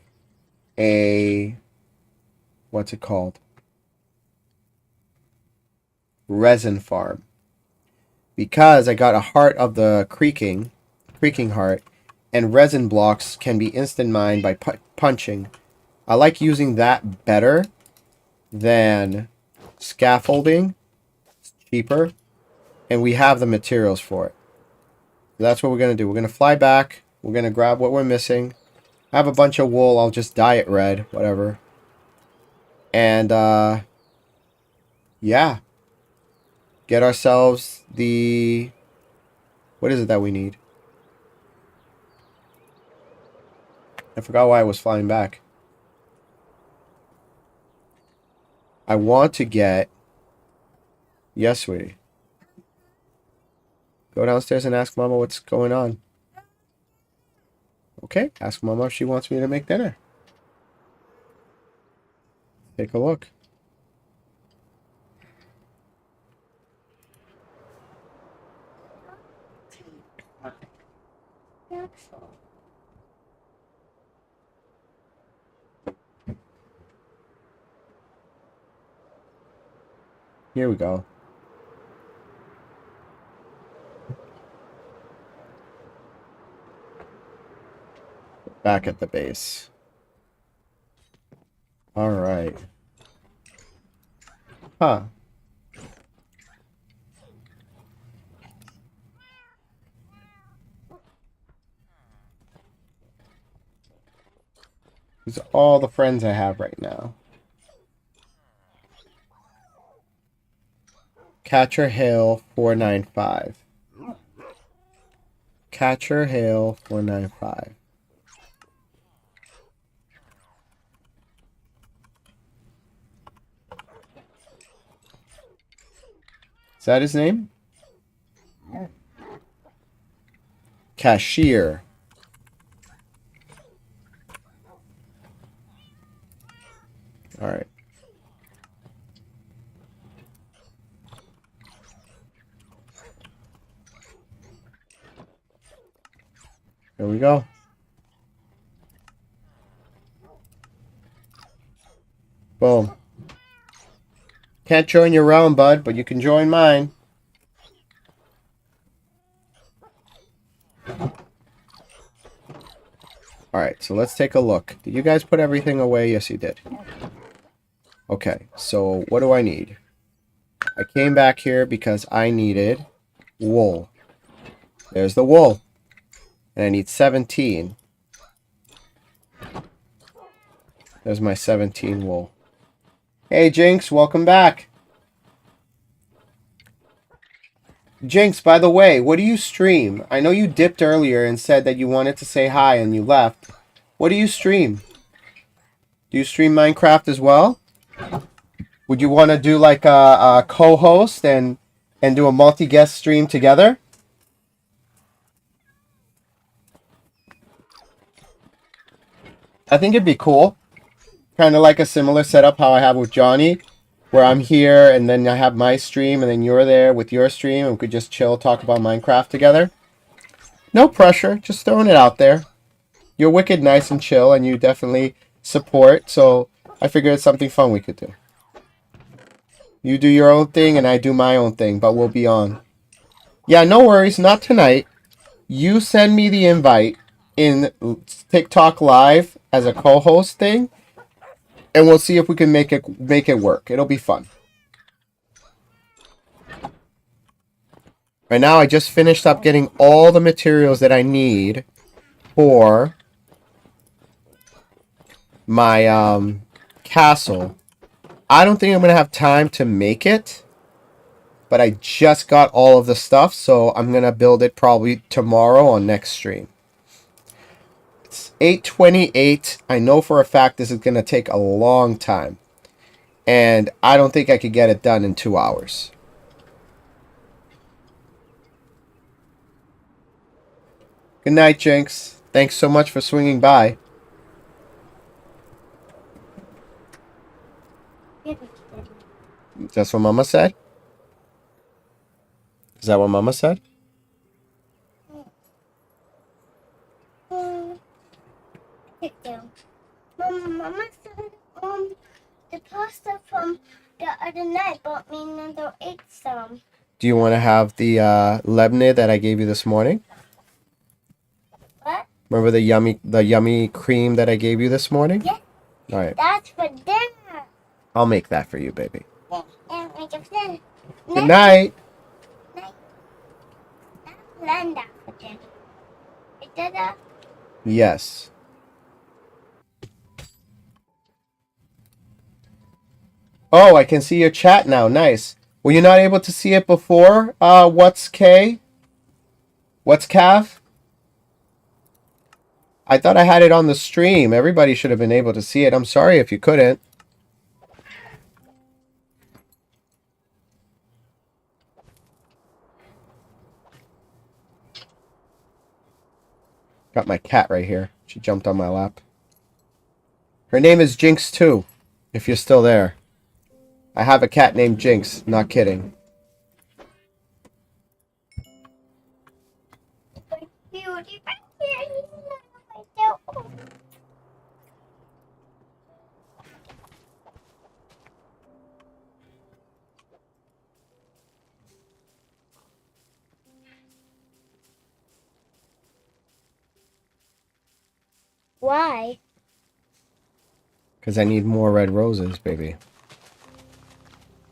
Speaker 1: a... What's it called? Resin farm. Because I got a heart of the creaking heart, and resin blocks can be instant mined by punching. I like using that better than scaffolding. It's cheaper, and we have the materials for it. So that's what we're going to do. We're going to fly back. We're going to grab what we're missing. I have a bunch of wool. I'll just dye it red, whatever. And, yeah. Get ourselves the... What is it that we need? I forgot why I was flying back. I want to get... Yes, sweetie. Go downstairs and ask Mama what's going on. Okay, ask Mama if she wants me to make dinner. Take a look. Here we go. Back at the base. All right. Huh. These are all the friends I have right now. Catcher Hale 495. Catcher Hale 495. Is that his name? Cashier. All right. There we go. Boom. Can't join your realm, bud, but you can join mine. Alright, so let's take a look. Did you guys put everything away? Yes, you did. Okay, so what do I need? I came back here because I needed wool. There's the wool. And I need 17. There's my 17 wool. Hey, Jinx, welcome back. Jinx, by the way, what do you stream? I know you dipped earlier and said that you wanted to say hi and you left. What do you stream? Do you stream Minecraft as well? Would you want to do like a co-host and do a multi-guest stream together? I think it'd be cool. Kind of like a similar setup how I have with Johnny, where I'm here and then I have my stream and then you're there with your stream and we could just chill, talk about Minecraft together. No pressure, just throwing it out there. You're wicked nice and chill and you definitely support, so I figured it's something fun we could do. You do your own thing and I do my own thing, but we'll be on. Yeah, no worries, not tonight. You send me the invite in TikTok Live as a co-host thing. And we'll see if we can make it work. It'll be fun. Right now, I just finished up getting all the materials that I need for my castle. I don't think I'm going to have time to make it. But I just got all of the stuff, so I'm going to build it probably tomorrow on next stream. It's 8:28. I know for a fact this is going to take a long time. And I don't think I could get it done in 2 hours. Good night, Jinx. Thanks so much for swinging by. That's what Mama said? Is that what Mama said?
Speaker 2: Sit down. Mama said, the pasta from the other night bought me another 8 some.
Speaker 1: Do you want to have the lebne that I gave you this morning?
Speaker 2: What?
Speaker 1: Remember the yummy cream that I gave you this morning?
Speaker 2: Yeah.
Speaker 1: All right.
Speaker 2: That's for dinner.
Speaker 1: I'll make that for you, baby.
Speaker 2: Yeah, and make it for dinner.
Speaker 1: Good night.
Speaker 2: Night. I planned that for dinner. Is that a...
Speaker 1: Yes. Oh, I can see your chat now. Nice. Were you not able to see it before? What's K? What's Cav? I thought I had it on the stream. Everybody should have been able to see it. I'm sorry if you couldn't. Got my cat right here. She jumped on my lap. Her name is Jinx too, if you're still there. I have a cat named Jinx. Not kidding.
Speaker 2: Beauty right here. Why?
Speaker 1: Because I need more red roses, baby.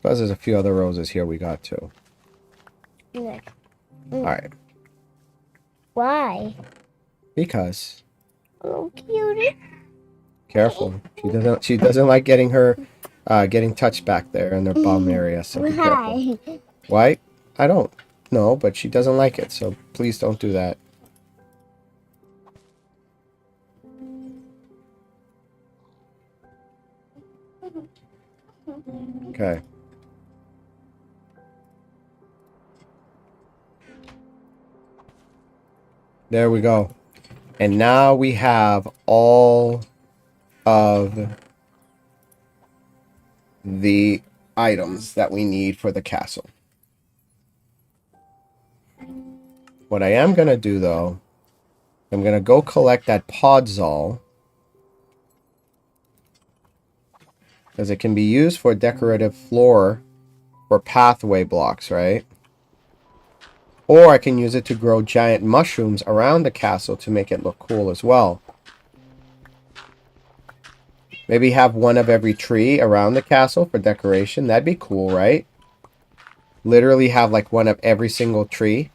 Speaker 1: Plus there's a few other roses here we got too.
Speaker 2: No.
Speaker 1: Alright.
Speaker 2: Why?
Speaker 1: Because.
Speaker 2: Oh, cutie.
Speaker 1: Careful. She doesn't like getting her getting touched back there in her bum area, so be careful.
Speaker 2: Why?
Speaker 1: Why? I don't know, but she doesn't like it, so please don't do that. Okay. There we go. And now we have all of the items that we need for the castle. What I am going to do, though, I'm going to go collect that podzol. Because it can be used for decorative floor or pathway blocks, right? Or I can use it to grow giant mushrooms around the castle to make it look cool as well. Maybe have one of every tree around the castle for decoration. That'd be cool, right? Literally have like one of every single tree.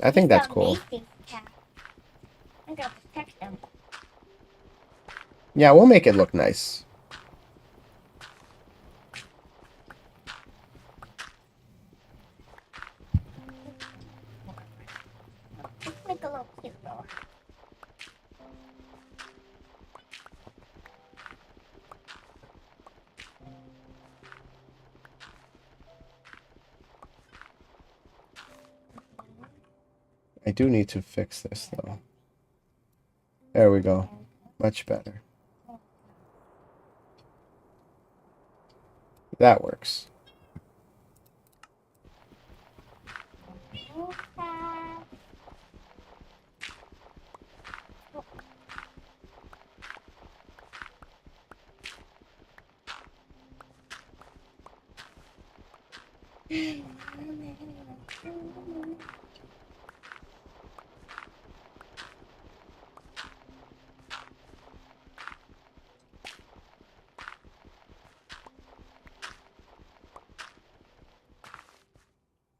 Speaker 1: I think that's cool.
Speaker 2: I gotta protect them.
Speaker 1: Yeah, we'll make it look nice.
Speaker 2: Let's make a little cute though.
Speaker 1: I do need to fix this, though. There we go. Much better. That works.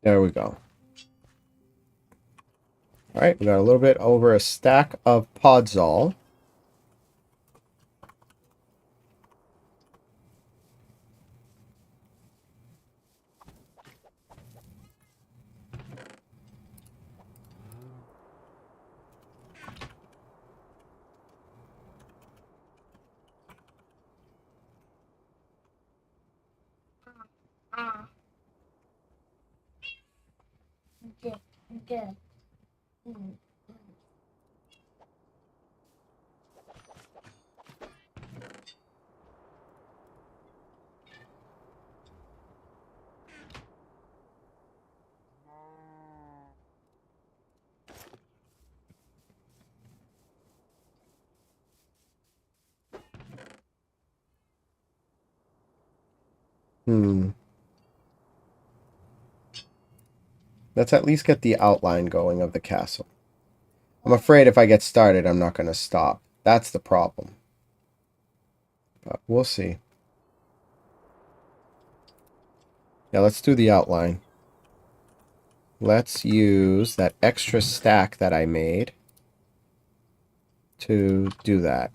Speaker 1: There we go. All right, we got a little bit over a stack of podzol.
Speaker 2: Good. Mm.
Speaker 1: Hmm. Let's at least get the outline going of the castle. I'm afraid if I get started, I'm not going to stop. That's the problem. But we'll see. Yeah, let's do the outline. Let's use that extra stack that I made to do that.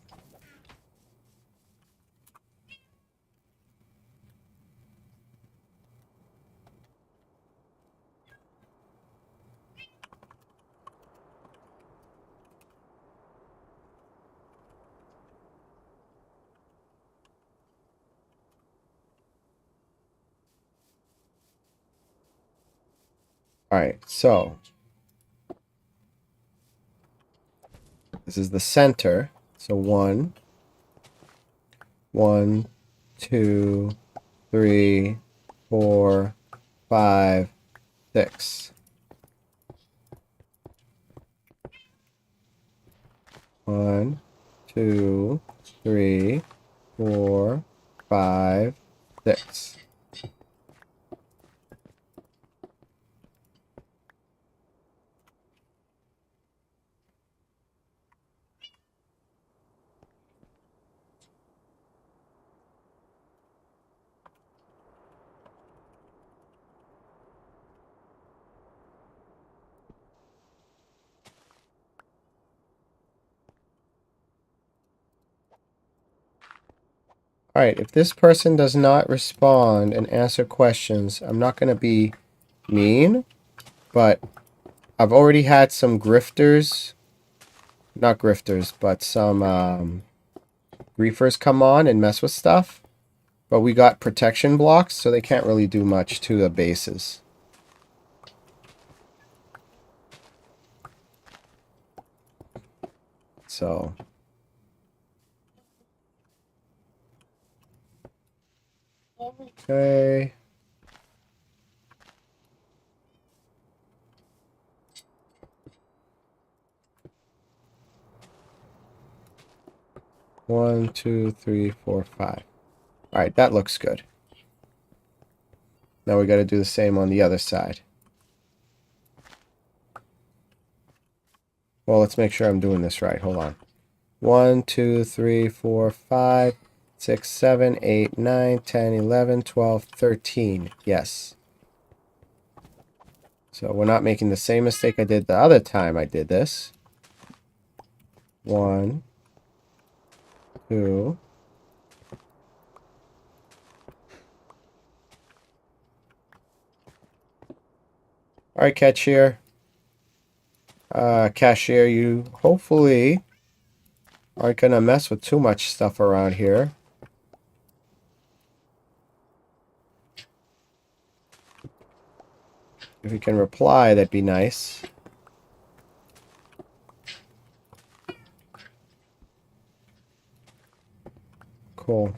Speaker 1: Alright, so this is the center. So 1, 2, 3, 4, 5, 6. 1, 2, 3, 4, 5, 6. Alright, if this person does not respond and answer questions, I'm not going to be mean, but I've already had some grifters, not grifters, but some griefers come on and mess with stuff. But we got protection blocks, so they can't really do much to the bases. So... okay. One, two, three, four, five. Alright, that looks good. Now we got to do the same on the other side. Well, let's make sure I'm doing this right. Hold on. 1, 2, 3, 4, 5, 6, 7, 8, 9, 10, 11, 12, 13. Yes. So we're not making the same mistake I did the other time I did this. 1, 2. Alright, cashier. Cashier, you hopefully aren't going to mess with too much stuff around here. If you can reply, that'd be nice. Cool.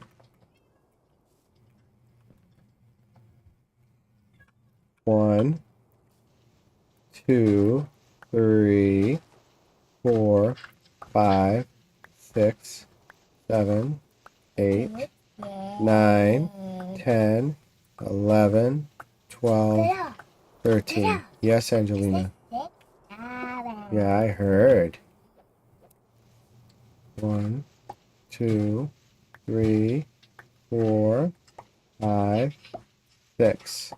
Speaker 1: 1, 2, 3, 4, 5, 6, 7, 8, 9, 10, 11, 12, 13. Yes, Angelina. Yeah, I heard. 1, 2, 3, 4, 5, 6.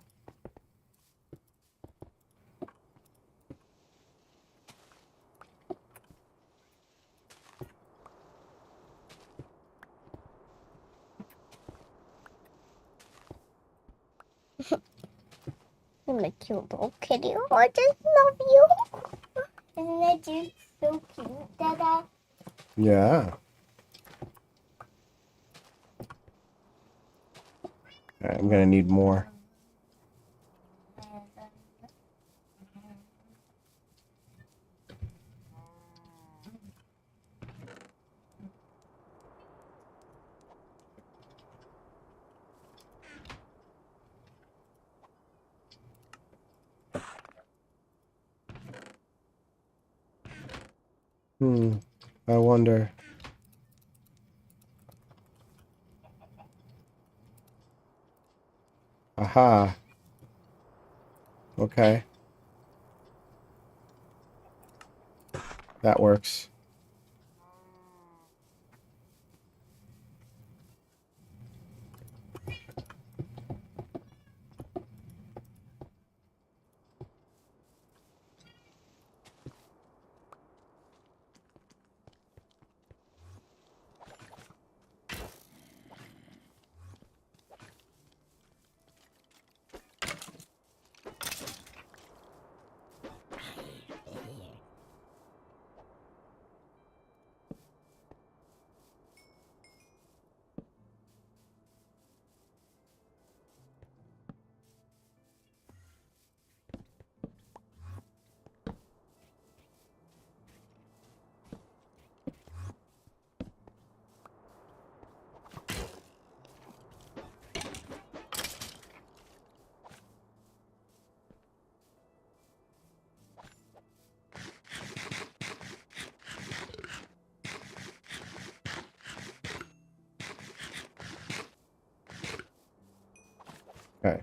Speaker 2: I'm a cute little kitty. Oh, I just love you. Isn't that just so cute, Dada?
Speaker 1: Yeah. Alright, I'm gonna need more. I wonder. Aha. Okay. That works. Okay.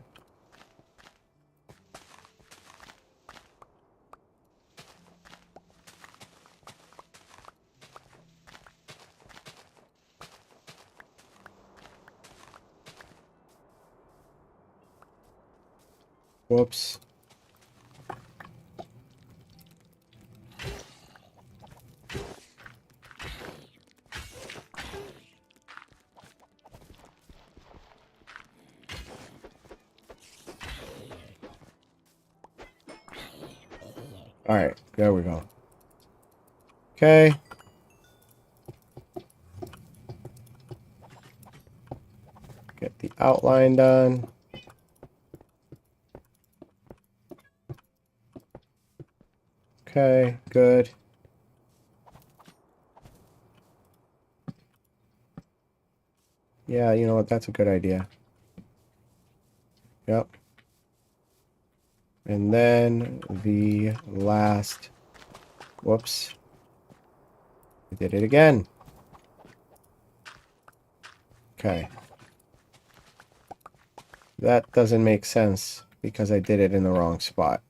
Speaker 1: Whoops. All right, there we go. Okay. Get the outline done. Okay, good. Yeah, you know what? That's a good idea. Yep. And then the last... Whoops. I did it again. Okay. That doesn't make sense because I did it in the wrong spot.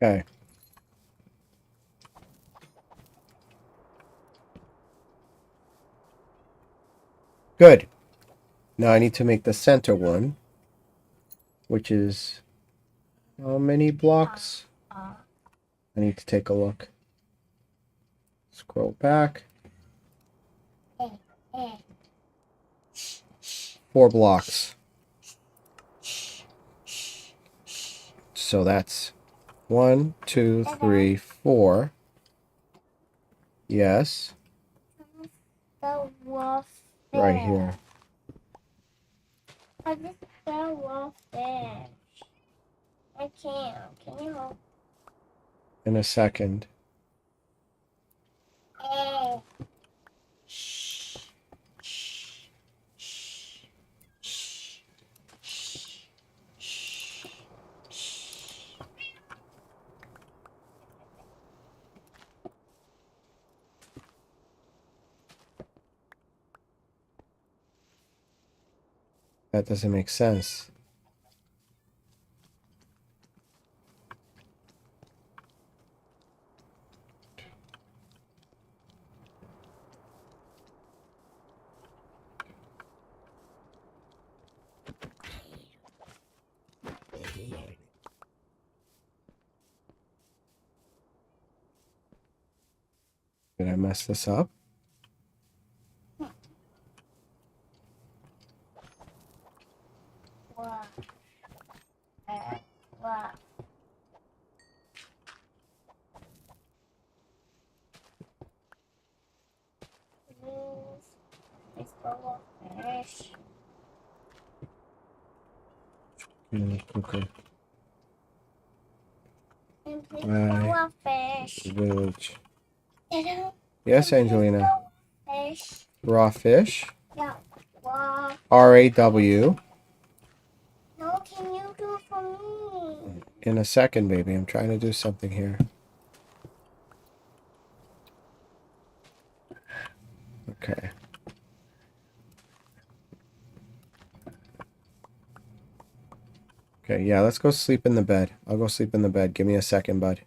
Speaker 1: Okay. Good. Now I need to make the center one, which is how many blocks? I need to take a look. Scroll back. 4 blocks. So that's 1, 2, 3, 4. Yes.
Speaker 2: The wolf there.
Speaker 1: Right here.
Speaker 2: I just the wolf there. I can't. Can you help?
Speaker 1: In a second.
Speaker 2: Hey.
Speaker 1: That doesn't make sense. Did I mess this up?
Speaker 2: What? What? Let's go fish.
Speaker 1: Okay.
Speaker 2: And please
Speaker 1: Right.
Speaker 2: go fish.
Speaker 1: Village.
Speaker 2: And
Speaker 1: Yes,
Speaker 2: please
Speaker 1: Angelina.
Speaker 2: go Fish.
Speaker 1: Raw fish.
Speaker 2: Yeah. Wow.
Speaker 1: RAW.
Speaker 2: No, can you do it for me?
Speaker 1: In a second, baby. I'm trying to do something here. Okay. Okay, yeah, let's go sleep in the bed. I'll go sleep in the bed. Give me a second, bud.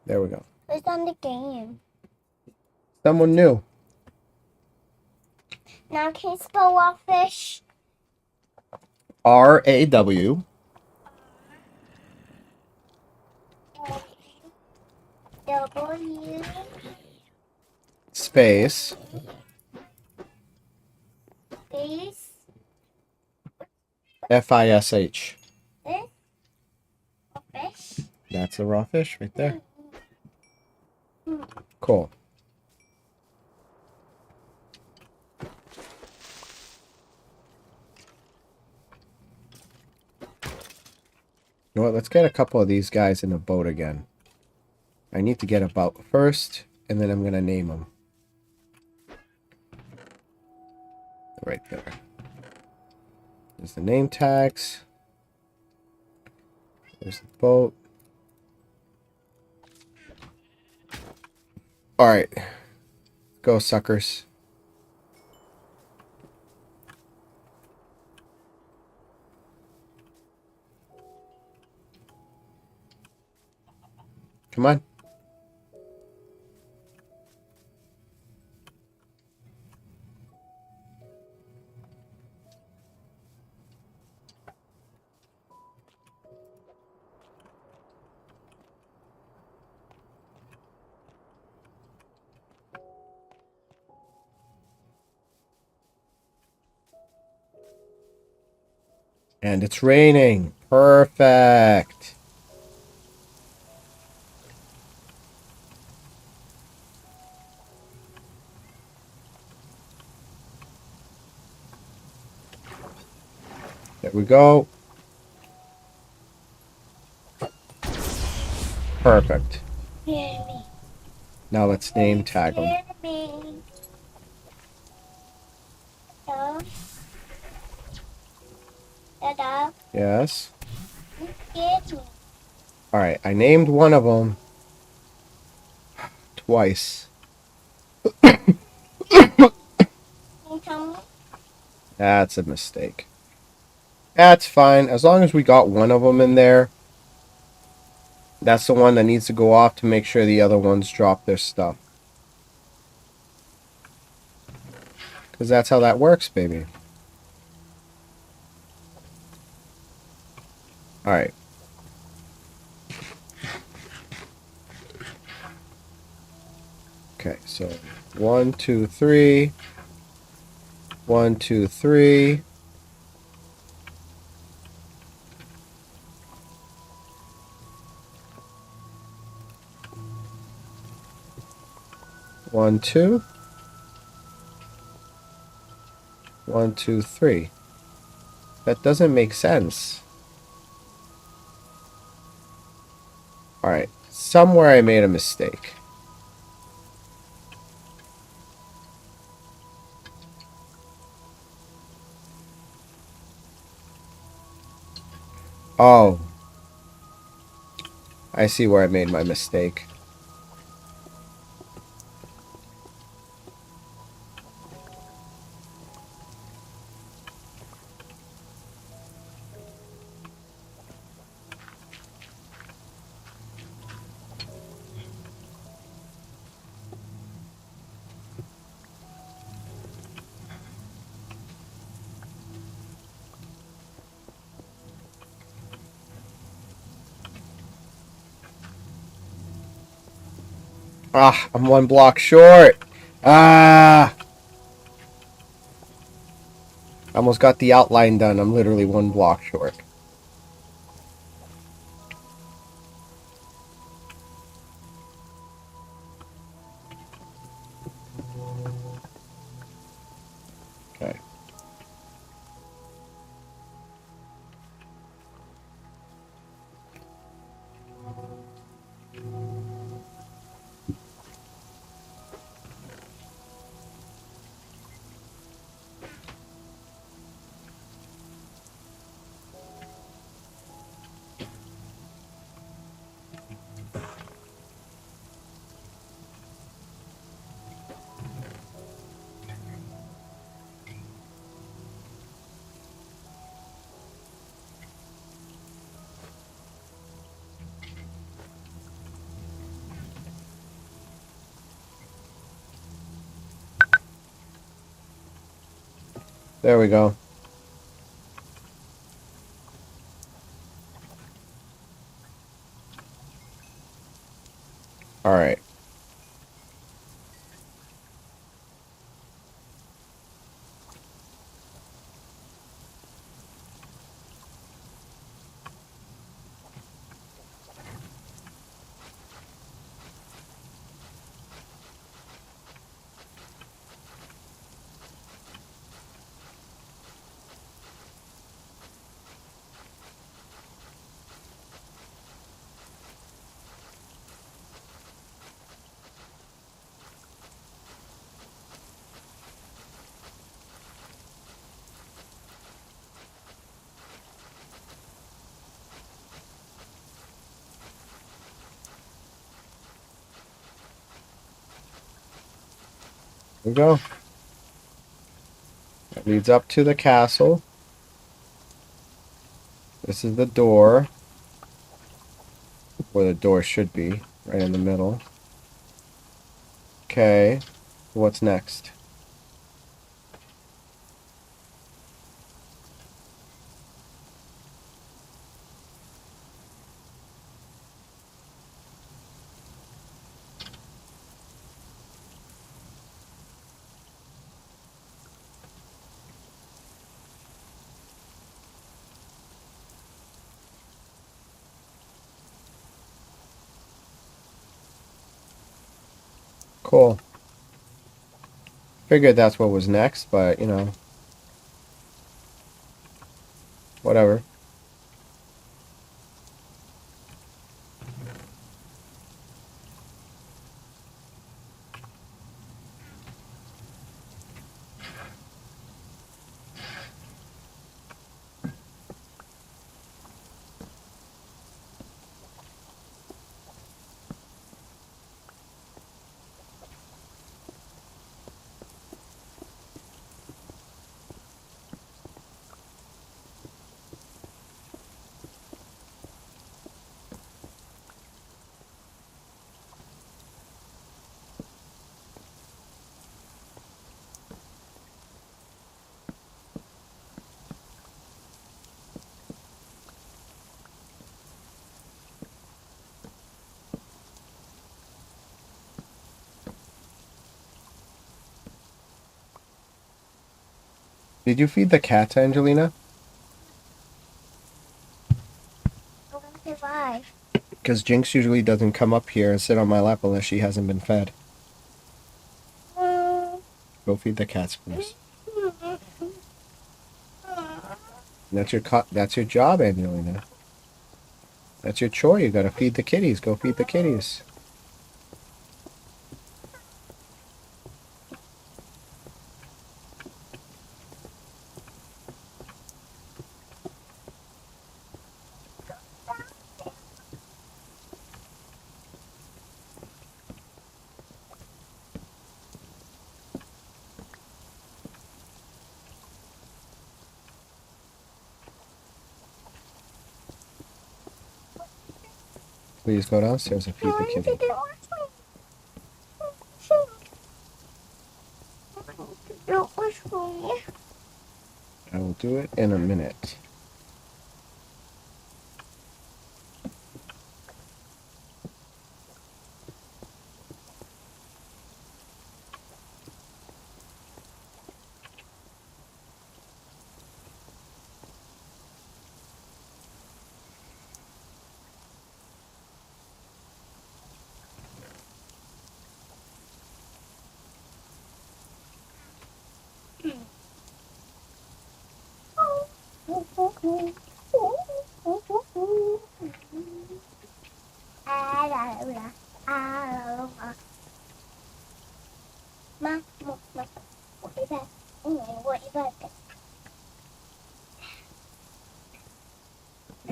Speaker 1: There we go.
Speaker 2: It's on the game.
Speaker 1: Someone new.
Speaker 2: Now can you spell raw fish?
Speaker 1: RAW.
Speaker 2: W.
Speaker 1: Space.
Speaker 2: Space.
Speaker 1: FISH.
Speaker 2: This. A fish.
Speaker 1: That's a raw fish right there. Cool. You know what? Let's get a couple of these guys in a boat again. I need to get a boat first, and then I'm going to name them. Right there. There's the name tags. There's the boat. Alright. Go, suckers. Come on. And it's raining. Perfect. There we go. Perfect.
Speaker 2: Hear me.
Speaker 1: Now let's name tag them.
Speaker 2: Hear me. Hello. Hello.
Speaker 1: Yes.
Speaker 2: Hear me.
Speaker 1: Alright, I named one of them twice.
Speaker 2: Can you tell me?
Speaker 1: That's a mistake. That's fine. As long as we got one of them in there. That's the one that needs to go off to make sure the other ones drop their stuff. Because that's how that works, baby. Alright. Okay, so 1, 2, 3. 1, 2, 3. One, two. 1, 2, 3. That doesn't make sense. Alright, somewhere I made a mistake. Oh. I see where I made my mistake. Ah, I'm one block short. Ah. Almost got the outline done. I'm literally one block short. Okay. There we go. All right. There we go. That leads up to the castle. This is the door. Where the door should be. Right in the middle. Okay. What's next? Cool. Figured that's what was next, but, you know. Whatever. Did you feed the cat, Angelina?
Speaker 2: I'm gonna say bye.
Speaker 1: Because Jinx usually doesn't come up here and sit on my lap unless she hasn't been fed. Go feed the cats, please. That's your job, Angelina. That's your chore. You gotta feed the kitties. Go feed the kitties. Please go downstairs and feed the kitty. I will do it in a minute.
Speaker 2: Ma, what is that? Anyway, what is that?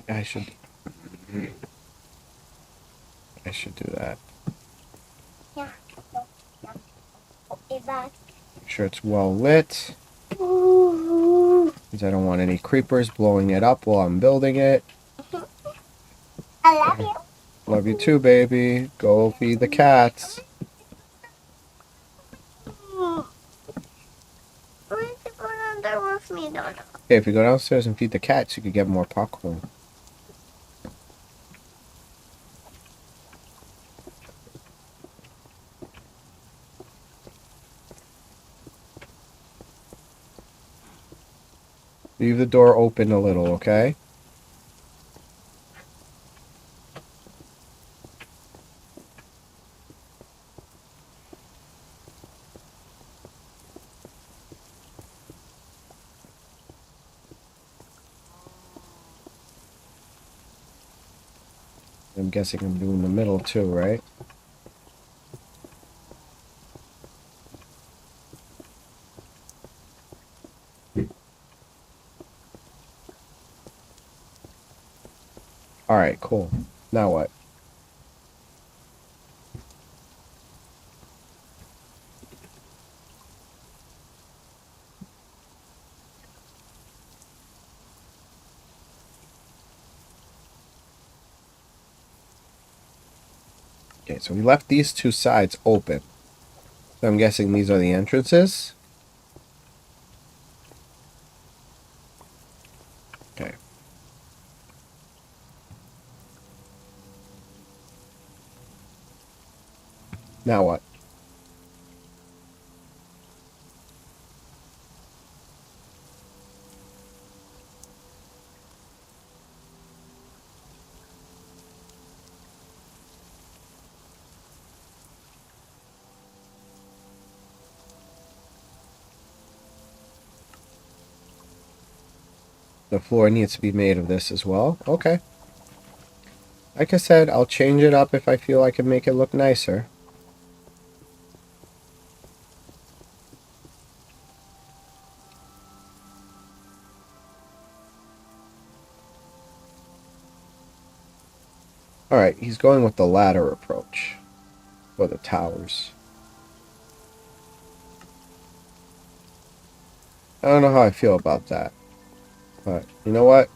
Speaker 1: I should do that.
Speaker 2: Yeah. What is that?
Speaker 1: Make sure it's well lit.
Speaker 2: Ooh.
Speaker 1: Because I don't want any creepers blowing it up while I'm building it.
Speaker 2: I love you.
Speaker 1: Love you too, baby. Go feed the cats.
Speaker 2: Why did you go down there with me, Donna?
Speaker 1: Hey, if you go downstairs and feed the cats, you could get more popcorn. Leave the door open a little, okay? I'm guessing I'm doing the middle too, right? Alright, cool. Now what? Okay, so we left these two sides open. So I'm guessing these are the entrances. Okay. Now what? The floor needs to be made of this as well. Okay. Like I said, I'll change it up if I feel I can make it look nicer. Alright, he's going with the ladder approach. For the towers. I don't know how I feel about that. But, you know what?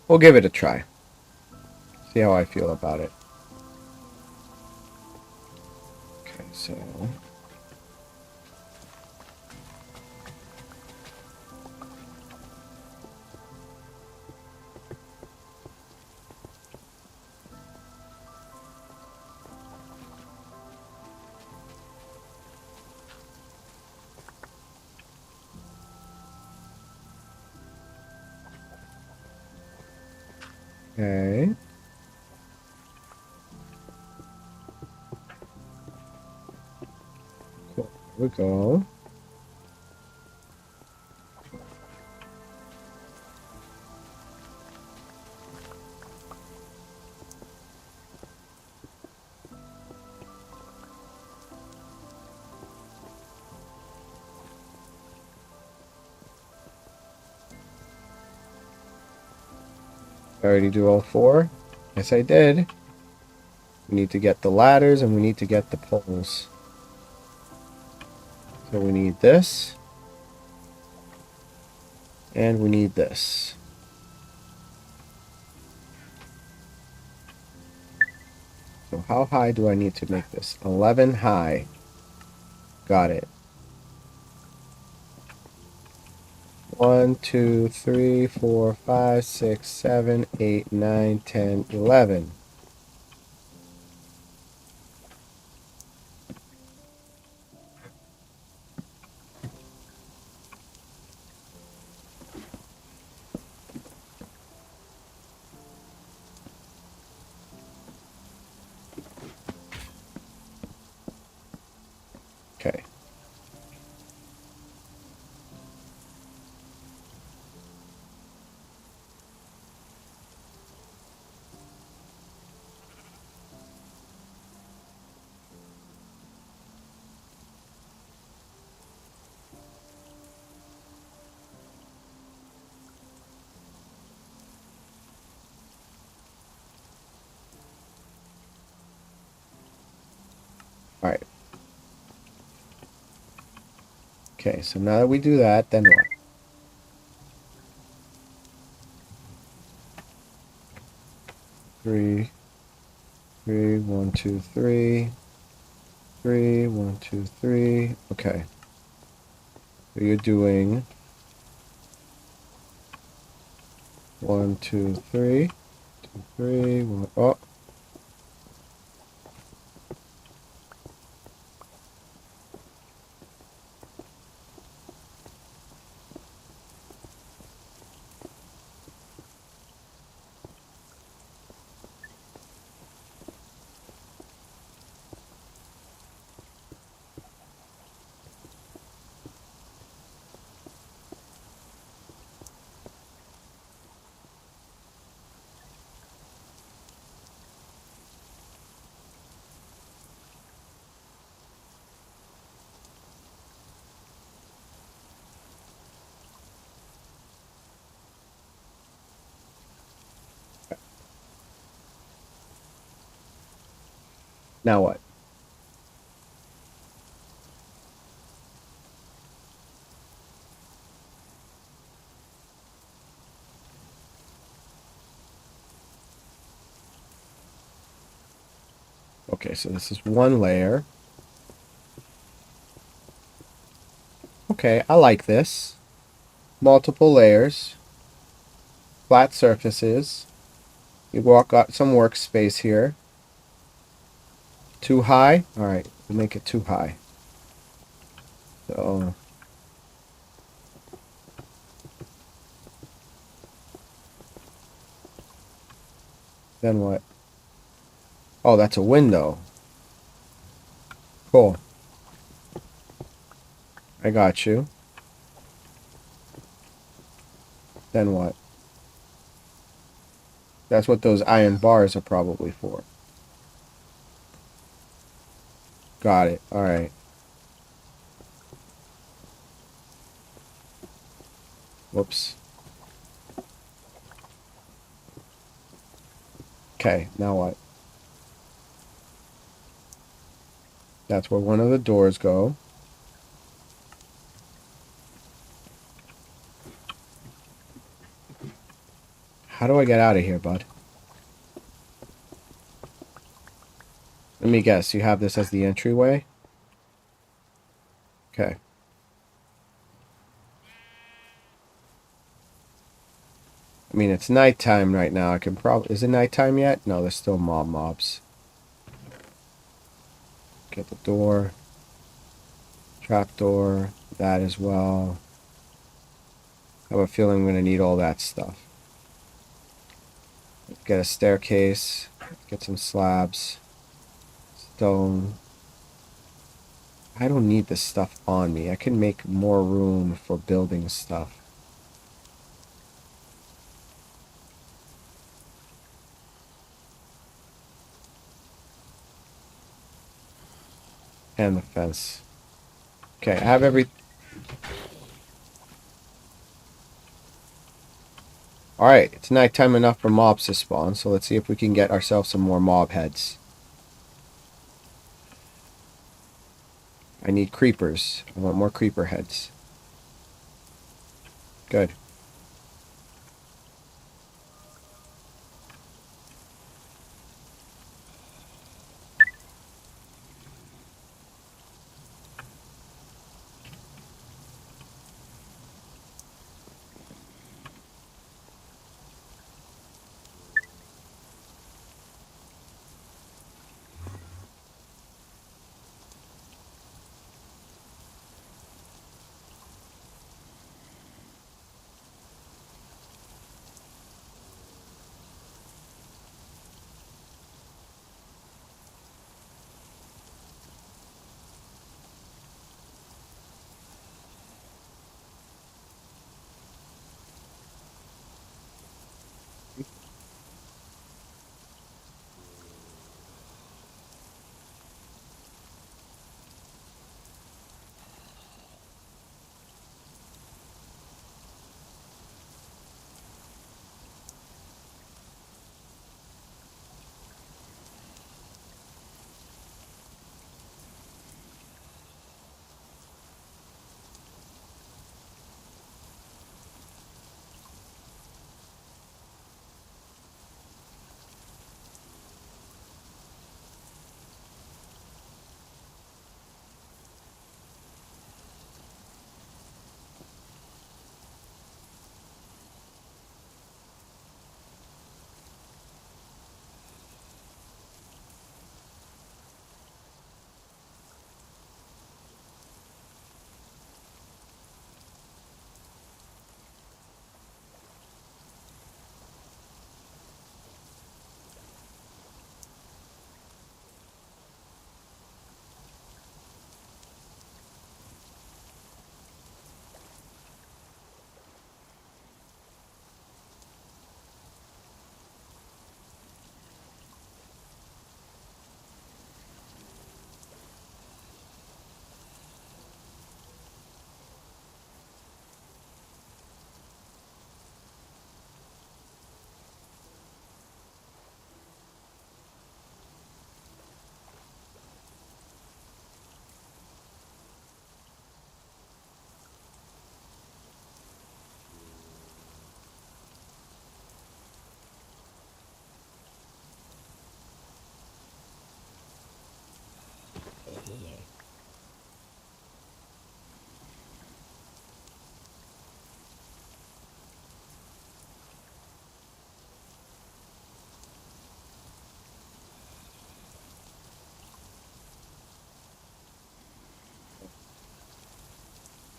Speaker 1: We'll give it a try. See how I feel about it. Okay, so... Okay. Cool. Here we go. I already do all four? Yes, I did. We need to get the ladders and we need to get the poles. So we need this. And we need this. So how high do I need to make this? 11 high. Got it. 1, 2, 3, 4, 5, 6, 7, 8, 9, 10, 11. Okay. All right. Okay, so now that we do that, then what? Three, 1, 2, 3. 3, 1, 2, 3. Okay. So you're doing 1, 2, 3. 2, 3, 1. Oh. Now what? Okay, so this is one layer. Okay, I like this. Multiple layers. Flat surfaces. You got some workspace here. Too high? Alright, we'll make it too high. So then what? Oh, that's a window. Cool. I got you. Then what? That's what those iron bars are probably for. Got it. Alright. Whoops. Okay, now what? That's where one of the doors go. How do I get out of here, bud? Let me guess. You have this as the entryway? Okay. I mean, it's nighttime right now. I can probably... Is it nighttime yet? No, there's still mobs. Get the door. Trapdoor. That as well. I have a feeling I'm going to need all that stuff. Get a staircase. Get some slabs. Stone. I don't need this stuff on me. I can make more room for building stuff. And the fence. Okay, I have every... Alright, it's nighttime enough for mobs to spawn, so let's see if we can get ourselves some more mob heads. I need creepers. I want more creeper heads. Good.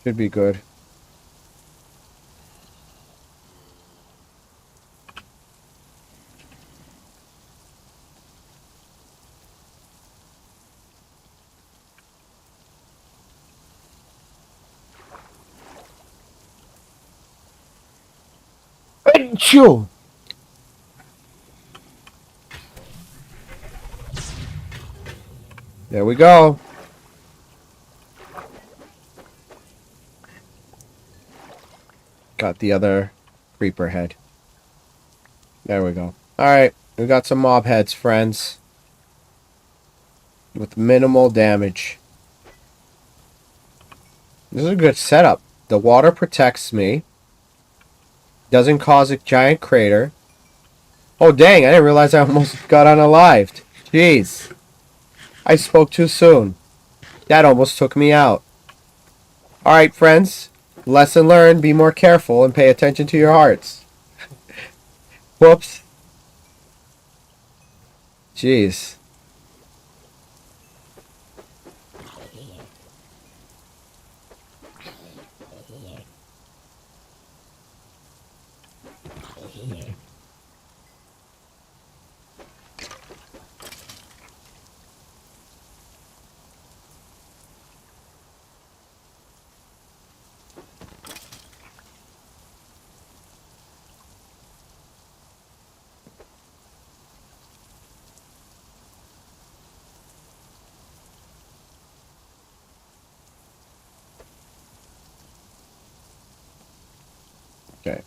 Speaker 1: Should be good. Achoo! There we go. Got the other creeper head. There we go. Alright, we got some mob heads, friends. With minimal damage. This is a good setup. The water protects me. Doesn't cause a giant crater. Oh dang, I didn't realize I almost got unalived. Jeez. I spoke too soon. That almost took me out. Alright, friends. Lesson learned. Be more careful and pay attention to your hearts. Whoops. Jeez. Okay.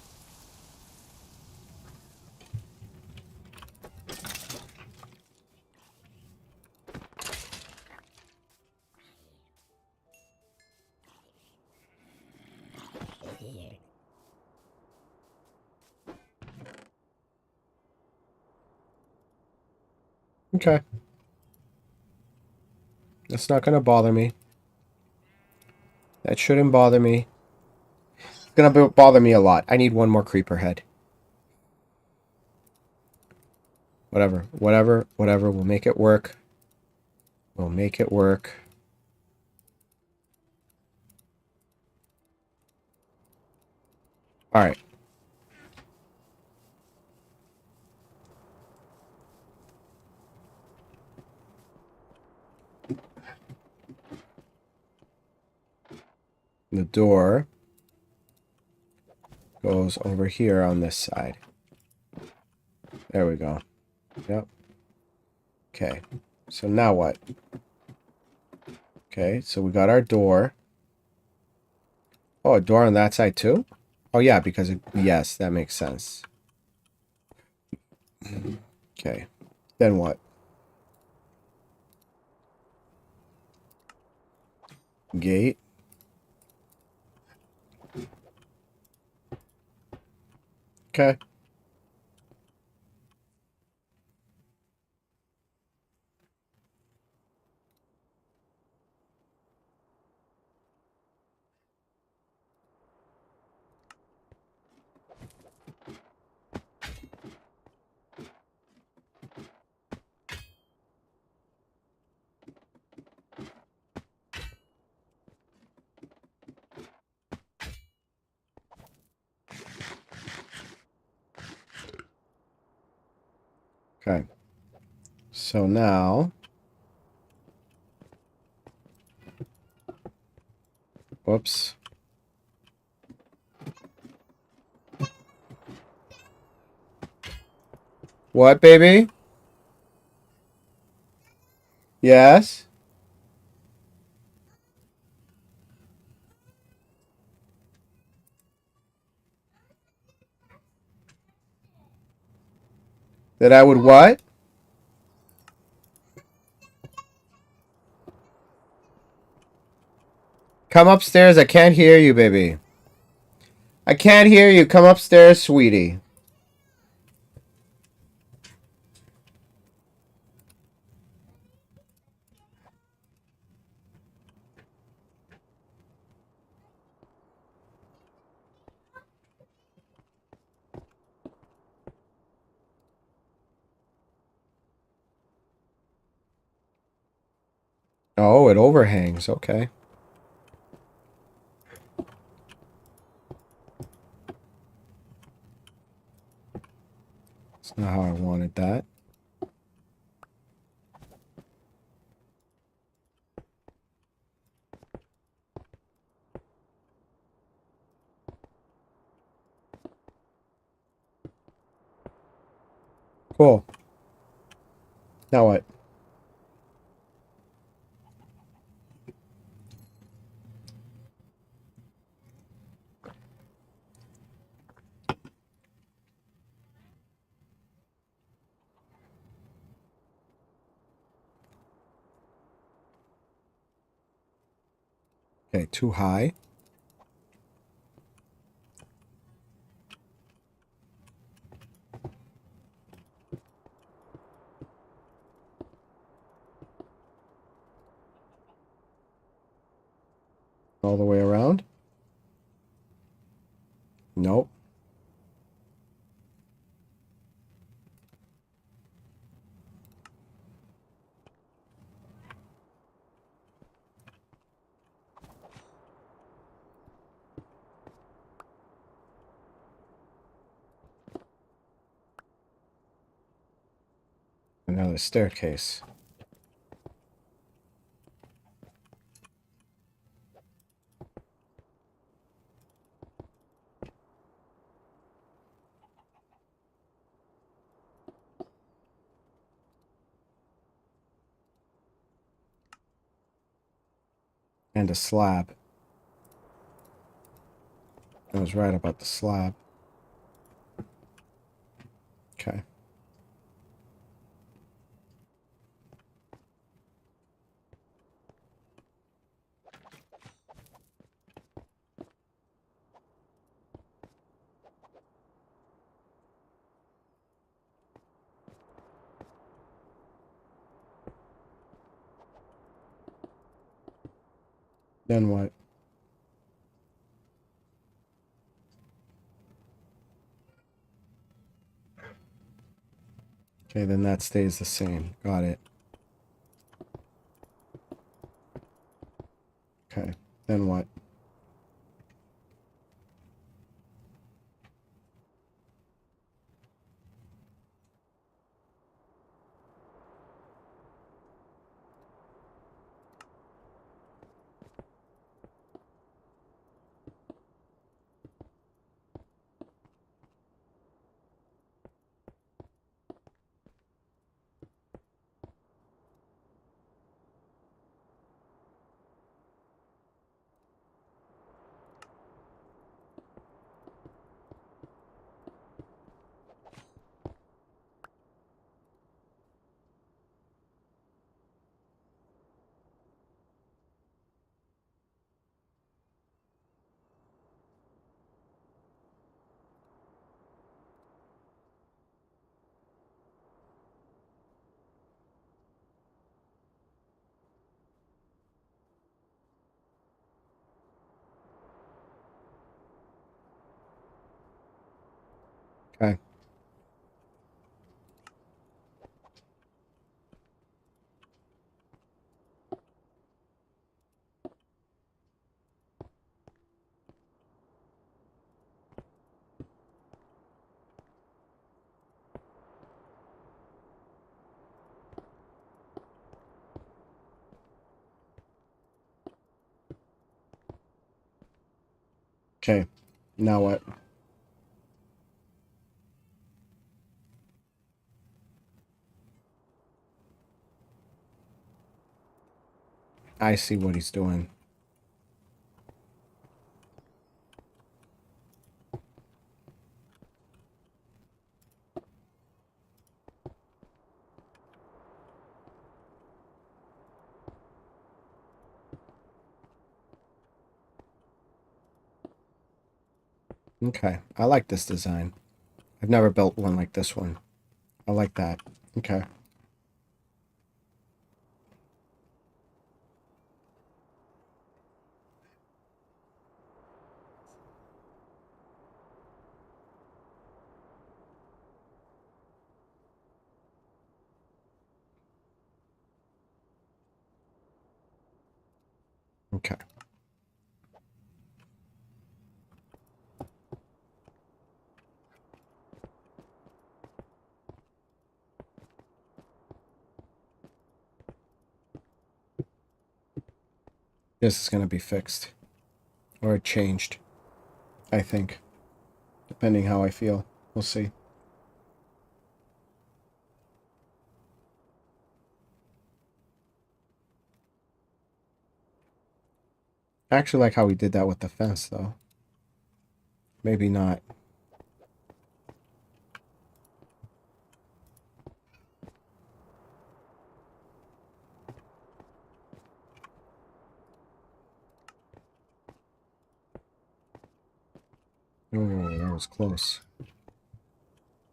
Speaker 1: Okay. That's not gonna bother me. That shouldn't bother me. It's gonna bother me a lot. I need one more creeper head. Whatever. Whatever. Whatever. We'll make it work. We'll make it work. Alright. The door goes over here on this side. There we go. Yep. Okay. So now what? Okay, so we got our door. Oh, a door on that side too? Oh yeah, because yes, that makes sense. Okay. Then what? Gate. Okay. Okay. So now, whoops. What, baby? Yes? That I would what? Come upstairs. I can't hear you, baby. I can't hear you. Come upstairs, sweetie. Oh, it overhangs. Okay. Not how I wanted that. Cool. Now what? Okay, too high. All the way around? Nope. Another staircase. And a slab. I was right about the slab. Okay. Then what? Okay, then that stays the same. Got it. Okay, then what? Okay. Okay. Now what? I see what he's doing. Okay. I like this design. I've never built one like this one. I like that. Okay. Okay. This is going to be fixed. Or changed. I think. Depending how I feel. We'll see. I actually like how we did that with the fence, though. Maybe not. Oh, that was close.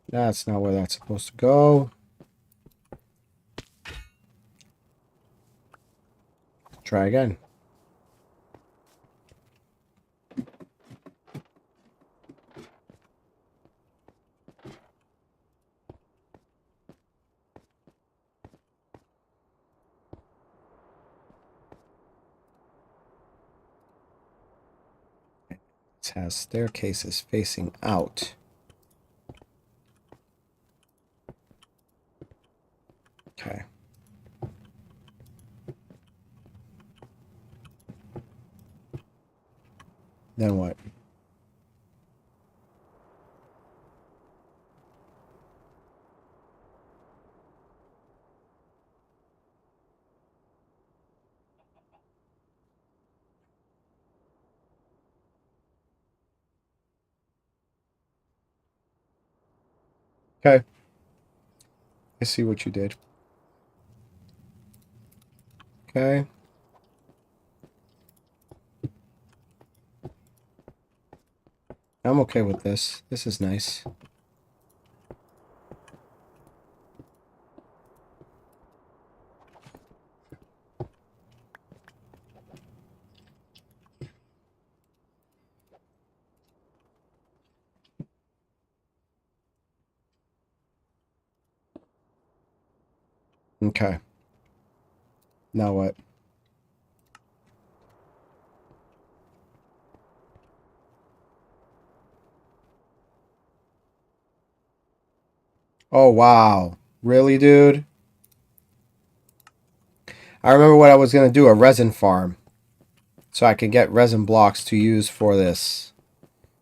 Speaker 1: That's not where that's supposed to go. Try again. It has staircases facing out. Okay. Then what? Okay. I see what you did. Okay. I'm okay with this. This is nice. Okay. Now what? Oh, wow. Really, dude? I remember what I was going to do, a resin farm. So I can get resin blocks to use for this.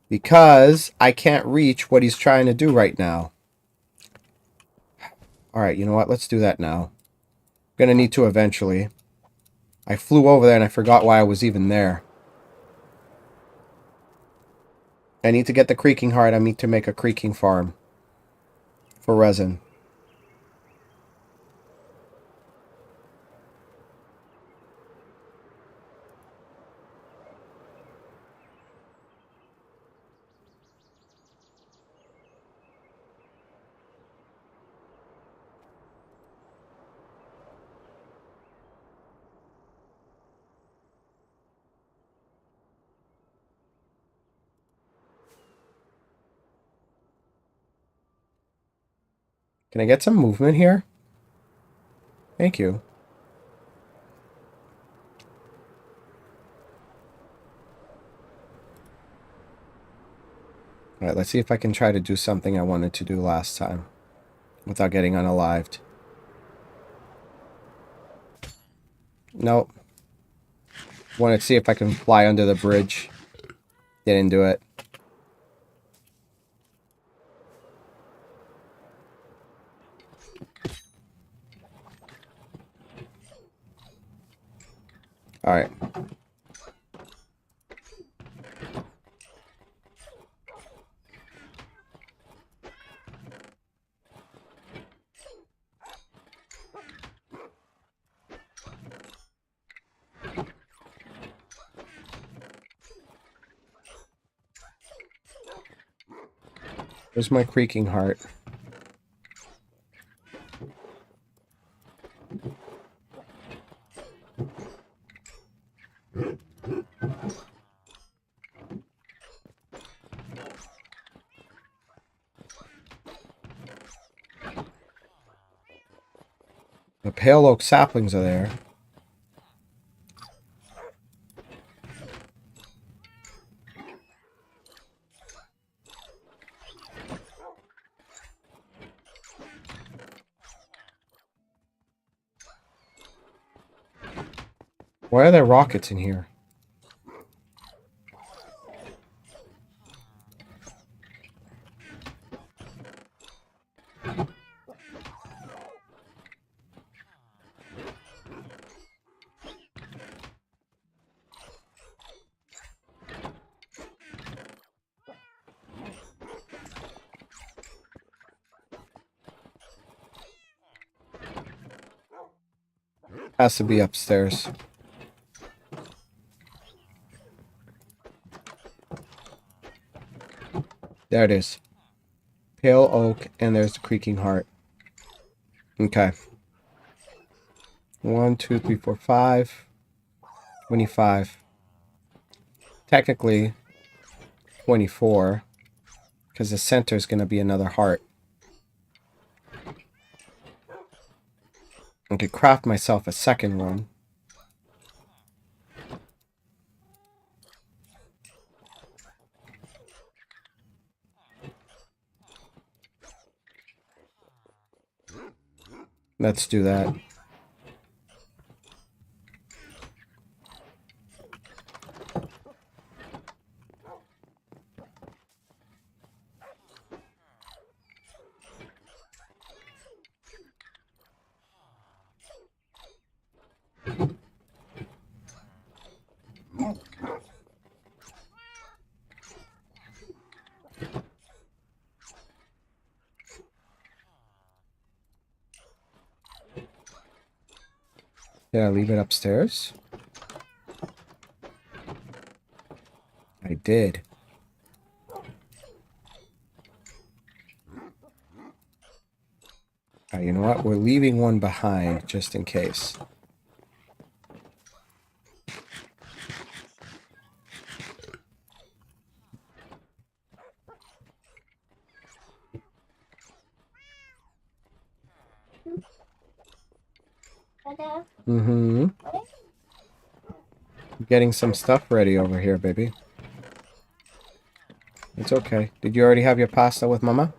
Speaker 1: Because I can't reach what he's trying to do right now. Alright, you know what? Let's do that now. I'm going to need to eventually. I flew over there and I forgot why I was even there. I need to get the creaking heart. I need to make a creaking farm. For resin. Can I get some movement here? Thank you. Alright, let's see if I can try to do something I wanted to do last time. Without getting unalived. Nope. Wanted to see if I can fly under the bridge. Didn't do it. Alright. Where's my creaking heart? The pale oak saplings are there. Why are there rockets in here? Has to be upstairs. There it is. Pale oak, and there's the creaking heart. Okay. 1, 2, 3, 4, 5. 25. Technically, 24. Because the center is going to be another heart. I could craft myself a second one. Let's do that. Did I leave it upstairs? I did. Alright, you know what? We're leaving one behind just in case. Mm-hmm. Getting some stuff ready over here, baby. It's okay. Did you already have your pasta with Mama?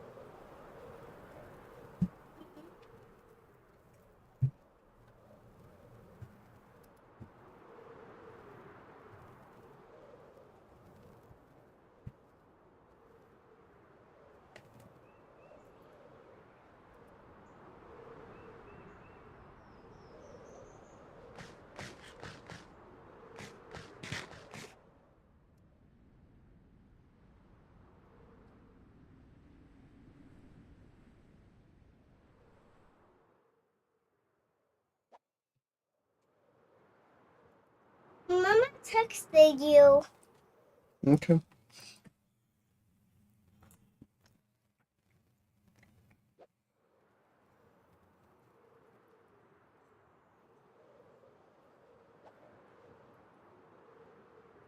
Speaker 2: Mama texted you.
Speaker 1: Okay.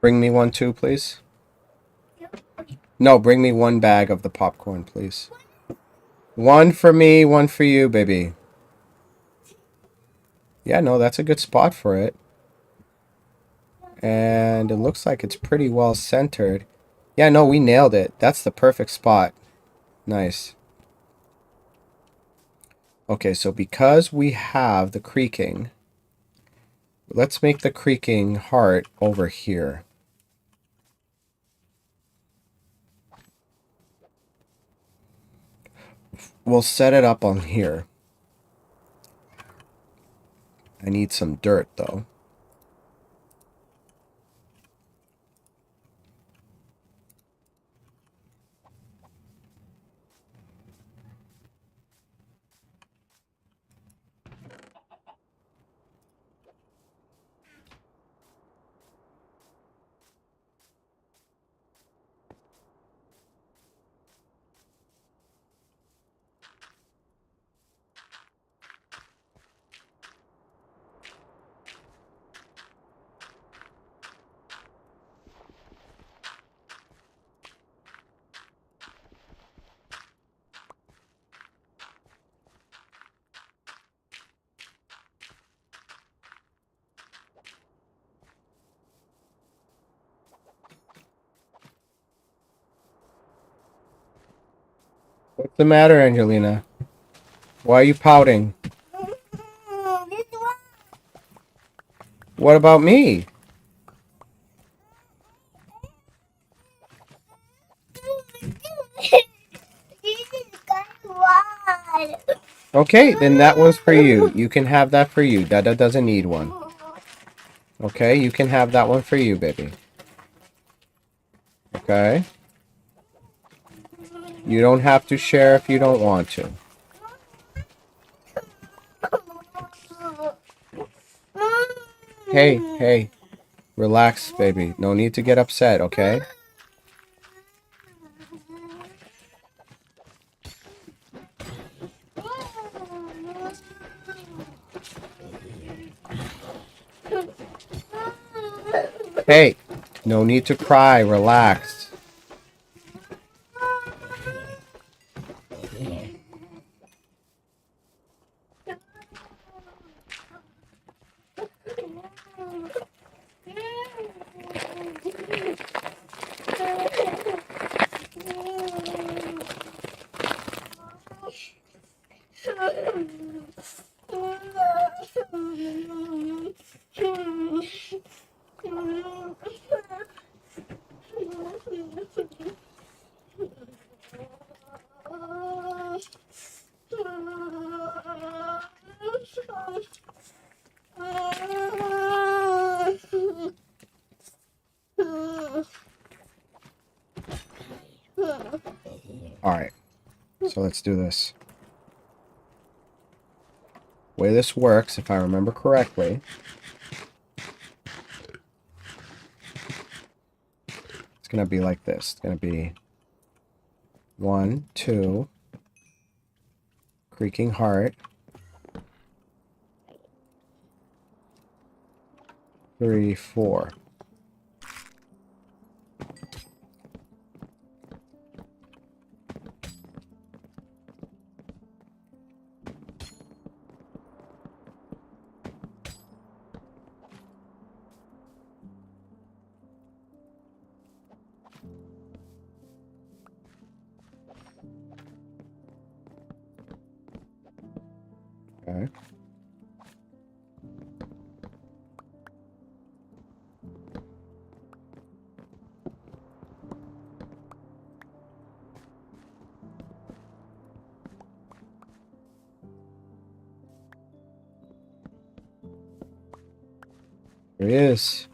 Speaker 1: Bring me one too, please. No, bring me one bag of the popcorn, please. One for me, one for you, baby. Yeah, no, that's a good spot for it. And it looks like it's pretty well centered. Yeah, no, we nailed it. That's the perfect spot. Nice. Okay, so because we have the creaking, let's make the creaking heart over here. We'll set it up on here. I need some dirt, though. What's the matter, Angelina? Why are you pouting?
Speaker 2: This one.
Speaker 1: What about me? Okay, then that one's for you. You can have that for you. Dada doesn't need one. Okay, you can have that one for you, baby. Okay? You don't have to share if you don't want to. Hey, hey. Relax, baby. No need to get upset, okay? Hey, no need to cry. Relax. Alright, so let's do this. The way this works, if I remember correctly, it's going to be like this. It's going to be 1, 2, creaking heart, 3, 4. Okay. There he is.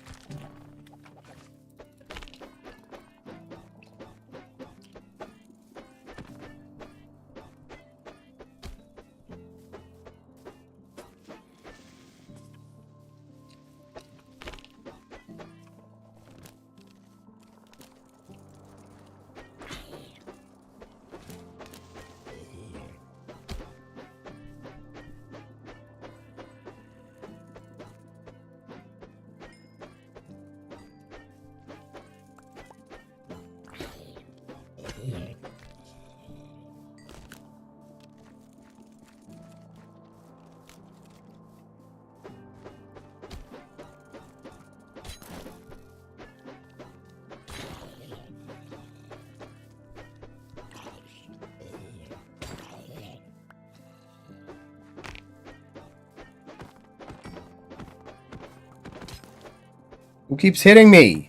Speaker 1: Who keeps hitting me?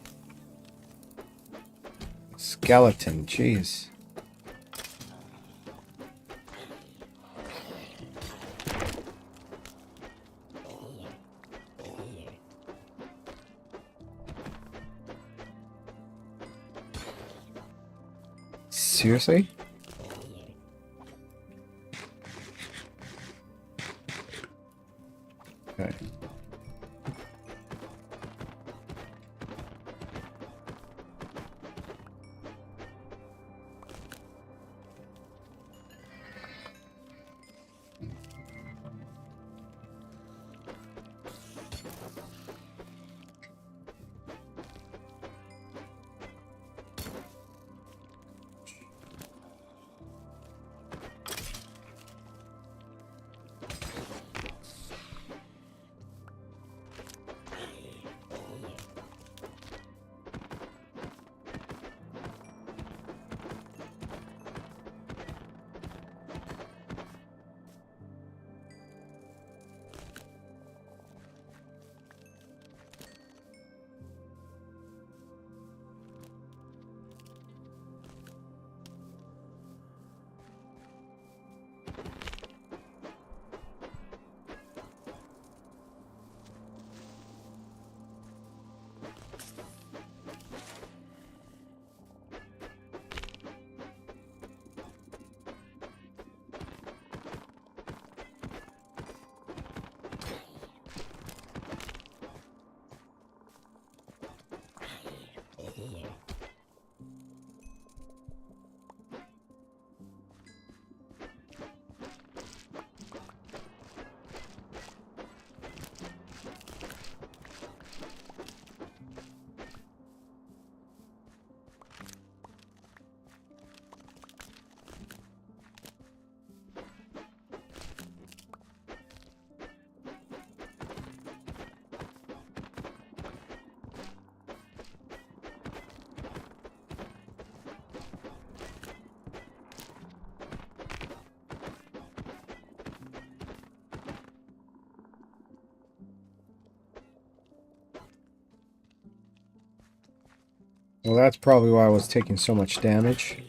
Speaker 1: Skeleton, jeez. Seriously? Okay. Well, that's probably why I was taking so much damage.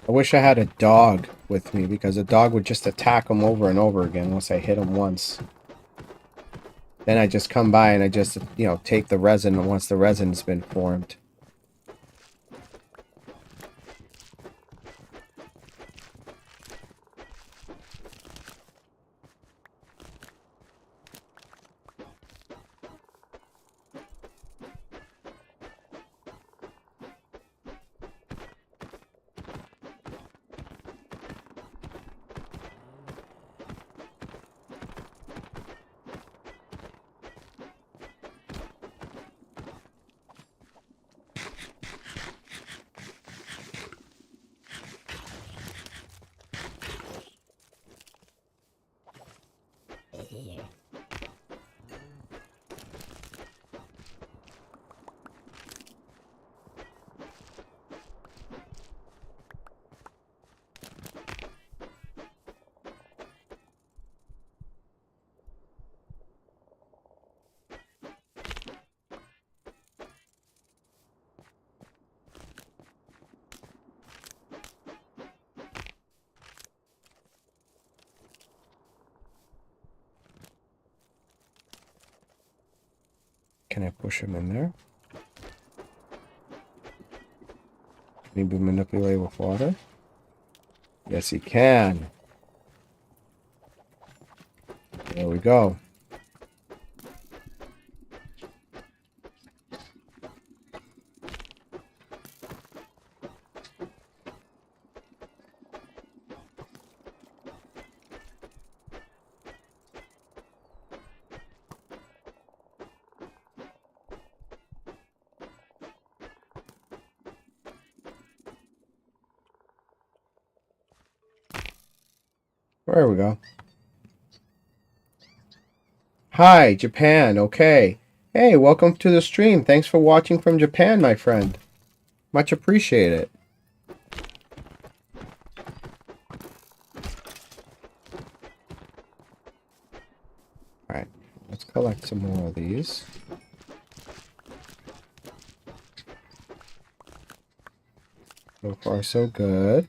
Speaker 1: I wish I had a dog with me because a dog would just attack him over and over again once I hit him once. Then I just come by and I just, you know, take the resin once the resin's been formed. Can I push him in there? Can he be manipulated with water? Yes, he can. There we go. There we go. Hi, Japan. Okay. Hey, welcome to the stream. Thanks for watching from Japan, my friend. Much appreciated. Alright, let's collect some more of these. So far, so good.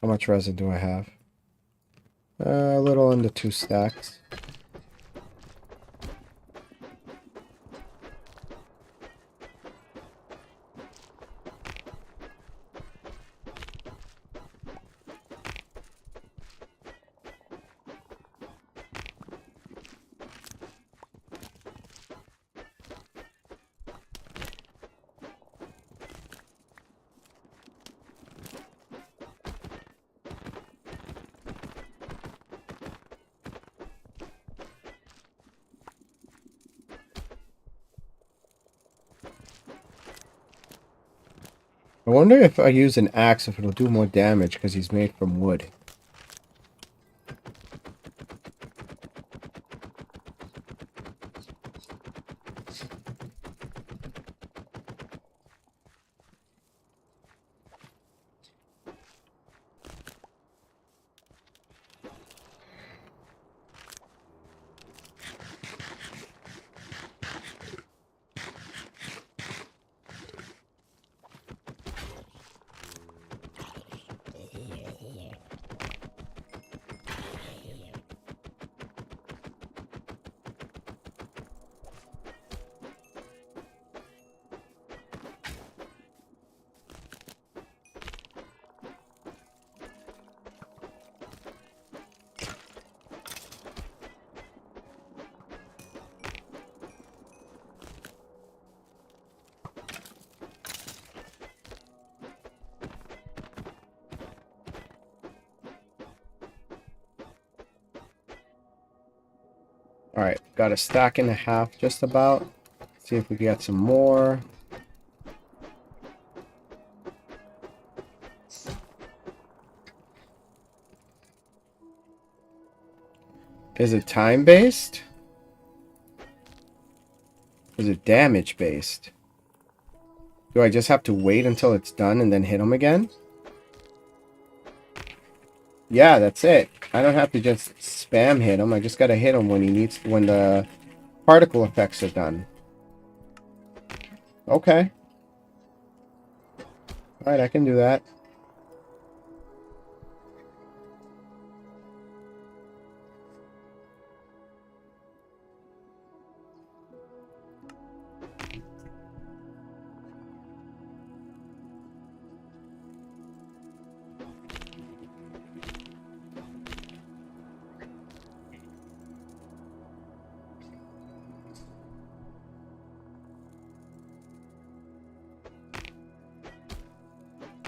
Speaker 1: How much resin do I have? A little under 2 stacks. I wonder if I use an axe if it'll do more damage because he's made from wood. Alright, got a stack and a half just about. See if we can get some more. Is it time-based? Is it damage-based? Do I just have to wait until it's done and then hit him again? Yeah, that's it. I don't have to just spam hit him. I just gotta hit him when he needs, when the particle effects are done. Okay. Alright, I can do that.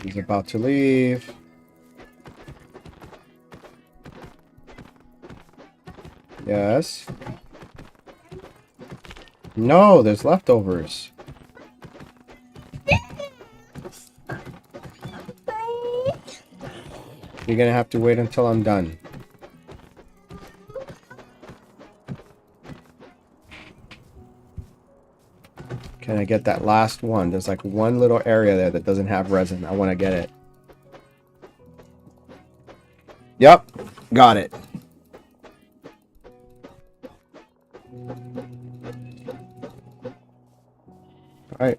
Speaker 1: He's about to leave. Yes. No, there's leftovers. You're gonna have to wait until I'm done. Can I get that last one? There's like one little area there that doesn't have resin. I want to get it. Yep, got it. All right.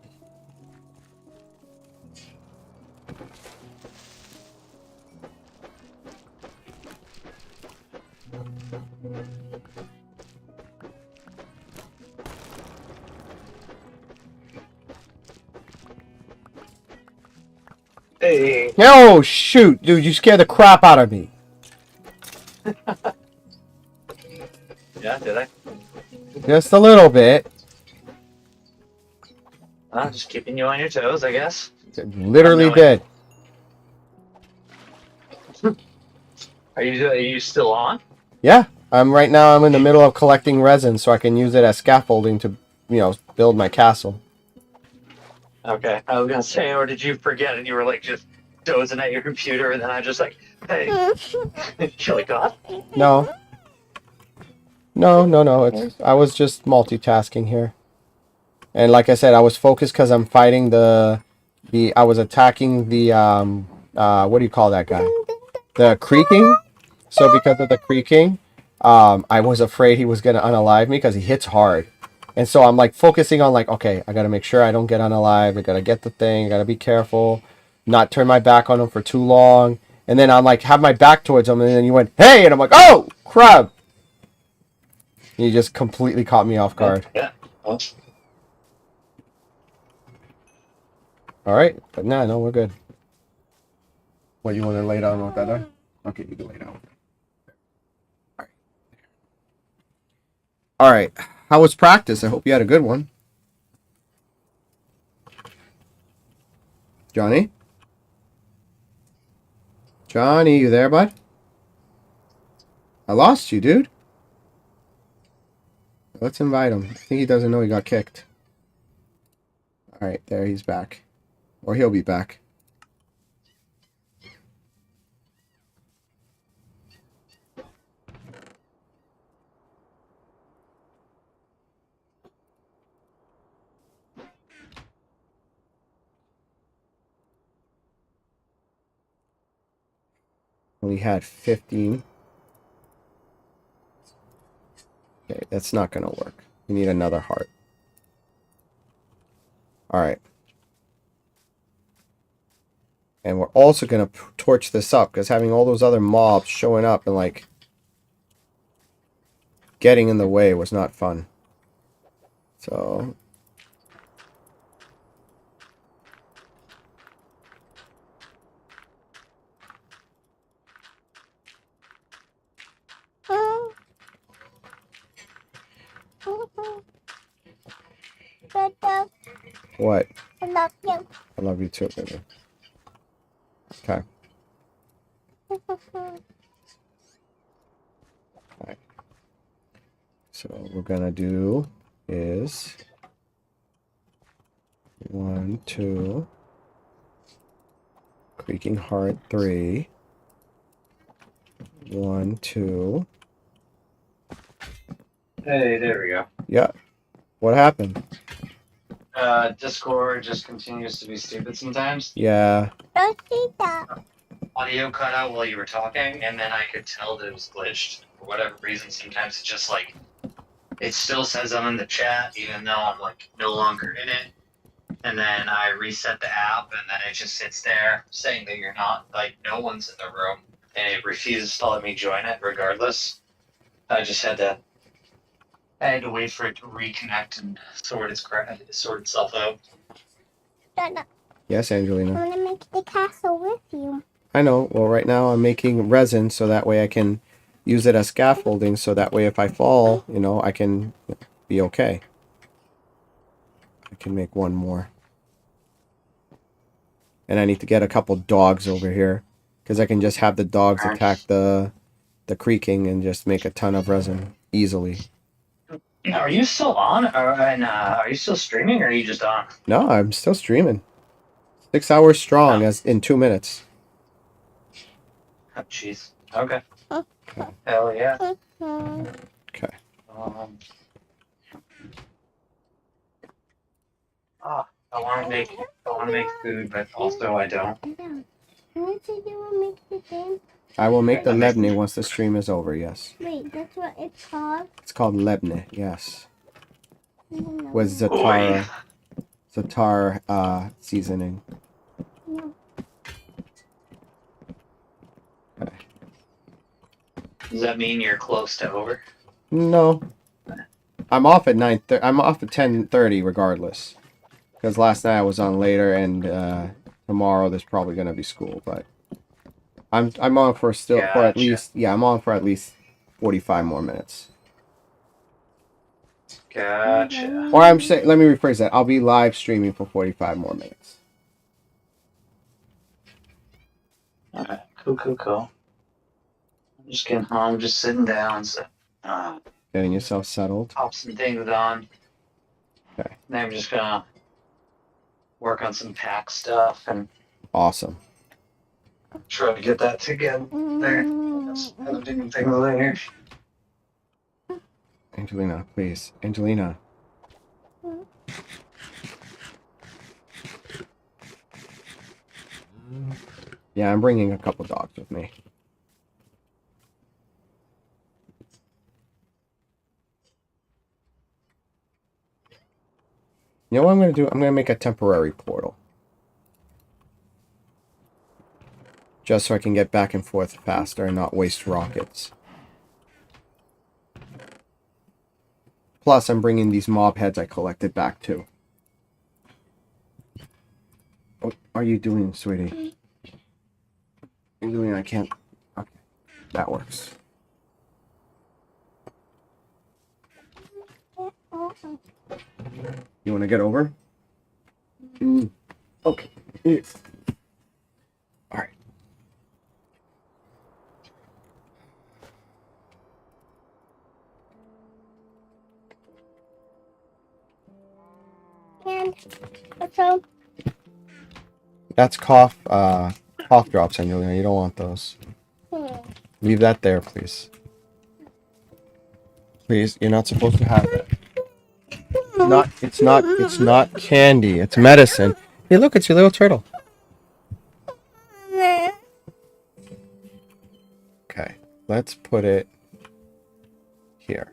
Speaker 5: Hey.
Speaker 1: Oh, shoot, dude, you scared the crap out of me.
Speaker 5: Yeah, did I?
Speaker 1: Just a little bit.
Speaker 5: Just keeping you on your toes, I guess.
Speaker 1: Literally did.
Speaker 5: Are you still on?
Speaker 1: Yeah, I'm right now. I'm in the middle of collecting resin so I can use it as scaffolding to, build my castle.
Speaker 5: Okay, I was gonna say, or did you forget and you were like just dozing at your computer and then I just like, hey, chili god?
Speaker 1: No. No. I was just multitasking here. And like I said, I was focused because I'm fighting I was attacking the, what do you call that guy? The creaking. So because of the creaking, I was afraid he was going to unalive me because he hits hard. And so I'm like focusing on like, okay, I got to make sure I don't get unalive. I got to get the thing. I got to be careful. Not turn my back on him for too long. And then I'm like, have my back towards him. And then you went, hey! And I'm like, oh, crap! You just completely caught me off guard.
Speaker 5: Yeah. Oh.
Speaker 1: All right, but no, we're good. What, you want to lay down with that there? Okay, you can lay down. All right. How was practice? I hope you had a good one. Johnny? Johnny, you there, bud? I lost you, dude. Let's invite him. I think he doesn't know he got kicked. All right, there, he's back. Or he'll be back. We had 15. Okay, that's not going to work. We need another heart. All right. And we're also going to torch this up because having all those other mobs showing up and like getting in the way was not fun. So what?
Speaker 2: I love you.
Speaker 1: I love you too, baby. Okay. So what we're gonna do is 1, 2, creaking heart 3, 1, 2.
Speaker 5: Hey, there we go.
Speaker 1: Yeah. What happened?
Speaker 5: Discord just continues to be stupid sometimes.
Speaker 1: Yeah.
Speaker 2: Don't see that.
Speaker 5: Audio cut out while you were talking, and then I could tell that it was glitched. For whatever reason, sometimes it just like, it still says I'm in the chat, even though I'm like no longer in it. And then I reset the app, and then it just sits there saying that you're not, like, no one's in the room, and it refuses to let me join it regardless. I just had to wait for it to reconnect and sort itself out.
Speaker 2: Dada,
Speaker 1: Yes,
Speaker 2: I
Speaker 1: Angelina.
Speaker 2: want to make the castle with you.
Speaker 1: I know. Well, right now I'm making resin so that way I can use it as scaffolding so that way if I fall, you know, I can be okay. I can make one more. And I need to get a couple dogs over here because I can just have the dogs attack the creaking and just make a ton of resin easily.
Speaker 5: Are you still on? Are you still streaming, or are you just on?
Speaker 1: No, I'm still streaming. 6 hours strong as in 2 minutes.
Speaker 5: Oh, jeez. Okay.
Speaker 2: Okay.
Speaker 5: Hell yeah.
Speaker 1: Okay.
Speaker 5: I want to make food, but also I don't.
Speaker 2: What you do make the game?
Speaker 1: I will make the lebne once the stream is over, yes.
Speaker 2: Wait, that's what it's called?
Speaker 1: It's called lebne, yes.
Speaker 2: No.
Speaker 1: With Zatar seasoning.
Speaker 2: No.
Speaker 1: Okay.
Speaker 5: Does that mean you're close to over?
Speaker 1: No. I'm off at 9:30. I'm off at 10:30 regardless. Because last night I was on later and tomorrow there's probably going to be school, but I'm on for at least I'm on for at least 45 more minutes.
Speaker 5: Gotcha.
Speaker 1: Or I'm saying, let me rephrase that. I'll be live streaming for 45 more minutes.
Speaker 5: Alright, cool. I'm just getting home, just sitting down, so
Speaker 1: Getting yourself settled.
Speaker 5: pop some things on.
Speaker 1: Okay.
Speaker 5: Then I'm just gonna work on some pack stuff and
Speaker 1: Awesome.
Speaker 5: try to get that together. Other different things later.
Speaker 1: Angelina, please. Angelina. Yeah, I'm bringing a couple dogs with me. You know what I'm going to do? I'm going to make a temporary portal. Just so I can get back and forth faster and not waste rockets. Plus, I'm bringing these mob heads I collected back too. What are you doing, sweetie? You're doing, I can't. Okay, that works. You want to get over? Okay. All right.
Speaker 2: And so
Speaker 1: That's cough drops, Angelina. You don't want those. Leave that there, please. Please, you're not supposed to have it. It's not candy. It's medicine. Hey, look, it's your little turtle. Okay, let's put it here.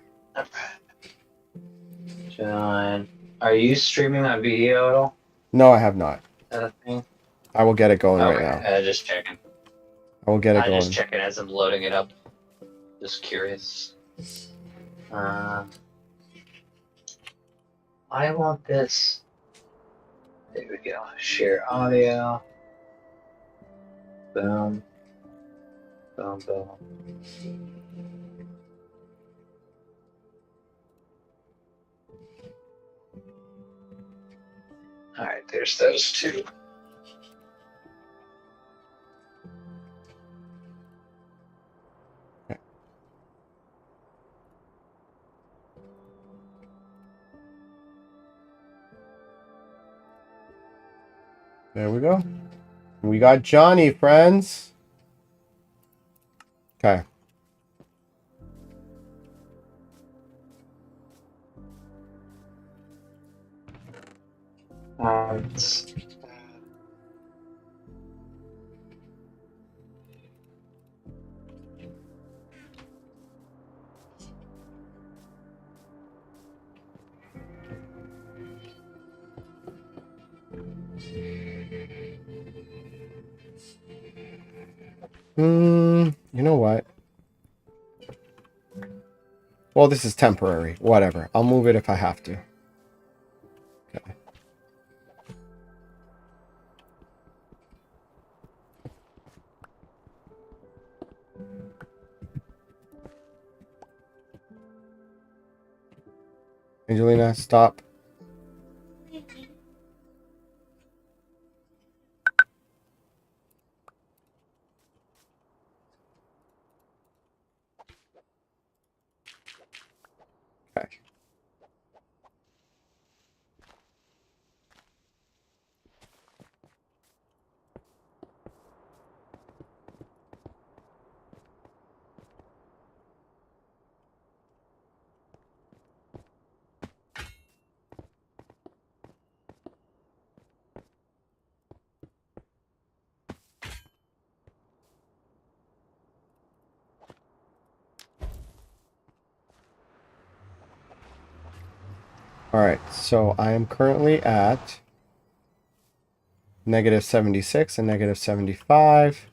Speaker 5: John, are you streaming on video at all?
Speaker 1: No, I have not.
Speaker 5: Is that a thing?
Speaker 1: I will get it going right now.
Speaker 5: Just checking.
Speaker 1: I will get it going.
Speaker 5: Just checking as I'm loading it up. Just curious. I want this. There we go. Share audio. Boom. Boom, boom. Alright, there's those two.
Speaker 1: There we go. We got Johnny, friends. Okay.
Speaker 5: It's-
Speaker 1: You know what? Well, this is temporary. Whatever. I'll move it if I have to. Okay. Angelina, stop. Okay. Alright, so I am currently at negative 76 and negative 75,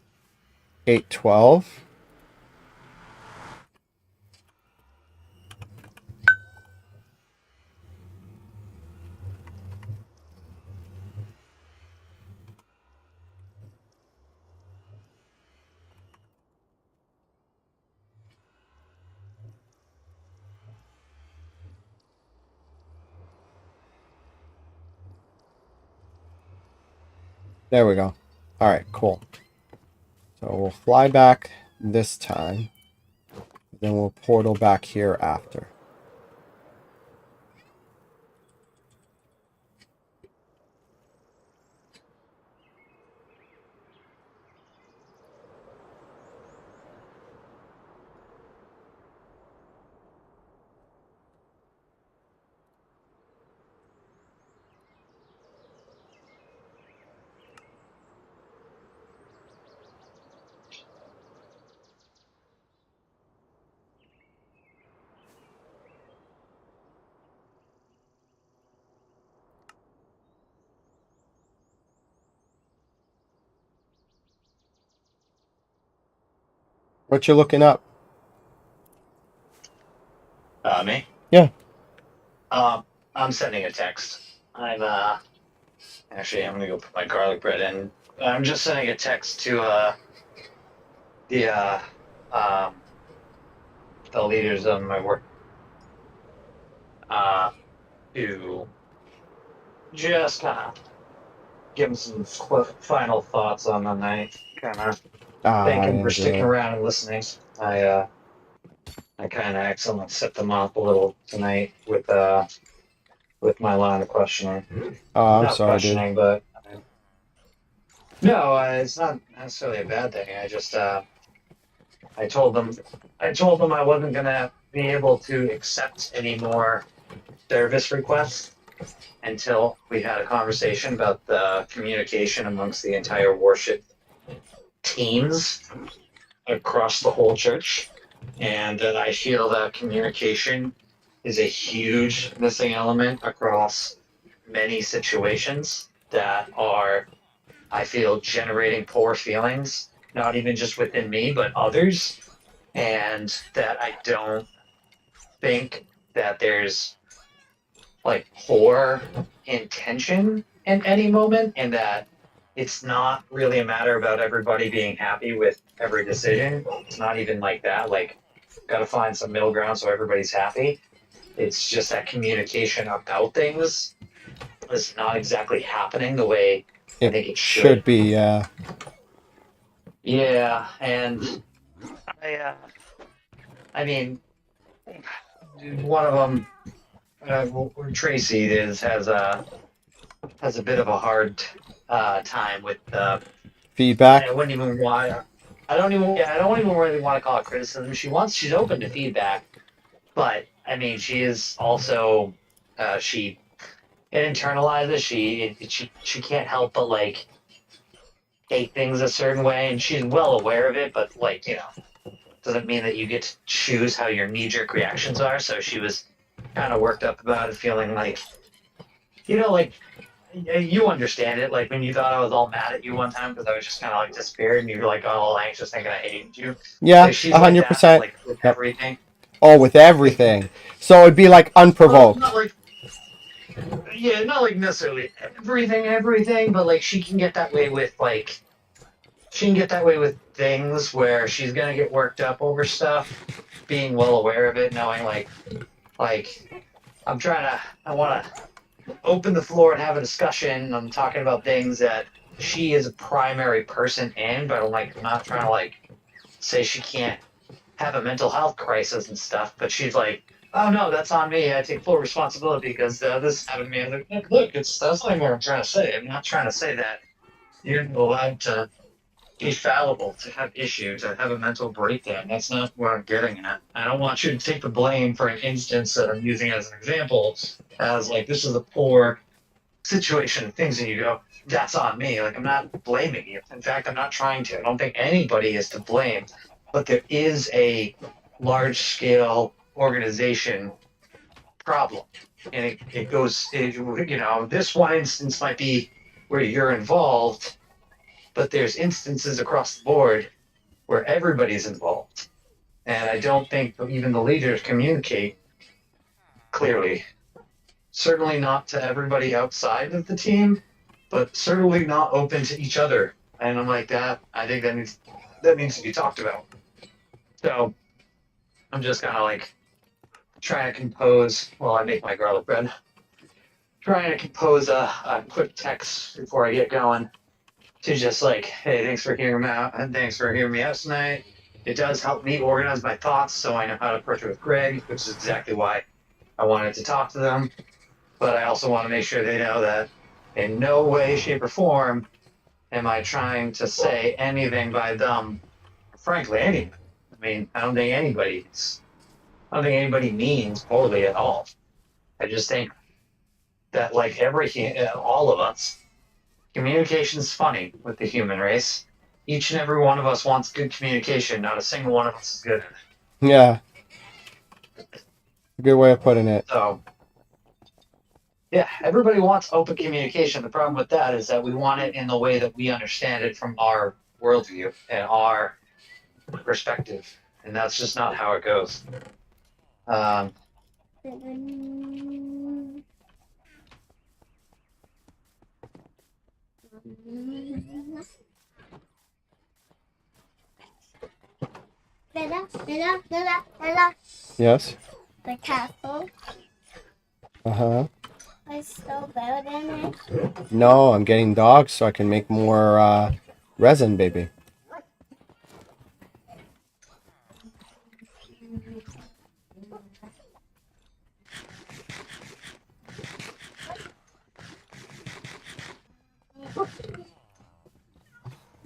Speaker 1: 812. There we go. Alright, cool. So we'll fly back this time. Then we'll portal back here after. What you looking up?
Speaker 5: Me?
Speaker 1: Yeah.
Speaker 5: I'm sending a text. Actually, I'm gonna go put my garlic bread in. I'm just sending a text to the um, the leaders of my work to just kind of give them some final thoughts on the night. Kind of thank them for sticking
Speaker 1: Angela.
Speaker 5: around and listening. I kind of accidentally set them off a little tonight with my line of questioning.
Speaker 1: Oh, I'm
Speaker 5: Not
Speaker 1: sorry, dude.
Speaker 5: questioning, but no, it's not necessarily a bad thing. I just I told them I wasn't gonna be able to accept any more service requests until we had a conversation about the communication amongst the entire worship teams across the whole church, and that I feel that communication is a huge missing element across many situations that are, I feel, generating poor feelings, not even just within me, but others, and that I don't think that there's like poor intention in any moment, and that it's not really a matter about everybody being happy with every decision. It's not even like that. Like, gotta find some middle ground so everybody's happy. It's just that communication about things is not exactly happening the way I think it should.
Speaker 1: be, yeah.
Speaker 5: Yeah, and I mean, one of them, Tracy, has a bit of a hard time with
Speaker 1: Feedback.
Speaker 5: I wouldn't even want. I don't even. Yeah, I don't even really want to call it criticism. She's open to feedback, but I mean, she is also she it internalizes. She can't help but like take things a certain way, and she's well aware of it. But like doesn't mean that you get to choose how your knee jerk reactions are. So she was kind of worked up about it, feeling like like you understand it. Like when you thought I was all mad at you one time because I was just kind of like disappeared, and you were like all anxious, thinking I hated you.
Speaker 1: Yeah,
Speaker 5: Like she's like that,
Speaker 1: 100%.
Speaker 5: like with
Speaker 1: Yep.
Speaker 5: everything.
Speaker 1: Oh, with everything. So it'd be like
Speaker 5: Well,
Speaker 1: unprovoked.
Speaker 5: not like not like necessarily everything, but like she can get that way with things where she's gonna get worked up over stuff, being well aware of it, knowing like I want to open the floor and have a discussion. I'm talking about things that she is a primary person in, but I'm not trying to like say she can't have a mental health crisis and stuff. But she's like, oh no, that's on me. I take full responsibility because this happened to me. I'm like, look, that's not even what I'm trying to say. I'm not trying to say that you're allowed to be fallible, to have issue, to have a mental breakdown. That's not what I'm getting at. I don't want you to take the blame for an instance that I'm using as an example as like this is a poor situation of things, and you go, that's on me. Like I'm not blaming you. In fact, I'm not trying to. I don't think anybody is to blame, but there is a large scale organization problem, and it goes. This one instance might be where you're involved, but there's instances across the board where everybody's involved, and I don't think even the leaders communicate clearly. Certainly not to everybody outside of the team, but certainly not open to each other. And I'm like that. I think that needs to be talked about. So I'm just kind of like trying to compose while I make my garlic bread. Trying to compose a quick text before I get going to just like, hey, thanks for hearing me out, and thanks for hearing me out tonight. It does help me organize my thoughts so I know how to approach it with Greg, which is exactly why I wanted to talk to them. But I also want to make sure they know that in no way, shape, or form am I trying to say anything by them. Frankly, anything. I mean, I don't think anybody means poorly at all. I just think that, like all of us, communication is funny with the human race. Each and every one of us wants good communication. Not a single one of us is good at it.
Speaker 1: Yeah. Good way of putting it.
Speaker 5: So, yeah, everybody wants open communication. The problem with that is that we want it in the way that we understand it from our worldview and our perspective, and that's just not how it goes. Um,
Speaker 1: Yes.
Speaker 2: The castle
Speaker 1: Uh-huh.
Speaker 2: is still better than it.
Speaker 1: No, I'm getting dogs so I can make more resin, baby.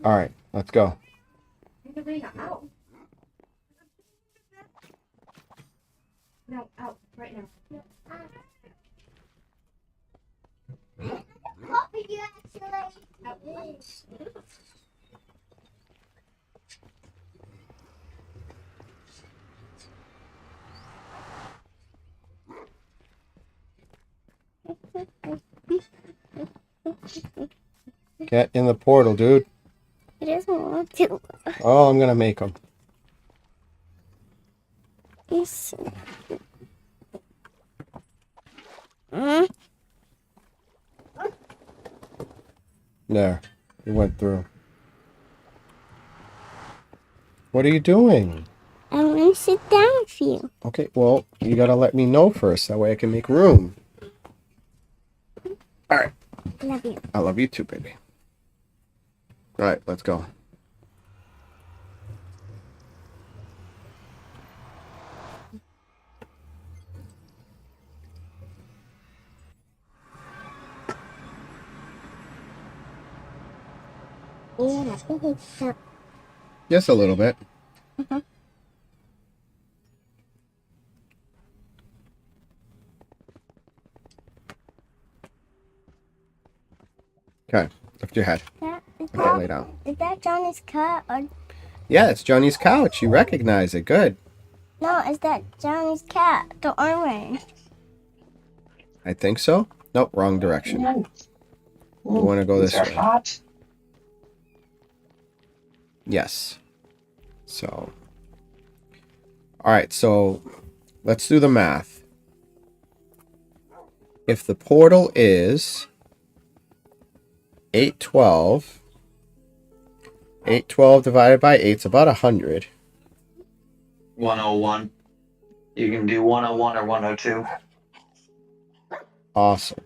Speaker 1: All right, let's go.
Speaker 7: No, out right now.
Speaker 2: What did you actually?
Speaker 1: Get in the portal, dude.
Speaker 2: He doesn't want to.
Speaker 1: Oh, I'm gonna make them.
Speaker 2: Yes.
Speaker 1: There, it went through. What are you doing?
Speaker 2: I want to sit down with you.
Speaker 1: Okay, well, you gotta let me know first. That way I can make room. All right.
Speaker 2: Love you.
Speaker 1: I love you too, baby. All right, let's go.
Speaker 2: Yeah, I think it's so.
Speaker 1: Just a little bit. Okay, lift your head. Okay, lay down.
Speaker 2: Is that Johnny's cat or
Speaker 1: Yeah, it's Johnny's couch. You recognize it. Good.
Speaker 2: no? Is that Johnny's cat? The orange.
Speaker 1: I think so. Nope, wrong direction. We want to go this
Speaker 5: These are
Speaker 1: way.
Speaker 5: hot.
Speaker 1: Yes. So. Alright, so let's do the math. If the portal is 812, 812 divided by 8 is about 100.
Speaker 5: 101. You can do 101 or 102.
Speaker 1: Awesome.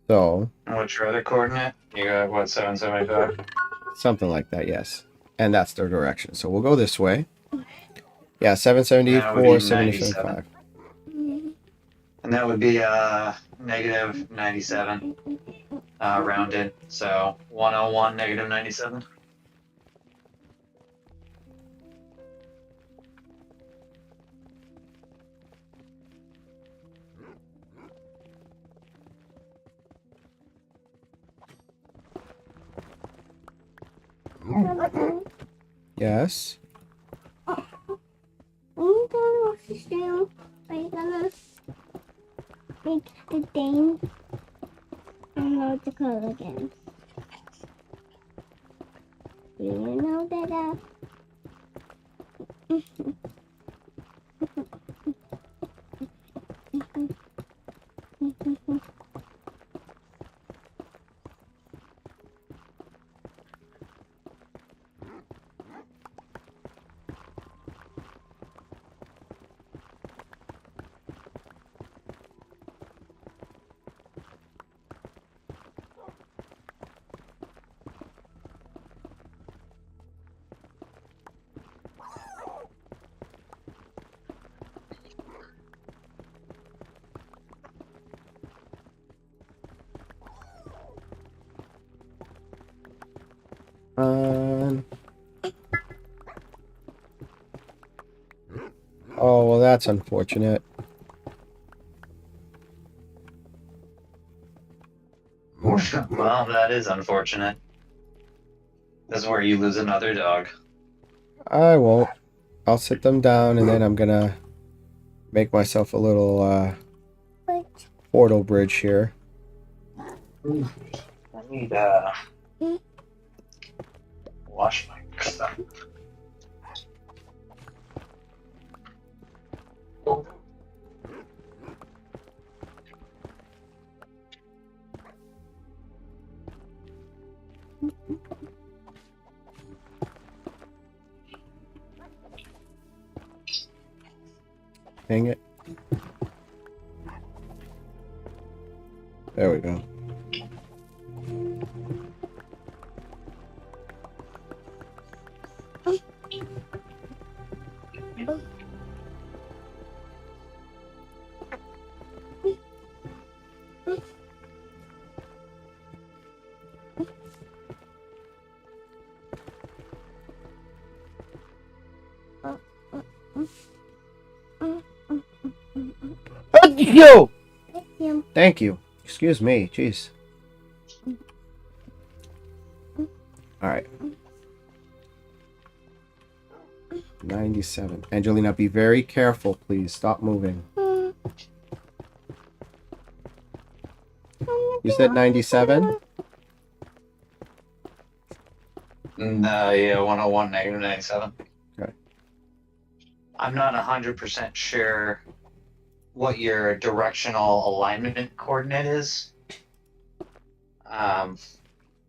Speaker 1: So,
Speaker 5: And what's your other coordinate? You got what, 775?
Speaker 1: something like that, yes. And that's their direction. So we'll go this way. Yeah, 774, 775.
Speaker 5: And that would be negative 97 rounded. So 101, negative 97.
Speaker 1: Yes.
Speaker 2: Are you gonna still? Are you gonna make the thing? I don't know what to call it again. Do you know that?
Speaker 1: Oh, well, that's unfortunate.
Speaker 5: Well, that is unfortunate. This is where you lose another dog.
Speaker 1: I won't. I'll sit them down and then I'm gonna make myself a little portal bridge here.
Speaker 5: I need wash my stuff.
Speaker 1: Hang it. There we go. Yo! Thank you. Excuse me. Jeez. Alright. 97. Angelina, be very careful, please. Stop moving. You said 97?
Speaker 5: Yeah, 101, negative 97.
Speaker 1: Okay.
Speaker 5: I'm not 100% sure what your directional alignment coordinate is. But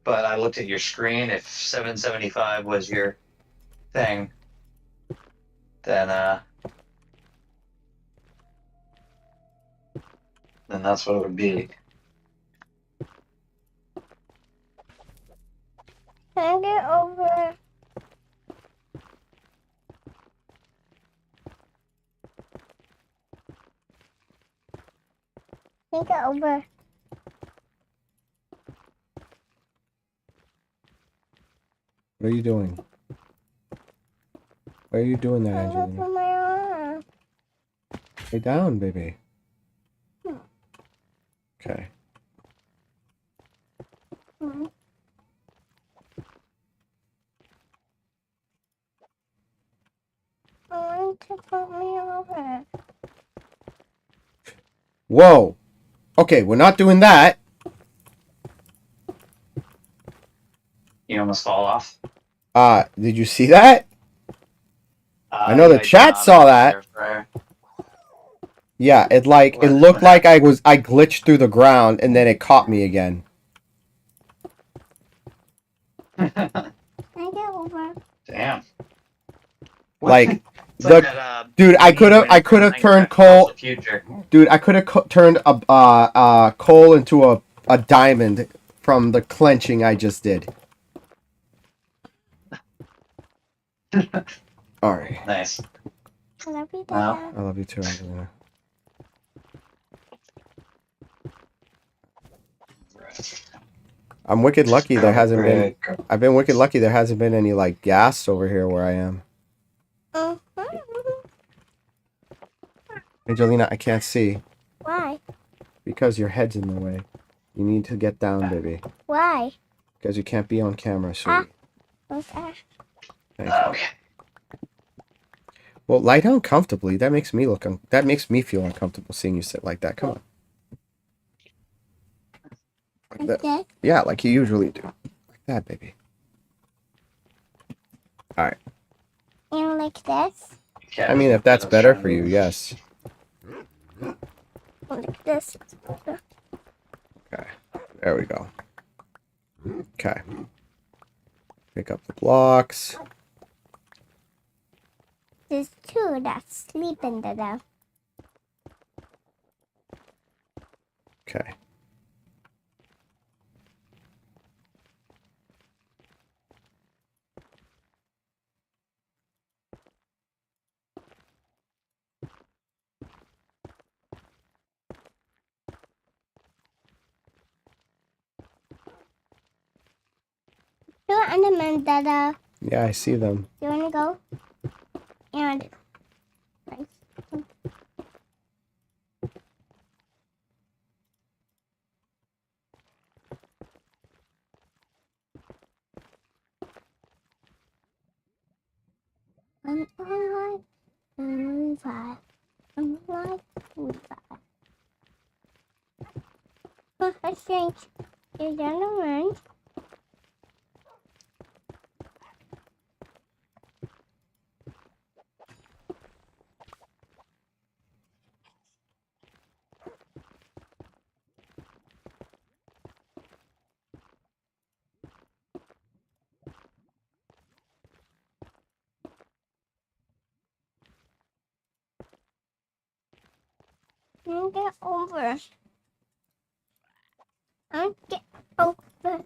Speaker 5: I looked at your screen. If 775 was your thing, then that's what it would be.
Speaker 2: Can I get over? Can I get over?
Speaker 1: What are you doing? Why are you doing that,
Speaker 2: I look
Speaker 1: Angelina?
Speaker 2: for my arm.
Speaker 1: Lay down, baby.
Speaker 2: Hmm.
Speaker 1: Okay.
Speaker 2: Hmm. I want to put me over.
Speaker 1: Whoa. Okay, we're not doing that.
Speaker 5: You almost fall off.
Speaker 1: Did you see that? I know
Speaker 5: Yeah,
Speaker 1: the
Speaker 5: I did
Speaker 1: chat
Speaker 5: not
Speaker 1: saw
Speaker 5: on the
Speaker 1: that.
Speaker 5: air fryer.
Speaker 1: Yeah, it
Speaker 5: What
Speaker 1: looked like
Speaker 5: happened?
Speaker 1: I glitched through the ground and then it caught me again.
Speaker 2: I get over.
Speaker 5: Damn.
Speaker 1: Like
Speaker 5: It's like
Speaker 1: the
Speaker 5: that.
Speaker 1: dude, I could
Speaker 5: meme
Speaker 1: have
Speaker 5: when
Speaker 1: turned
Speaker 5: Minecraft calls
Speaker 1: coal.
Speaker 5: the future.
Speaker 1: Dude, I could have turned a coal into a diamond from the clenching I just did. All right.
Speaker 5: Nice.
Speaker 2: I love you,
Speaker 5: Well,
Speaker 2: Dada.
Speaker 1: I love you too, Angelina. I'm wicked lucky there hasn't been. I've been wicked lucky there hasn't been any like gas over here where I am.
Speaker 2: Mhm.
Speaker 1: Angelina, I can't see
Speaker 2: Why?
Speaker 1: because your head's in the way. You need to get down, baby,
Speaker 2: Why?
Speaker 1: because you can't be on camera, sweetie.
Speaker 2: Okay.
Speaker 1: Thank you.
Speaker 5: okay.
Speaker 1: Well, lie down comfortably. That makes me that makes me feel uncomfortable seeing you sit like that. Come on. Like that.
Speaker 2: Okay.
Speaker 1: Yeah, like you usually do. Like that, baby. Alright.
Speaker 2: And like this.
Speaker 1: I mean, if that's better for you, yes.
Speaker 2: Like this.
Speaker 1: Okay. There we go. Okay. Pick up the blocks.
Speaker 2: There's two that sleep in the
Speaker 1: Okay.
Speaker 2: You want Dada?
Speaker 1: Yeah, I see them.
Speaker 2: You wanna go? And right. I'm alive, I'm alive, I'm alive, I'm alive. Oh, I think you're gonna run. I'll get over. I'll get over.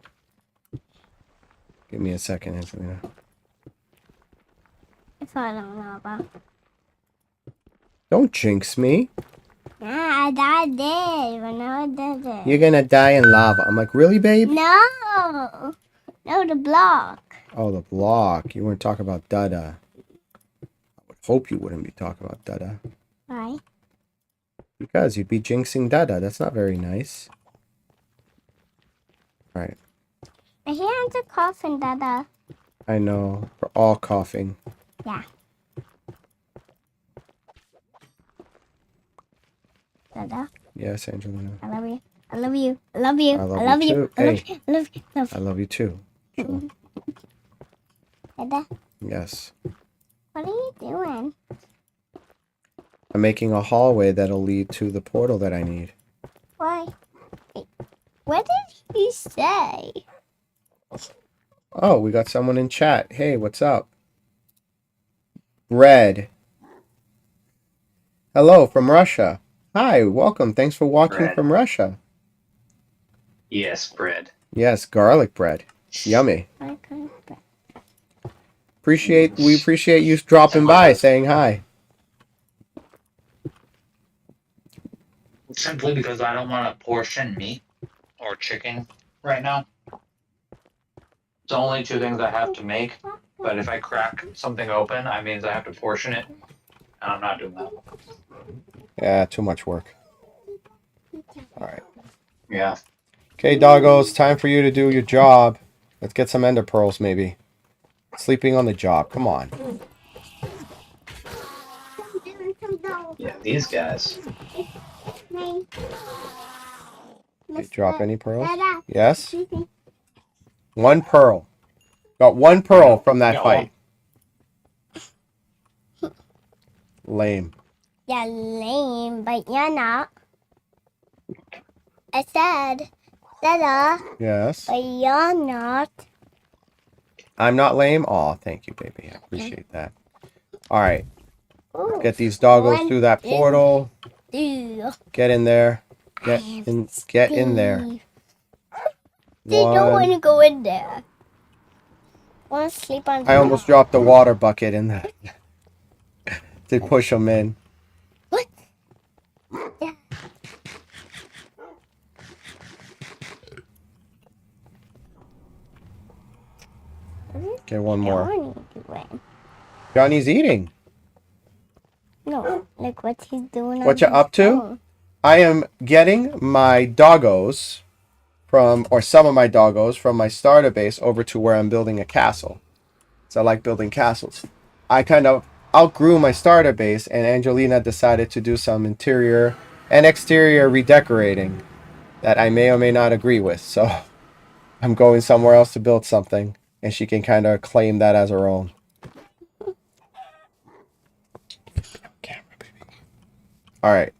Speaker 1: Give me a second, Angelina.
Speaker 2: If I don't know about.
Speaker 1: Don't jinx me.
Speaker 2: Nah, I did when I did it.
Speaker 1: You're gonna die in lava. I'm like, really, babe?
Speaker 2: No! No, the block.
Speaker 1: Oh, the block. You weren't talking about Dada. I would hope you wouldn't be talking about Dada.
Speaker 2: Why?
Speaker 1: Because you'd be jinxing Dada. That's not very nice. Alright.
Speaker 2: I hear the coffin, Dada.
Speaker 1: I know. We're all coughing.
Speaker 2: Yeah. Dada,
Speaker 1: Yes, Angelina.
Speaker 2: I love you. I love you. I love you.
Speaker 1: I love
Speaker 2: I love
Speaker 1: you
Speaker 2: you.
Speaker 1: too.
Speaker 2: I love
Speaker 1: Hey.
Speaker 2: you. I love you.
Speaker 1: I love you too. Chill.
Speaker 2: Dada,
Speaker 1: Yes.
Speaker 2: what are you doing?
Speaker 1: I'm making a hallway that'll lead to the portal that I need.
Speaker 2: Why? Wait, what did he say?
Speaker 1: Oh, we got someone in chat. Hey, what's up? Bread. Hello from Russia. Hi, welcome. Thanks for watching
Speaker 5: Bread.
Speaker 1: from Russia.
Speaker 5: Yes, bread.
Speaker 1: Yes, garlic bread. It's yummy.
Speaker 2: I couldn't.
Speaker 1: We appreciate you dropping by, saying hi.
Speaker 5: Simply because I don't want to portion meat or chicken right now. It's only 2 things I have to make, but if I crack something open, that means I have to portion it, and I'm not doing that.
Speaker 1: Yeah, too much work. All right.
Speaker 5: Yeah.
Speaker 1: Okay, doggos, time for you to do your job. Let's get some ender pearls, maybe. Sleeping on the job. Come on.
Speaker 5: Yeah, these guys.
Speaker 1: Did you drop any pearls? Yes? 1 pearl. Got 1 pearl from that
Speaker 5: Got
Speaker 1: fight. Lame.
Speaker 2: Yeah, lame, but you're not. I said,
Speaker 1: Yes.
Speaker 2: but you're not.
Speaker 1: I'm not lame? Aw, thank you, baby. I appreciate that. All right.
Speaker 2: Ooh,
Speaker 1: Get these doggos
Speaker 2: one,
Speaker 1: through that portal.
Speaker 2: two,
Speaker 1: Get in there. Get in there.
Speaker 2: They don't want to
Speaker 1: One.
Speaker 2: go in there. Want to sleep on the
Speaker 1: I almost dropped the water bucket in there to push them in.
Speaker 2: What? Yeah.
Speaker 1: Okay, one more.
Speaker 2: Johnny doing?
Speaker 1: Johnny's eating.
Speaker 2: No, like what he's doing.
Speaker 1: What
Speaker 2: on
Speaker 1: you
Speaker 2: his
Speaker 1: up to?
Speaker 2: phone.
Speaker 1: I am getting my doggos or some of my doggos from my starter base over to where I'm building a castle. So I like building castles. I kind of outgrew my starter base, and Angelina decided to do some interior and exterior redecorating that I may or may not agree with. So I'm going somewhere else to build something, and she can kind of claim that as her own. Camera, baby. All right.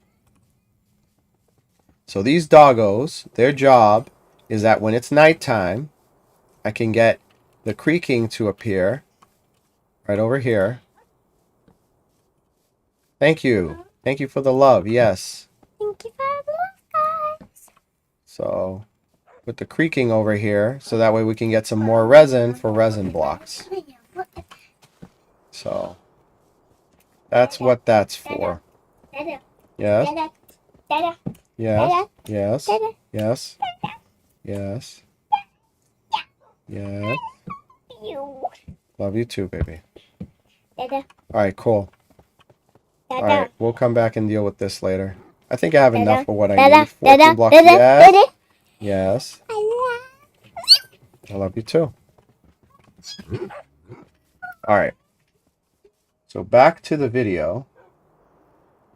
Speaker 1: So these doggos, their job is that when it's nighttime, I can get the creaking to appear right over here. Thank you. Thank you for the love. Yes.
Speaker 2: Thank you for the love, guys.
Speaker 1: So put the creaking over here so that way we can get some more resin for resin blocks. So that's what that's for.
Speaker 2: Dada,
Speaker 1: Yes.
Speaker 2: dada, dada,
Speaker 1: Yes. Yes.
Speaker 2: dada.
Speaker 1: Yes. Yes. Yes.
Speaker 2: You.
Speaker 1: Love you too, baby.
Speaker 2: Dada,
Speaker 1: All right, cool. All
Speaker 2: dada.
Speaker 1: right, we'll come back and deal with this later. I think I have enough for what I
Speaker 2: Dada,
Speaker 1: need. 14
Speaker 2: dada,
Speaker 1: blocks.
Speaker 2: dada,
Speaker 1: Yes.
Speaker 2: dada.
Speaker 1: Yes. I love you too. All right. So back to the video.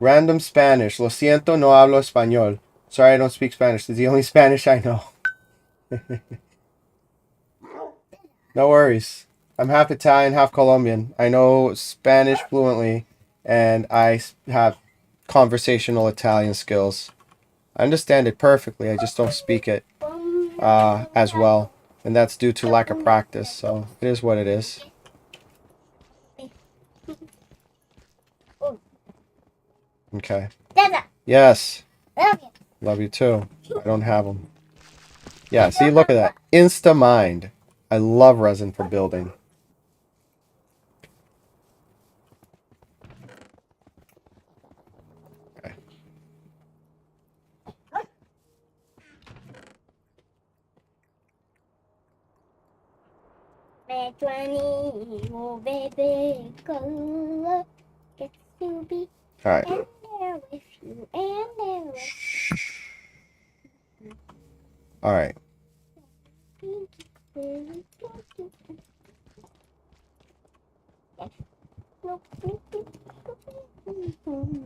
Speaker 1: Random Spanish. Lo siento, no hablo español. Sorry, I don't speak Spanish. It's the only Spanish I know. No worries. I'm half Italian, half Colombian. I know Spanish fluently, and I have conversational Italian skills. I understand it perfectly. I just don't speak it as well, and that's due to lack of practice. So it is what it is. Okay.
Speaker 2: Dada,
Speaker 1: Yes.
Speaker 2: love you.
Speaker 1: Love you too. I don't have them. Yeah, see, look at that. Insta-mind. I love resin for building. Okay.
Speaker 2: Me tu amigo, baby, color gets to be
Speaker 1: All right.
Speaker 2: in there with you and there with
Speaker 1: All right.
Speaker 2: you.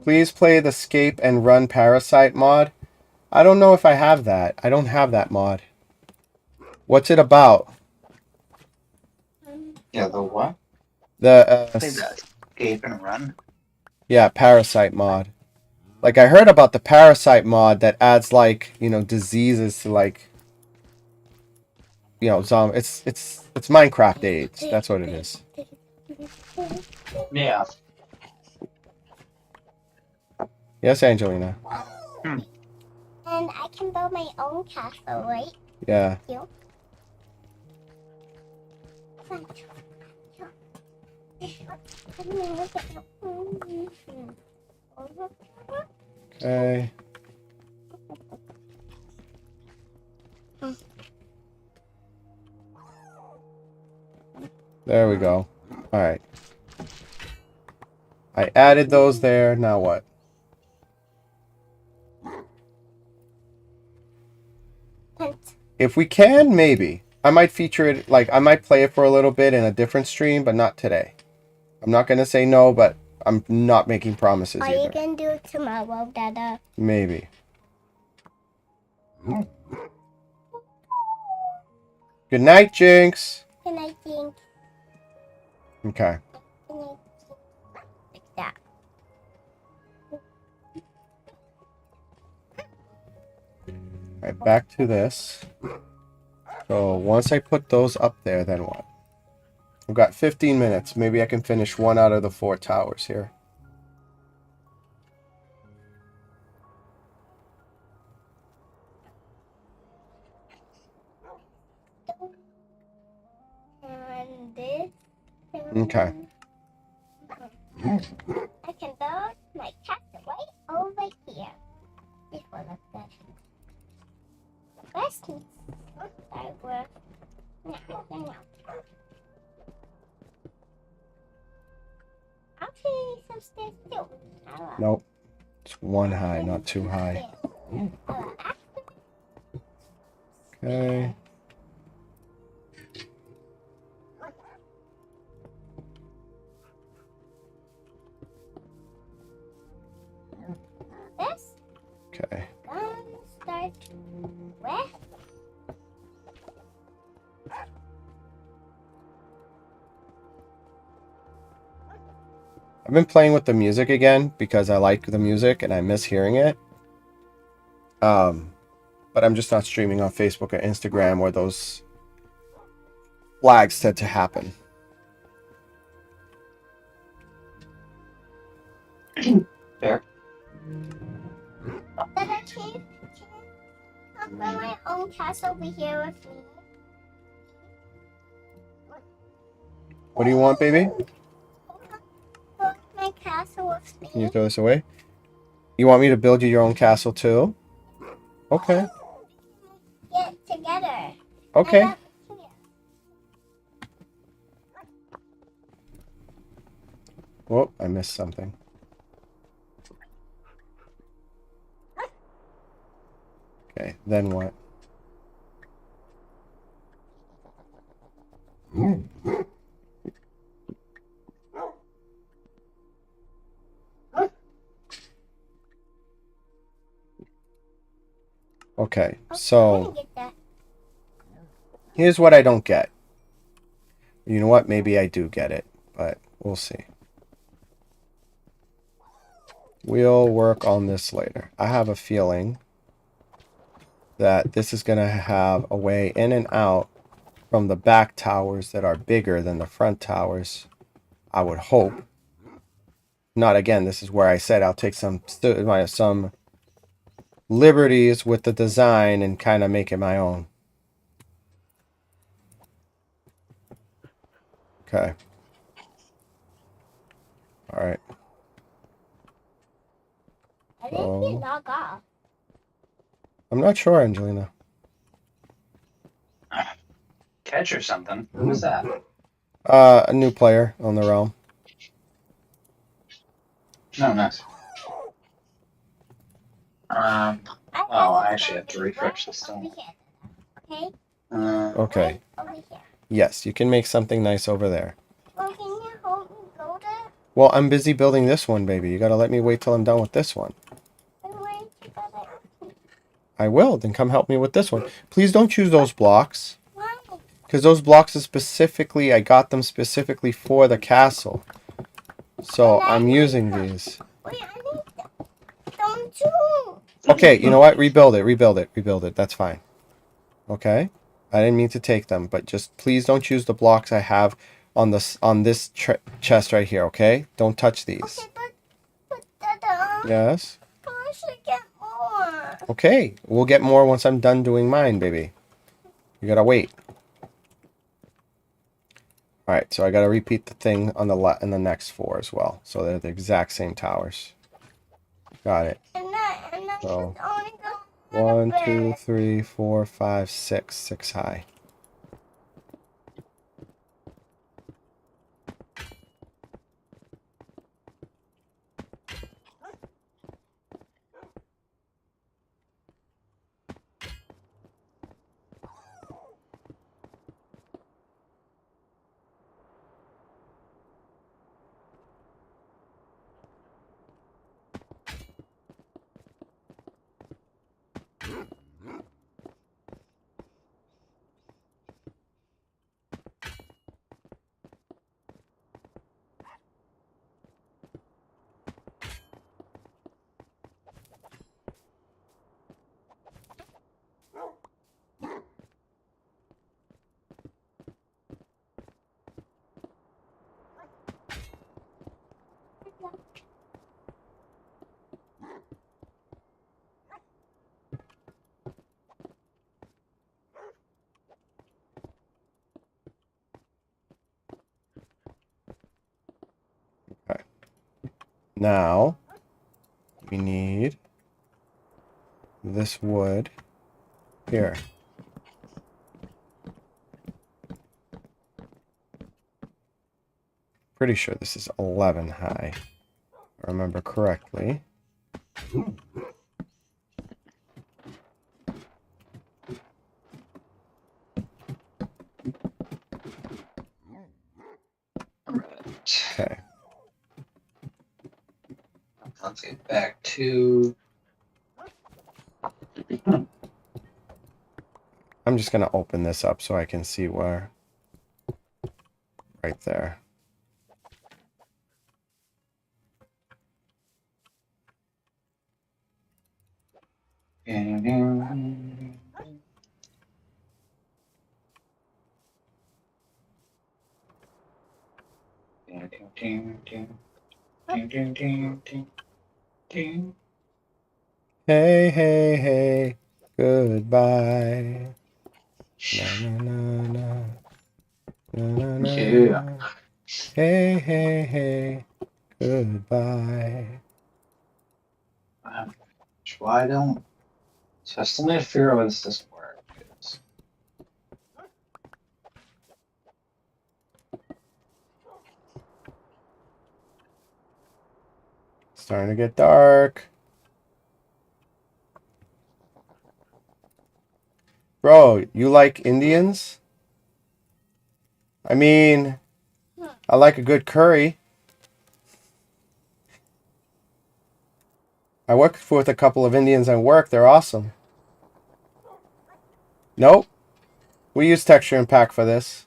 Speaker 1: Please play the Scape and Run Parasite mod. I don't know if I have that. I don't have that mod. What's it about?
Speaker 5: Yeah, the what?
Speaker 1: The
Speaker 5: Escape and run.
Speaker 1: yeah, Parasite mod. Like I heard about the Parasite mod that adds like, you know, diseases to like, you know, it's Minecraft AIDS. That's what it is.
Speaker 5: Yeah.
Speaker 1: Yes, Angelina.
Speaker 2: And I can build my own castle, right?
Speaker 1: Yeah.
Speaker 2: You.
Speaker 1: Okay. There we go. Alright. I added those there. Now what?
Speaker 2: Pent.
Speaker 1: If we can, maybe. I might feature it, like, I might play it for a little bit in a different stream, but not today. I'm not going to say no, but I'm not making promises
Speaker 2: Are you
Speaker 1: either.
Speaker 2: gonna do it tomorrow, Dada?
Speaker 1: Maybe. Good night, Jinx.
Speaker 2: And I think
Speaker 1: Okay.
Speaker 2: like that.
Speaker 1: Alright, back to this. So once I put those up there, then what? I've got 15 minutes. Maybe I can finish one out of the 4 towers here.
Speaker 2: And this.
Speaker 1: Okay.
Speaker 2: I can build my castle right over here. This one of them. First, start with now. Actually, some stairs too.
Speaker 1: Nope. It's 1 high, not 2 high. Okay.
Speaker 2: This.
Speaker 1: Okay.
Speaker 2: Start with.
Speaker 1: I've been playing with the music again because I like the music and I miss hearing it. But I'm just not streaming on Facebook or Instagram where those flags tend to happen.
Speaker 5: Fair.
Speaker 2: Then I can come from my own castle over here with me.
Speaker 1: What do you want, baby?
Speaker 2: Build my castle with me.
Speaker 1: Can you throw this away? You want me to build you your own castle too? Okay.
Speaker 2: Get together.
Speaker 1: Okay.
Speaker 2: And up here.
Speaker 1: Whoop, I missed something. Okay, then what? Okay,
Speaker 2: I'm
Speaker 1: so
Speaker 2: gonna get that.
Speaker 1: here's what I don't get. You know what? Maybe I do get it, but we'll see. We'll work on this later. I have a feeling that this is going to have a way in and out from the back towers that are bigger than the front towers. I would hope. Not again, this is where I said I'll take some liberties with the design and kind of make it my own. Okay. All right.
Speaker 2: I think you log off.
Speaker 1: I'm not sure, Angelina.
Speaker 5: Catch or something. Who was that?
Speaker 1: A new player on the realm.
Speaker 5: No, nice. Well, I actually have to refresh this
Speaker 2: Over
Speaker 5: thing.
Speaker 2: here. Okay?
Speaker 1: Okay.
Speaker 2: Over here.
Speaker 1: Yes, you can make something nice over there.
Speaker 2: Well, can you hold me go there?
Speaker 1: Well, I'm busy building this one, baby. You gotta let me wait till I'm done with this one.
Speaker 2: I'm going to go there.
Speaker 1: I will. Then come help me with this one. Please don't choose those blocks.
Speaker 2: Why?
Speaker 1: Because those blocks are specifically, I got them specifically for the castle. So I'm using these.
Speaker 2: Wait, I need them too.
Speaker 1: Okay, you know what? Rebuild it, rebuild it, rebuild it. That's fine. Okay? I didn't mean to take them, but just please don't choose the blocks I have on this chest right here, okay? Don't touch these.
Speaker 2: Okay, but Dada,
Speaker 1: Yes?
Speaker 2: I should get more.
Speaker 1: Okay, we'll get more once I'm done doing mine, baby. You gotta wait. Alright, so I gotta repeat the thing on the in the next 4 as well. So they're the exact same towers. Got it.
Speaker 2: And I
Speaker 1: So,
Speaker 2: should only go
Speaker 1: 1, 2, 3, 4, 5, 6. 6 high. Now, we need this wood here. Pretty sure this is 11 high, if I remember correctly. Okay.
Speaker 5: Let's get back to.
Speaker 1: I'm just going to open this up so I can see where. Right there. Hey, hey, hey, goodbye. Na, na, na, na. Na, na, na,
Speaker 5: Yeah.
Speaker 1: na. Hey, hey, hey, goodbye.
Speaker 5: Why don't? So I still need to figure out how this doesn't work.
Speaker 1: Starting to get dark. Bro, you like Indians? I mean, I like a good curry. I work with a couple of Indians at work. They're awesome. Nope. We use texture and pack for this.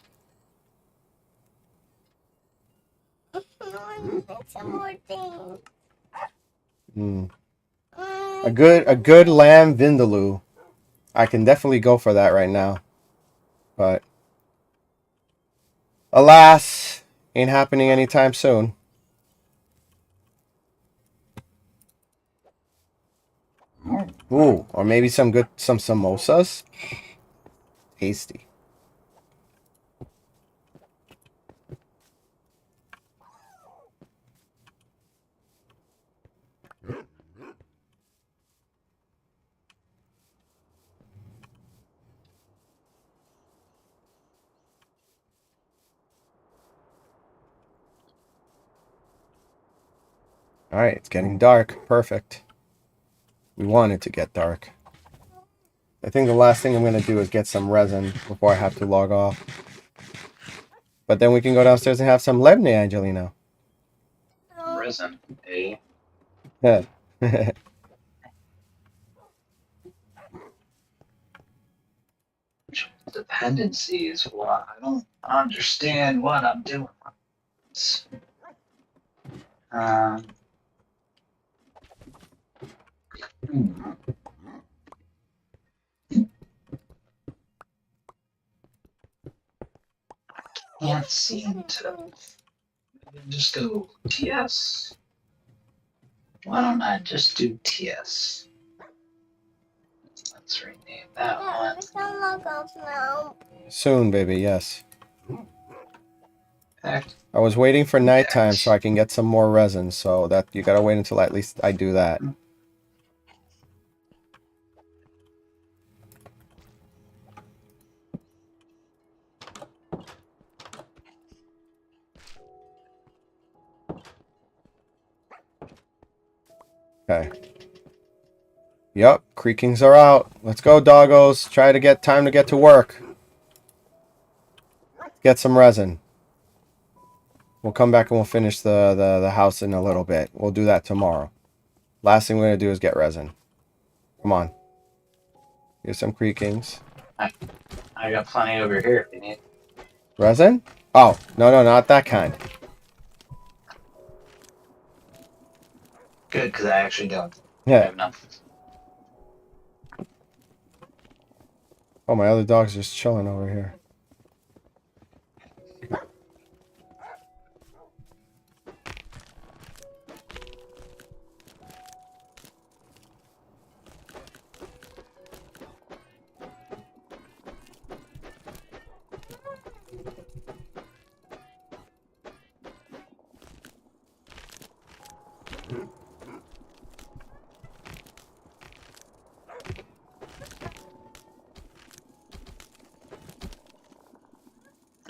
Speaker 2: Some more things.
Speaker 1: A good lamb vindaloo. I can definitely go for that right now. But alas, ain't happening anytime soon. Ooh, or maybe some samosas. Tasty. All right, it's getting dark. Perfect. We want it to get dark. I think the last thing I'm going to do is get some resin before I have to log off. But then we can go downstairs and have some lebne, Angelina.
Speaker 5: Resin, eh?
Speaker 1: Yeah.
Speaker 5: Dependencies. Well, I don't understand what I'm doing. Um, can't seem to just go TS. Why don't I just do TS? Let's rename that one.
Speaker 2: There's no logos now.
Speaker 1: Soon, baby, yes.
Speaker 5: Act
Speaker 1: I was waiting for nighttime
Speaker 5: X.
Speaker 1: so I can get some more resin, so that you gotta wait until at least I do that. Okay. Yep, creakings are out. Let's go, doggos. Try to get time to get to work. Get some resin. We'll come back and we'll finish the house in a little bit. We'll do that tomorrow. Last thing we're going to do is get resin. Come on. Here's some creakings.
Speaker 5: I got plenty over here if you need.
Speaker 1: Resin? Oh, no, not that kind.
Speaker 5: Good, because I actually don't. I
Speaker 1: Yeah.
Speaker 5: have nothing.
Speaker 1: Oh, my other dog's just chilling over here.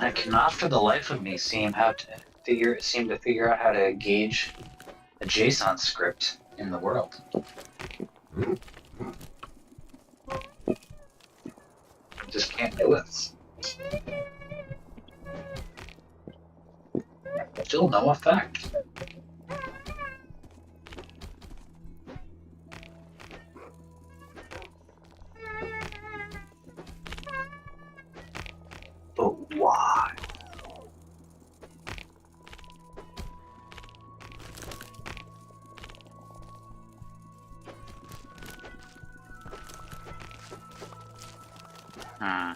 Speaker 5: I cannot for the life of me seem to figure out how to gauge a JSON script in the world. I just can't do it. Still no effect. But why? Hmm.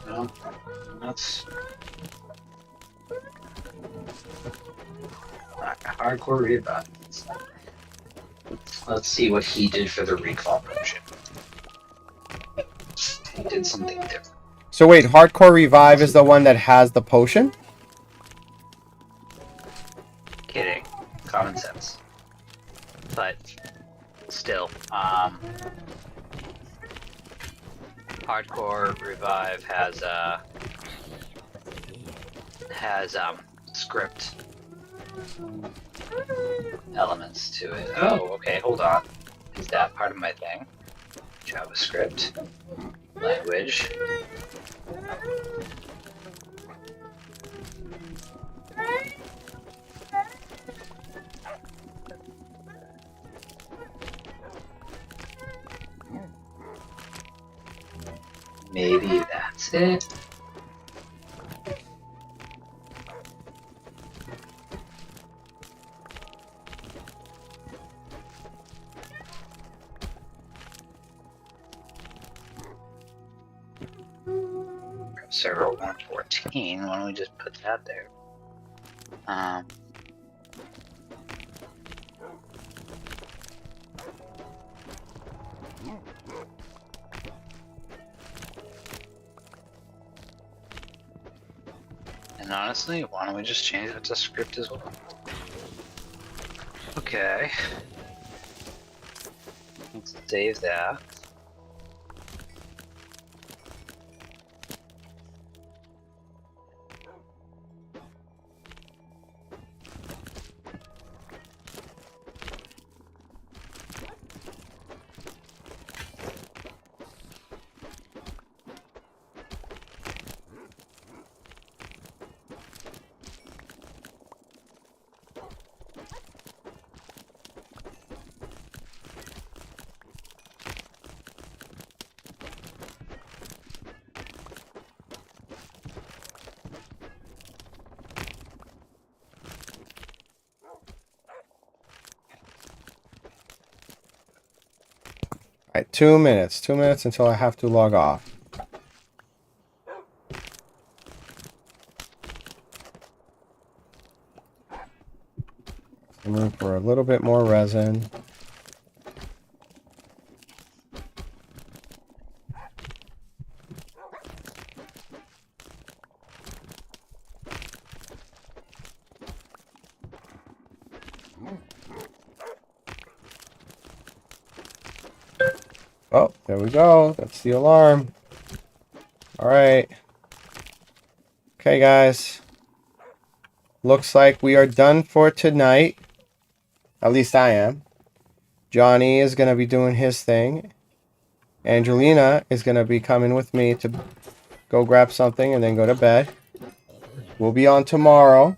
Speaker 5: No, that's hardcore revive. Let's see what he did for the recall potion. He did something different.
Speaker 1: So wait, Hardcore Revive is the one that has the potion?
Speaker 5: Kidding. Common sense. But still, Hardcore Revive has script elements to it. Oh, okay, hold on. Is that part of my thing? JavaScript language. Maybe that's it. Server 114. Why don't we just put that there? And honestly, why don't we just change it to script as well? Okay. Let's save that.
Speaker 1: Alright, 2 minutes. 2 minutes until I have to log off. I'm looking for a little bit more resin. Oh, there we go. That's the alarm. Alright. Okay, guys. Looks like we are done for tonight. At least I am. Johnny is going to be doing his thing. Angelina is going to be coming with me to go grab something and then go to bed. We'll be on tomorrow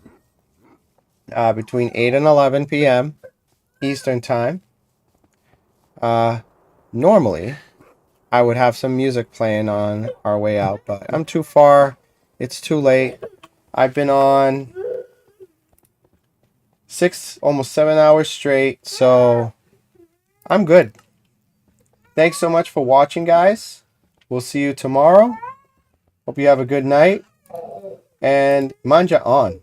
Speaker 1: between 8 and 11 p.m. Eastern Time. Normally, I would have some music playing on our way out, but I'm too far. It's too late. I've been on 6, almost 7 hours straight, so I'm good. Thanks so much for watching, guys. We'll see you tomorrow. Hope you have a good night. And manja on.